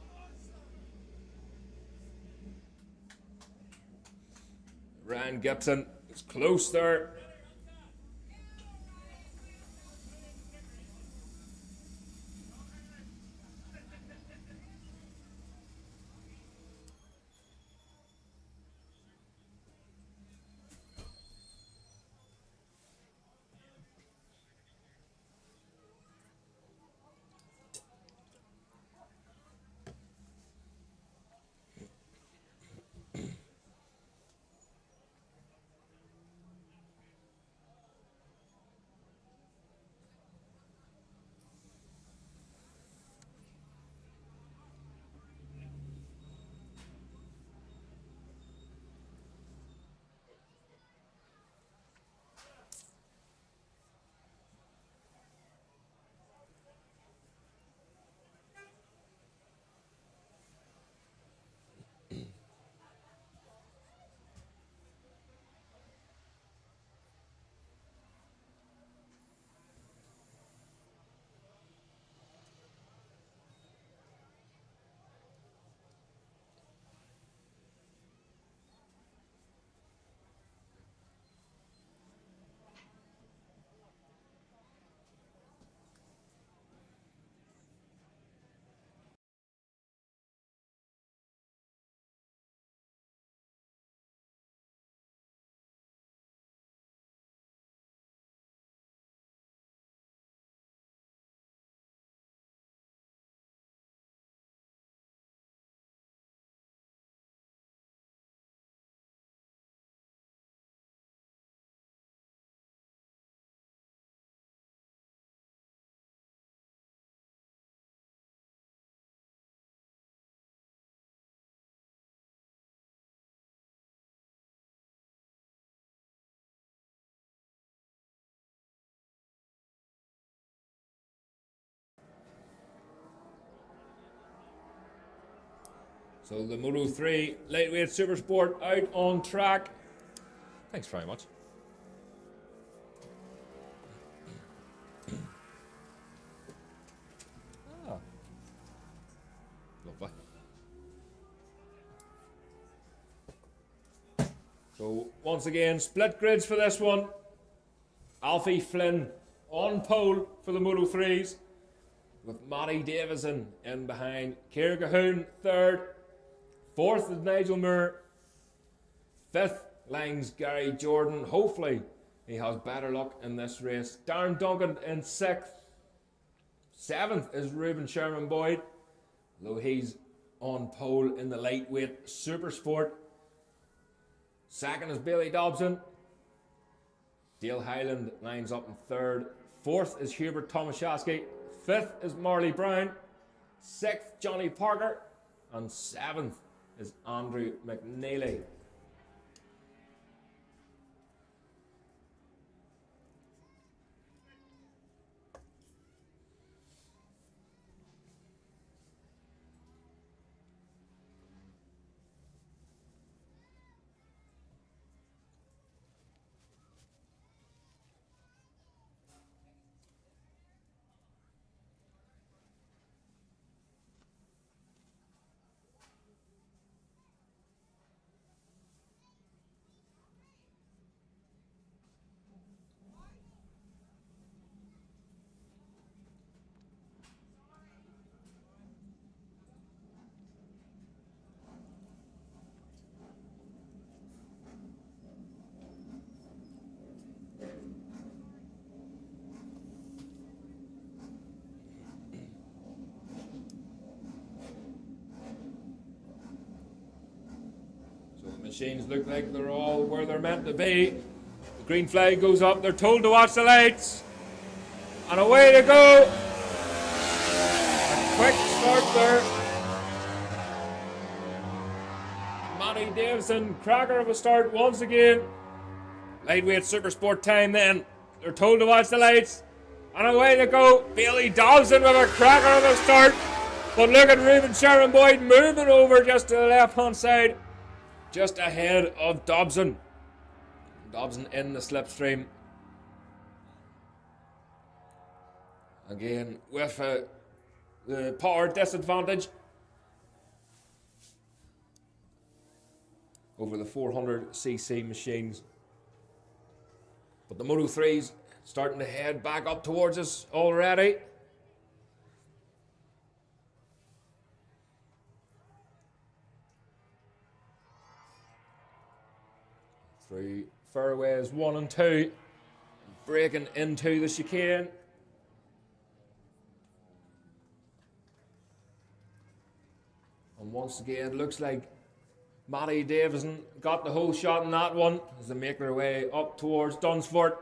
Ryan Gibson is close there. So the Moto 3 lightweight Supersport out on track. Thanks very much. Lovely. So once again, split grids for this one. Alfie Flynn on pole for the Moto 3s, with Matty Davison in behind. Ciara Cahoon third. Fourth is Nigel Moore. Fifth, Langs Gary Jordan. Hopefully he has better luck in this race. Darren Duncan in sixth. Seventh is Reuben Sherman Boyd, though he's on pole in the lightweight Supersport. Second is Bailey Dobson. Dale Hyland lines up in third. Fourth is Hubert Tomaszewski. Fifth is Marley Brown. Sixth, Johnny Parker. And seventh is Andrew McNeely. Machines look like they're all where they're meant to be. The green flag goes up. They're told to watch the lights. And away they go. A quick start there. Matty Davison, cracker of a start once again. Lightweight Supersport time then. They're told to watch the lights. And away they go. Bailey Dobson with a cracker of a start. But look at Reuben Sharon Boyd moving over just to the left hand side. Just ahead of Dobson. Dobson in the slipstream. Again, with the power disadvantage over the 400cc machines. But the Moto 3s starting to head back up towards us already. Through fairways 1 and 2, breaking into the chicane. And once again, looks like Matty Davison got the whole shot in that one as they make their way up towards Dunsford.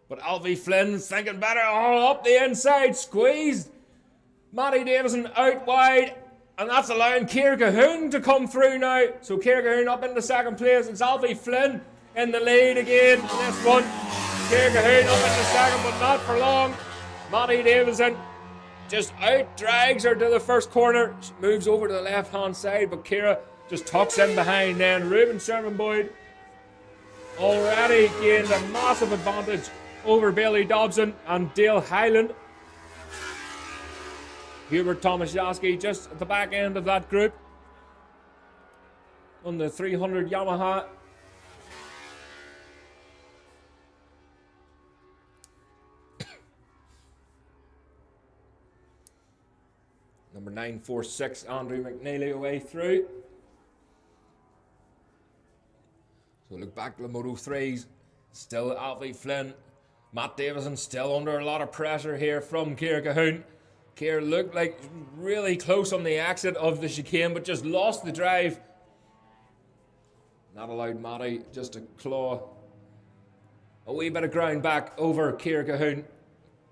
But Alfie Flynn's thinking better, all up the inside, squeezed. Matty Davison out wide, and that's allowing Ciara Cahoon to come through now. So Ciara Cahoon up into second place. It's Alfie Flynn in the lead again in this one. Ciara Cahoon up into second, but not for long. Matty Davison just out drags her to the first corner. She moves over to the left hand side, but Ciara just tucks in behind. Then Reuben Sherman Boyd already gained a massive advantage over Bailey Dobson and Dale Hyland. Hubert Tomaszewski just at the back end of that group on the 300 Yamaha. Number 946, Andrew McNeely away through. So look back to the Moto 3s. Still Alfie Flynn. Matt Davison still under a lot of pressure here from Ciara Cahoon. Ciara looked like really close on the exit of the chicane, but just lost the drive. Not allowed Matty just to claw a wee bit of ground back over Ciara Cahoon.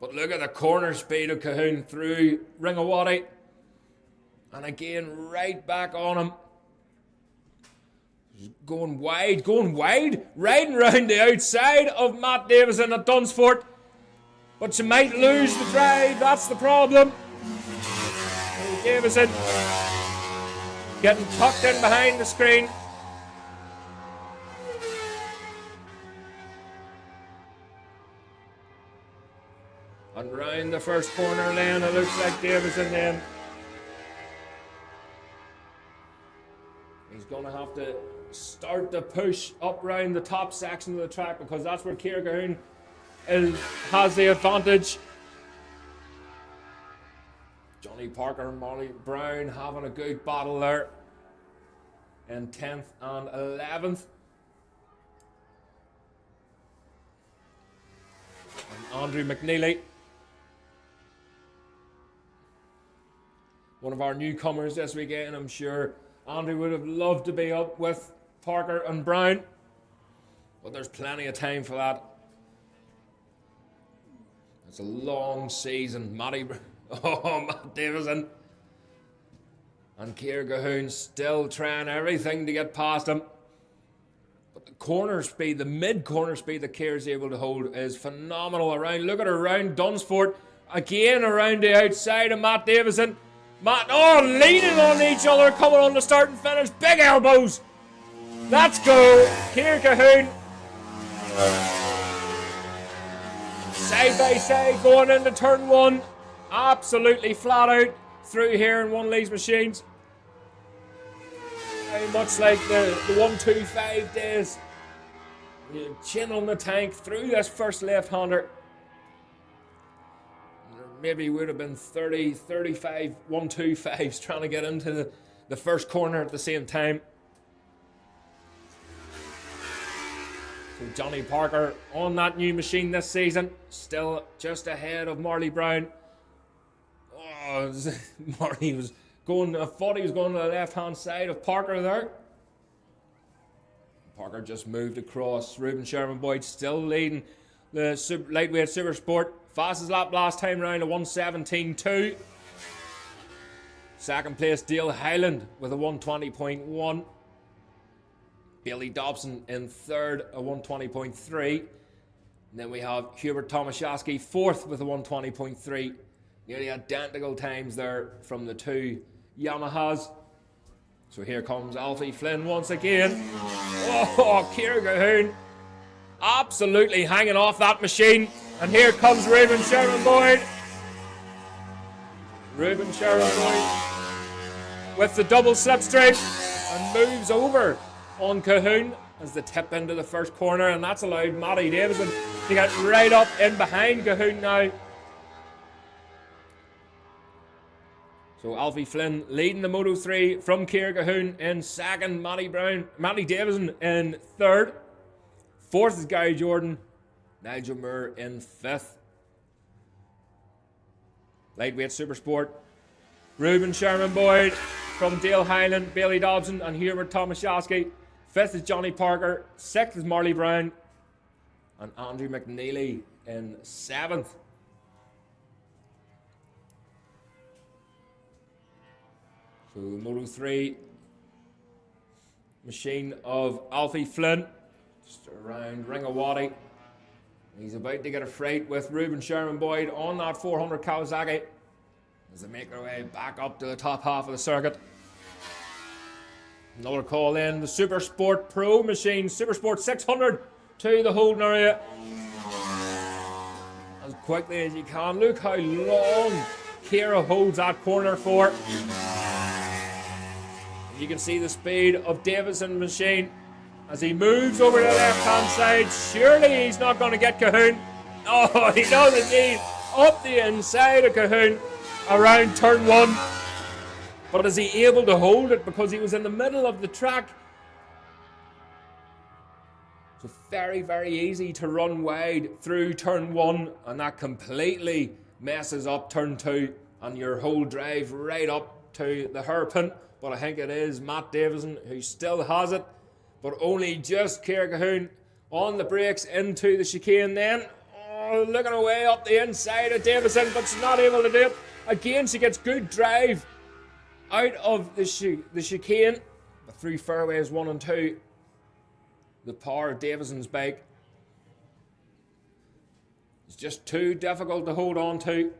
But look at the corner speed of Cahoon through Ringawati. And again, right back on him. Going wide, riding round the outside of Matt Davison at Dunsford. But she might lose the drive, that's the problem. Davison getting tucked in behind the screen. And round the first corner lane, it looks like Davison then. He's going to have to start the push up round the top section of the track because that's where Ciara Cahoon has the advantage. Johnny Parker and Molly Brown having a good battle there in 10th and 11th. And Andrew McNeely, one of our newcomers this weekend. I'm sure Andrew would have loved to be up with Parker and Brown, but there's plenty of time for that. It's a long season. Matt Davison and Ciara Gahoon still trying everything to get past him. But the corner speed, the mid-corner speed that Ciara's able to hold is phenomenal around. Look at her around Dunsford. Again around the outside of Matt Davison. Matt, leaning on each other, coming on the start and finish. Big elbows. Let's go. Ciara Gahoon. Side by side going into turn one. Absolutely flat out through here in one of these machines. Very much like the 125 days. Chin on the tank through this first left-hander. Maybe would have been 30, 35, 125s trying to get into the first corner at the same time. So Johnny Parker on that new machine this season, still just ahead of Marley Brown. Marley was going, I thought he was going to the left-hand side of Parker there. Parker just moved across. Ruben Sherman Boyd still leading the lightweight Supersport. Fastest lap last time round, a 1:17.2. Second place, Dale Hyland with a 1:20.1. Bailey Dobson in third, a 1:20.3. And then we have Hubert Tomaszewski fourth with a 1:20.3. Nearly identical times there from the two Yamahas. So here comes Alfie Flynn once again. Ciara Gahoon absolutely hanging off that machine. And here comes Ruben Sherman Boyd. Ruben Sherman Boyd with the double slipstream and moves over on Gahoon as they tip into the first corner, and that's allowed Matty Davison to get right up in behind Gahoon now. So Alfie Flynn leading the Moto 3 from Ciara Gahoon in second, Matty Davison in third. Fourth is Gary Jordan, Nigel Moore in fifth. Lightweight Supersport, Ruben Sherman Boyd from Dale Hyland, Bailey Dobson and Hubert Tomaszewski. Fifth is Johnny Parker, sixth is Marley Brown, and Andrew McNeely in seventh. So Moto 3 machine of Alfie Flynn, just around Ringawati. He's about to get a freight with Ruben Sherman Boyd on that 400 Kawasaki as they make their way back up to the top half of the circuit. Another call in, the Supersport Pro machine, Supersport 600 to the holding area. As quickly as you can. Look how long Ciara holds that corner for. You can see the speed of Davison's machine as he moves over to the left-hand side. Surely he's not going to get Gahoon. Oh, he does indeed. Up the inside of Gahoon around turn one. But is he able to hold it because he was in the middle of the track? So very, very easy to run wide through turn one, and that completely messes up turn two and your whole drive right up to the hairpin. But I think it is Matt Davison who still has it, but only just Ciara Gahoon on the brakes into the chicane then. Oh, looking away up the inside of Davison, but she's not able to do it. Again, she gets good drive out of the chicane, through fairways 1 and 2. The power of Davison's bike is just too difficult to hold on to.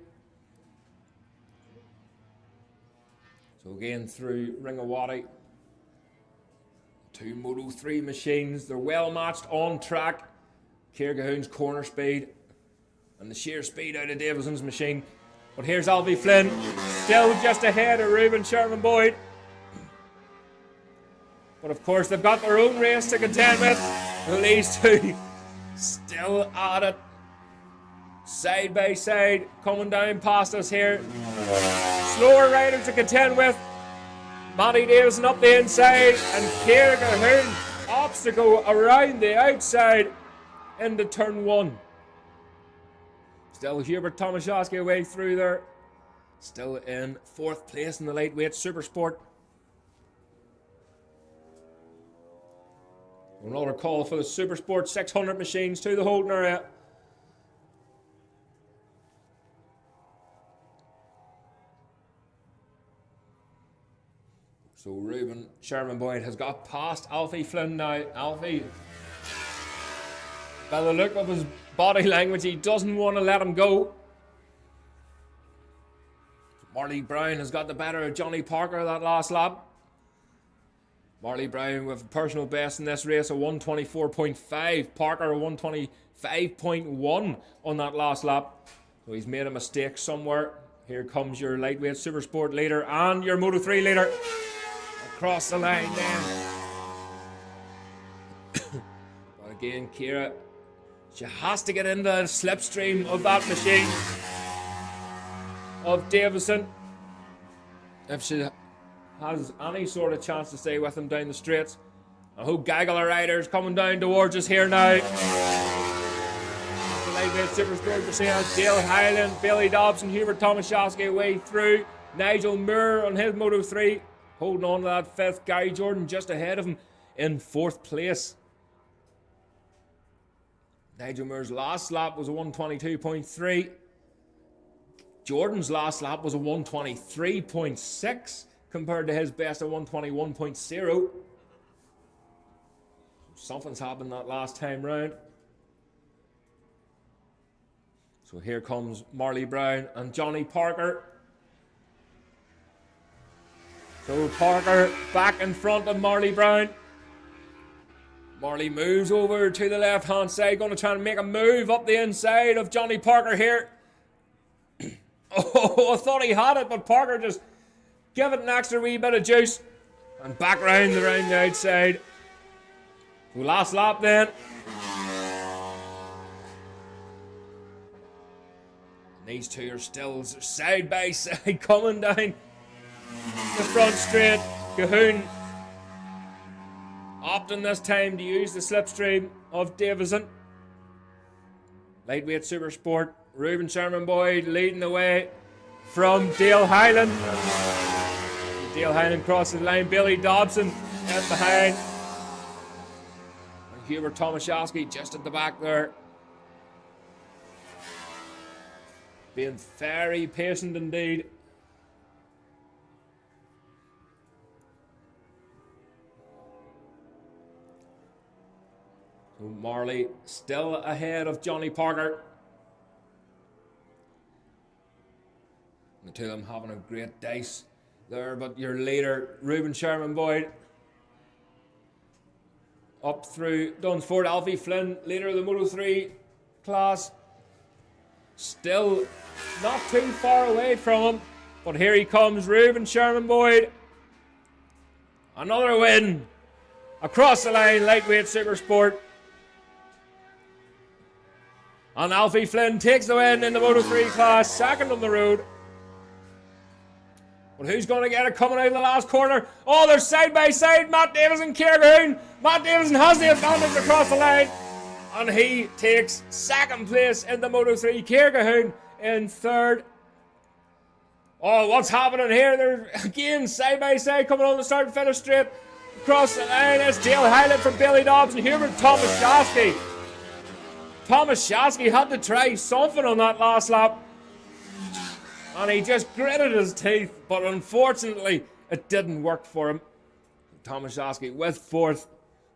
So again through Ringawati, two Moto 3 machines. They're well matched on track. Ciara Gahoon's corner speed and the sheer speed out of Davison's machine. But here's Alfie Flynn, still just ahead of Ruben Sherman Boyd. But of course they've got their own race to contend with. These two still at it. Side by side, coming down past us here. Slower riders to contend with. Matty Davison up the inside, and Kirkistown opts to go around the outside into turn 1. Still Hubert Tomaszewski away through there. Still in 4th place in the lightweight Supersport. Another call for the Supersport 600 machines to the holding area. So Ruben Sherman Boyd has got past Alfie Flynn now. Alfie, by the look of his body language, he doesn't want to let him go. Marley Brown has got the better of Johnny Parker that last lap. Marley Brown with a personal best in this race, a 124.5. Parker a 125.1 on that last lap. So he's made a mistake somewhere. Here comes your lightweight Supersport leader and your Moto 3 leader. Across the line then. But again, Kira, she has to get into the slipstream of that machine of Davison if she has any sort of chance to stay with him down the straights. I hope gaggle of riders coming down towards us here now. The lightweight Supersport percent, Dale Hyland, Billy Dobson, Hubert Tomaszewski away through. Nigel Moore on his Moto 3. Holding on to that 5th. Gary Jordan just ahead of him in 4th place. Nigel Moore's last lap was a 122.3. Jordan's last lap was a 123.6 compared to his best of 121.0. Something's happened that last time round. So here comes Marley Brown and Johnny Parker. So Parker back in front of Marley Brown. Marley moves over to the left hand side, going to try and make a move up the inside of Johnny Parker here. Oh, I thought he had it, but Parker just give it an extra wee bit of juice. And back round the outside. So last lap then. And these two are still side by side coming down the front straight. Cahoon opting this time to use the slipstream of Davison. Lightweight Supersport, Ruben Sherman Boyd leading the way from Dale Hyland. Dale Hyland crosses the line. Billy Dobson in behind. And Hubert Tomaszewski just at the back there. Being very patient indeed. So Marley still ahead of Johnny Parker. The two of them having a great dice there, but your leader, Ruben Sherman Boyd, up through Dunsford. Alfie Flynn, leader of the Moto 3 class, still not too far away from him, but here he comes, Ruben Sherman Boyd. Another win across the line, lightweight Supersport. And Alfie Flynn takes the win in the Moto 3 class, second on the road. But who's going to get it coming out of the last corner? Oh, they're side by side, Matt Davis and Kirkistown. Matt Davison has the advantage across the line. And he takes second place in the Moto 3. Kirkistown in third. Oh, what's happening here? They're again side by side coming on the start and finish straight. Across the line, it's Dale Hyland from Billy Dobson. Hubert Tomaszewski. Tomaszewski had to try something on that last lap. And he just gritted his teeth, but unfortunately, it didn't work for him. Tomaszewski with fourth,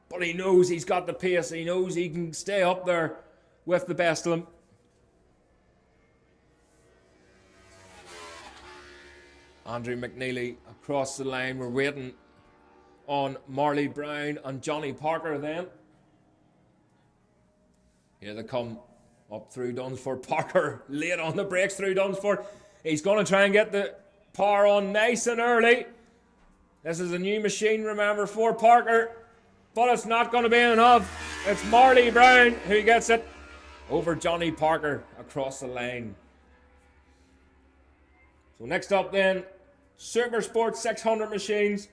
but he knows he's got the pace. He knows he can stay up there with the best of them. Andrew McNeely across the line. We're waiting on Marley Brown and Johnny Parker then. Here they come up through Dunsford. Parker late on the brakes through Dunsford. He's going to try and get the power on nice and early. This is a new machine, remember, for Parker. But it's not going to be enough. It's Marley Brown who gets it. over Johnny Parker across the line. So next up then, Supersport 600 machines.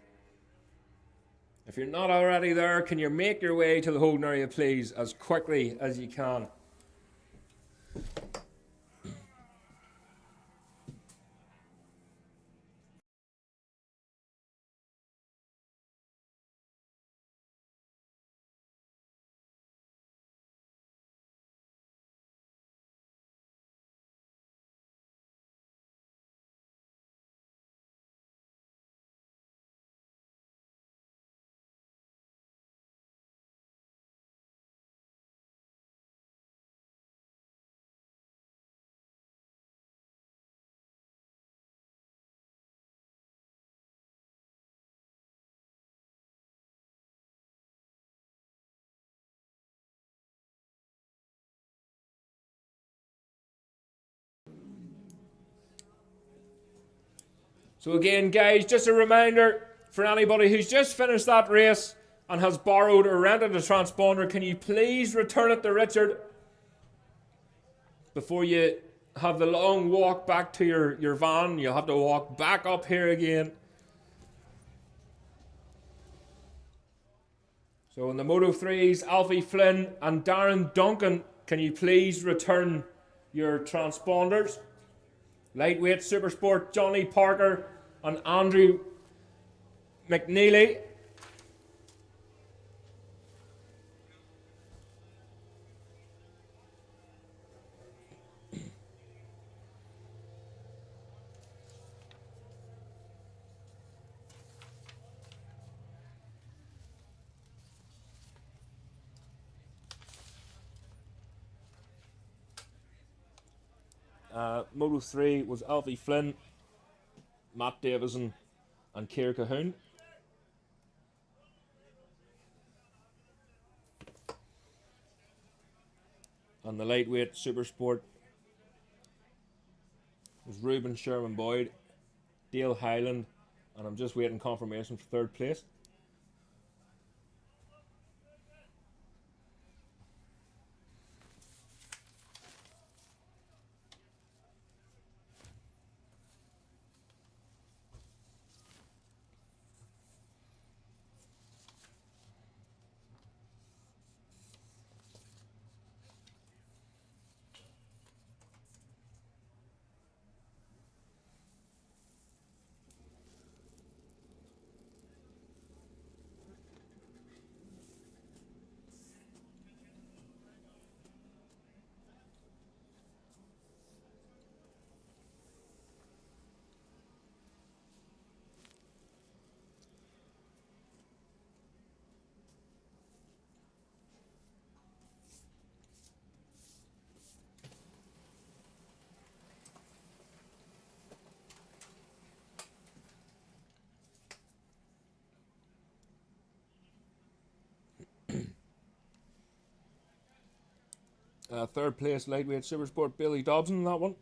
If you're not already there, can you make your way to the holding area, please, as quickly as you can? So again, guys, just a reminder for anybody who's just finished that race and has borrowed or rented a transponder, can you please return it to Richard before you have the long walk back to your van. You'll have to walk back up here again. So in the Moto 3s, Alfie Flynn and Darren Duncan, can you please return your transponders? Lightweight Supersport, Johnny Parker and Andrew McNeely. Moto 3 was Alfie Flynn, Matt Davison and Kirkistown. And the lightweight Supersport was Ruben Sherman Boyd, Dale Highland, and I'm just waiting confirmation for third place. Third place lightweight Supersport Billy Dobson in that one.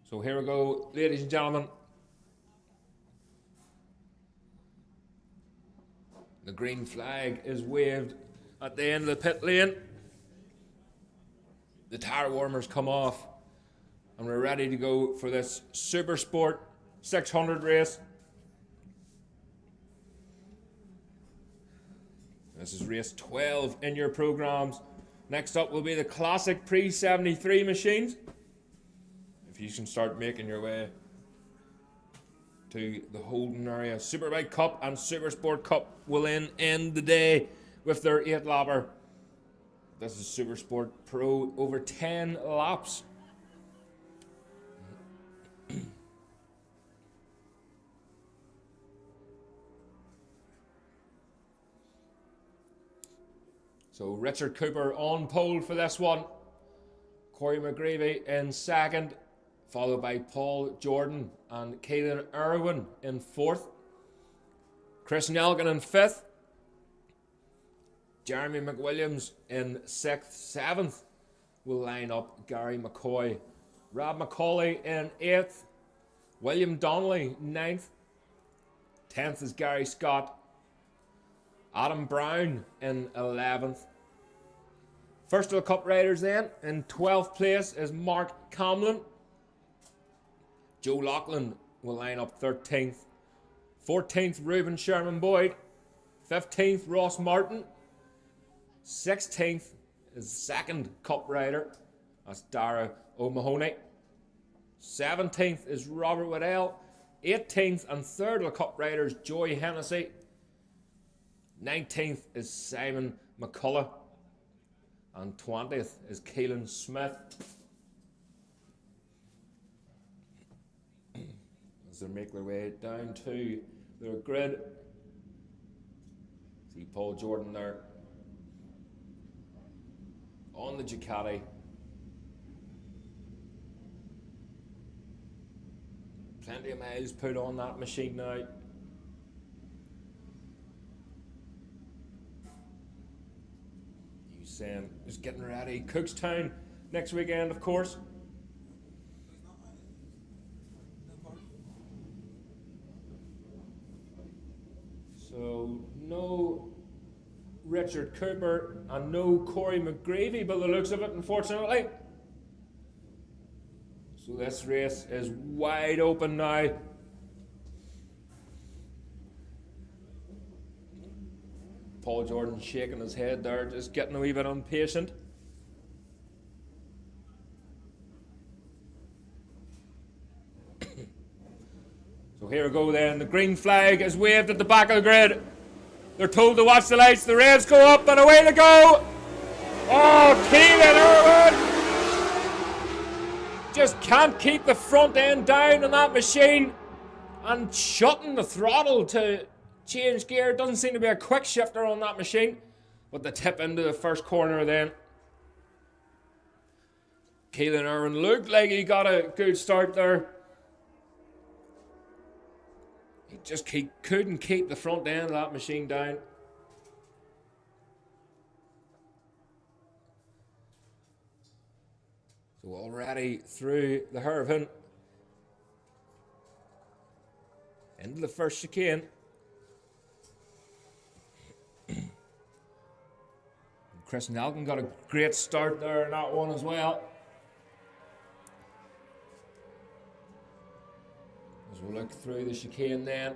So here we go, ladies and gentlemen. The green flag is waved at the end of the pit lane. The tire warmers come off, and we're ready to go for this Supersport 600 race. This is race 12 in your programs. Next up will be the classic pre-73 machines. If you can start making your way to the Holden area. Superbike Cup and Supersport Cup will end the day with their 8-lapper. This is Supersport Pro, over 10 laps. So Richard Cooper on pole for this one. Corey McGreevy in second, followed by Paul Jordan and Caelan Irwin in fourth. Chris Nelgan in fifth. Jeremy McWilliams in sixth. Seventh will line up Gary McCoy. Rob McCauley in eighth. William Donnelly ninth. 10th is Gary Scott. Adam Brown in 11th. First of the Cup riders then, in 12th place is Mark Camlin. Joe Loughlin will line up 13th. 14th, Reuben Sherman Boyd. 15th, Ross Martin. 16th is second Cup rider. That's Dara O'Mahony. 17th is Robert Waddell. 18th and third of the Cup riders, Joey Hennessy. 19th is Simon McCullough. And 20th is Keelan Smith. As they make their way down to their grid. See Paul Jordan there on the Ducati. Plenty of miles put on that machine now. Sam is getting ready. Kirkistown next weekend, of course. So no Richard Cooper and no Corey McGreevy by the looks of it, unfortunately. So this race is wide open now. Paul Jordan shaking his head there, just getting a wee bit impatient. So here we go then. The green flag is waved at the back of the grid. They're told to watch the lights. The revs go up and away they go. Oh, Keelan Irwin just can't keep the front end down on that machine and shutting the throttle to change gear. Doesn't seem to be a quick shifter on that machine, but the tip into the first corner then. Keelan Irwin looked like he got a good start there. He couldn't keep the front end of that machine down. So already through the Hervin into the first chicane. Chris Nelgan got a great start there in that one as well. As we look through the chicane then,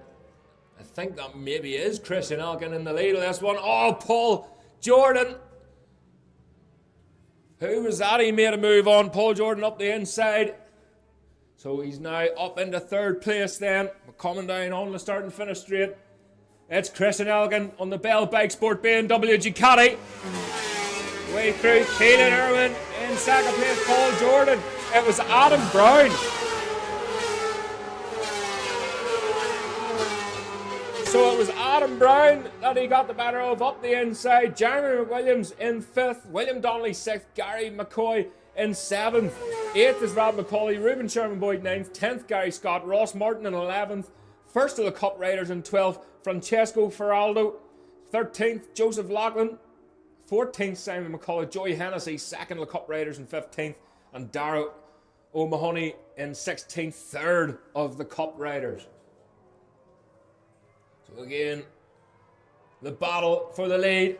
I think that maybe is Chris Nelgan in the lead of this one. Oh, Paul Jordan. Who was that? He made a move on. Paul Jordan up the inside. So he's now up into third place then. We're coming down on the start and finish straight. It's Chris Nelgan on the Bell Bike Sport BMW Ducati. Way through, Keelan Irwin in second place, Paul Jordan. It was Adam Brown. So it was Adam Brown that he got the better of up the inside. Jeremy McWilliams in fifth, William Donnelly sixth, Gary McCoy in seventh. Eighth is Rob McCauley, Reuben Sherman Boyd ninth, 10th Gary Scott, Ross Martin in 11th. First of the Cup riders in 12th, Francesco Ferraldo. 13th, Joseph Loughlin. 14th, Simon McCullough. Joey Hennessy, second of the Cup riders in 15th. And Dara O'Mahony in 16th, third of the Cup riders. So again, The battle for the lead.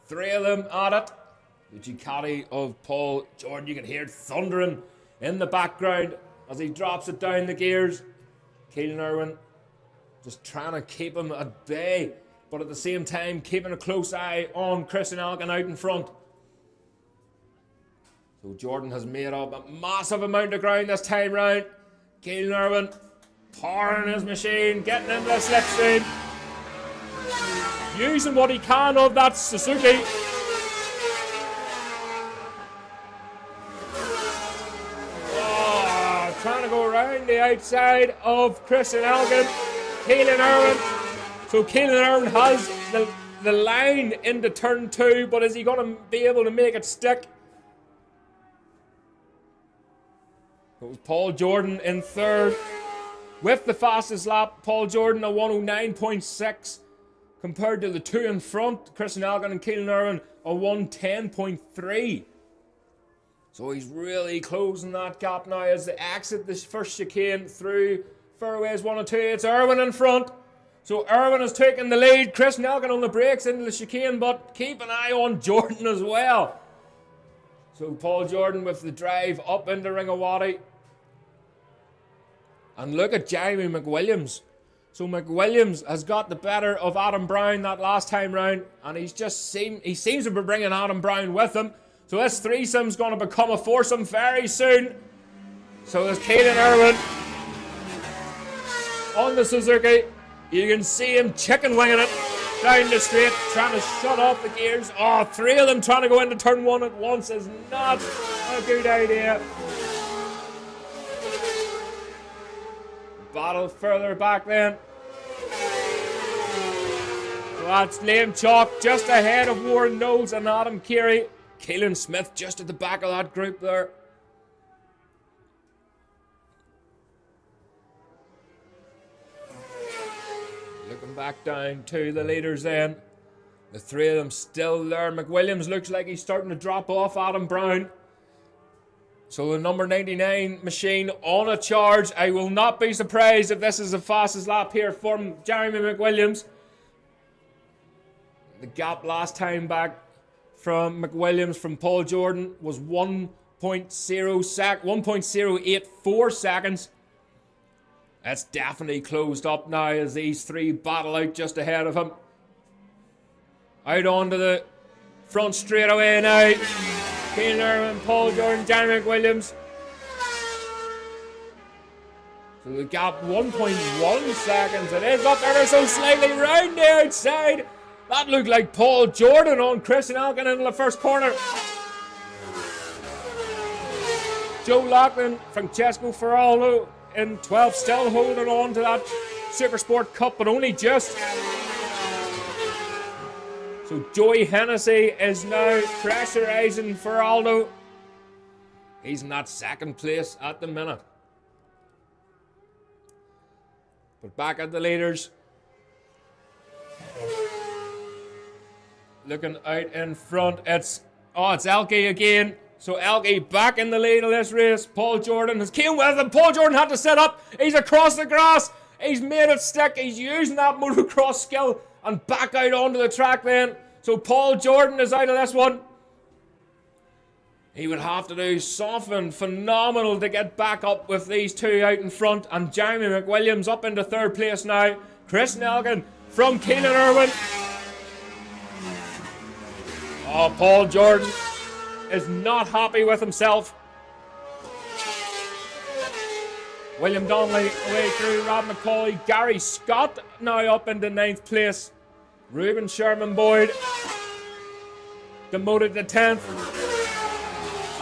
3 of them at it. The Ducati of Paul Jordan. You can hear it thundering in the background as he drops it down the gears. Keelan Irwin just trying to keep him at bay, but at the same time keeping a close eye on Christian Algan out in front. So Jordan has made up a massive amount of ground this time round. Keelan Irwin powering his machine, getting into the slipstream, using what he can of that Suzuki. Trying to go around the outside of Christian Algan. Keelan Irwin. So Keelan Irwin has the line into turn 2, but is he going to be able to make it stick? It was Paul Jordan in third. With the fastest lap, Paul Jordan a 109.6 compared to the 2 in front, Christian Algan and Keelan Irwin a 110.3. So he's really closing that gap now as they exit this first chicane through fairways 1 and 2. It's Irwin in front. So Irwin has taken the lead. Christian Algan on the brakes into the chicane, but keep an eye on Jordan as well. So Paul Jordan with the drive up into Ringawati. And look at Jeremy McWilliams. So McWilliams has got the better of Adam Brown that last time round, and he seems to be bringing Adam Brown with him. So this threesome's going to become a foursome very soon. So there's Keelan Irwin on the Suzuki. You can see him chicken winging it down the straight, trying to shut off the gears. Oh, 3 of them trying to go into turn 1 at once is not a good idea. Battle further back then. So that's Liam Chalk just ahead of Warren Knowles and Adam Carey. Keelan Smith just at the back of that group there. Looking back down to the leaders then. The 3 of them still there. McWilliams looks like he's starting to drop off Adam Brown. So the number 99 machine on a charge. I will not be surprised if this is the fastest lap here from Jeremy McWilliams. The gap last time back from McWilliams from Paul Jordan was 1.084 seconds. That's definitely closed up now as these 3 battle out just ahead of him. Out onto the front straightaway now. Keelan Irwin, Paul Jordan, Jeremy McWilliams. So the gap 1.1 seconds. It is up ever so slightly round the outside. That looked like Paul Jordan on Christian Algan in the first corner. Joe Loughlin, Francesco Ferraldo in 12th, still holding on to that Supersport Cup, but only just. So Joey Hennessy is now pressurising Ferraldo. He's in that second place at the minute. But back at the leaders. Looking out in front, it's Elke again. So Elke back in the lead of this race. Paul Jordan has came with him. Paul Jordan had to set up. He's across the grass. He's made it stick. He's using that motocross skill and back out onto the track then. So Paul Jordan is out of this one. He would have to do something phenomenal to get back up with these 2 out in front. And Jeremy McWilliams up into 3rd place now. Christian Algan from Keelan Irwin. Oh, Paul Jordan is not happy with himself. William Donnelly away through, Rob McCauley. Gary Scott now up into 9th place. Ruben Sherman Boyd demoted to 10th.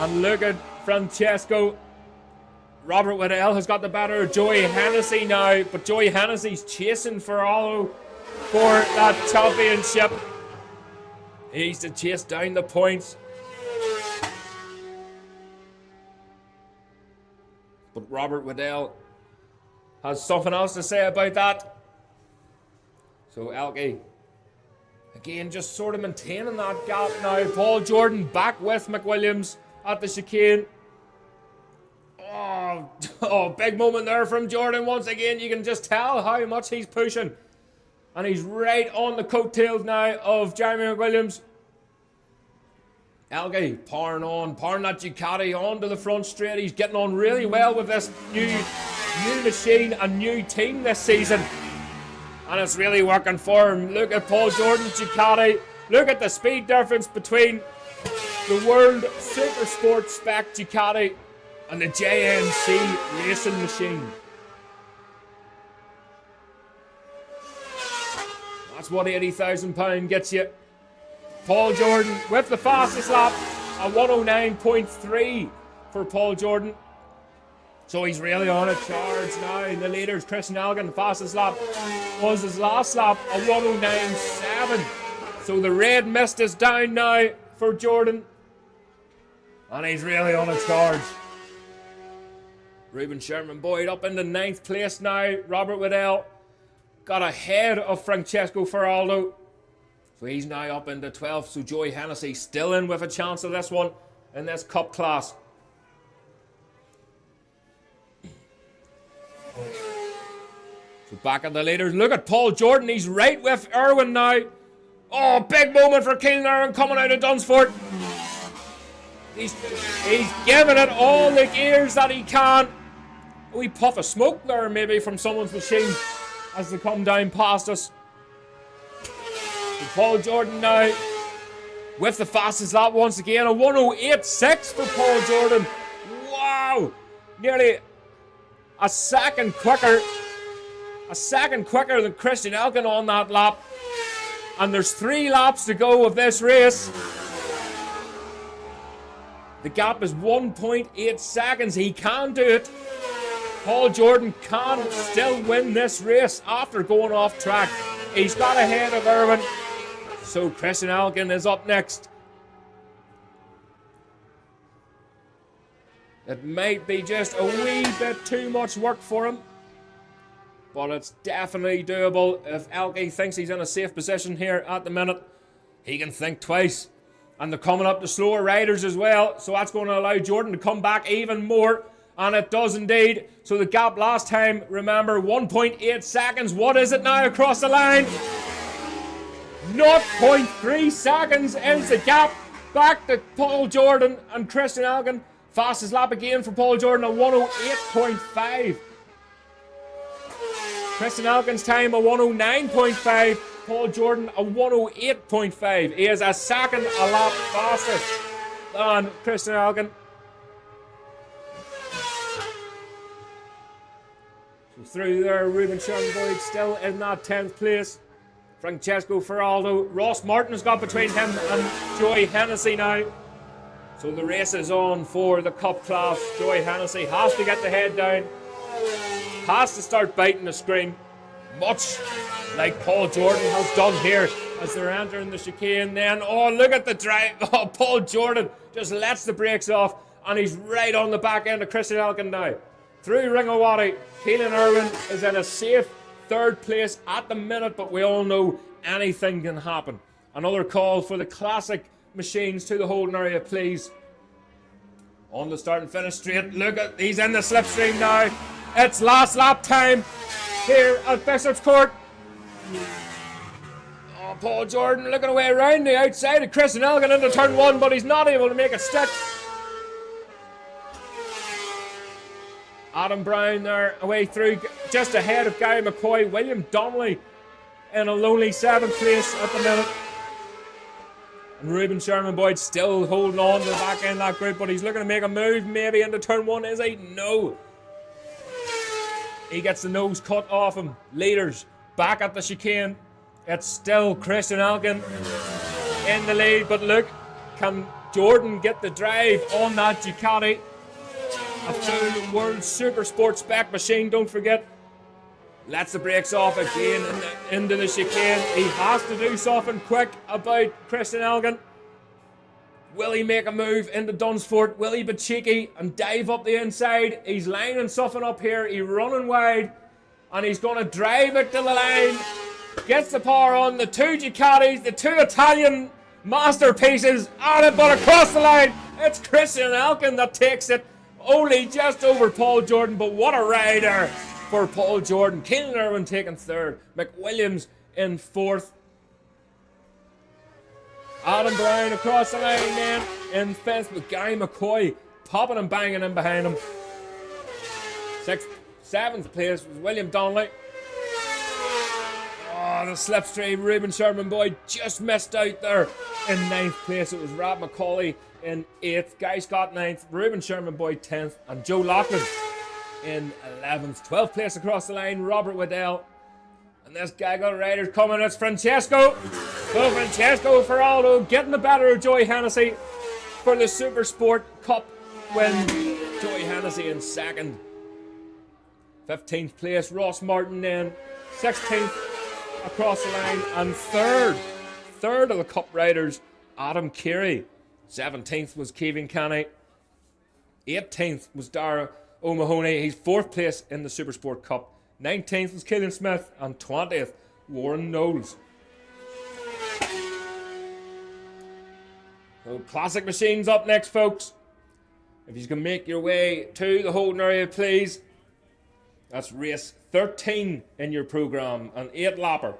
And look at Francesco. Robert Waddell has got the better of Joey Hennessy now, but Joey Hennessy's chasing Ferraldo for that championship. He needs to chase down the points. But Robert Waddell has something else to say about that. So Elke, again, just sort of maintaining that gap now. Paul Jordan back with McWilliams at the chicane. Oh, big moment there from Jordan once again. You can just tell how much he's pushing. And he's right on the coattails now of Jeremy McWilliams. Elgay pouring that Ducati onto the front straight. He's getting on really well with this new machine and new team this season. And it's really working for him. Look at Paul Jordan's Ducati. Look at the speed difference between the World Supersport Spec Ducati and the JNC racing machine. That's what £80,000 gets you. Paul Jordan with the fastest lap, a 109.3 for Paul Jordan. So he's really on a charge now. In the leaders, Christian Elgin, fastest lap was his last lap, a 109.7. So the red mist is down now for Jordan. And he's really on a charge. Ruben Sherman Boyd up into 9th place now. Robert Waddell got ahead of Francesco Ferraldo. So he's now up into 12th. So Joey Hennessy still in with a chance of this one in this cup class. So back at the leaders. Look at Paul Jordan. He's right with Irwin now. Oh, big moment for Keelan Irwin coming out of Dunsford. He's giving it all the gears that he can. A wee puff of smoke there maybe from someone's machine as they come down past us. Paul Jordan now with the fastest lap once again, a 108.6 for Paul Jordan. Wow! Nearly a second quicker than Christian Elgin on that lap. And there's 3 laps to go of this race. The gap is 1.8 seconds. He can do it. Paul Jordan can still win this race after going off track. He's got ahead of Irwin. So Christian Elgin is up next. It might be just a wee bit too much work for him, but it's definitely doable. If Elgin thinks he's in a safe position here at the minute, he can think twice. And they're coming up to slower riders as well, so that's going to allow Jordan to come back even more, and it does indeed. So the gap last time, remember, 1.8 seconds. What is it now across the line? 0.3 seconds is the gap back to Paul Jordan and Christian Elgin. Fastest lap again for Paul Jordan, a 108.5. Christian Elgin's time, a 109.5. Paul Jordan, a 108.5. He is a second a lap faster than Christian Elgin. So through there, Ruben Sherman Boyd still in that 10th place. Francesco Ferraldo. Ross Martin has got between him and Joey Hennessy now. So the race is on for the cup class. Joey Hennessy has to get the head down. Has to start biting the screen. Much like Paul Jordan has done here as they're entering the chicane. Then, oh, look at the drive. Oh, Paul Jordan just lets the brakes off. And he's right on the back end of Christian Elgin now. Through Ringawati, Keelan Irwin is in a safe 3rd place at the minute, but we all know anything can happen. Another call for the classic machines to the holding area, please. On the start and finish straight. Look at, he's in the slipstream now. It's last lap time here at Bishopscourt. Oh, Paul Jordan looking away around the outside of Christian Elgin into turn 1, but he's not able to make it stick. Adam Brown there away through just ahead of Gary McCoy. William Donnelly in a lonely 7th place at the minute. And Ruben Sherman Boyd still holding on to the back end of that group, but he's looking to make a move maybe into turn 1, is he? No. He gets the nose cut off him. Leaders back at the chicane. It's still Christian Elgin in the lead, but look, can Jordan get the drive on that Ducati? A full World Supersport Spec machine, don't forget. Lets the brakes off again into the chicane. He has to do something quick about Christian Elgin. Will he make a move into Dunsford? Will he be cheeky and dive up the inside? He's lining something up here. He's running wide. And he's going to drive it to the line. Gets the power on. The 2 Ducatis, the 2 Italian masterpieces. On it, but across the line. It's Christian Elgin that takes it. Only just over Paul Jordan, but what a rider for Paul Jordan. Keelan Irwin taking 3rd. McWilliams in 4th. Adam Brown across the line then in 5th with Gary McCoy popping and banging in behind him. 6th, 7th place was William Donnelly. Oh, the slipstream Reuben Sherman boy just missed out there. In 9th place it was Rob McCauley in 8th. Guy Scott 9th, Reuben Sherman boy 10th, and Joe Loughlin in 11th. 12th place across the line, Robert Waddell. And this gaggle rider's coming, it's Francesco. So Francesco Ferraldo getting the better of Joey Hennessy for the Supersport Cup win. Joey Hennessy in 2nd. 15th place, Ross Martin then. 16th across the line. And 3rd of the Cup riders, Adam Carey. 17th was Kevin Canny. 18th was Dara O'Mahony. He's 4th place in the Supersport Cup. 19th was Killian Smith, and 20th, Warren Knowles. So Classic Machines up next, folks. If you can make your way to the holding area, please. That's race 13 in your programme, an 8-lapper.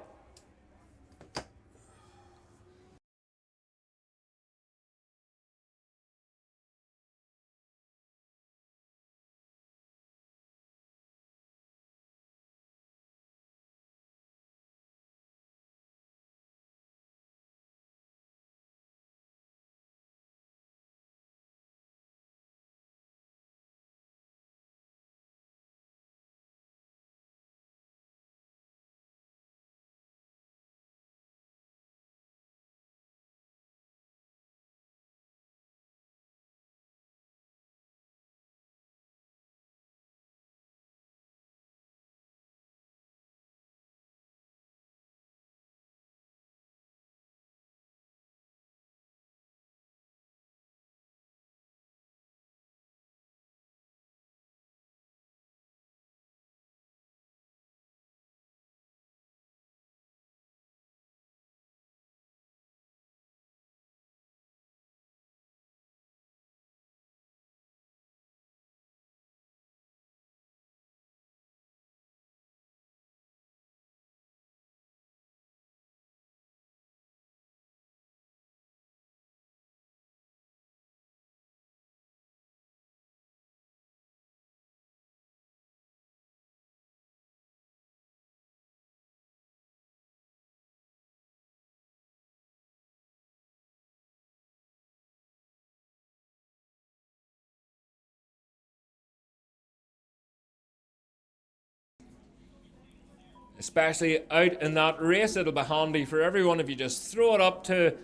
Especially out in that race, it'll be handy for everyone if you just throw it up to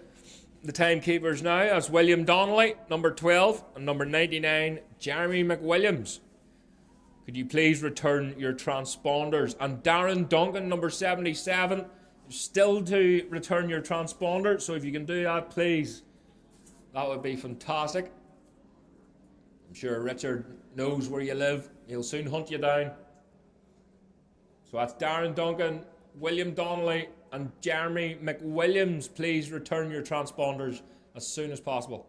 the timekeepers now. That's William Donnelly, number 12, and number 99, Jeremy McWilliams. Could you please return your transponders? And Darren Duncan, number 77, still to return your transponder. So if you can do that, please, that would be fantastic. I'm sure Richard knows where you live. He'll soon hunt you down. So that's Darren Duncan, William Donnelly, and Jeremy McWilliams. Please return your transponders as soon as possible.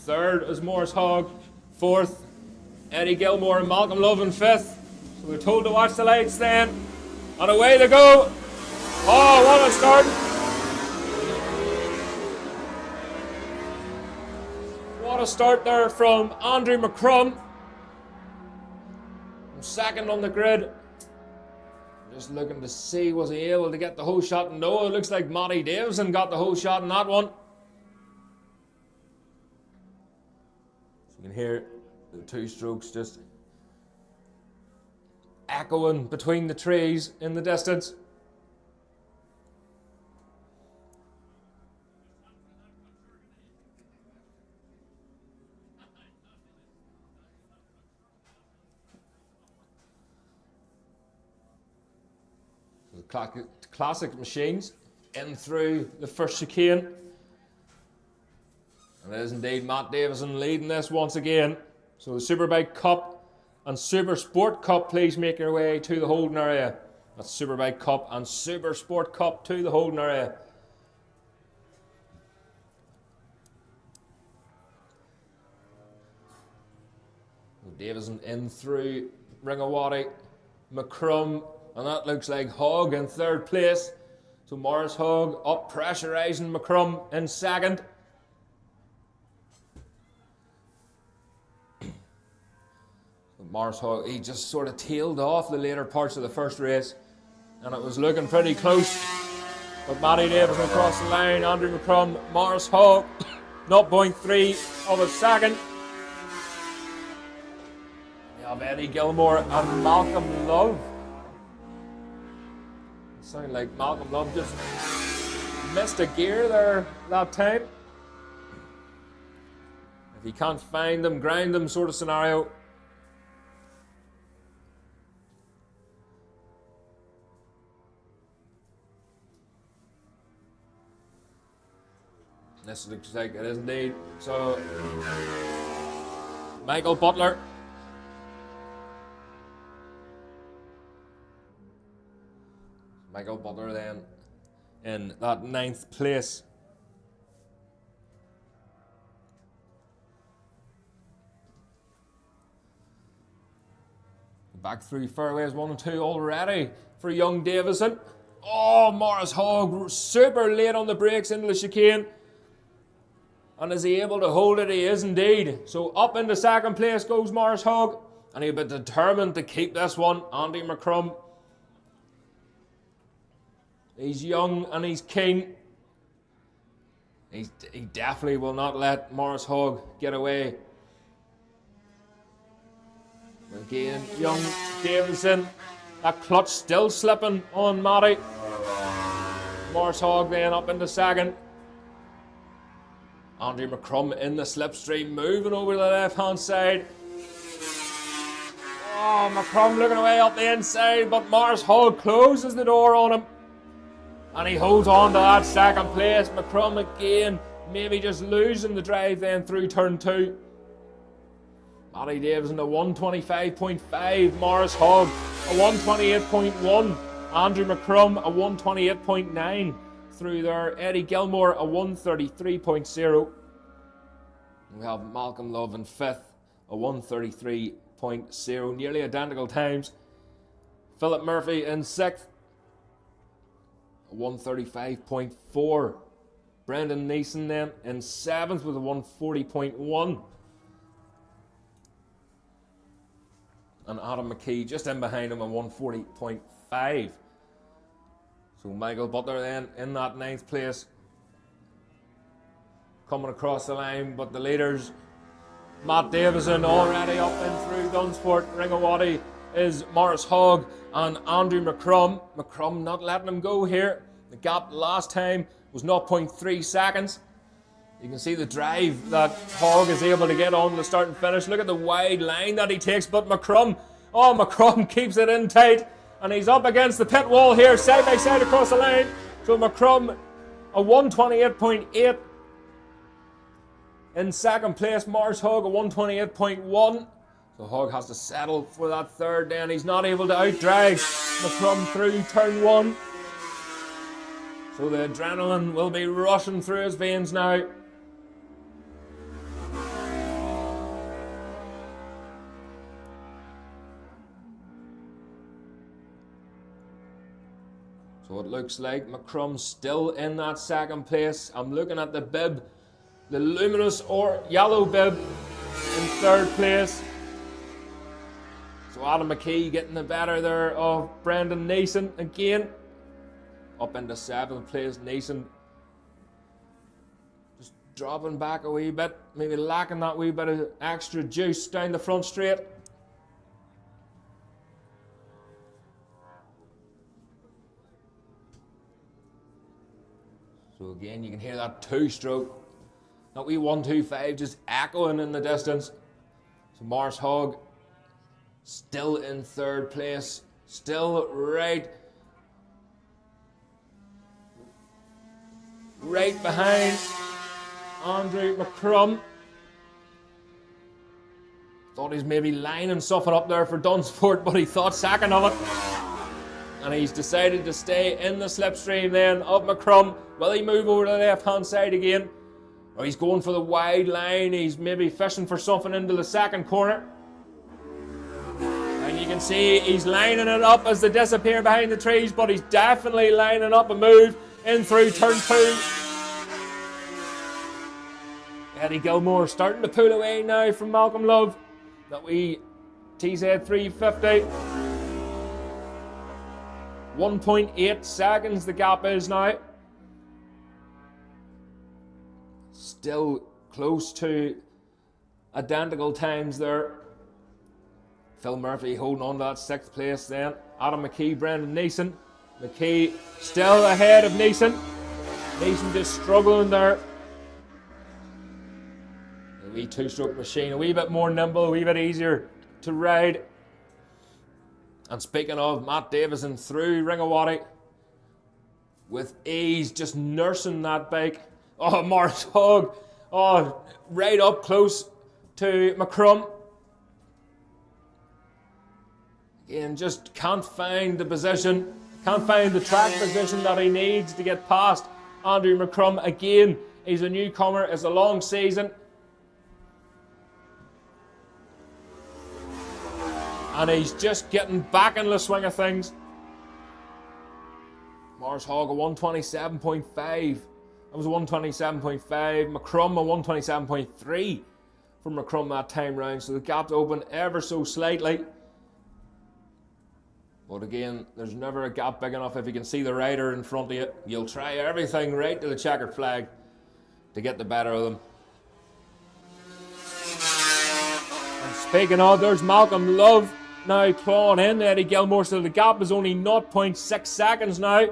Third is Morris Hogg. Fourth, Eddie Gilmore and Malcolm Love in fifth. So we're told to watch the lights then. And away they go. Oh, what a start. What a start there from Andrew McCrum. Second on the grid. Just looking to see, was he able to get the whole shot? No, it looks like Matty Davison got the whole shot in that one. So you can hear the two strokes just echoing between the trees in the distance. Classic machines in through the first chicane. And it is indeed Matt Davison leading this once again. So the Superbike Cup and Super Sport Cup, please make your way to the holding area. That's Superbike Cup and Super Sport Cup to the holding area. Davison in through Ringawati, McCrum, and that looks like Hogg in third place. So Morris Hogg up pressurising McCrum in second. Morris Hogg, he just sort of tailed off the later parts of the first race, and it was looking pretty close. But Matty Davison across the line, Andrew McCrum, Morris Hogg, 0.3 of a second. We have Eddie Gilmore and Malcolm Love. Sound like Malcolm Love just missed a gear there that time. If you can't find them, grind them sort of scenario. This looks like it is indeed. So, Michael Butler. Michael Butler then in that 9th place. Back through fairways 1 and 2 already for young Davison. Oh, Morris Hogg super late on the brakes into the chicane. And is he able to hold it? He is indeed. So up into second place goes Morris Hogg. And he'll be determined to keep this one. Andy McCrum. He's young and he's keen. He definitely will not let Morris Hogg get away. Again, young Davison. That clutch still slipping on Matty. Morris Hogg then up into second. Andrew McCrum in the slipstream, moving over to the left-hand side. Oh, McCrum looking away up the inside, but Morris Hogg closes the door on him. And he holds on to that second place. McCrum again, maybe just losing the drive then through turn 2. Matty Davison a 125.5. Morris Hogg a 128.1. Andrew McCrum a 128.9 through there. Eddie Gilmore a 133.0. We have Malcolm Love in 5th, a 133.0. Nearly identical times. Philip Murphy in 6th. 135.4. Brendan Neeson then in 7th with a 140.1. And Adam McKee just in behind him a 140.5. So Michael Butler then in that 9th place. Coming across the line, but the leaders, Matt Davison already up in through Dunsport. Ringawati is Morris Hogg and Andrew McCrum. McCrum not letting him go here. The gap last time was 0.3 seconds. You can see the drive that Hogg is able to get on the start and finish. Look at the wide line that he takes, but McCrum keeps it in tight, and he's up against the pit wall here, side by side across the line. So McCrum a 128.8. In second place, Morris Hogg a 128.1. So Hogg has to settle for that third then. He's not able to outdrive McCrum through turn 1. So the adrenaline will be rushing through his veins now. So it looks like McCrum still in that second place. I'm looking at the bib, the luminous or yellow bib in third place. So Adam McKee getting the better there of Brendan Neeson again. Up into seventh place, Neeson just dropping back a wee bit, maybe lacking that wee bit of extra juice down the front straight. So again, you can hear that two-stroke, that wee 125 just echoing in the distance. So Mars Hogg still in third place, still right behind Andrew McCrum. Thought he's maybe lining something up there for Dunsport, but he thought second of it. And he's decided to stay in the slipstream then of McCrum. Will he move over to the left-hand side again? Or he's going for the wide line. He's maybe fishing for something into the second corner. And you can see he's lining it up as they disappear behind the trees, but he's definitely lining up a move in through turn 2. Eddie Gilmore starting to pull away now from Malcolm Love. That wee TZ 350. 1.8 seconds the gap is now. Still close to identical times there. Phil Murphy holding on to that 6th place then. Adam McKee, Brendan Neeson. McKee still ahead of Neeson. Neeson just struggling there. A wee two-stroke machine, a wee bit more nimble, a wee bit easier to ride. And speaking of, Matt Davison through Ringawati with ease, just nursing that bike. Oh, Mars Hogg, oh, right up close to McCrum. Again, just can't find the position, can't find the track position that he needs to get past Andrew McCrum. Again, he's a newcomer, it's a long season. And he's just getting back in the swing of things. Mars Hogg a 127.5. That was a 127.5. McCrum a 127.3 from McCrum that time round. So the gap's open ever so slightly. But again, there's never a gap big enough if you can see the rider in front of you. You'll try everything right to the checkered flag to get the better of them. And speaking of, there's Malcolm Love now clawing in Eddie Gilmore, so the gap is only 0.6 seconds now.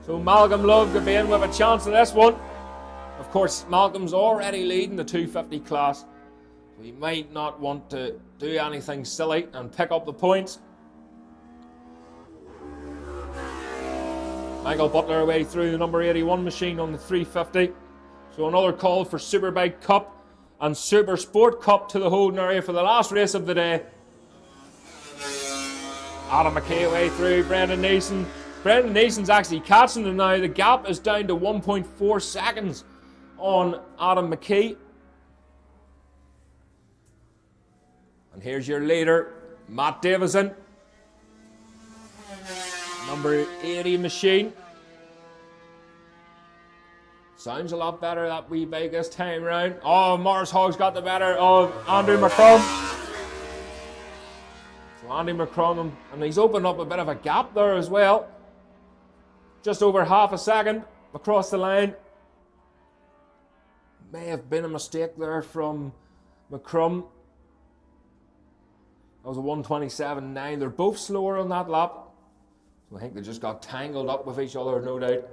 So Malcolm Love could be in with a chance of this one. Of course, Malcolm's already leading the 250 class. We might not want to do anything silly and pick up the points. Michael Butler away through the number 81 machine on the 350. So another call for Superbike Cup and Supersport Cup to the holding area for the last race of the day. Adam McKay away through Brendan Neeson. Brendan Neeson's actually catching him now. The gap is down to 1.4 seconds on Adam McKay. And here's your leader, Matt Davison. Number 80 machine. Sounds a lot better, that wee bike this time round. Oh, Mars Hogg's got the better of Andrew McCrum. So Andy McCrum, and he's opened up a bit of a gap there as well. Just over half a second across the line. May have been a mistake there from McCrum. That was a 127.9. They're both slower on that lap. So I think they just got tangled up with each other, no doubt.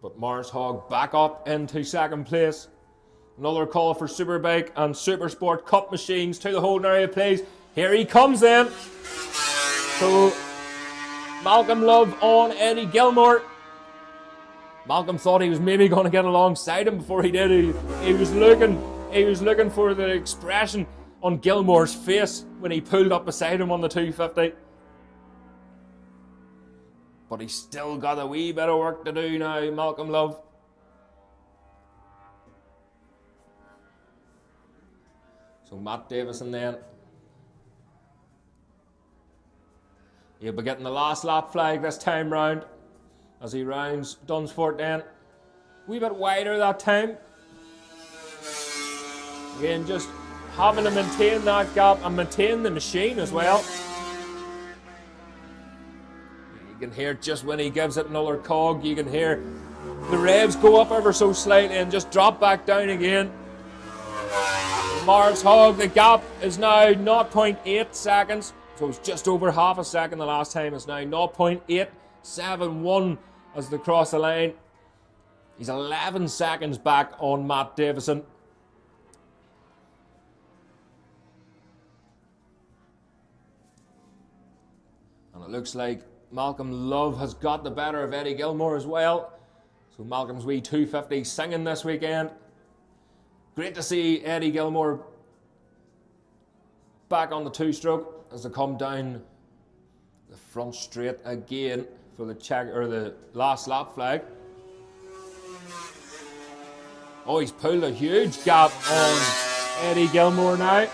But Mars Hogg back up into second place. Another call for Superbike and Supersport Cup machines to the holding area, please. Here he comes then. So Malcolm Love on Eddie Gilmore. Malcolm thought he was maybe going to get alongside him before he did. He was looking for the expression on Gilmore's face when he pulled up beside him on the 250. But he's still got a wee bit of work to do now, Malcolm Love. So Matt Davison then. He'll be getting the last lap flag this time round as he rounds Dunsfort then. Wee bit wider that time. Again, just having to maintain that gap and maintain the machine as well. You can hear just when he gives it another cog, you can hear the revs go up ever so slightly and just drop back down again. Morris Hogg, the gap is now 0.8 seconds. So it's just over half a second the last time. It's now 0.871 as they cross the line. He's 11 seconds back on Matt Davison. And it looks like Malcolm Love has got the better of Eddie Gilmore as well. So Malcolm's wee 250 singing this weekend. Great to see Eddie Gilmore back on the two-stroke as they come down the front straight again for the check or the last lap flag. Oh, he's pulled a huge gap on Eddie Gilmore now.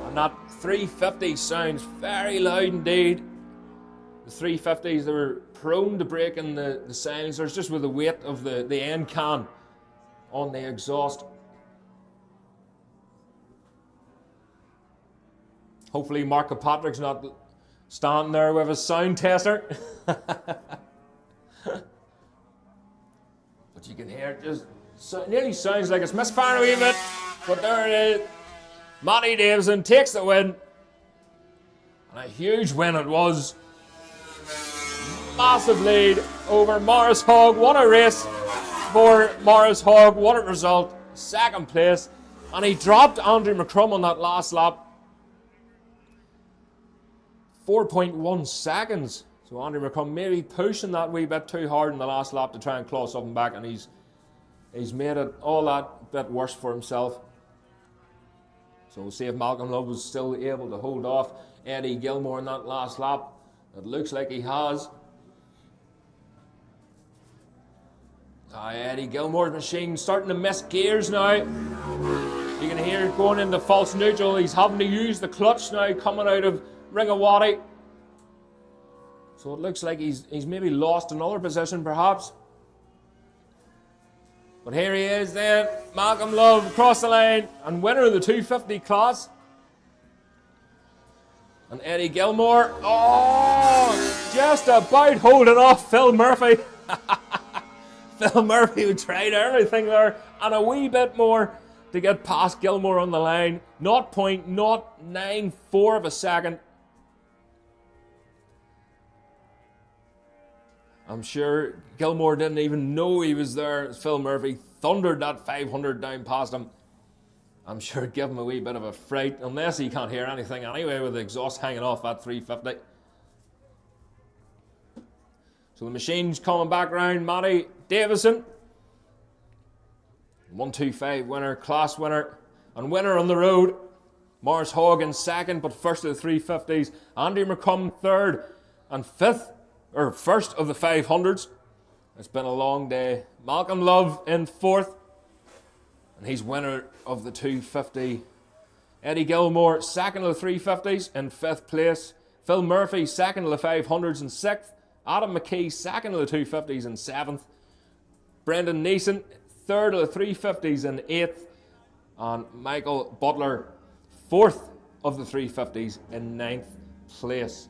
And that 350 sounds very loud indeed. The 350s, they were prone to breaking the silencers just with the weight of the end can on the exhaust. Hopefully Mark Patrick's not standing there with his sound tester. But you can hear it just nearly sounds like it's misfiring a wee bit. But there it is. Matty Davison takes the win. And a huge win it was. Massive lead over Morris Hogg. What a race for Morris Hogg. What a result. Second place. And he dropped Andrew McCrum on that last lap. 4.1 seconds. So Andrew McCrum maybe pushing that wee bit too hard in the last lap to try and claw something back, and he's made it all that bit worse for himself. So we'll see if Malcolm Love was still able to hold off Eddie Gilmore in that last lap. It looks like he has. Eddie Gilmore's machine starting to miss gears now. You can hear it going into false neutral. He's having to use the clutch now coming out of Ringawati. So it looks like he's maybe lost another position perhaps. But here he is then, Malcolm Love across the line and winner of the 250 class. And Eddie Gilmore, just about holding off Phil Murphy. Phil Murphy who tried everything there and a wee bit more to get past Gilmore on the line. 0.094 of a second. I'm sure Gilmore didn't even know he was there as Phil Murphy thundered that 500 down past him. I'm sure it gave him a wee bit of a fright, unless he can't hear anything anyway with the exhaust hanging off that 350. So the machine's coming back round. Matty Davison, 125 winner, class winner, and winner on the road. Morris Hogg in second, but first of the 350s. Andy McCrum third, and first of the 500s. It's been a long day. Malcolm Love in fourth, and he's winner of the 250. Eddie Gilmore second of the 350s in fifth place. Phil Murphy second of the 500s in sixth. Adam McKee second of the 250s in seventh. Brendan Neeson third of the 350s in eighth. And Michael Butler fourth of the 350s in ninth place.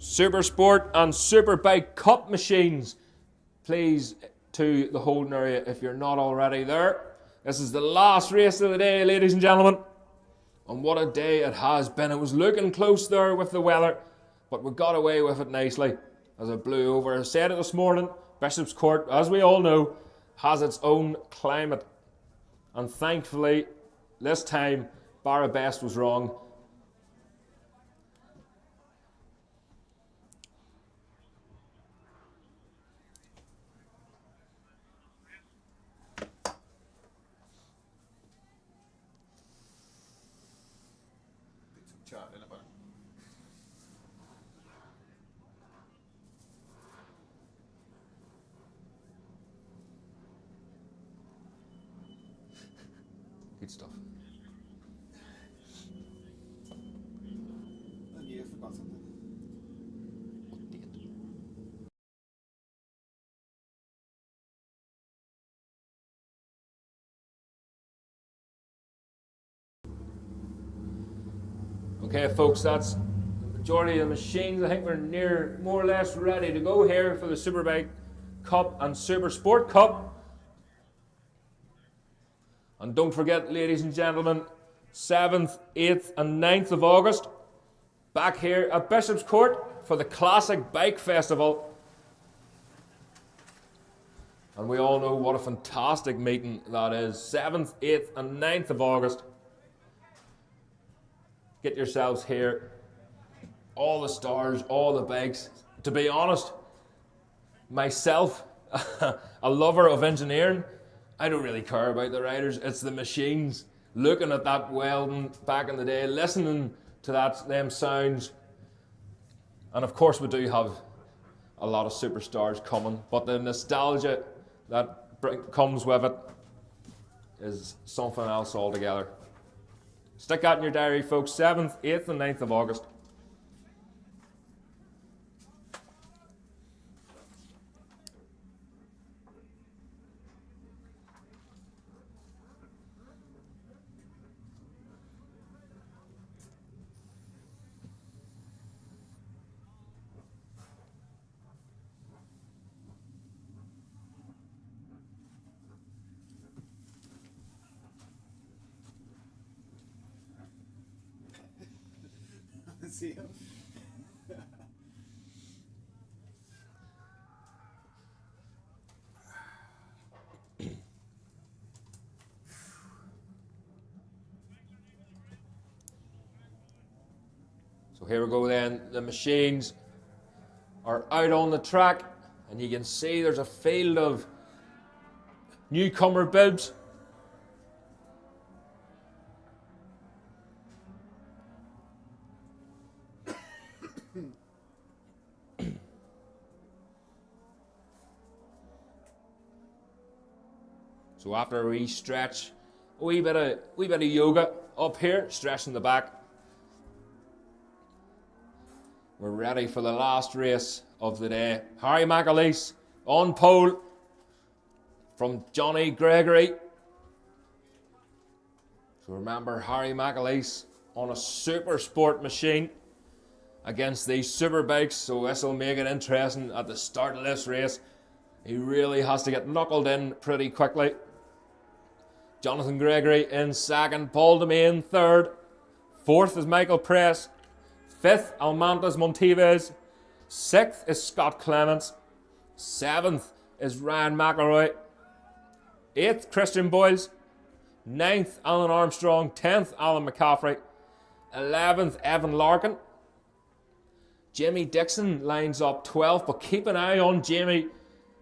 Supersport and Superbike Cup machines, please to the holding area if you're not already there. This is the last race of the day, ladies and gentlemen. And what a day it has been. It was looking close there with the weather, but we got away with it nicely as it blew over. I said it this morning, Bishopscourt, as we all know, has its own climate. And thankfully, this time, Barra Best was wrong. Good stuff. Okay, folks, that's the majority of the machines. I think we're near more or less ready to go here for the Superbike Cup and Supersport Cup. And don't forget, ladies and gentlemen, 7th, 8th and 9th of August, back here at Bishopscourt for the Classic Bike Festival. And we all know what a fantastic meeting that is. 7th, 8th and 9th of August. Get yourselves here. All the stars, all the bikes. To be honest, myself, a lover of engineering, I don't really care about the riders. It's the machines. Looking at that welding back in the day, listening to them sounds. And of course we do have a lot of superstars coming, but the nostalgia that comes with it is something else altogether. Stick that in your diary, folks. 7th, 8th and 9th of August. See him? So here we go then. The machines are out on the track, and you can see there's a field of newcomer bibs. So after a wee stretch, a wee bit of yoga up here, stretching the back. We're ready for the last race of the day. Harry McAleese on pole from Johnny Gregory. So remember, Harry McAleese on a super sport machine against these super bikes. So this will make it interesting at the start of this race. He really has to get knuckled in pretty quickly. Jonathan Gregory in second, Paul Demain third, fourth is Michael Press, fifth Almantas Monteves, sixth is Scott Clements, seventh is Ryan McElroy, eighth Christian Boyles, ninth Alan Armstrong, 10th Alan McCaffrey, 11th Evan Larkin. Jamie Dixon lines up 12th, but keep an eye on Jamie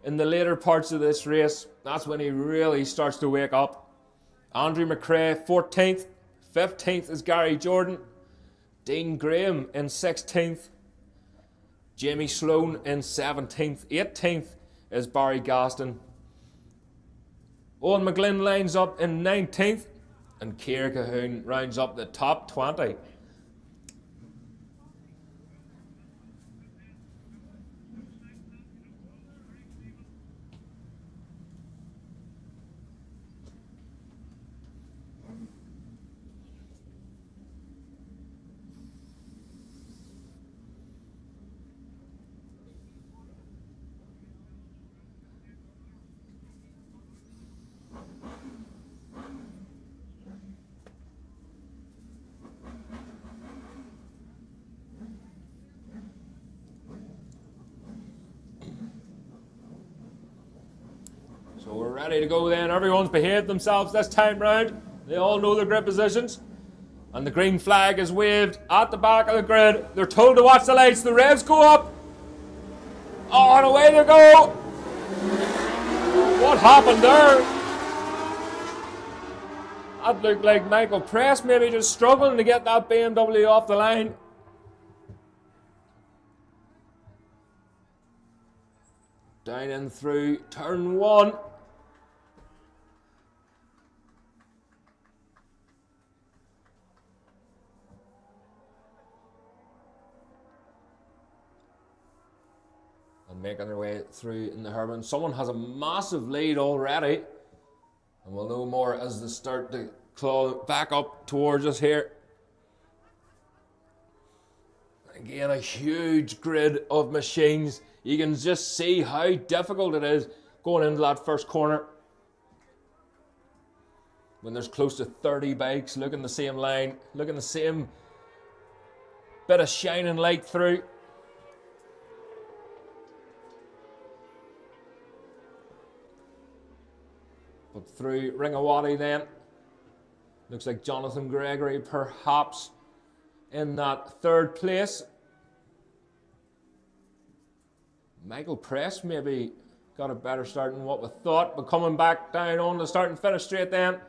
in the later parts of this race. That's when he really starts to wake up. Andrew McRae 14th, 15th is Gary Jordan, Dean Graham in 16th, Jamie Sloan in 17th, 18th is Barry Gaston, Owen McGlynn lines up in 19th, and Keir Cahoon rounds up the top 20. So we're ready to go then. Everyone's behaved themselves this time round. They all know their grip positions. And the green flag is waved at the back of the grid. They're told to watch the lights. The revs go up. Oh, and away they go. What happened there? That looked like Michael Press maybe just struggling to get that BMW off the line. Down and through turn one. And making their way through in the Herman. Someone has a massive lead already. And we'll know more as they start to claw back up towards us here. Again, a huge grid of machines. You can just see how difficult it is going into that first corner. When there's close to 30 bikes looking the same line, looking the same bit of shining light through. But through Ringawati then, looks like Jonathan Gregory perhaps in that third place. Michael Press maybe got a better start than what we thought, but coming back down on the start and finish straight then.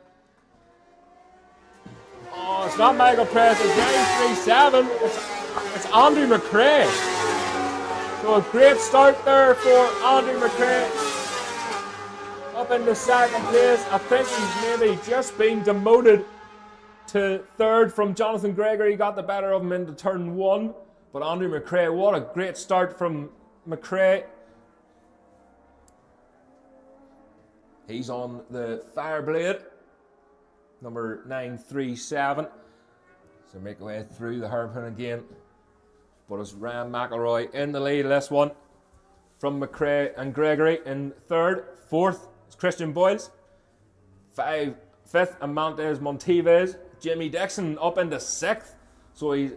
Oh, it's not Michael Press, it's 937. It's Andrew McRae. So a great start there for Andrew McRae. Up in the second place. I think he's maybe just been demoted to third from Jonathan Gregory. Got the better of him into turn one. But Andrew McRae, what a great start from McRae. He's on the Fireblade, number 937. So make our way through the hairpin again. But it's Ryan McElroy in the lead of this one. From McRae and Gregory in third. Fourth is Christian Boyles. Fifth, Amantes Monteves. Jimmy Dixon up into sixth. So he's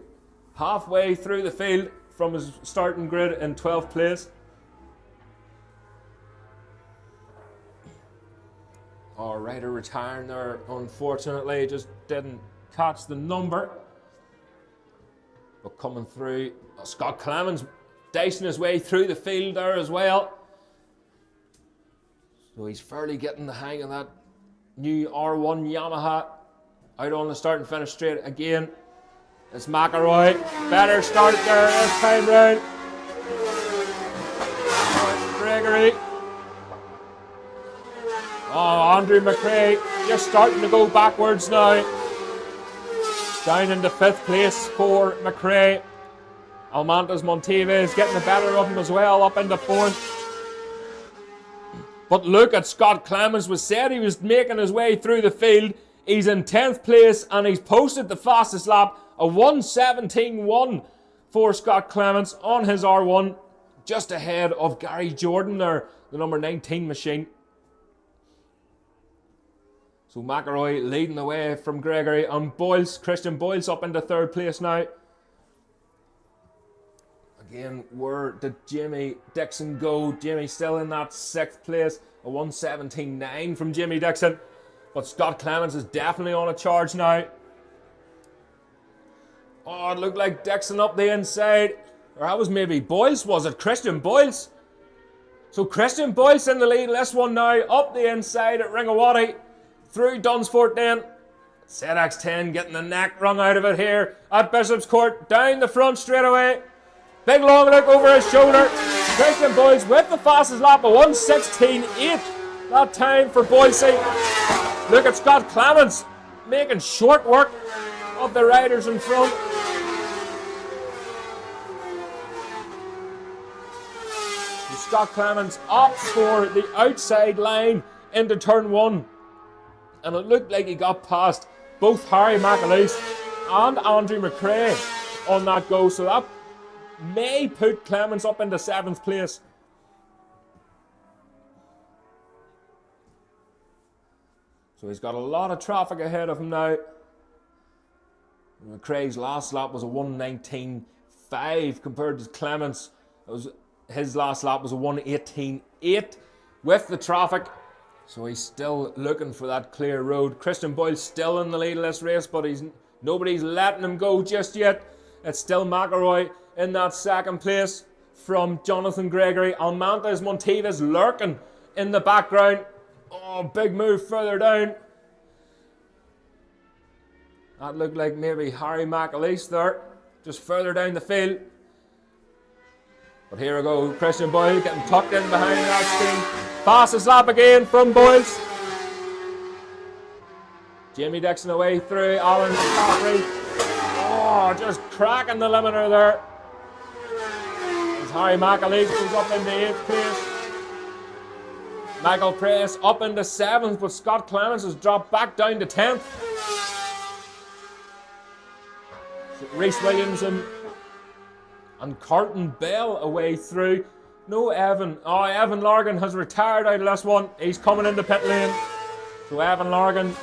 halfway through the field from his starting grid in 12th place. Our rider retiring there, unfortunately, just didn't catch the number. But coming through, Scott Clemens dicing his way through the field there as well. So he's fairly getting the hang of that new R1 Yamaha. Out on the start and finish straight again. It's McElroy. Better start there this time round. Gregory. Oh, Andrew McRae just starting to go backwards now. Down into 5th place for McRae. Almantas Monteves getting the better of him as well, up into 4th. But look at Scott Clemens. Was said he was making his way through the field. He's in 10th place and he's posted the fastest lap, a 1:17.1 for Scott Clemens on his R1, just ahead of Gary Jordan there, the number 19 machine. So McElroy leading the way from Gregory, and Boyles, Christian Boyles up into 3rd place now. Again, where did Jimmy Dixon go? Jimmy still in that 6th place, a 1:17.9 from Jimmy Dixon. But Scott Clemens is definitely on a charge now. Oh, it looked like Dixon up the inside. Or that was maybe Boyles, was it? Christian Boyles. So Christian Boyles in the lead in this one now, up the inside at Ringawati. Through Dunsfort then. ZX10 getting the neck wrung out of it here at Bishopscourt. Down the front straight away. Big long look over his shoulder. Christian Boyles with the fastest lap, a 1:16.8. That time for Boise. Look at Scott Clemens making short work of the riders in front. And Scott Clemens opts for the outside line into turn 1. And it looked like he got past both Harry McAleese and Andrew McRae on that go. So that may put Clemens up into 7th place. So he's got a lot of traffic ahead of him now. McRae's last lap was a 1:19.5 compared to Clemens. His last lap was a 1:18.8 with the traffic. So he's still looking for that clear road. Christian Boyle's still in the lead of this race, but nobody's letting him go just yet. It's still McElroy in that 2nd place from Jonathan Gregory. Almantas Monteves lurking in the background. Oh, big move further down. That looked like maybe Harry McAleese there, just further down the field. But here we go, Christian Boyle getting tucked in behind that screen. Fastest lap again from Boyles. Jimmy Dixon away through, Alan McCaffrey. Oh, just cracking the limiter there. As Harry McAleese goes up into 8th place. Michael Press up into 7th, but Scott Clemens has dropped back down to 10th. So Reese Williamson And Carlton Bell away through. No Evan. Oh, Evan Largan has retired out of this one. He's coming into pit lane. So Evan Largan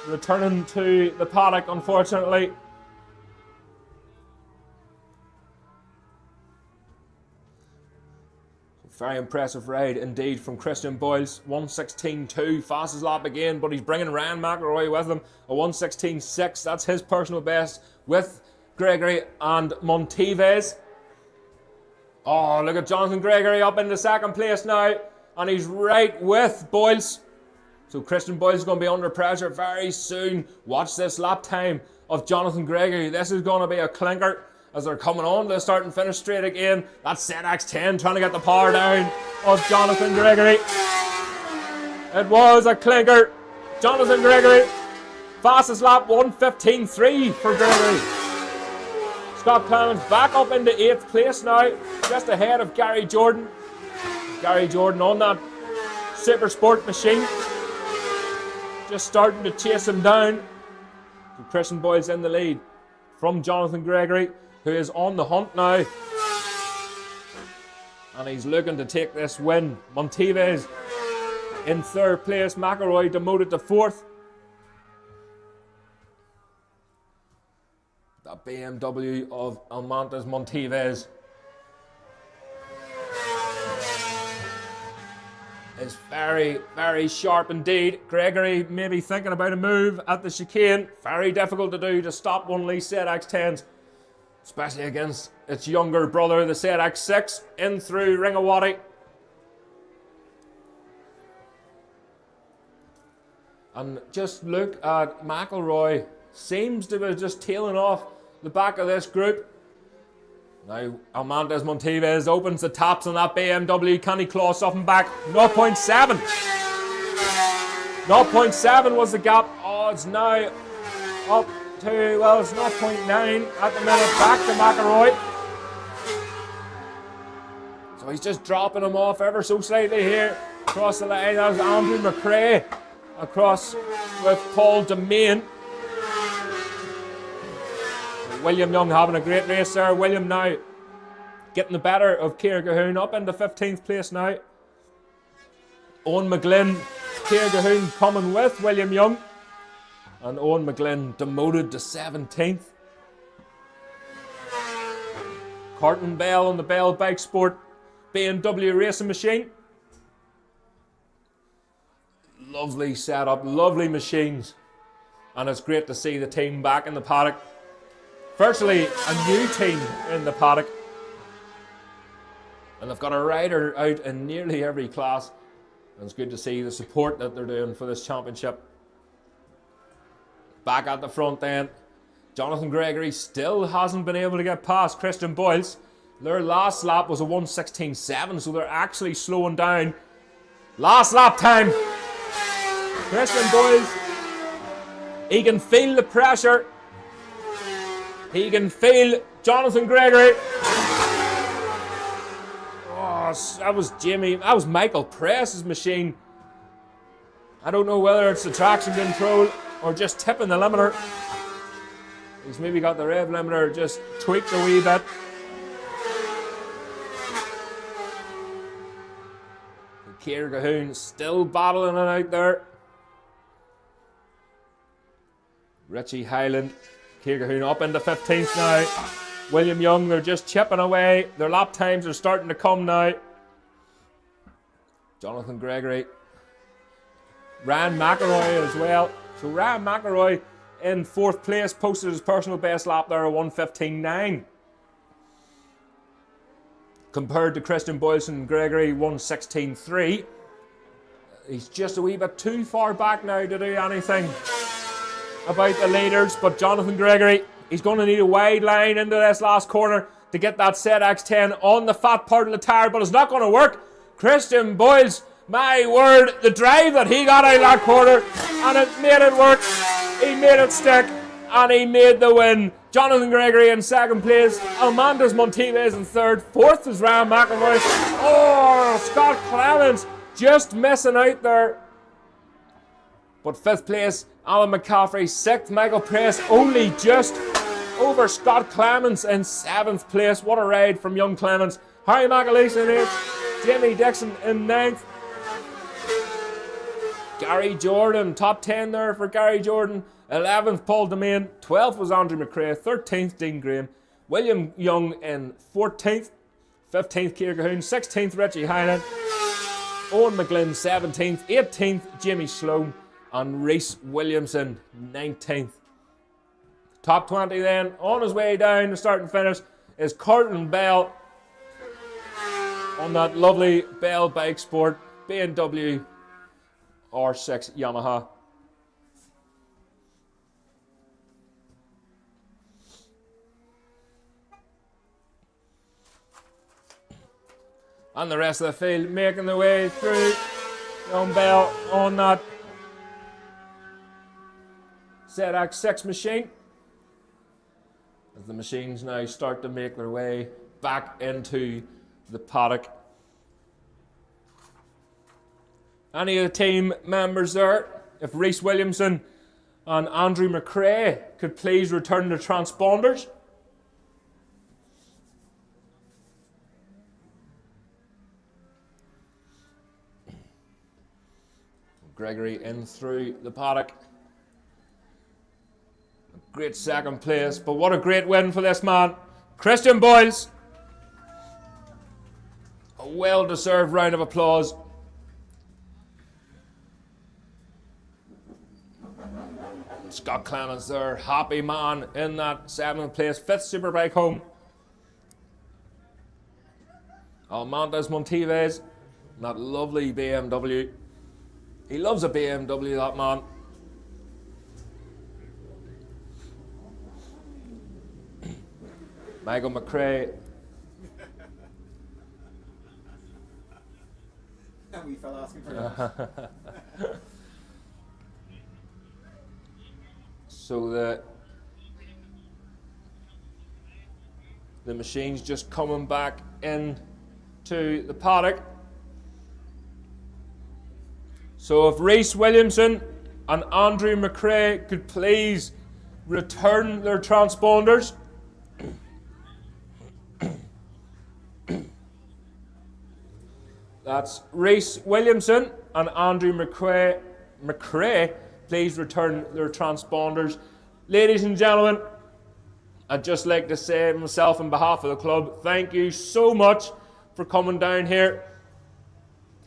returning to the paddock, unfortunately. Very impressive ride indeed from Christian Boyles. 1:16.2, fastest lap again, but he's bringing Ryan McElroy with him. A 1:16.6, that's his personal best with Gregory and Monteves. Oh, look at Jonathan Gregory up into second place now, and he's right with Boyles. So Christian Boyles is going to be under pressure very soon. Watch this lap time of Jonathan Gregory. This is going to be a clinker. As they're coming on to the start and finish straight again. That's ZX10 trying to get the power down of Jonathan Gregory. It was a clinker. Jonathan Gregory, fastest lap, 1:15.3 for Gregory. Scott Clemens back up into 8th place now, just ahead of Gary Jordan. Gary Jordan on that Supersport machine, just starting to chase him down. Christian Boyles in the lead from Jonathan Gregory, who is on the hunt now. And he's looking to take this win. Monteves in 3rd place. McElroy demoted to 4th. That BMW of Almantas Monteves is very, very sharp indeed. Gregory maybe thinking about a move at the chicane. Very difficult to do to stop one of these ZX10s, especially against its younger brother, the ZX6, in through Ringawati. And just look at McElroy. Seems to be just tailing off the back of this group. Now, Almantas Monteves opens the taps on that BMW. Can he claw something back? 0.7. 0.7 was the gap. Oh, it's now up to, well, it's 0.9 at the minute. Back to McElroy. So he's just dropping him off ever so slightly here. Across the line, that was Andrew McRae. Across with Paul Demain. William Young having a great race there. William now getting the better of Kirkistown, up into 15th place now. Owen McGlynn, Kirkistown coming with William Young. And Owen McGlynn demoted to 17th. Carlton Bell on the Bell Bike Sport BMW racing machine. Lovely setup, lovely machines. And it's great to see the team back in the paddock. Virtually a new team in the paddock. And they've got a rider out in nearly every class. And it's good to see the support that they're doing for this championship. Back at the front then, Jonathan Gregory still hasn't been able to get past Christian Boyles. Their last lap was a 1:16.7, so they're actually slowing down. Last lap time. Christian Boyles, he can feel the pressure. He can feel Jonathan Gregory. Oh, that was Jamie. That was Michael Press's machine. I don't know whether it's the traction control or just tipping the limiter. He's maybe got the rev limiter just tweaked a wee bit. Kirkistown still battling it out there. Richie Highland. Kirkistown up into 15th now. William Young, they're just chipping away. Their lap times are starting to come now. Jonathan Gregory. Ryan McElroy as well. So Ryan McElroy in 4th place, posted his personal best lap there, a 1:15.9. Compared to Christian Boyles and Gregory, 1:16.3. He's just a wee bit too far back now to do anything about the leaders, but Jonathan Gregory, he's going to need a wide line into this last corner to get that ZX10 on the fat part of the tyre, but it's not going to work. Christian Boyles, my word, the drive that he got out of that corner, and it made it work. He made it stick, and he made the win. Jonathan Gregory in 2nd place, Almantas Monteves in 3rd, 4th is Ryan McElroy. Oh, Scott Clemens just missing out there. But 5th place, Alan McCaffrey. 6th, Michael Press, only just over Scott Clements in 7th place. What a ride from young Clements. Harry McAleese in 8th. Jamie Dixon in 9th. Gary Jordan, top 10 there for Gary Jordan. 11th, Paul Demain. 12th was Andrew McRae. 13th, Dean Graham. William Young in 14th. 15th, Kirkistown. 16th, Richie Hyland. Owen McGlynn, 17th. 18th, Jimmy Sloan. And Rhys Williamson, 19th. Top 20 then, on his way down to start and finish, is Carlton Bell on that lovely Bell Bike Sport BMW R6 Yamaha. And the rest of the field making their way through. Young Bell on that ZX6 machine. As the machines now start to make their way back into the paddock. Any of the team members there, if Rhys Williamson and Andrew McRae could please return the transponders. Gregory in through the paddock. Great second place, but what a great win for this man. Christian Boyles. A well-deserved round of applause. Scott Clements there, happy man in that 7th place, 5th Superbike home. Almontes Monteves, that lovely BMW. He loves a BMW, that man. Michael McRae. We fell asking for it. So the machine's just coming back in to the paddock. So if Rhys Williamson and Andrew McRae could please return their transponders. That's Rhys Williamson and Andrew McRae, please return their transponders. Ladies and gentlemen, I'd just like to say myself on behalf of the club, thank you so much for coming down here.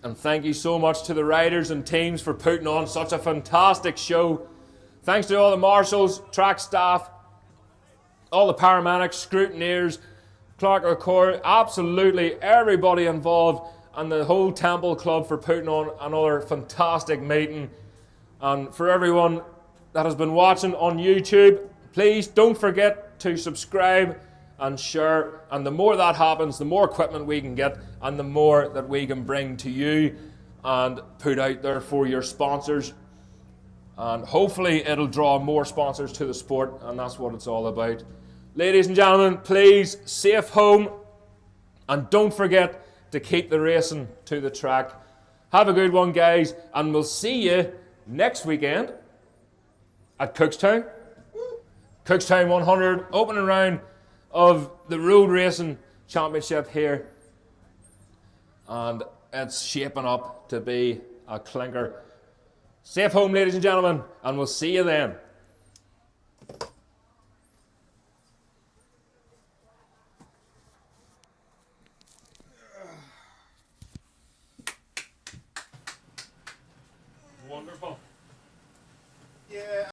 And thank you so much to the riders and teams for putting on such a fantastic show. Thanks to all the marshals, track staff, all the paramedics, scrutineers, Clark O'Court, absolutely everybody involved, and the whole Temple Club for putting on another fantastic meeting. And for everyone that has been watching on YouTube, please don't forget to subscribe and share. And the more that happens, the more equipment we can get and the more that we can bring to you and put out there for your sponsors. And hopefully it'll draw more sponsors to the sport, and that's what it's all about. Ladies and gentlemen, please, safe home, and don't forget to keep the racing to the track. Have a good one, guys, and we'll see you next weekend at Kirkistown. Kirkistown 100, opening round of the Road Racing Championship here. And it's shaping up to be a clinker. Safe home, ladies and gentlemen, and we'll see you then.